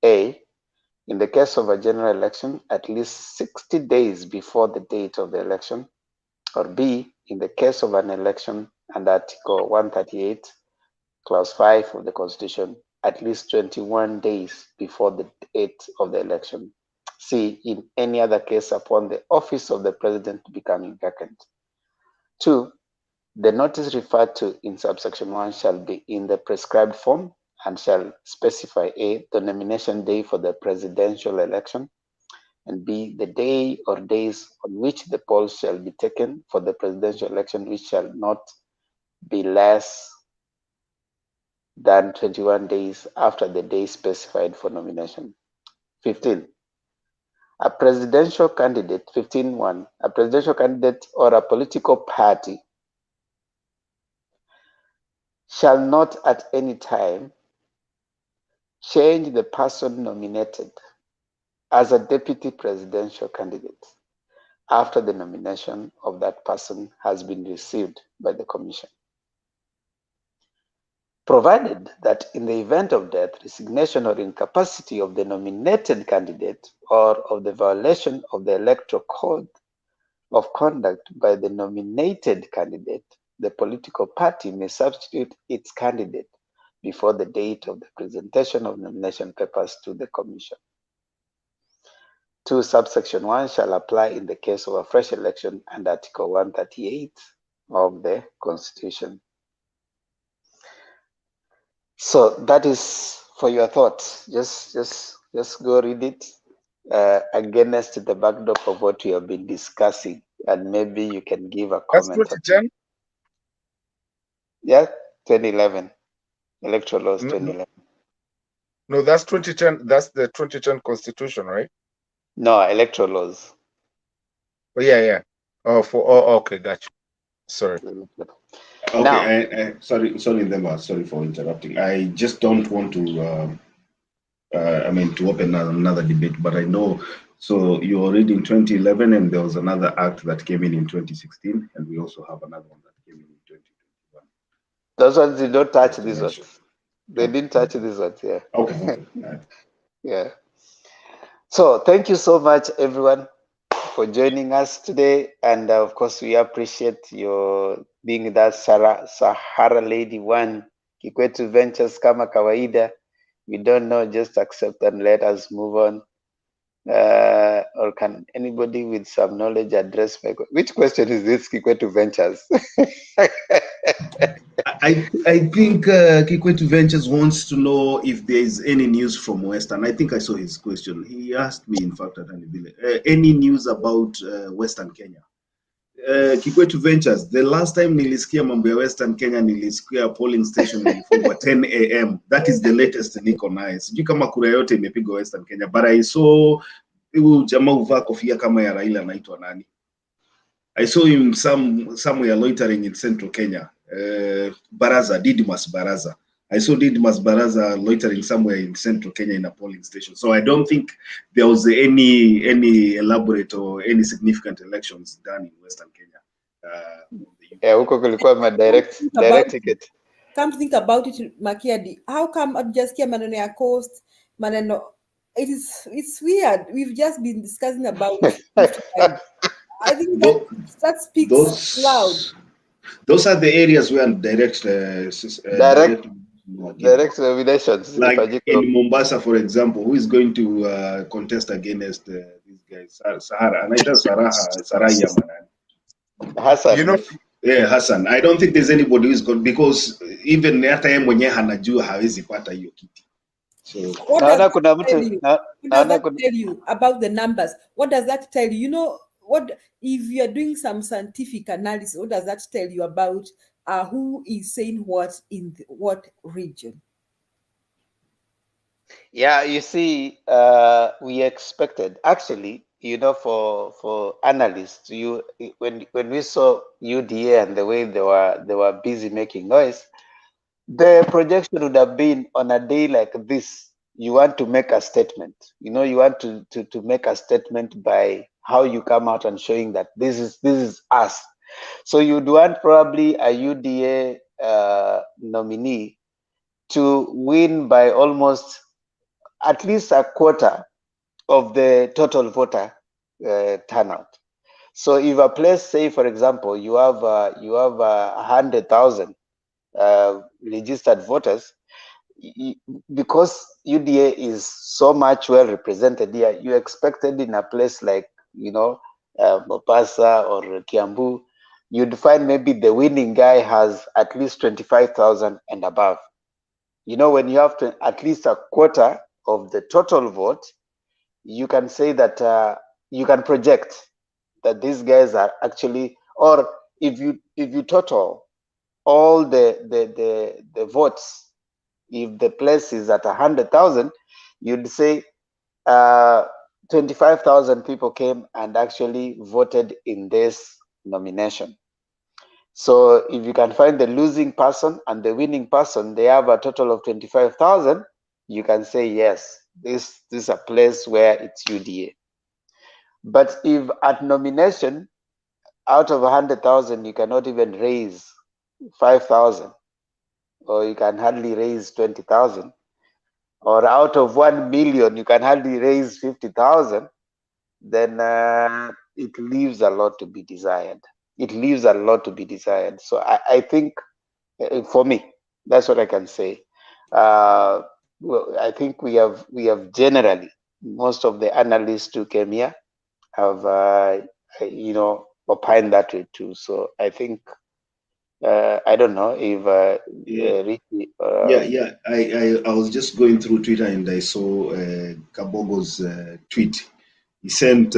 A, in the case of a general election, at least 60 days before the date of the election. Or B, in the case of an election under Article 138, Clause 5 of the Constitution, at least 21 days before the date of the election. C, in any other case upon the office of the president becoming vacant. 2, the notice referred to in subsection 1 shall be in the prescribed form and shall specify A, the nomination day for the presidential election, and B, the day or days on which the polls shall be taken for the presidential election, which shall not be less than 21 days after the day specified for nomination. 15. A presidential candidate, 15.1, a presidential candidate or a political party shall not at any time change the person nominated as a deputy presidential candidate after the nomination of that person has been received by the Commission, provided that in the event of death, resignation, or incapacity of the nominated candidate or of the violation of the electoral code of conduct by the nominated candidate, the political party may substitute its candidate before the date of the presentation of nomination papers to the Commission. 2. Subsection 1 shall apply in the case of a fresh election under Article 138 of the Constitution. So that is for your thoughts. Just go read it against the backdrop of what we have been discussing, and maybe you can give a
That's
comment.
2010?
Yeah, 2011. Electoral laws 2011.
No, that's 2010. That's the 2010 Constitution, right?
No, electoral laws.
Oh, yeah. Okay, gotcha. Sorry.
Okay,
Now,
sorry, Ndemba, sorry for interrupting. I just don't want to, to open another debate, but I know, so you were reading 2011 and there was another act that came in 2016, and we also have another one that came in 2021.
those ones did not touch these ones. They didn't touch these ones, yeah.
Okay.
Yeah. So thank you so much, everyone, for joining us today. And of course, we appreciate your being that Sahara Lady One, Kikwetu Ventures kama kawaida. We don't know, just accept and let us move on. Or can anybody with some knowledge address my which question is this, Kikwetu Ventures?
I think Kikwetu Ventures wants to know if there is any news from Western. I think I saw his question. He asked me, in fact, at any news about Western Kenya. Kikwetu Ventures, the last time nilisikia mambo ya Western Kenya nilisikia polling station ilifungwa 10 a.m. That is the latest niko naye. Sijui kama kura yote imepigwa Western Kenya, but I saw huyu jamaa uvaa kofia kama ya Raila, anaitwa nani? I saw him somewhere loitering in Central Kenya. Baraza, Didmas Baraza. I saw Didmas Baraza loitering somewhere in Central Kenya in a polling station. So I don't think there was any elaborate or any significant elections done in Western Kenya.
Huko kulikuwa ma direct ticket.
Come to think about it, Makiadi, how come hatujasikia maneno ya coast, maneno? It's weird. We've just been discussing about I think that speaks loud.
Those are the areas where direct
nominations.
Like in Mombasa, for example, who is going to contest against these guys? Sahara, Anaita Saraya
Hassan.
You know,
yeah, Hassan. I don't think there's anybody who is going, because even hata yeye mwenyewe hanajua hawezi pata hiyo kiti. So
what does that tell you about the numbers? What does that tell you? You know, what if you are doing some scientific analysis? What does that tell you about who is saying what in what region?
Yeah, you see, we expected actually, you know, for analysts, when we saw UDA and the way they were busy making noise, the projection would have been on a day like this. You want to make a statement, you know, you want to make a statement by how you come out and showing that this is us. So you'd want probably a UDA nominee to win by almost at least a quarter of the total voter turnout. So if a place, say for example, you have 100,000 registered voters, because UDA is so much well represented here, you expected in a place like, you know, Mombasa or Kiambu, you'd find maybe the winning guy has at least 25,000 and above. You know, when you have at least a quarter of the total vote, you can say that you can project that these guys are actually, or if you total all the votes, if the place is at 100,000, you'd say 25,000 people came and actually voted in this nomination. So if you can find the losing person and the winning person, they have a total of 25,000, you can say, yes, this is a place where it's UDA. But if at nomination, out of 100,000, you cannot even raise 5,000, or you can hardly raise 20,000, or out of 1 million, you can hardly raise 50,000, then it leaves a lot to be desired. It leaves a lot to be desired. So I think, for me, that's what I can say. Well, I think we have generally, most of the analysts who came here have opined that way too. So I think I don't know if Richie,
Yeah. I was just going through Twitter and I saw Kabogo's tweet. He sent.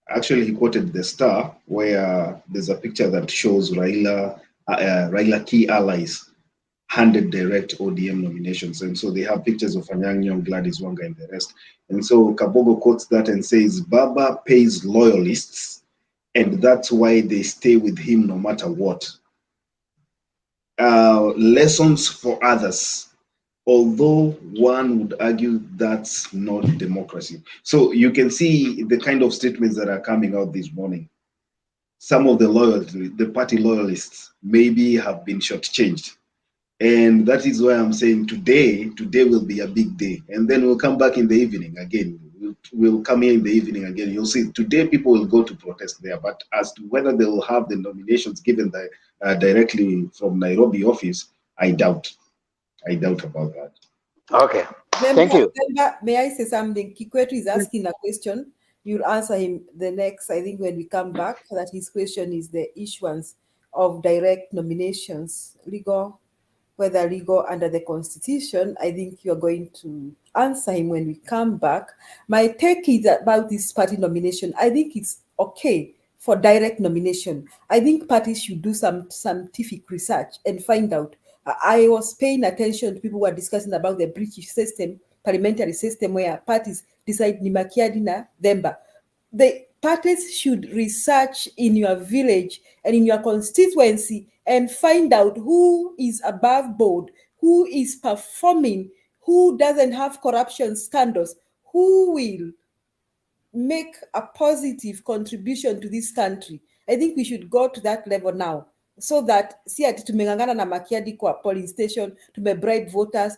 Actually, he quoted the Star, where there's a picture that shows Raila key allies handed direct ODM nominations. And so they have pictures of Anyang' Nyong'o, Gladys Wanga, and the rest. And so Kabogo quotes that and says, Baba pays loyalists, and that's why they stay with him no matter what. Lessons for others. Although one would argue that's not democracy. So you can see the kind of statements that are coming out this morning. Some of the party loyalists maybe have been shortchanged. And that is why I'm saying today will be a big day. And then we'll come back in the evening again. We'll come here in the evening again. You'll see today people will go to protest there. But as to whether they will have the nominations given directly from Nairobi office, I doubt about that.
Okay. Thank you.
May I say something? Kikwetu is asking a question. You'll answer him the next, I think, when we come back. That his question is the issuance of direct nominations, whether legal under the Constitution. I think you're going to answer him when we come back. My take is about this party nomination. I think it's okay for direct nomination. I think parties should do some scientific research and find out. I was paying attention to people who were discussing about the British system, parliamentary system, where parties decide ni Makiadi na Demba. The parties should research in your village and in your constituency and find out who is above board, who is performing, who doesn't have corruption scandals, who will make a positive contribution to this country. I think we should go to that level now, so that si ati tumengangana na Makiadi kwa polling station, bribe voters,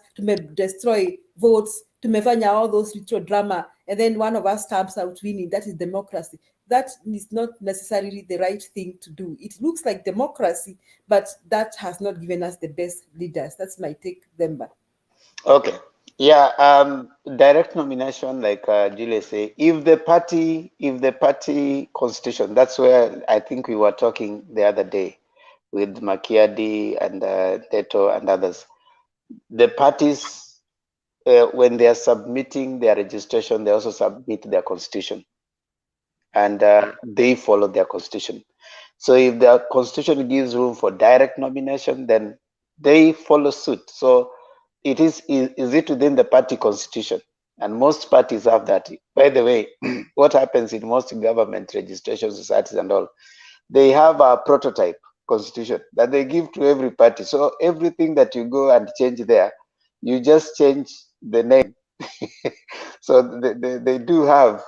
destroy votes, tumefanya all those little drama, and then one of us comes out winning. That is democracy. That is not necessarily the right thing to do. It looks like democracy, but that has not given us the best leaders. That's my take, Demba.
Okay. Yeah, direct nomination, like Julius say, if the party constitution, that's where I think we were talking the other day with Makiadi and Teto and others. The parties, when they are submitting their registration, they also submit their constitution, and they follow their constitution. So if the constitution gives room for direct nomination, then they follow suit. So is it within the party constitution? And most parties have that. By the way, what happens in most government registration societies and all, they have a prototype constitution that they give to every party. So everything that you go and change there, you just change the name. So they do have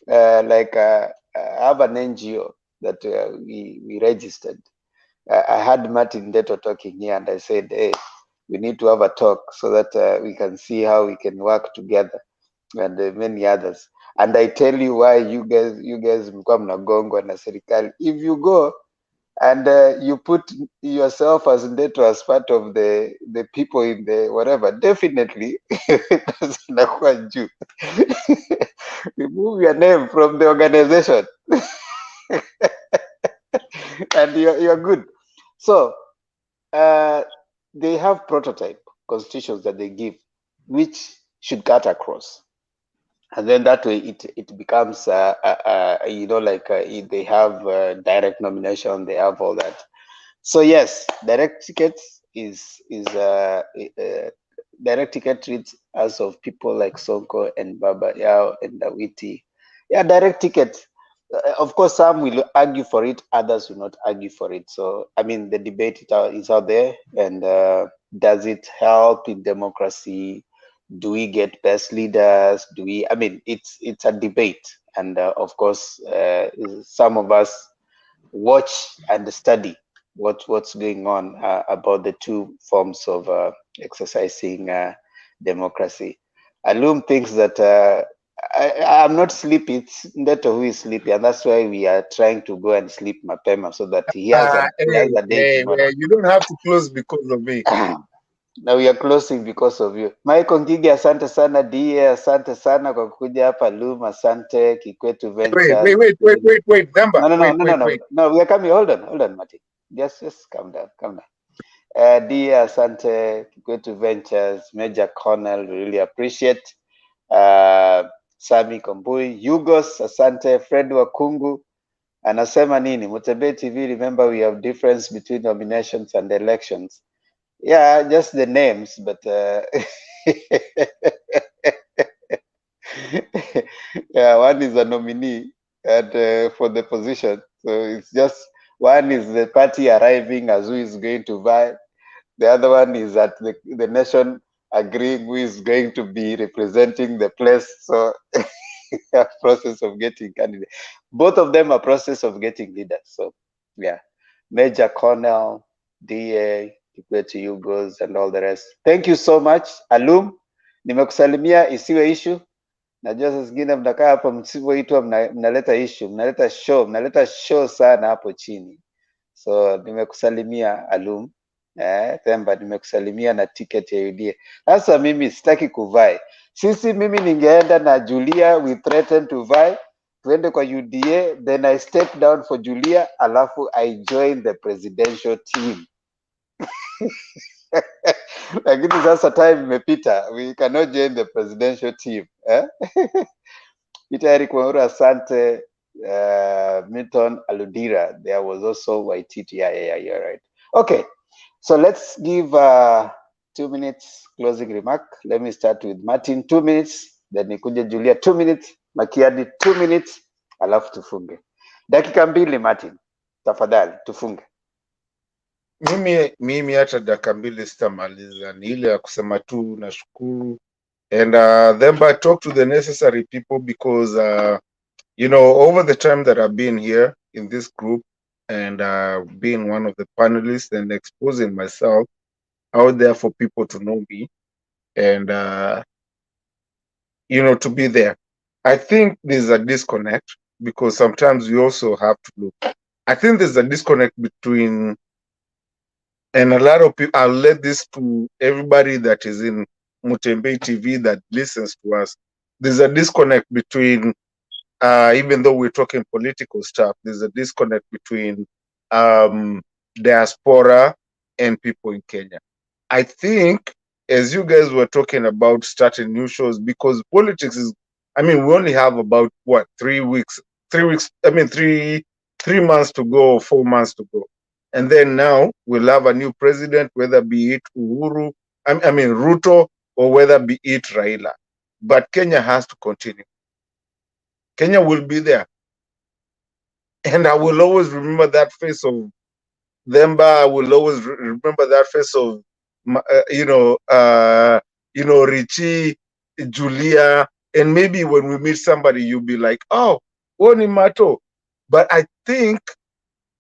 have an NGO that we registered. I had Martin Deto talking here, and I said, hey, we need to have a talk so that we can see how we can work together, and many others. And I tell you why you guys mlikuwa mnagongwa na serikali. If you go and you put yourself as Ndeto as part of the people in the whatever, definitely inakuwa juu. Remove your name from the organization and you're good. So they have prototype constitutions that they give, which should cut across, and then that way it becomes they have direct nomination, they have all that. So yes, direct tickets is direct ticket treats as of people like Sonko and Baba Yao and Dawiti. Yeah, direct ticket. Of course, some will argue for it, others will not argue for it. So, I mean, the debate is out there, and does it help in democracy? Do we get best leaders? I mean, it's a debate, and of course, some of us watch and study what's going on about the two forms of exercising democracy. Alum thinks that I'm not sleepy. It's Ndeto who is sleepy, and that's why we are trying to go and sleep mapema so that he has a day tomorrow.
You don't have to close because of me.
Now we are closing because of you. Michael Ngigi, asante sana. DA, asante sana kwa kuja hapa. Loom, asante. Kikwetu Ventures.
Wait, Demba.
No, we are coming. Hold on, Martin. Just calm down. DA, asante. Kikwetu Ventures, Major Colonel, we really appreciate. Sami Kombui, Yugos, asante. Fred Wakungu, anasema nini? Mutembei TV, remember we have difference between nominations and elections. Yeah, just the names, but yeah, one is a nominee and for the position. So it's just one is the party arriving as who is going to buy. The other one is that the nation agreeing who is going to be representing the place. So a process of getting candidates. Both of them are process of getting leaders. So yeah, Major Colonel, DA, Kikwete Yugos and all the rest. Thank you so much. Alum, nimekusalimia isiwe issue. Najua saa zingine mnakaa hapa msipoitwa mnaleta issue, mnaleta show sana hapo chini. So nimekusalimia Alum. Themba nimekusalimia na ticket ya UDA. Sasa mimi sitaki kuvai. Mimi ningeenda na Julia, we threatened to vie. Tuende kwa UDA, then I step down for Julia, alafu I join the presidential team. Lakini sasa time imepita, we cannot join the presidential team. Peter Eric Wangura, asante. Milton Aludira, there was also Waititi. Yeah, you're right. Okay, so let's give 2 minutes closing remark. Let me start with Martin, 2 minutes, then nikuje Julia 2 minutes, Makiadi 2 minutes, alafu tufunge. Dakika mbili Martin, tafadhali tufunge.
Mimi hata dakika mbili sitamaliza, ni ile ya kusema tu nashukuru. And then I talk to the necessary people because you know, over the time that I've been here in this group and being one of the panelists and exposing myself out there for people to know me and you know, to be there. I think there's a disconnect because sometimes we also have to look. I think there's a disconnect between, and a lot of people, I'll let this to everybody that is in Mutembei TV that listens to us. There's a disconnect between, even though we're talking political stuff, there's a disconnect between diaspora and people in Kenya. I think, as you guys were talking about starting new shows, because politics is, I mean, we only have about what, 3 weeks, I mean, 3 months to go, 4 months to go. And then now we'll have a new president, whether be it Uhuru, I mean Ruto, or whether be it Raila. But Kenya has to continue. Kenya will be there. And I will always remember that face of Themba. I will always remember that face of, you know, Richie, Julia. And maybe when we meet somebody, you'll be like, oh, Oni Mato. But I think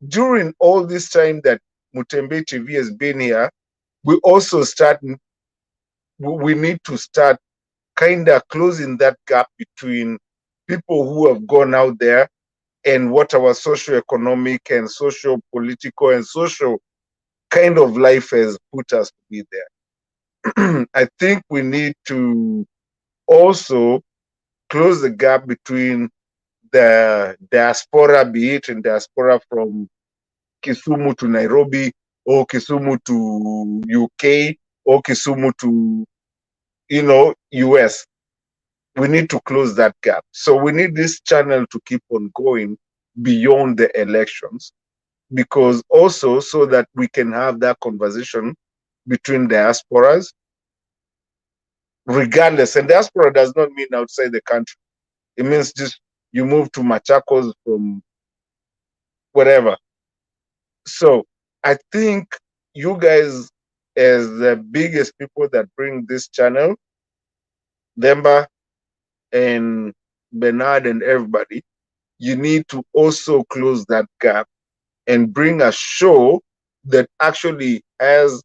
during all this time that Mutembei TV has been here, we need to start kind of closing that gap between people who have gone out there and what our socio-economic and socio-political and social kind of life has put us to be there. I think we need to also close the gap between the diaspora, be it in diaspora from Kisumu to Nairobi, or Kisumu to UK, or Kisumu to, you know, US. We need to close that gap. So we need this channel to keep on going beyond the elections, because also so that we can have that conversation between diasporas, regardless. And diaspora does not mean outside the country. It means just you move to Machakos from wherever. So I think you guys, as the biggest people that bring this channel, Demba and Bernard and everybody, you need to also close that gap and bring a show that actually has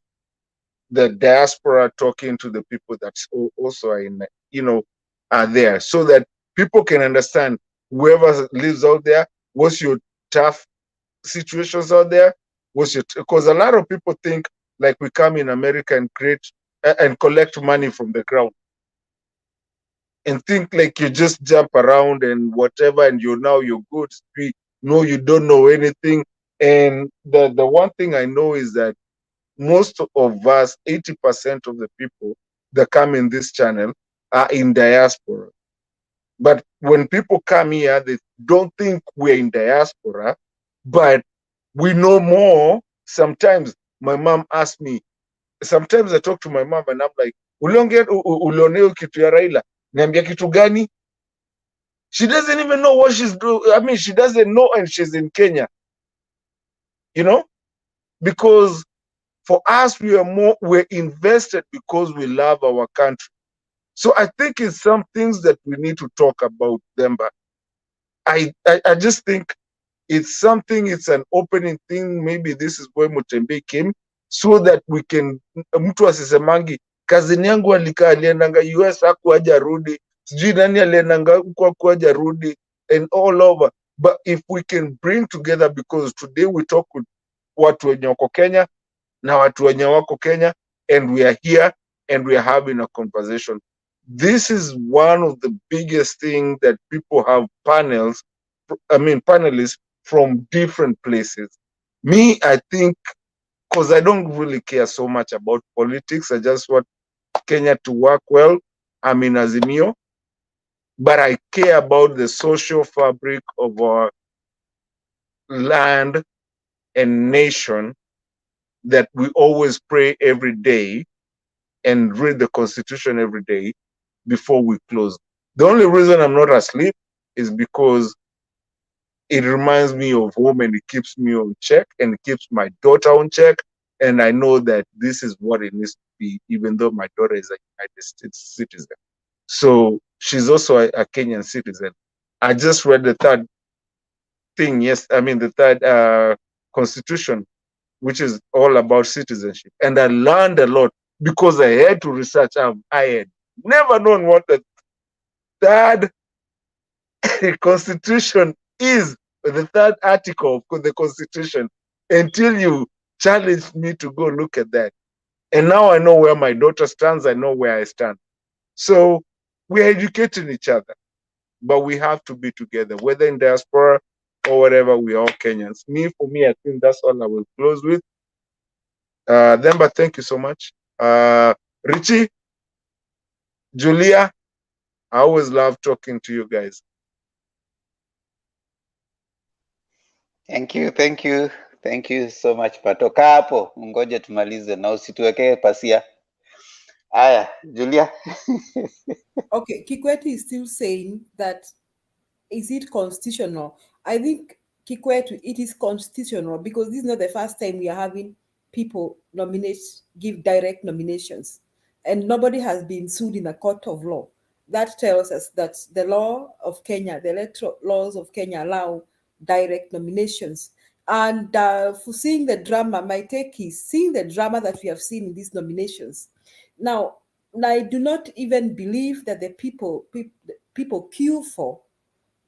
the diaspora talking to the people that also are in, you know, are there, so that people can understand whoever lives out there, what's your tough situations out there, because a lot of people think like we come in America and create
and collect money from the ground and think like you just jump around and whatever, and you're good. No, you don't know anything. And the one thing I know is that most of us, 80% of the people that come in this channel are in diaspora. But when people come here, they don't think we're in diaspora, but we know more. Sometimes my mom asks me, sometimes I talk to my mom and I'm like, ulioneo kitu ya Raila, niambia kitu gani? She doesn't even know what she's doing. I mean, she doesn't know, and she's in Kenya, you know, because for us, we're invested because we love our country. So I think it's some things that we need to talk about them, but I just think it's something, it's an opening thing. Maybe this is where Mutembe came, so that we can, mtu asisemangi kazini yangu aliendanga US hakuaja rudi, sijui nani aliendanga huko hakuaja rudi, and all over. But if we can bring together, because today we talk with watu wenye wako Kenya na watu wenye wako Kenya, and we are here and we are having a conversation. This is one of the biggest things that people have panelists from different places. Me, I think, because I don't really care so much about politics, I just want Kenya to work well. I'm in Azimio, but I care about the social fabric of our land and nation, that we always pray every day and read the Constitution every day before we close. The only reason I'm not asleep is because it reminds me of home, and it keeps me on check, and it keeps my daughter on check. And I know that this is what it needs to be, even though my daughter is a United States citizen. So she's also a Kenyan citizen. I just read the third thing, the third constitution, which is all about citizenship. And I learned a lot because I had to research. I had never known what the third constitution is, the third article of the Constitution, until you challenged me to go look at that. And now I know where my daughter stands, I know where I stand. So we're educating each other, but we have to be together, whether in diaspora or whatever. We are all Kenyans. For me, I think that's all I will close with. Demba, thank you so much. Richie, Julia, I always love talking to you guys.
Thank you so much Pato. Kaa hapo ngoje tumalize na usituwekee pasia. Aya, Julia.
Okay, Kikwete is still saying that, is it constitutional? I think Kikwete, it is constitutional, because this is not the first time we are having people give direct nominations, and nobody has been sued in a court of law. That tells us that the law of Kenya, the electoral laws of Kenya, allow direct nominations. And for seeing the drama, my take is seeing the drama that we have seen in these nominations. Now, I do not even believe that the people queue for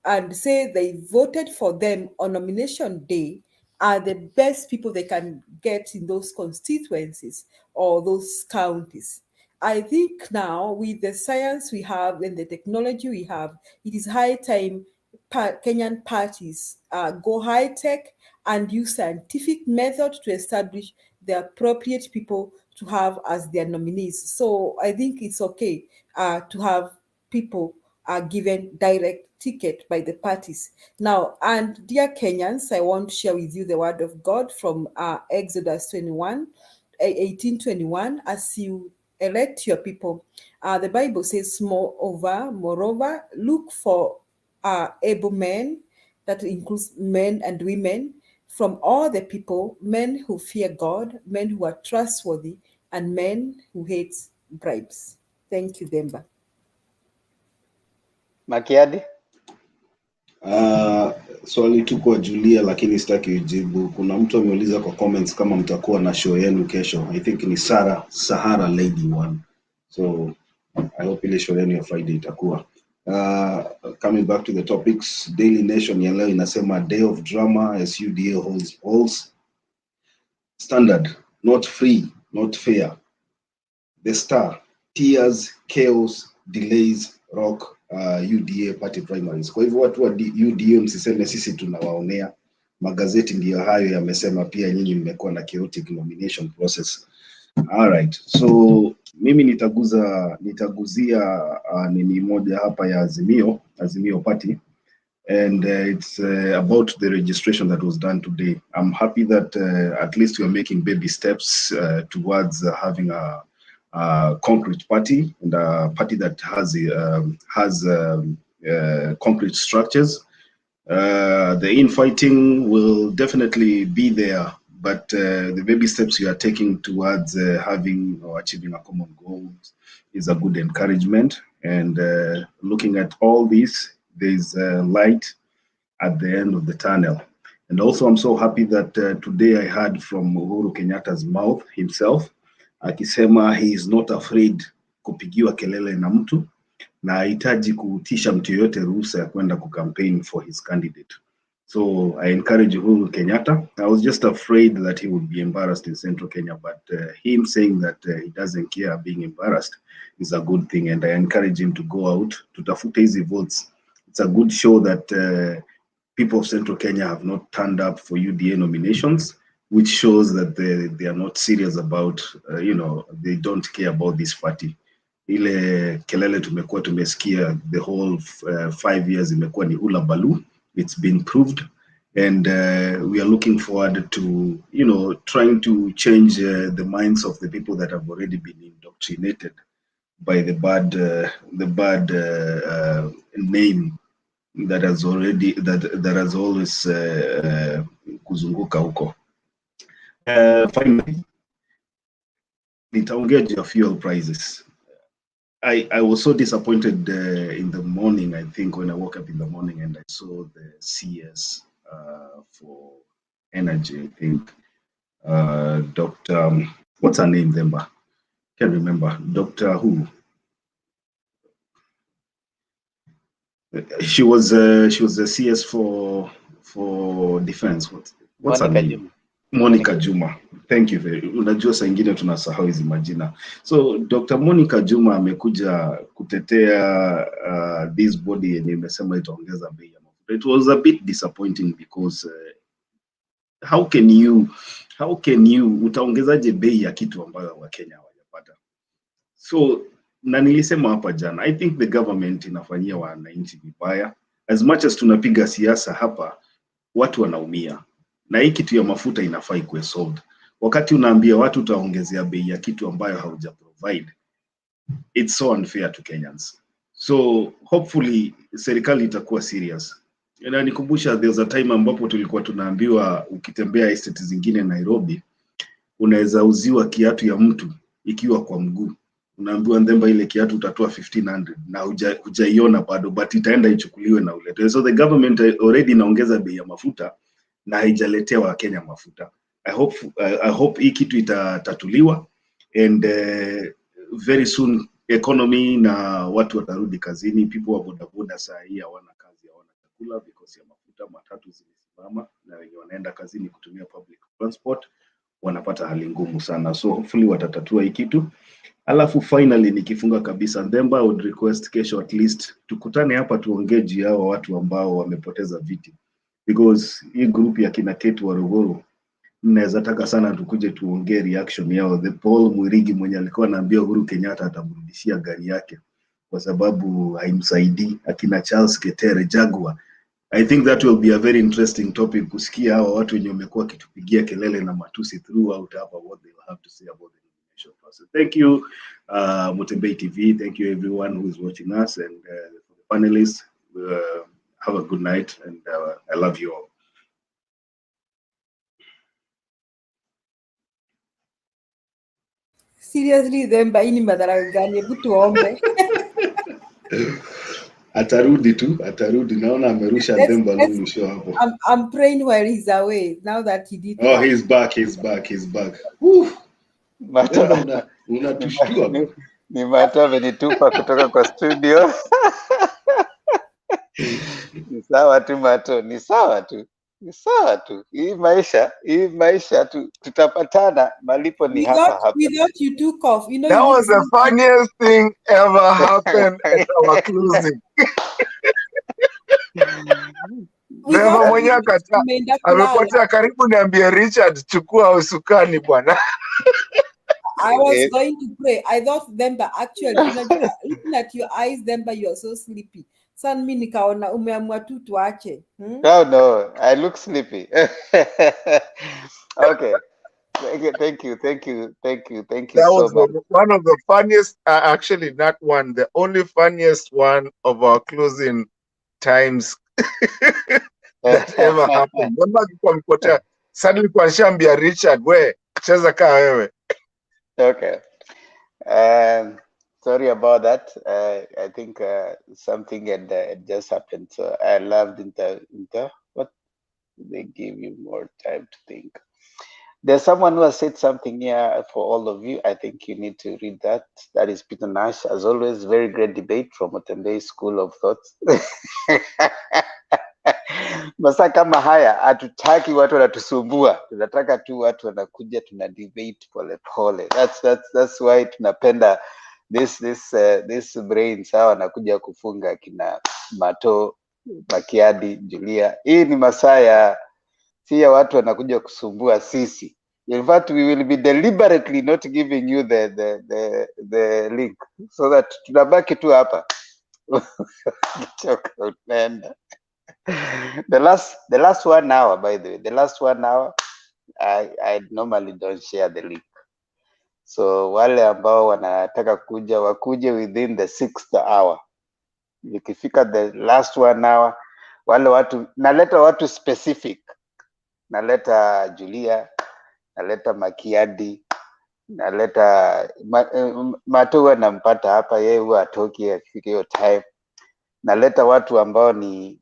and say they voted for them on nomination day are the best people they can get in those constituencies or those counties. I think now, with the science we have and the technology we have, it is high time Kenyan parties go high tech and use scientific method to establish the appropriate people to have as their nominees. So I think it's okay to have people are given direct ticket by the parties. Now, and dear Kenyans, I want to share with you the word of God from Exodus 18:21. As you elect your people, the Bible says, moreover, look for able men, that includes men and women, from all the people, men who fear God, men who are trustworthy, and men who hate bribes. Thank you, Demba.
Makiadi.
Swali tu kwa Julia, lakini sitaki ujibu. Kuna mtu ameuliza kwa comments kama mtakuwa na show yenu kesho. I think ni Sahara Lady one. So I hope ile show yenu ya Friday itakuwa. Coming back to the topics, Daily Nation ya leo inasema day of drama as UDA holds standard, not free, not fair. The Star, Tears, Chaos, Delays, Rock, UDA party primaries. Kwa hivyo watu wa UDA msiseme sisi tunawaonea. Magazeti ndiyo hayo yamesema pia nyinyi mmekuwa na chaotic nomination process. All right. So mimi nitaguzia nini moja hapa ya Azimio party, and it's about the registration that was done today. I'm happy that at least we are making baby steps towards having a concrete party, and a party that has concrete structures. The infighting will definitely be there, but the baby steps you are taking towards having or achieving a common goal is a good encouragement. And looking at all this, there's light at the end of the tunnel. And also, I'm so happy that today I heard from Uhuru Kenyatta's mouth himself, akisema he is not afraid kupigiwa kelele na mtu, na hahitaji kutisha mtu yoyote ruhusa ya kwenda kucampaign for his candidate. So I encourage Uhuru Kenyatta. I was just afraid that he would be embarrassed in Central Kenya, but him saying that he doesn't care being embarrassed is a good thing, and I encourage him to go out, tutafute hizi votes. It's a good show that people of Central Kenya have not turned up for UDA nominations, which shows that they are not serious about, they don't care about this party. Ile kelele tumekuwa tumesikia the whole 5 years imekuwa ni hula baloo. It's been proved, and we are looking forward to, trying to change the minds of the people that have already been indoctrinated by the bad name that has always kuzunguka huko. Finally, nitaongea juu ya fuel prices. I was so disappointed in the morning, I think, when I woke up in the morning and I saw the CS for energy, I think. Dr. What's her name, Demba? Can't remember. Dr. who? She was the CS for defense. What's her name? Monica Juma. Thank you very. Unajua saa ingine tunasahau hizi majina. So Dr. Monica Juma amekuja kutetea this body yenye imesema itaongeza bei ya mafuta. It was a bit disappointing because how can you utaongezaje bei ya kitu ambayo Wakenya hawajapata? So na nilisema hapa jana, I think the government inafanyia wananchi vibaya. As much as tunapiga siasa hapa, watu wanaumia. Na hii kitu ya mafuta inafaa ikuwe solved. Wakati unaambia watu utaongezea bei ya kitu ambayo hauja provide, it's so unfair to Kenyans. So hopefully serikali itakuwa serious. Na nikumbusha there's a time ambapo tulikuwa tunaambiwa ukitembea estate zingine Nairobi, unaweza uziwa kiatu ya mtu ikiwa kwa mguu. Unaambiwa Ndemba ile kiatu utatoa 1500 na hujaiona bado, but itaenda ichukuliwe na ulete. So the government already inaongeza bei ya mafuta na haijaletea Wakenya mafuta. I hope hii kitu itatatuliwa, and very soon economy na watu watarudi kazini. People wa bodaboda saa hii hawana kazi, hawana chakula because ya mafuta. Matatu zimesimama na wenye wanaenda kazini kutumia public transport wanapata hali ngumu sana. So hopefully watatatua hii kitu. Alafu finally nikifunga kabisa, Ndemba, I would request kesho at least tukutane hapa tuongee juu ya watu ambao wamepoteza viti, because hii group ya kina Ketu wa Ruguru naweza taka sana tukuje tuongee reaction yao. The Paul Mwirigi mwenye alikuwa anaambia Uhuru Kenyatta atamrudishia gari yake kwa sababu haimsaidii, akina Charles Ketere Jaguar. I think that will be a very interesting topic kusikia hawa watu wenye wamekuwa kitupigia kelele na matusi throughout hapa, what they will have to say about the nomination process. Thank you Mutembei TV, thank you everyone who is watching us, and for the panelists, have a good night, and I love you all.
Seriously, Demba, hii ni madhara gani? Hebu tuombe.
Atarudi, naona amerusha Demba Lulu show hapo.
I'm praying while he's away, now that he did
Oh,
that.
he's back. Woo! Unatushtua.
Ni Mato amenitupa kutoka kwa studio. Ni sawa tu Mato, ni sawa tu. Ni sawa tu, hii maisha tu, tutapatana, malipo ni hapa hapa.
We thought you took off. You know,
That
you
was the funniest thing ever happened at our closing. Dereva mwenyewe akata amepotea karibu niambie Richard, chukua usukani bwana.
I was going to pray. I thought Themba actually, unajua, looking at your eyes, Themba, you are so sleepy. Sasa mimi nikaona umeamua tu tuache.
No, I look sleepy. Okay. Thank you
That
so
was
much.
one of the funniest, actually not one, the only funniest one of our closing times that ever happened. Mbona alikuwa amepotea? Suddenly kwa shambia Richard, we cheza kaa wewe.
Okay. Sorry about that. I think something had just happened. So I loved inter. What? They give you more time to think. There's someone who has said something here for all of you. I think you need to read that. That is Peter Nash. As always, very great debate from Otembei School of Thoughts. Masaa kama haya hatutaki watu wanatusumbua, tunataka tu watu wanakuja tuna debate pole pole. That's why tunapenda this brains hawa wanakuja kufunga kina Mato, Makiadi, Julia. Hii ni masaa si ya watu wanakuja kusumbua sisi. In fact, we will be deliberately not giving you the link so that tunabaki tu hapa. The last 1 hour, by the way, the last 1 hour, I normally don't share the link. So wale ambao wanataka kuja wakuje within the 6th hour. Ikifika the last 1 hour, wale watu naleta watu specific. Naleta Julia, naleta Makiadi, naleta Mato huwa nampata hapa, yeye huwa atoki akifika hiyo time. Naleta watu ambao ni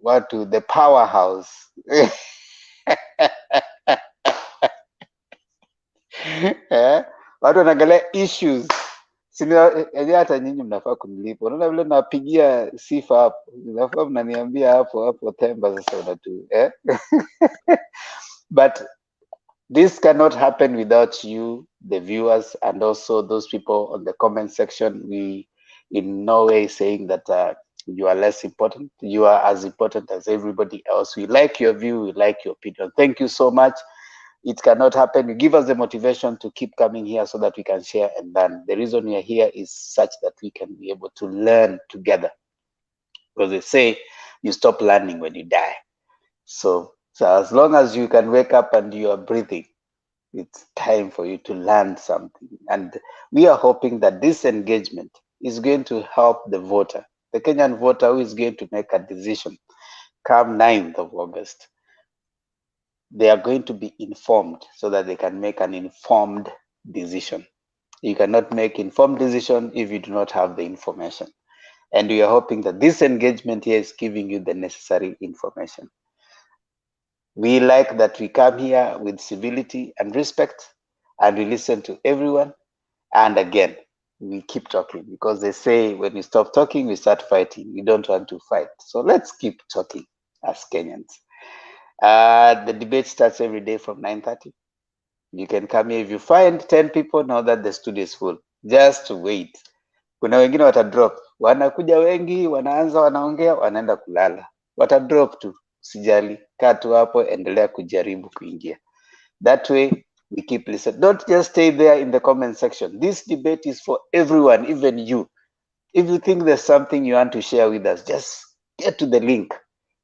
watu the powerhouse. Watu wanaangalia issues. Hata nyinyi mnafaa kunilipa. Unaona vile napigia sifa hapo. Mnafaa mnaniambia hapo Themba sasa unatu. But this cannot happen without you, the viewers, and also those people on the comment section. We in no way saying that you are less important. You are as important as everybody else. We like your view, we like your opinion. Thank you so much. It cannot happen. You give us the motivation to keep coming here so that we can share and learn. The reason we are here is such that we can be able to learn together. Because they say you stop learning when you die. So as long as you can wake up and you are breathing, it's time for you to learn something. And we are hoping that this engagement is going to help the voter, the Kenyan voter who is going to make a decision come 9th of August. They are going to be informed so that they can make an informed decision. You cannot make informed decision if you do not have the information. And we are hoping that this engagement here is giving you the necessary information. We like that we come here with civility and respect, and we listen to everyone. And again, we keep talking, because they say when we stop talking, we start fighting. We don't want to fight. So let's keep talking as Kenyans. The debate starts every day from 9:30. You can come here. If you find 10 people, know that the studio is full. Just wait. Kuna wengine watadrop. Wanakuja wengi, wanaanza wanaongea, wanaenda kulala. Watadrop tu. Sijali, kaa tu hapo, endelea kujaribu kuingia. That way, we keep listening. Don't just stay there in the comment section. This debate is for everyone, even you. If you think there's something you want to share with us, just get to the link.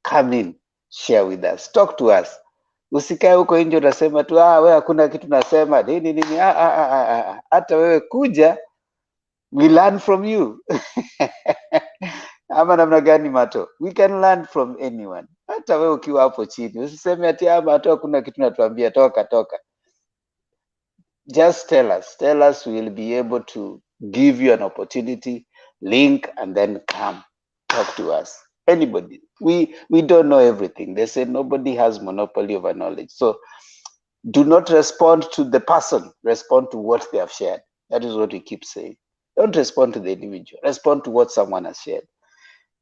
Come in, share with us. Talk to us. Usikae huko nje unasema tu, wewe hakuna kitu nasema, nini. Hata wewe kuja, we learn from you. Ama namna gani Mato? We can learn from anyone. Hata wewe ukiwa hapo chini, usiseme ati Mato hakuna kitu natuambia, toka. Just tell us, we will be able to give you an opportunity, link, and then come talk to us. Anybody. We don't know everything. They say nobody has monopoly over knowledge. So do not respond to the person, respond to what they have shared. That is what we keep saying. Don't respond to the individual. Respond to what someone has shared.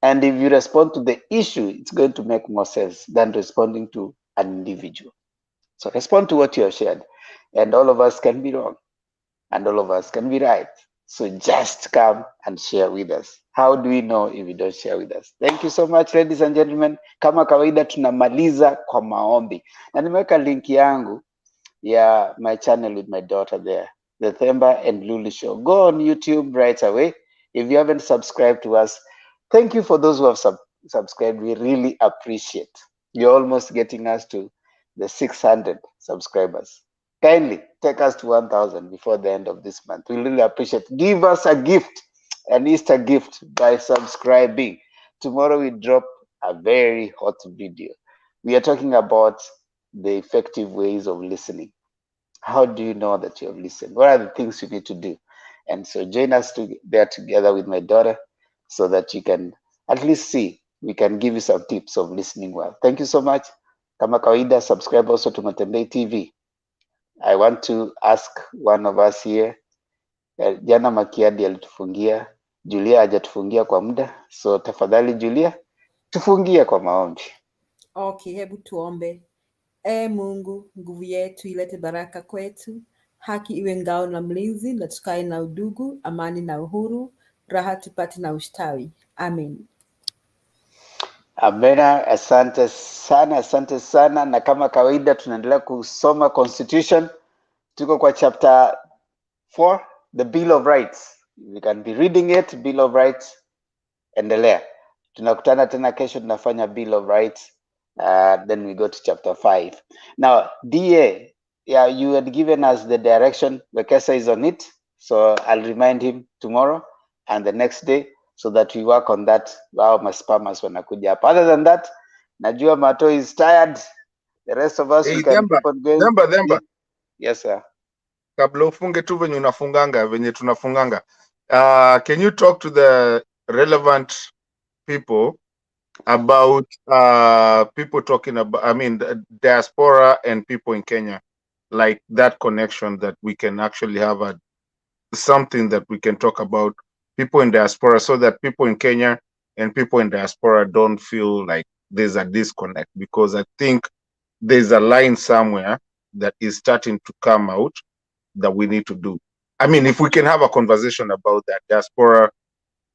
And if you respond to the issue, it's going to make more sense than responding to an individual. So respond to what you have shared. And all of us can be wrong. And all of us can be right. So just come and share with us. How do we know if you don't share with us? Thank you so much, ladies and gentlemen. Kama kawaida tunamaliza kwa maombi. Na nimeweka link yangu ya my channel with my daughter there, the Themba and Lulu Show. Go on YouTube right away. If you haven't subscribed to us, thank you for those who have subscribed. We really appreciate. You're almost getting us to the 600 subscribers. Kindly take us to 1,000 before the end of this month. We really appreciate. Give us a gift, an Easter gift, by subscribing. Tomorrow we drop a very hot video. We are talking about the effective ways of listening. How do you know that you have listened? What are the things you need to do? And so join us there together with my daughter so that you can at least see, we can give you some tips of listening well. Thank you so much. Kama kawaida, subscribe also to Matembei TV. I want to ask one of us here. Jana Makiadi alitufungia, Julia hajatufungia kwa muda. So tafadhali Julia, tufungie kwa maombi.
Okay, hebu tuombe. Mungu, nguvu yetu ilete baraka kwetu, haki iwe ngao na mlinzi, na tukae na udugu, amani na uhuru, raha tupate na ustawi. Amen.
Amena, asante sana. Na kama kawaida tunaendelea kusoma Constitution. Tuko kwa chapter 4, the Bill of Rights. You can be reading it, Bill of Rights. Endelea. Tunakutana tena kesho, tunafanya Bill of Rights. Then we go to chapter 5. Now, DA, yeah, you had given us the direction. Wekesa is on it. So I'll remind him tomorrow and the next day so that we work on that. Wow, maspamas wanakuja hapa. Other than that, najua Mato is tired. The rest of us,
Hey,
we can
Themba,
keep on going.
Themba.
Yes, sir.
Kabla ufunge tu venye unafunganga, venye tunafunganga. Can you talk to the relevant people about people talking about, I mean, the diaspora and people in Kenya, like that connection that we can actually have something that we can talk about people in diaspora so that people in Kenya and people in diaspora don't feel like there's a disconnect, because I think there's a line somewhere that is starting to come out that we need to do. I mean, if we can have a conversation about that diaspora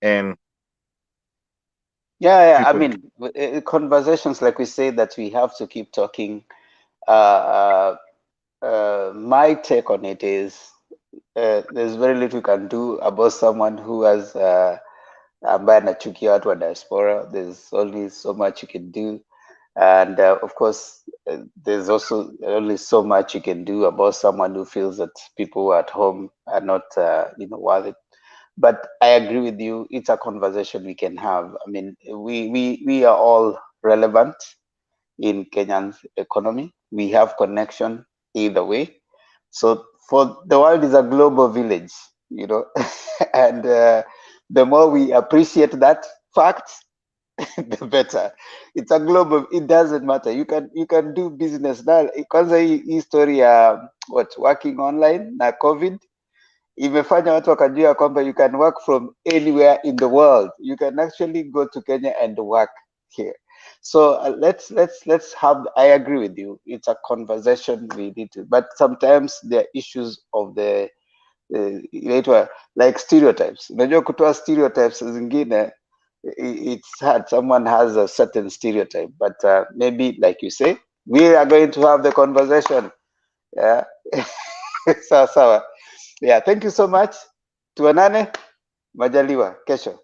and
Yeah. I mean, conversations, like we say, that we have to keep talking. My take on it is there's very little you can do about someone who has ambaye anachukia watu wa diaspora. There's only so much you can do. And of course, there's also only so much you can do about someone who feels that people at home are not, worth it. But I agree with you. It's a conversation we can have. I mean, we are all relevant in Kenyan economy. We have connection either way. So for the world is a global village, and the more we appreciate that fact, the better. It's a global. It doesn't matter. You can do business now. Kwanza hii story ya working online na COVID imefanya watu wakajua kwamba you can work from anywhere in the world. You can actually go to Kenya and work here. So let's have. I agree with you. It's a conversation we need to. But sometimes there are issues of the like stereotypes. Unajua kutoa stereotypes zingine, it's hard. Someone has a certain stereotype, but maybe, like you say, we are going to have the conversation. Yeah. Sawa. Yeah, thank you so much. Tuonane majaliwa kesho.